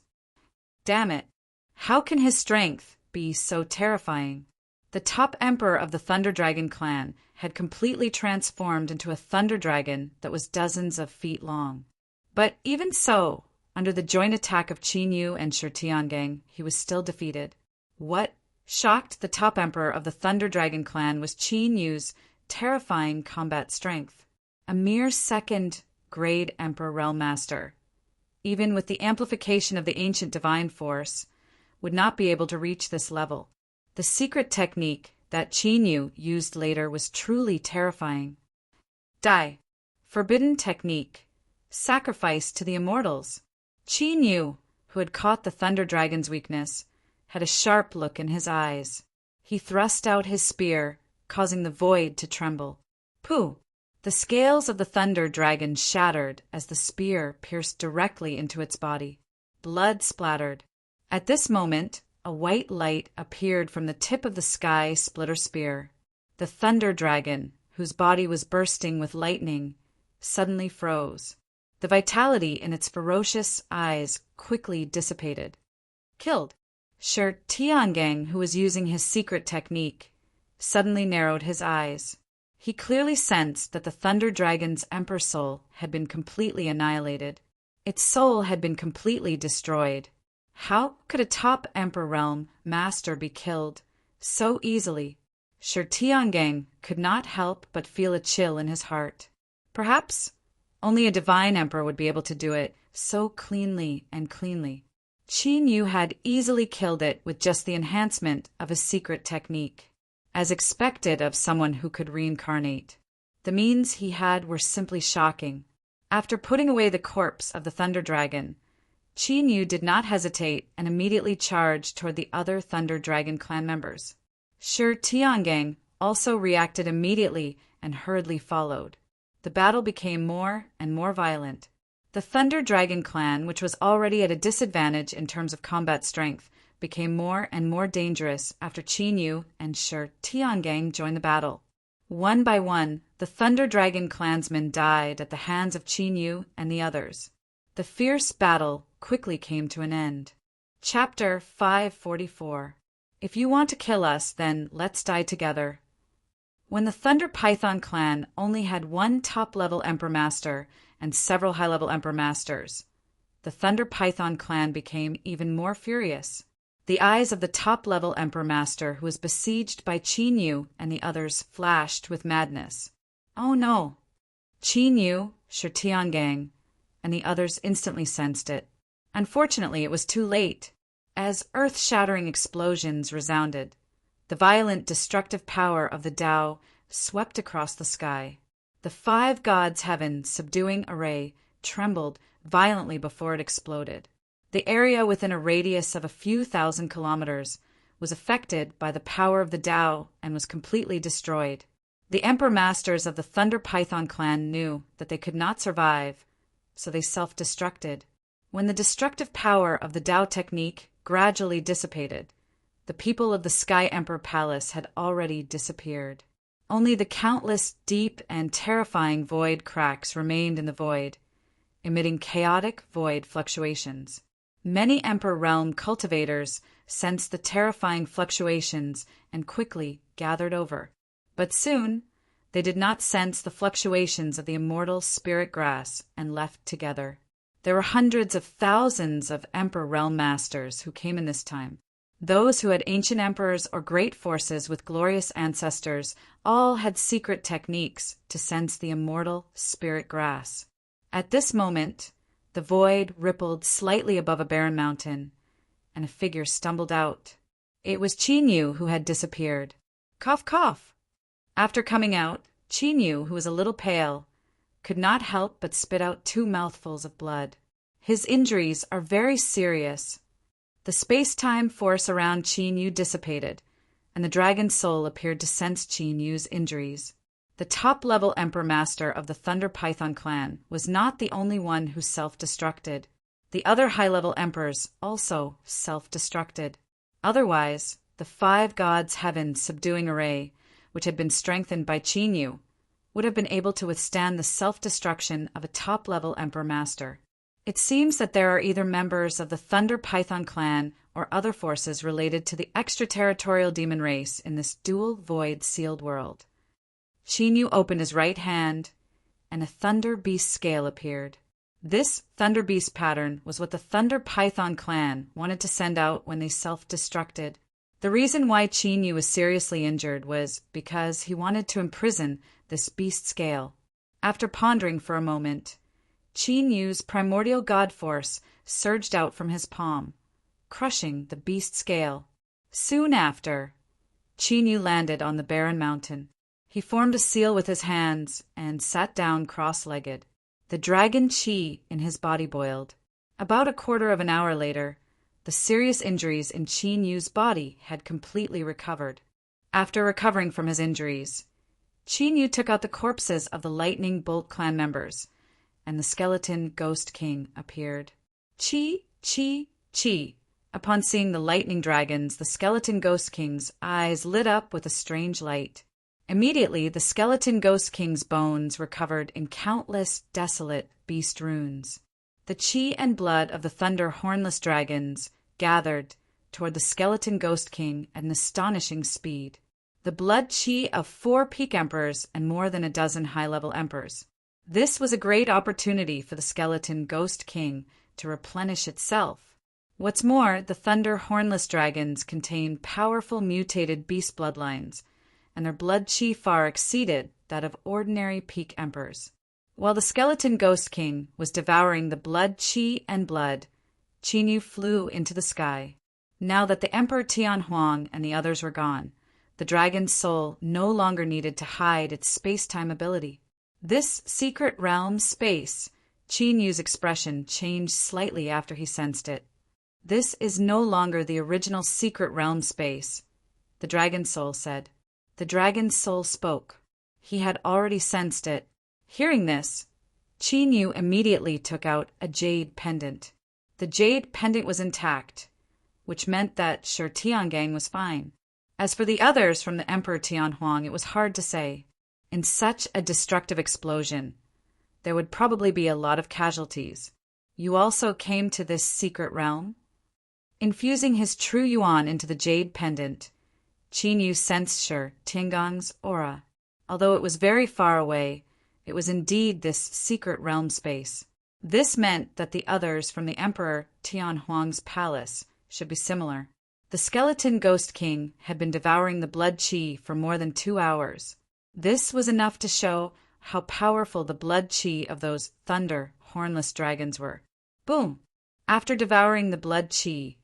Damn it! How can his strength be so terrifying? The top emperor of the Thunder Dragon Clan had completely transformed into a thunder dragon that was dozens of feet long. But even so, under the joint attack of Qin Yu and Shi Tiangang, he was still defeated. What shocked the top emperor of the Thunder Dragon Clan was Qin Yu's terrifying combat strength. A mere second-grade Emperor Realm Master, even with the amplification of the ancient divine force, would not be able to reach this level. The secret technique that Qin Yu used later was truly terrifying. Dai, forbidden technique, sacrifice to the immortals. Qin Yu, who had caught the Thunder Dragon's weakness, had a sharp look in his eyes. He thrust out his spear, causing the void to tremble. Pooh! The scales of the Thunder Dragon shattered as the spear pierced directly into its body. Blood splattered. At this moment, a white light appeared from the tip of the sky splitter spear. The Thunder Dragon, whose body was bursting with lightning, suddenly froze. The vitality in its ferocious eyes quickly dissipated. Killed. Shi Tiangang, who was using his secret technique, suddenly narrowed his eyes. He clearly sensed that the Thunder Dragon's Emperor soul had been completely annihilated. Its soul had been completely destroyed. How could a top Emperor Realm Master be killed so easily? Shi Tiangang could not help but feel a chill in his heart. Perhaps only a divine emperor would be able to do it so cleanly and cleanly. Qin Yu had easily killed it with just the enhancement of a secret technique, as expected of someone who could reincarnate. The means he had were simply shocking. After putting away the corpse of the Thunder Dragon, Qin Yu did not hesitate and immediately charged toward the other Thunder Dragon clan members. Shi Tiangang also reacted immediately and hurriedly followed. The battle became more and more violent. The Thunder Dragon clan, which was already at a disadvantage in terms of combat strength, became more and more dangerous after Qin Yu and Shi Tiangang joined the battle. One by one, the Thunder Dragon clansmen died at the hands of Qin Yu and the others. The fierce battle quickly came to an end. Chapter 544. If you want to kill us, then let's die together. When the Thunder Python clan only had one top-level Emperor Master and several high-level Emperor Masters, the Thunder Python clan became even more furious. The eyes of the top-level Emperor Master, who was besieged by Qin Yu and the others, flashed with madness. Oh no! Qin Yu, Shi Tiangang, and the others instantly sensed it. Unfortunately, it was too late. As earth-shattering explosions resounded, the violent, destructive power of the Tao swept across the sky. The 5 gods' heaven subduing array trembled violently before it exploded. The area within a radius of a few thousand kilometers was affected by the power of the Tao and was completely destroyed. The Emperor Masters of the Thunder Python clan knew that they could not survive, so they self-destructed. When the destructive power of the Tao technique gradually dissipated, The people of the Sky Emperor Palace had already disappeared. Only the countless deep and terrifying void cracks remained in the void, emitting chaotic void fluctuations. Many Emperor Realm cultivators sensed the terrifying fluctuations and quickly gathered over. But soon, they did not sense the fluctuations of the immortal spirit grass and left together. There were hundreds of thousands of Emperor Realm masters who came in this time. Those who had ancient emperors or great forces with glorious ancestors all had secret techniques to sense the immortal spirit grass. At this moment, the void rippled slightly above a barren mountain, and a figure stumbled out. It was Qinyu who had disappeared. Cough, cough. After coming out, Qinyu, who was a little pale, could not help but spit out 2 mouthfuls of blood. His injuries are very serious. The space-time force around Qinyu dissipated, and the dragon soul appeared to sense Qinyu's injuries. The top-level Emperor Master of the Thunder Python clan was not the only one who self-destructed. The other high-level emperors also self-destructed. Otherwise, the 5 gods' heaven subduing array, which had been strengthened by Qinyu, would have been able to withstand the self-destruction of a top-level Emperor Master. It seems that there are either members of the Thunder Python clan or other forces related to the extraterritorial demon race in this dual void sealed world. Qinyu opened his right hand, and a Thunder Beast scale appeared. This Thunder Beast pattern was what the Thunder Python clan wanted to send out when they self-destructed. The reason why Qinyu was seriously injured was because he wanted to imprison this beast scale. After pondering for a moment, Qinyu's primordial god force surged out from his palm, crushing the beast scale. Soon after, Qinyu landed on the barren mountain. He formed a seal with his hands and sat down cross-legged. The dragon qi in his body boiled. About a quarter of an hour later, the serious injuries in Qinyu's body had completely recovered. After recovering from his injuries, Qinyu took out the corpses of the Lightning Bolt clan members, and the skeleton Ghost King appeared. Chi, chi, chi. Upon seeing the lightning dragons, the skeleton Ghost King's eyes lit up with a strange light. Immediately, the skeleton Ghost King's bones were covered in countless desolate beast runes. The chi and blood of the thunder hornless dragons gathered toward the skeleton Ghost King at an astonishing speed. The blood chi of 4 peak emperors and more than a dozen high-level emperors. This was a great opportunity for the skeleton Ghost King to replenish itself. What's more, the thunder hornless dragons contain powerful mutated beast bloodlines, and their blood chi far exceeded that of ordinary peak emperors. While the skeleton Ghost King was devouring the blood chi and blood, Qinyu flew into the sky. Now that the Emperor Tianhuang and the others were gone, the dragon's soul no longer needed to hide its space-time ability. This secret realm space, Qinyu's expression changed slightly after he sensed it. This is no longer the original secret realm space, the dragon soul said. The dragon's soul spoke. He had already sensed it. Hearing this, Qinyu immediately took out a jade pendant. The jade pendant was intact, which meant that Shi Tiangang was fine. As for the others from the Emperor Tianhuang, it was hard to say. In such a destructive explosion, there would probably be a lot of casualties. You also came to this secret realm? Infusing his true yuan into the jade pendant, Qinyu sensed Shi Tiangang's aura. Although it was very far away, it was indeed this secret realm space. This meant that the others from the Emperor Tianhuang's palace should be similar. The skeleton Ghost King had been devouring the blood chi for more than 2 hours. This was enough to show how powerful the blood chi of those thunder hornless dragons were. Boom! After devouring the blood chi,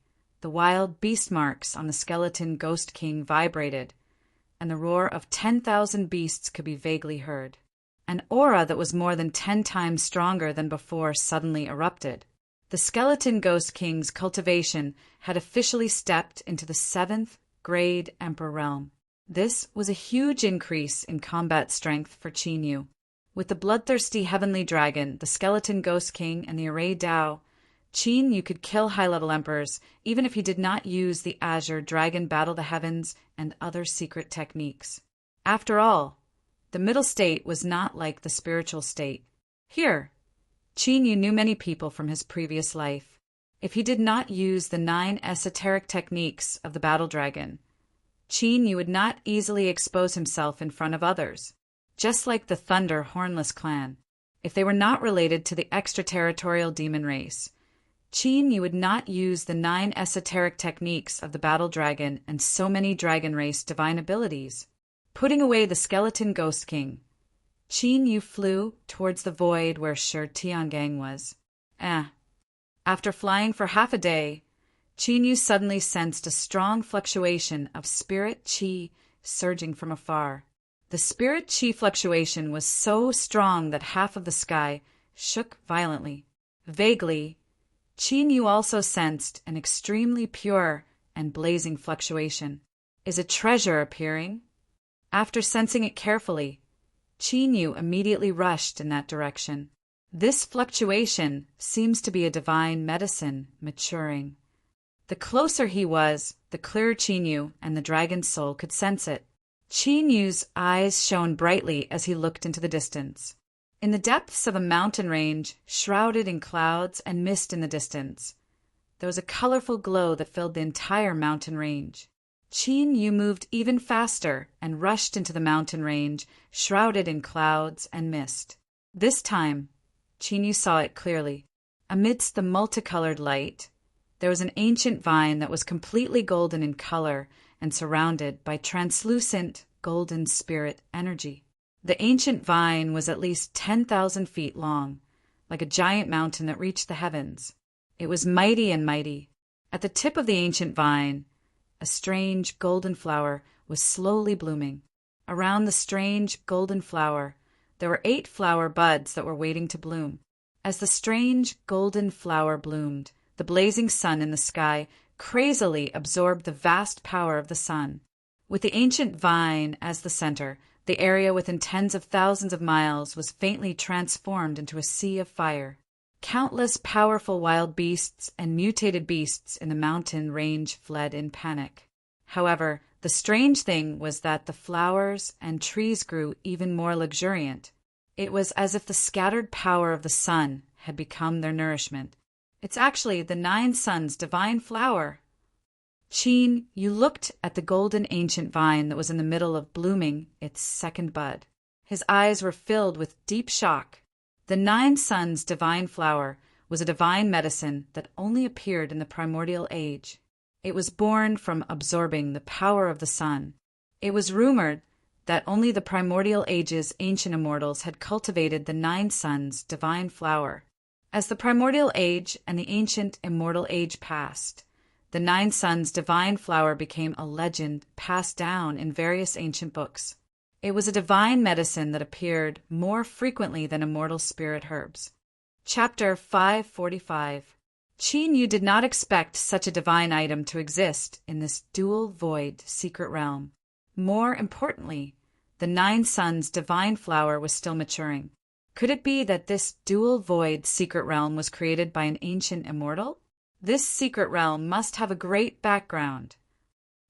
the wild beast marks on the skeleton Ghost King vibrated, and the roar of 10,000 beasts could be vaguely heard. An aura that was more than 10 times stronger than before suddenly erupted. The skeleton Ghost King's cultivation had officially stepped into the 7th grade Emperor realm. This was a huge increase in combat strength for Qinyu. With the bloodthirsty heavenly dragon, the skeleton Ghost King, and the array Dao, Qin Yu could kill high-level emperors even if he did not use the azure dragon battle the heavens and other secret techniques. After all, the middle state was not like the spiritual state. Here, Qin Yu knew many people from his previous life. If he did not use the 9 esoteric techniques of the battle dragon, Qin Yu would not easily expose himself in front of others, just like the Thunder Hornless clan. If they were not related to the extraterritorial demon race, Qin Yu would not use the 9 esoteric techniques of the battle dragon and so many dragon race divine abilities. Putting away the skeleton ghost king, Qin Yu flew towards the void where Shi Tiangang was. After flying for half a day, Qin Yu suddenly sensed a strong fluctuation of spirit qi surging from afar. The spirit qi fluctuation was so strong that half of the sky shook violently. Vaguely, Qin Yu also sensed an extremely pure and blazing fluctuation. Is a treasure appearing? After sensing it carefully, Qin Yu immediately rushed in that direction. This fluctuation seems to be a divine medicine maturing. The closer he was, the clearer Qin Yu and the dragon's soul could sense it. Qin Yu's eyes shone brightly as he looked into the distance. In the depths of a mountain range, shrouded in clouds and mist in the distance, there was a colorful glow that filled the entire mountain range. Qin Yu moved even faster and rushed into the mountain range, shrouded in clouds and mist. This time, Qin Yu saw it clearly. Amidst the multicolored light, there was an ancient vine that was completely golden in color and surrounded by translucent golden spirit energy. The ancient vine was at least 10,000 feet long, like a giant mountain that reached the heavens. It was mighty and mighty. At the tip of the ancient vine, a strange golden flower was slowly blooming. Around the strange golden flower, there were 8 flower buds that were waiting to bloom. As the strange golden flower bloomed, the blazing sun in the sky crazily absorbed the vast power of the sun. With the ancient vine as the center, the area within tens of thousands of miles was faintly transformed into a sea of fire. Countless powerful wild beasts and mutated beasts in the mountain range fled in panic. However, the strange thing was that the flowers and trees grew even more luxuriant. It was as if the scattered power of the sun had become their nourishment. It's actually the 9 suns' divine flower. Qin Yu looked at the golden ancient vine that was in the middle of blooming its second bud. His eyes were filled with deep shock. The 9 suns' divine flower was a divine medicine that only appeared in the primordial age. It was born from absorbing the power of the sun. It was rumored that only the primordial age's ancient immortals had cultivated the 9 suns' divine flower. As the primordial age and the ancient immortal age passed, the 9 suns' divine flower became a legend passed down in various ancient books. It was a divine medicine that appeared more frequently than immortal spirit herbs. Chapter 545. Qin Yu did not expect such a divine item to exist in this dual void secret realm. More importantly, the 9 suns' divine flower was still maturing. Could it be that this dual void secret realm was created by an ancient immortal? This secret realm must have a great background.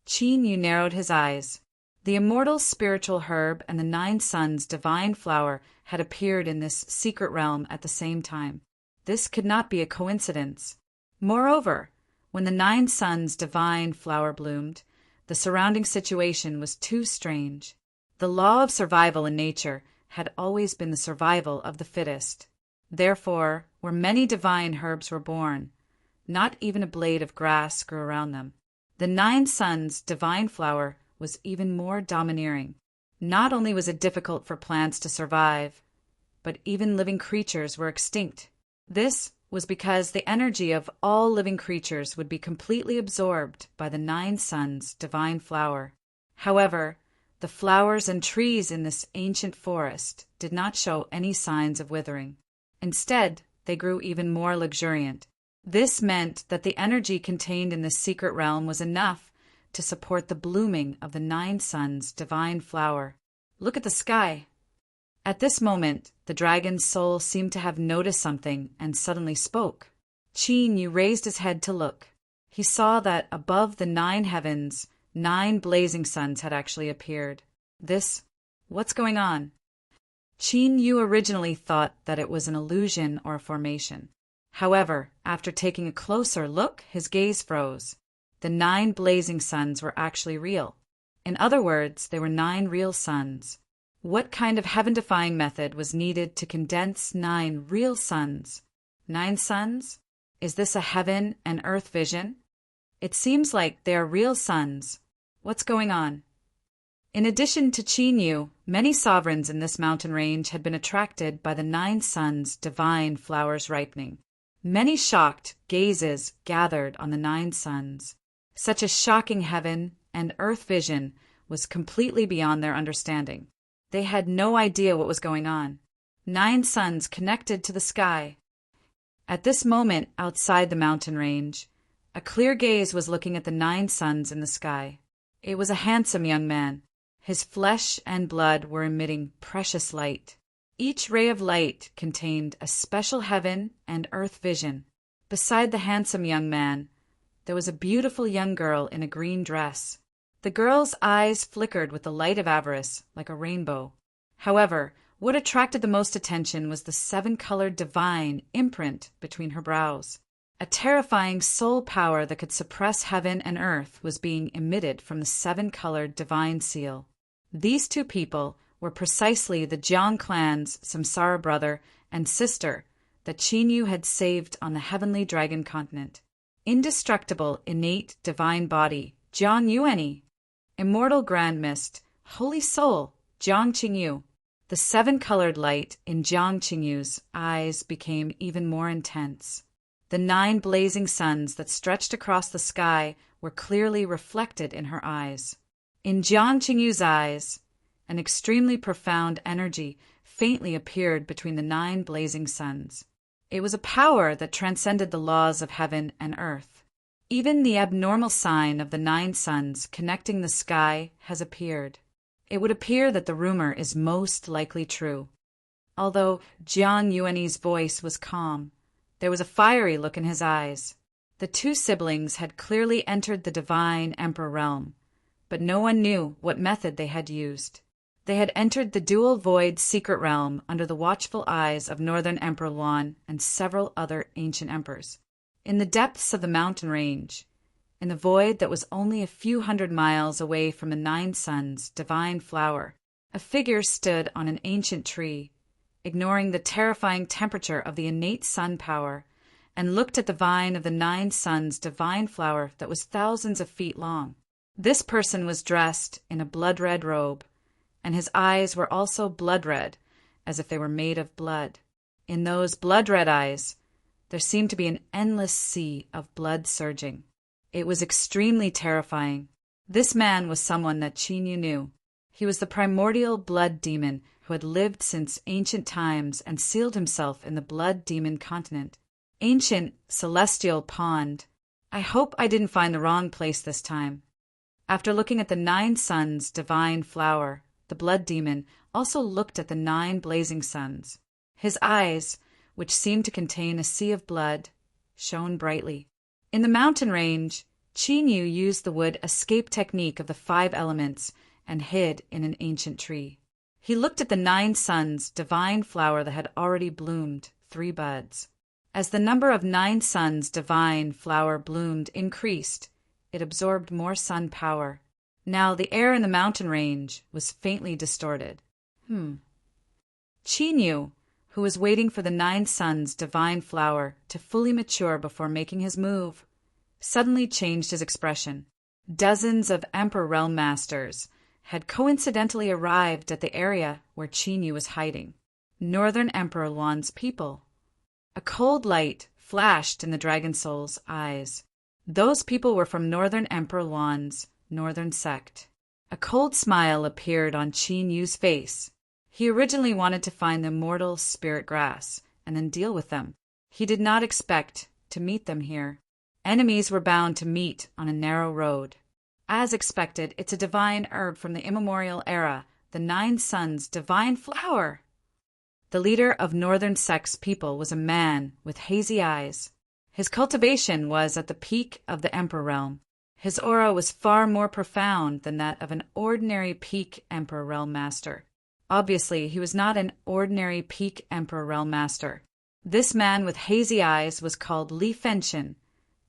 Qin Yu narrowed his eyes. The immortal spiritual herb and the 9 suns' divine flower had appeared in this secret realm at the same time. This could not be a coincidence. Moreover, when the 9 suns' divine flower bloomed, the surrounding situation was too strange. The law of survival in nature had always been the survival of the fittest. Therefore, where many divine herbs were born, not even a blade of grass grew around them. The 9 suns' divine flower was even more domineering. Not only was it difficult for plants to survive, but even living creatures were extinct. This was because the energy of all living creatures would be completely absorbed by the 9 suns' divine flower. However, the flowers and trees in this ancient forest did not show any signs of withering. Instead, they grew even more luxuriant. This meant that the energy contained in this secret realm was enough to support the blooming of the 9 suns' divine flower. Look at the sky. At this moment, the dragon's soul seemed to have noticed something and suddenly spoke. Qin Yu raised his head to look. He saw that above the 9 heavens, 9 blazing suns had actually appeared. What's going on? Qin Yu originally thought that it was an illusion or a formation. However, after taking a closer look, his gaze froze. The 9 blazing suns were actually real. In other words, they were 9 real suns. What kind of heaven-defying method was needed to condense 9 real suns? 9 suns? Is this a heaven and earth vision? It seems like they are real suns. What's going on? In addition to Qin Yu, many sovereigns in this mountain range had been attracted by the 9 suns' divine flowers ripening. Many shocked gazes gathered on the 9 suns. Such a shocking heaven and earth vision was completely beyond their understanding. They had no idea what was going on. 9 suns connected to the sky. At this moment, outside the mountain range, a clear gaze was looking at the 9 suns in the sky. It was a handsome young man. His flesh and blood were emitting precious light. Each ray of light contained a special heaven and earth vision. Beside the handsome young man, there was a beautiful young girl in a green dress. The girl's eyes flickered with the light of avarice, like a rainbow. However, what attracted the most attention was the 7-colored divine imprint between her brows. A terrifying soul power that could suppress heaven and earth was being emitted from the 7-colored divine seal. These 2 people were precisely the Jiang clan's samsara brother and sister that Qin Yu had saved on the heavenly dragon continent. Indestructible, innate, divine body, Jiang Yuanyi. Immortal grand mist, holy soul, Jiang Qingyu. The 7-colored light in Jiang Qingyu's eyes became even more intense. The 9 blazing suns that stretched across the sky were clearly reflected in her eyes. In Jiang Qingyu's eyes, an extremely profound energy faintly appeared between the 9 blazing suns. It was a power that transcended the laws of heaven and earth. Even the abnormal sign of the 9 suns connecting the sky has appeared. It would appear that the rumor is most likely true. Although Jiang Yuanyi's voice was calm, there was a fiery look in his eyes. The 2 siblings had clearly entered the divine emperor realm, but no one knew what method they had used. They had entered the dual void secret realm under the watchful eyes of Northern Emperor Luan and several other ancient emperors. In the depths of the mountain range, in the void that was only a few hundred miles away from the 9 suns' divine flower, a figure stood on an ancient tree, ignoring the terrifying temperature of the innate sun power, and looked at the vine of the 9 suns' divine flower that was thousands of feet long. This person was dressed in a blood-red robe, and his eyes were also blood-red, as if they were made of blood. In those blood-red eyes, there seemed to be an endless sea of blood surging. It was extremely terrifying. This man was someone that Qin Yu knew. He was the primordial blood demon who had lived since ancient times and sealed himself in the blood demon continent. Ancient celestial pond. I hope I didn't find the wrong place this time. After looking at the 9 suns' divine flower, the blood demon also looked at the 9 blazing suns. His eyes, which seemed to contain a sea of blood, shone brightly. In the mountain range, Qin Yu used the wood escape technique of the 5 elements and hid in an ancient tree. He looked at the 9 suns' divine flower that had already bloomed 3 buds. As the number of 9 suns' divine flower bloomed increased, it absorbed more sun power. Now the air in the mountain range was faintly distorted. Qin Yu, who was waiting for the 9 suns' divine flower to fully mature before making his move, suddenly changed his expression. Dozens of Emperor Realm Masters had coincidentally arrived at the area where Qin Yu was hiding. Northern Emperor Luan's people. A cold light flashed in the Dragon Soul's eyes. Those people were from Northern Emperor Luan's northern sect. A cold smile appeared on Qin Yu's face. He originally wanted to find the immortal spirit grass and then deal with them. He did not expect to meet them here. Enemies were bound to meet on a narrow road. As expected, it's a divine herb from the immemorial era, the 9 suns' divine flower. The leader of Northern Sect's people was a man with hazy eyes. His cultivation was at the peak of the Emperor realm. His aura was far more profound than that of an ordinary peak Emperor realm master. Obviously, he was not an ordinary peak Emperor realm master. This man with hazy eyes was called Li Fengxian,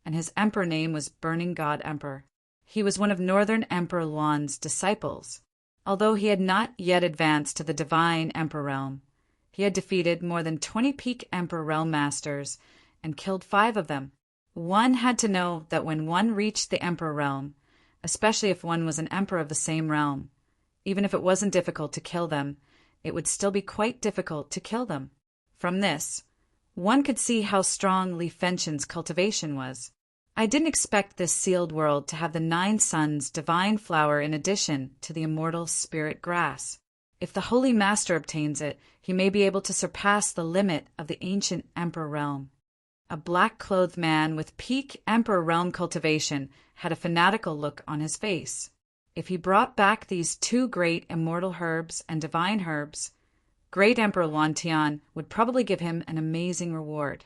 and his emperor name was Burning God Emperor. He was one of Northern Emperor Luan's disciples. Although he had not yet advanced to the divine Emperor realm, he had defeated more than 20 peak Emperor realm masters and killed 5 of them. One had to know that when one reached the Emperor realm, especially if one was an emperor of the same realm, even if it wasn't difficult to kill them, it would still be quite difficult to kill them. From this, one could see how strong Li Fengxian's cultivation was. I didn't expect this sealed world to have the 9 suns divine flower in addition to the immortal spirit grass. If the Holy Master obtains it, he may be able to surpass the limit of the ancient Emperor realm. A black-clothed man with peak Emperor realm cultivation had a fanatical look on his face. If he brought back these 2 great immortal herbs and divine herbs, Great Emperor Luan Tian would probably give him an amazing reward.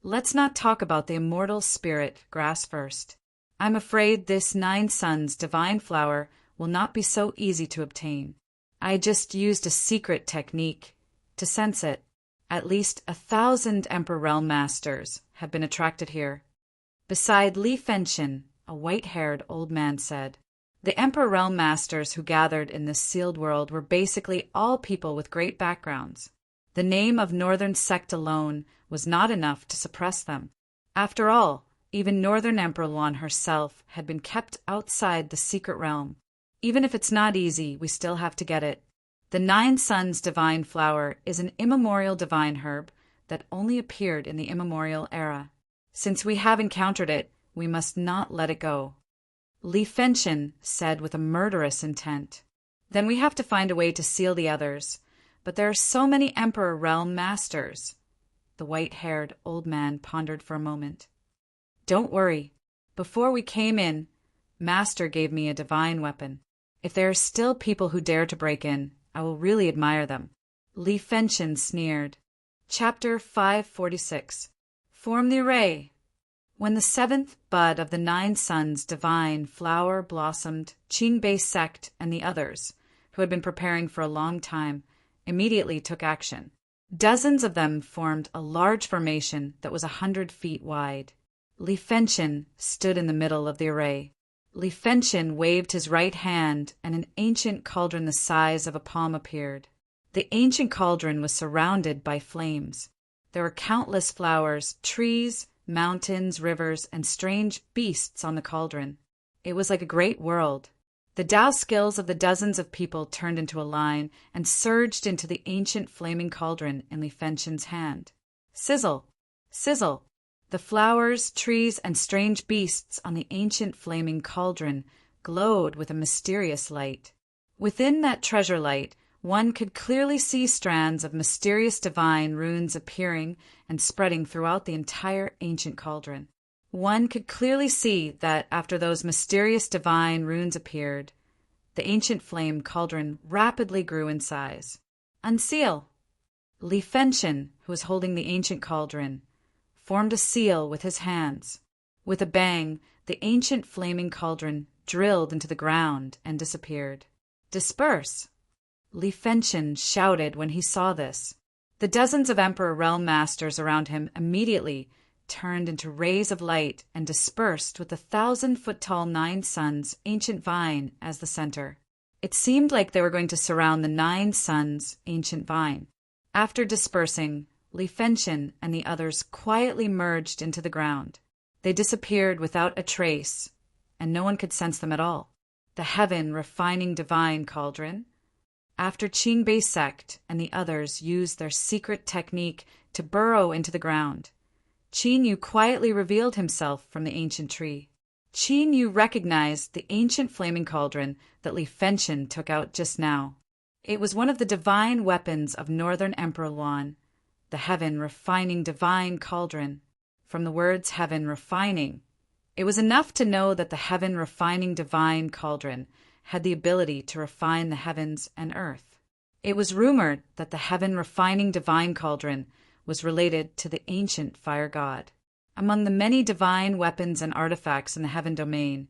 Let's not talk about the immortal spirit grass first. I'm afraid this 9 suns divine flower will not be so easy to obtain. I just used a secret technique to sense it. At least 1,000 Emperor Realm Masters have been attracted here. Beside Li Fengxian, a white-haired old man said, the Emperor Realm Masters who gathered in this sealed world were basically all people with great backgrounds. The name of Northern Sect alone was not enough to suppress them. After all, even Northern Emperor Luan herself had been kept outside the secret realm. Even if it's not easy, we still have to get it. The 9 Suns Divine Flower is an immemorial divine herb that only appeared in the immemorial era. Since we have encountered it, we must not let it go. Li Fengxian said with a murderous intent. Then we have to find a way to seal the others. But there are so many Emperor Realm Masters. The white-haired old man pondered for a moment. Don't worry. Before we came in, Master gave me a divine weapon. If there are still people who dare to break in, I will really admire them. Li Fengxian sneered. Chapter 546. Form the array. When the 7th bud of the 9 Suns divine flower blossomed, Qingbei sect and the others, who had been preparing for a long time, immediately took action. Dozens of them formed a large formation that was 100 feet wide. Li Fengxian stood in the middle of the array. Li Fengxian waved his right hand, and an ancient cauldron the size of a palm appeared. The ancient cauldron was surrounded by flames. There were countless flowers, trees, mountains, rivers, and strange beasts on the cauldron. It was like a great world. The Tao skills of the dozens of people turned into a line and surged into the ancient flaming cauldron in Li Fengxian's hand. Sizzle! Sizzle! The flowers, trees, and strange beasts on the ancient flaming cauldron glowed with a mysterious light. Within that treasure light, one could clearly see strands of mysterious divine runes appearing and spreading throughout the entire ancient cauldron. One could clearly see that after those mysterious divine runes appeared, the ancient flame cauldron rapidly grew in size. Unseal! Li Fengxian, who was holding the ancient cauldron, formed a seal with his hands. With a bang, the ancient flaming cauldron drilled into the ground and disappeared. Disperse! Li Fengxian shouted when he saw this. The dozens of Emperor Realm Masters around him immediately turned into rays of light and dispersed with the 1,000-foot-tall 9 Suns ancient vine as the center. It seemed like they were going to surround the 9 Suns ancient vine. After dispersing, Li Fengxian and the others quietly merged into the ground. They disappeared without a trace, and no one could sense them at all. The heaven refining divine cauldron. After Qingbei sect and the others used their secret technique to burrow into the ground, Qin Yu quietly revealed himself from the ancient tree. Qin Yu recognized the ancient flaming cauldron that Li Fengxian took out just now. It was one of the divine weapons of Northern Emperor Luan, the heaven refining divine cauldron. From the words heaven refining, it was enough to know that the heaven refining divine cauldron had the ability to refine the heavens and earth. It was rumored that the heaven refining divine cauldron was related to the ancient fire god. Among the many divine weapons and artifacts in the heaven domain,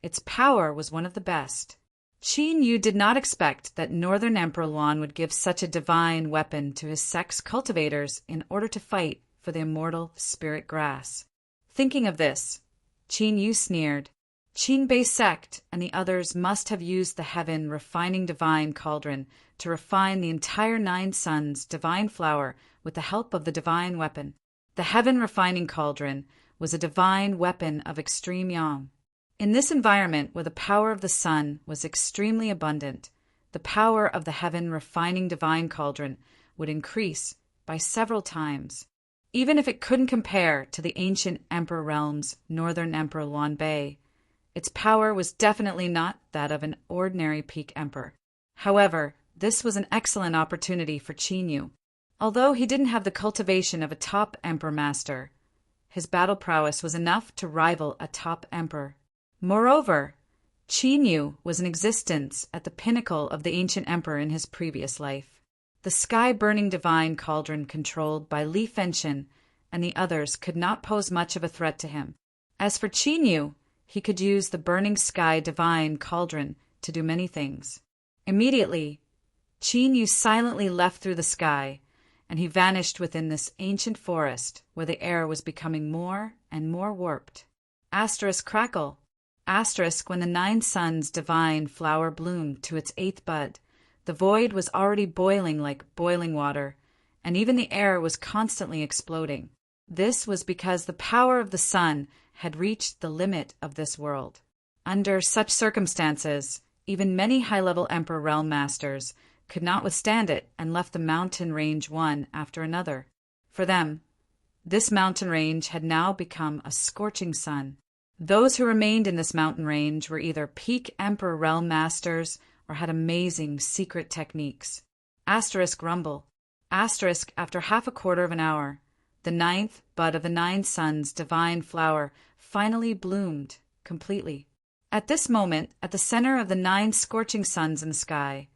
its power was one of the best. Qin Yu did not expect that Northern Emperor Luan would give such a divine weapon to his sect's cultivators in order to fight for the immortal spirit grass. Thinking of this, Qin Yu sneered. Qin-Bei sect and the others must have used the heaven refining divine cauldron to refine the entire Nine Suns divine flower with the help of the divine weapon. The heaven refining cauldron was a divine weapon of extreme yang. In this environment where the power of the sun was extremely abundant, the power of the heaven refining divine cauldron would increase by several times. Even if it couldn't compare to the ancient emperor realm's Northern Emperor Luan Bei, its power was definitely not that of an ordinary peak emperor. However, this was an excellent opportunity for Qin Yu. Although he didn't have the cultivation of a top emperor master, his battle prowess was enough to rival a top emperor. Moreover, Qin Yu was in existence at the pinnacle of the ancient emperor in his previous life. The sky-burning divine cauldron controlled by Li Fengxian and the others could not pose much of a threat to him. As for Qin Yu, he could use the burning sky divine cauldron to do many things. Immediately, Qin Yu silently left through the sky, and he vanished within this ancient forest where the air was becoming more and more warped. Asterisk crackle. Asterisk when the Nine Suns divine flower bloomed to its 8th bud, the void was already boiling like boiling water, and even the air was constantly exploding. This was because the power of the sun had reached the limit of this world. Under such circumstances, even many high-level Emperor Realm Masters could not withstand it and left the mountain range one after another. For them, this mountain range had now become a scorching sun. Those who remained in this mountain range were either peak Emperor Realm Masters or had amazing secret techniques. Asterisk rumble. Asterisk after half a quarter of an hour, the 9th bud of the Nine Suns divine flower finally bloomed completely. At this moment, at the center of the 9 scorching suns in the sky,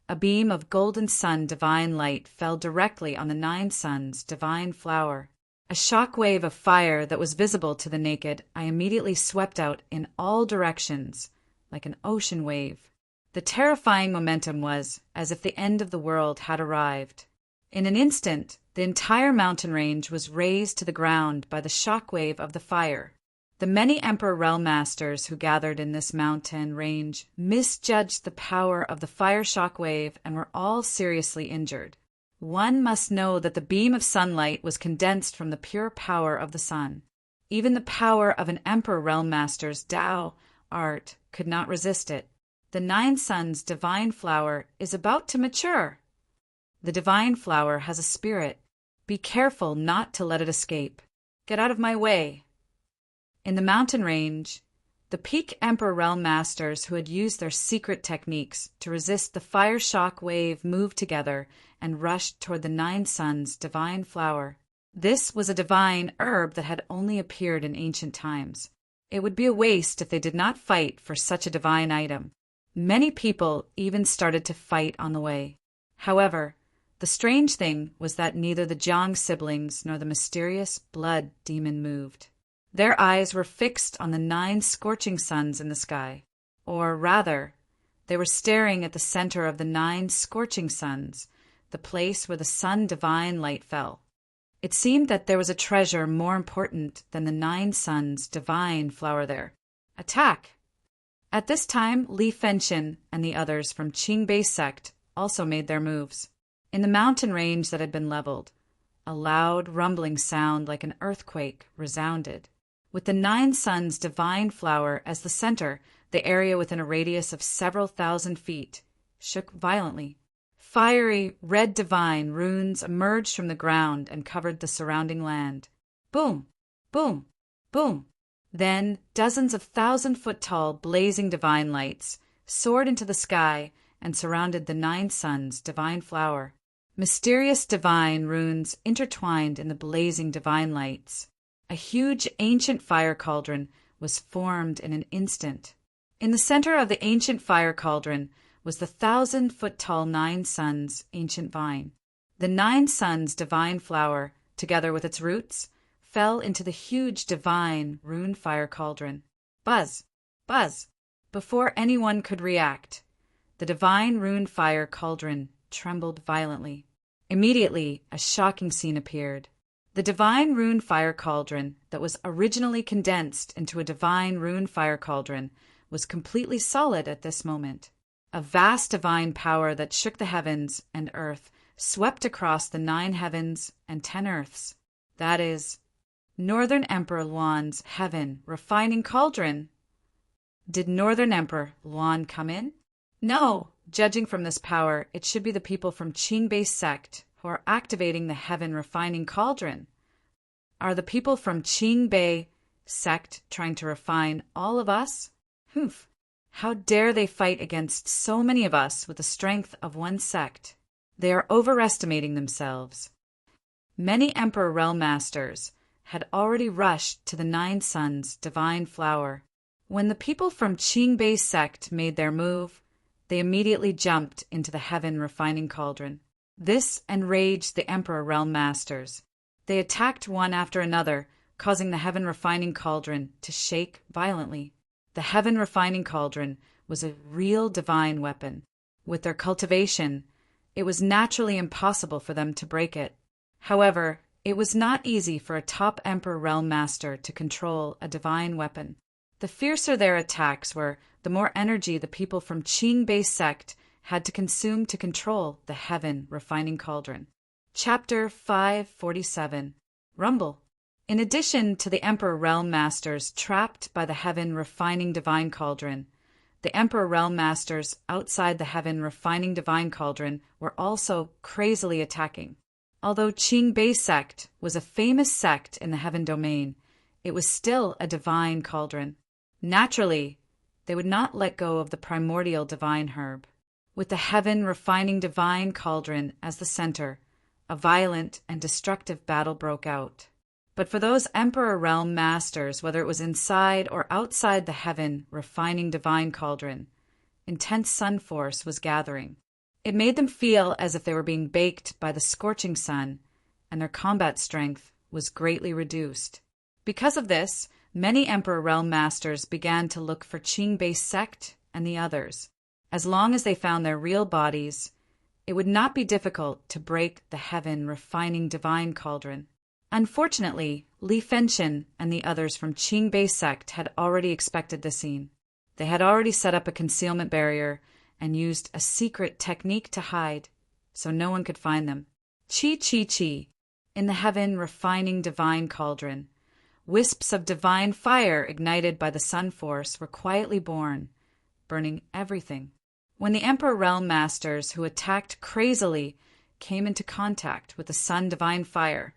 a beam of golden sun divine light fell directly on the 9 suns divine flower. A shock wave of fire that was visible to the naked eye immediately swept out in all directions, like an ocean wave. The terrifying momentum was as if the end of the world had arrived. In an instant, the entire mountain range was razed to the ground by the shock wave of the fire. The many Emperor Realm Masters who gathered in this mountain range misjudged the power of the fire shock wave and were all seriously injured. One must know that the beam of sunlight was condensed from the pure power of the sun. Even the power of an Emperor Realm Master's Tao art could not resist it. The Nine Suns divine flower is about to mature. The divine flower has a spirit. Be careful not to let it escape. Get out of my way. In the mountain range, the peak Emperor Realm Masters who had used their secret techniques to resist the fire shock wave moved together and rushed toward the Nine Suns divine flower. This was a divine herb that had only appeared in ancient times. It would be a waste if they did not fight for such a divine item. Many people even started to fight on the way. However, the strange thing was that neither the Jiang siblings nor the mysterious blood demon moved. Their eyes were fixed on the 9 scorching suns in the sky. Or rather, they were staring at the center of the 9 scorching suns, the place where the sun divine light fell. It seemed that there was a treasure more important than the 9 suns divine flower there. Attack! At this time, Li Fengxian and the others from Qin-Bei sect also made their moves. In the mountain range that had been leveled, a loud rumbling sound like an earthquake resounded. With the 9 suns divine flower as the center, the area within a radius of several thousand feet shook violently. Fiery, red divine runes emerged from the ground and covered the surrounding land. Boom! Boom! Boom! Then dozens of 1,000-foot-tall blazing divine lights soared into the sky and surrounded the 9 suns divine flower. Mysterious divine runes intertwined in the blazing divine lights. A huge ancient fire cauldron was formed in an instant. In the center of the ancient fire cauldron was the 1,000-foot-tall 9 suns ancient vine. The 9 suns divine flower, together with its roots, fell into the huge divine rune fire cauldron. Buzz! Buzz! Before anyone could react, the divine rune fire cauldron trembled violently. Immediately, a shocking scene appeared. The divine rune fire cauldron that was originally condensed into a divine rune fire cauldron was completely solid at this moment. A vast divine power that shook the heavens and earth swept across the 9 heavens and 10 earths. That is, Northern Emperor Luan's heaven refining cauldron. Did Northern Emperor Luan come in? No. Judging from this power, it should be the people from Qingbei sect who are activating the heaven refining cauldron. Are the people from Qingbei sect trying to refine all of us? Humph! How dare they fight against so many of us with the strength of one sect? They are overestimating themselves. Many Emperor Realm Masters had already rushed to the 9 Suns' divine flower. When the people from Qingbei sect made their move, they immediately jumped into the heaven refining cauldron. This enraged the Emperor Realm Masters. They attacked one after another, causing the heaven refining cauldron to shake violently. The heaven refining cauldron was a real divine weapon. With their cultivation, it was naturally impossible for them to break it. However, it was not easy for a top Emperor Realm Master to control a divine weapon. The fiercer their attacks were, the more energy the people from Qingbei sect had to consume to control the heaven refining cauldron. Chapter 547. Rumble. In addition to the Emperor Realm Masters trapped by the heaven refining divine cauldron, the Emperor Realm Masters outside the heaven refining divine cauldron were also crazily attacking. Although Qingbei sect was a famous sect in the heaven domain, it was still a divine cauldron. Naturally, they would not let go of the primordial divine herb. With the heaven refining divine cauldron as the center, a violent and destructive battle broke out. But for those Emperor Realm Masters, whether it was inside or outside the heaven refining divine cauldron, intense sun force was gathering. It made them feel as if they were being baked by the scorching sun, and their combat strength was greatly reduced. Because of this, many Emperor Realm Masters began to look for Qingbei sect and the others. As long as they found their real bodies, it would not be difficult to break the heaven refining divine cauldron. Unfortunately, Li Fengchen and the others from Qingbei sect had already expected the scene. They had already set up a concealment barrier and used a secret technique to hide, so no one could find them. Chi, chi, chi. In the heaven refining divine cauldron, wisps of divine fire ignited by the sun force were quietly born, burning everything. When the Emperor Realm Masters who attacked crazily came into contact with the sun divine fire,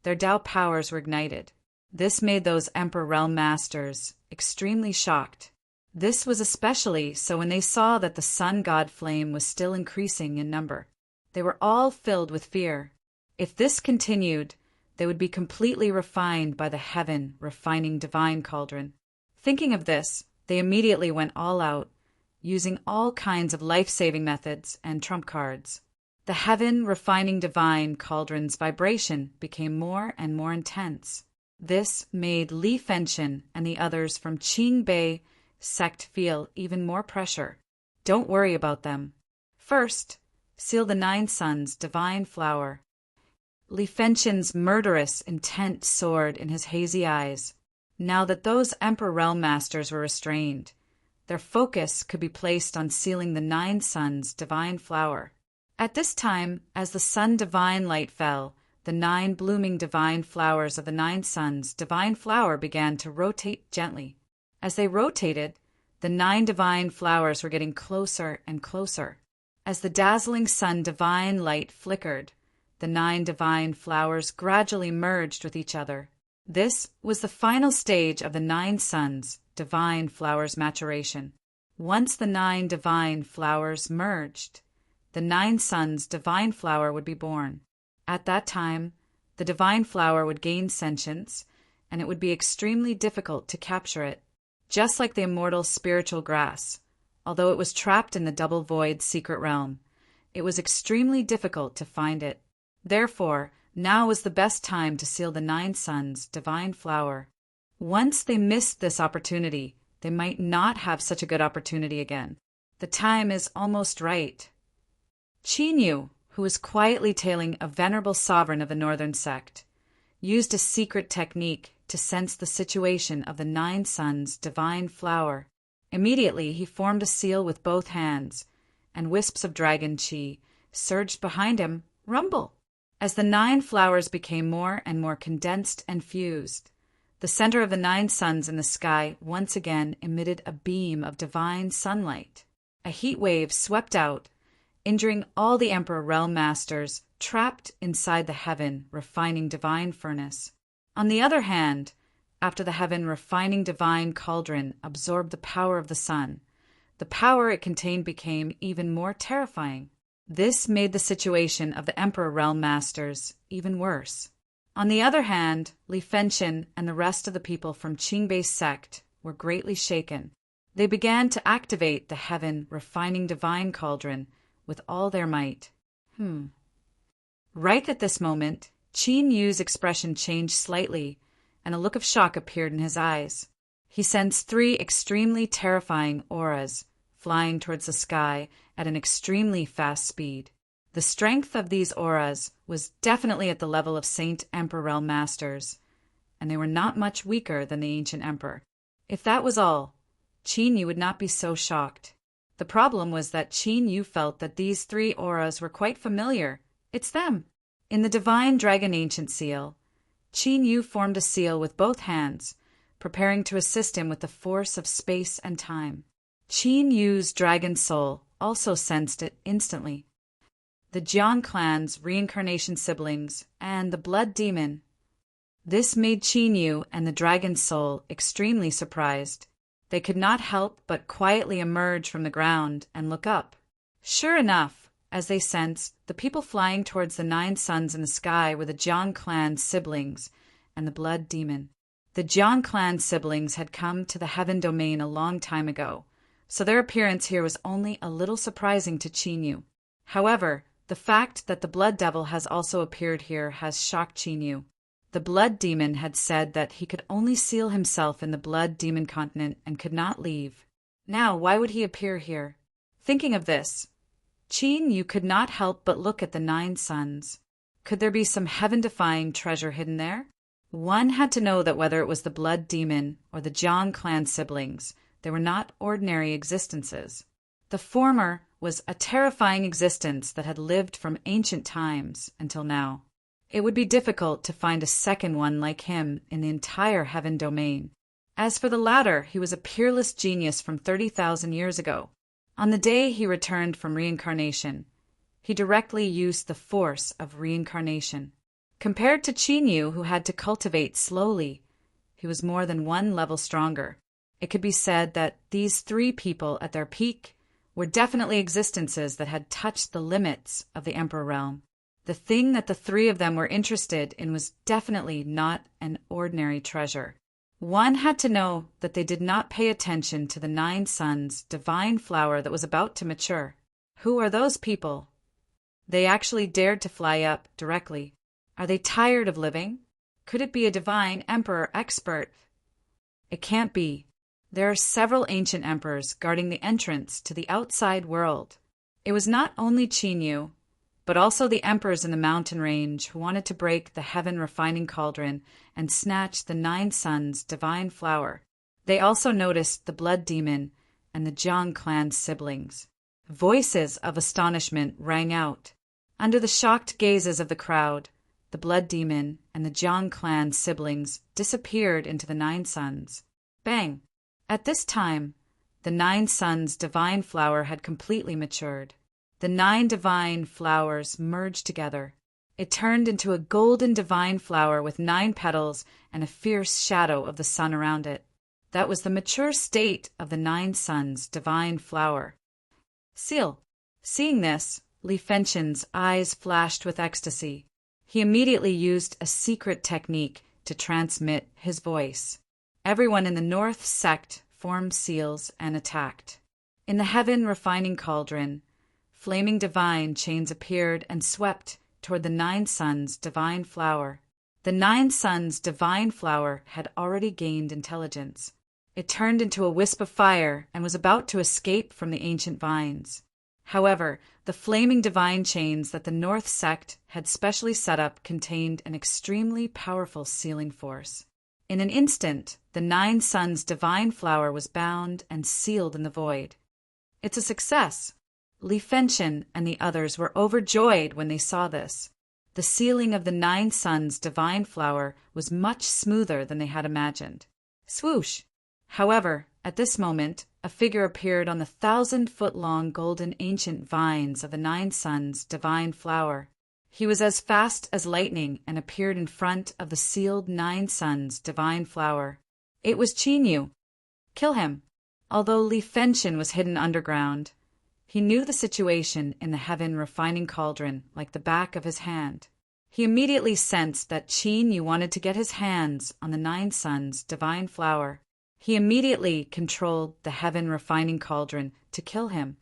their Tao powers were ignited. This made those Emperor Realm Masters extremely shocked. This was especially so when they saw that the sun god flame was still increasing in number. They were all filled with fear. If this continued, they would be completely refined by the heaven refining divine cauldron. Thinking of this, they immediately went all out, using all kinds of life-saving methods and trump cards. The heaven refining divine cauldron's vibration became more and more intense. This made Li Fengchen and the others from Qingbei sect feel even more pressure. Don't worry about them. First, seal the 9 Suns' divine flower. Li Fengchen's murderous intent soared in his hazy eyes. Now that those Emperor Realm Masters were restrained, their focus could be placed on sealing the 9 Suns' divine flower. At this time, as the sun divine light fell, the 9 blooming divine flowers of the 9 Suns' divine flower began to rotate gently. As they rotated, the 9 divine flowers were getting closer and closer. As the dazzling sun divine light flickered, the 9 divine flowers gradually merged with each other. This was the final stage of the 9 Suns' divine flowers maturation. Once the 9 divine flowers merged, the 9 Suns' divine flower would be born. At that time, the divine flower would gain sentience, and it would be extremely difficult to capture it. Just like the immortal spiritual grass, although it was trapped in the double void secret realm, it was extremely difficult to find it. Therefore, Now was the best time to seal the 9 suns' divine flower. Once they missed this opportunity, they might not have such a good opportunity again. The time is almost right. Chinyu, who was quietly tailing a venerable sovereign of the northern sect, used a secret technique to sense the situation of the 9 suns' divine flower. Immediately he formed a seal with both hands, and wisps of dragon chi surged behind him, rumble. As the 9 flowers became more and more condensed and fused, the center of the 9 suns in the sky once again emitted a beam of divine sunlight. A heat wave swept out, injuring all the Emperor Realm Masters trapped inside the heaven refining divine furnace. On the other hand, after the heaven refining divine cauldron absorbed the power of the sun, the power it contained became even more terrifying. This made the situation of the Emperor Realm Masters even worse. On the other hand, Li Fengchen and the rest of the people from Qingbei's sect were greatly shaken. They began to activate the heaven refining divine cauldron with all their might. Right at this moment, Qin Yu's expression changed slightly, and a look of shock appeared in his eyes. He sensed 3 extremely terrifying auras flying towards the sky at an extremely fast speed. The strength of these auras was definitely at the level of Saint Emperor Realm Masters, and they were not much weaker than the ancient emperor. If that was all, Qin Yu would not be so shocked. The problem was that Qin Yu felt that these 3 auras were quite familiar. It's them. In the divine dragon ancient seal, Qin Yu formed a seal with both hands, preparing to assist him with the force of space and time. Qin Yu's dragon soul also sensed it instantly. The Jiang clan's reincarnation siblings and the blood demon. This made Qin Yu and the dragon soul extremely surprised. They could not help but quietly emerge from the ground and look up. Sure enough, as they sensed, the people flying towards the 9 suns in the sky were the Jiang clan's siblings and the blood demon. The Jiang clan siblings had come to the heaven domain a long time ago, so their appearance here was only a little surprising to Qin Yu. However, the fact that the blood devil has also appeared here has shocked Qin Yu. The blood demon had said that he could only seal himself in the blood demon continent and could not leave. Now, why would he appear here? Thinking of this, Qin Yu could not help but look at the 9 suns. Could there be some heaven-defying treasure hidden there? One had to know that whether it was the blood demon or the Jiang clan siblings, they were not ordinary existences. The former was a terrifying existence that had lived from ancient times until now. It would be difficult to find a second one like him in the entire heaven domain. As for the latter, he was a peerless genius from 30,000 years ago. On the day he returned from reincarnation, he directly used the force of reincarnation. Compared to Qin Yu, who had to cultivate slowly, he was more than 1 level stronger. It could be said that these 3 people at their peak were definitely existences that had touched the limits of the Emperor Realm. The thing that the 3 of them were interested in was definitely not an ordinary treasure. One had to know that they did not pay attention to the 9 suns' divine flower that was about to mature. Who are those people? They actually dared to fly up directly. Are they tired of living? Could it be a divine emperor expert? It can't be. There are several ancient emperors guarding the entrance to the outside world. It was not only Qin Yu, but also the emperors in the mountain range who wanted to break the heaven refining cauldron and snatch the 9 suns' divine flower. They also noticed the blood demon and the Jiang clan siblings. Voices of astonishment rang out. Under the shocked gazes of the crowd, the blood demon and the Jiang clan siblings disappeared into the 9 suns. Bang! At this time, the 9 suns' divine flower had completely matured. The 9 divine flowers merged together. It turned into a golden divine flower with 9 petals and a fierce shadow of the sun around it. That was the mature state of the 9 suns' divine flower. Seal. Seeing this, Li Fengchen's eyes flashed with ecstasy. He immediately used a secret technique to transmit his voice. Everyone in the North sect formed seals and attacked. In the heaven refining cauldron, flaming divine chains appeared and swept toward the Nine Suns' divine flower. The Nine Suns' divine flower had already gained intelligence. It turned into a wisp of fire and was about to escape from the ancient vines. However, the flaming divine chains that the North sect had specially set up contained an extremely powerful sealing force. In an instant, the Nine Suns' divine flower was bound and sealed in the void. It's a success. Li Fengtian and the others were overjoyed when they saw this. The sealing of the Nine Suns' divine flower was much smoother than they had imagined. Swoosh! However, at this moment, a figure appeared on the 1,000-foot-long golden ancient vines of the Nine Suns' divine flower. He was as fast as lightning and appeared in front of the sealed Nine Suns' divine flower. It was Qinyu. Kill him. Although Li Fengtian was hidden underground, he knew the situation in the heaven refining cauldron like the back of his hand. He immediately sensed that Qinyu wanted to get his hands on the Nine Suns' divine flower. He immediately controlled the heaven refining cauldron to kill him.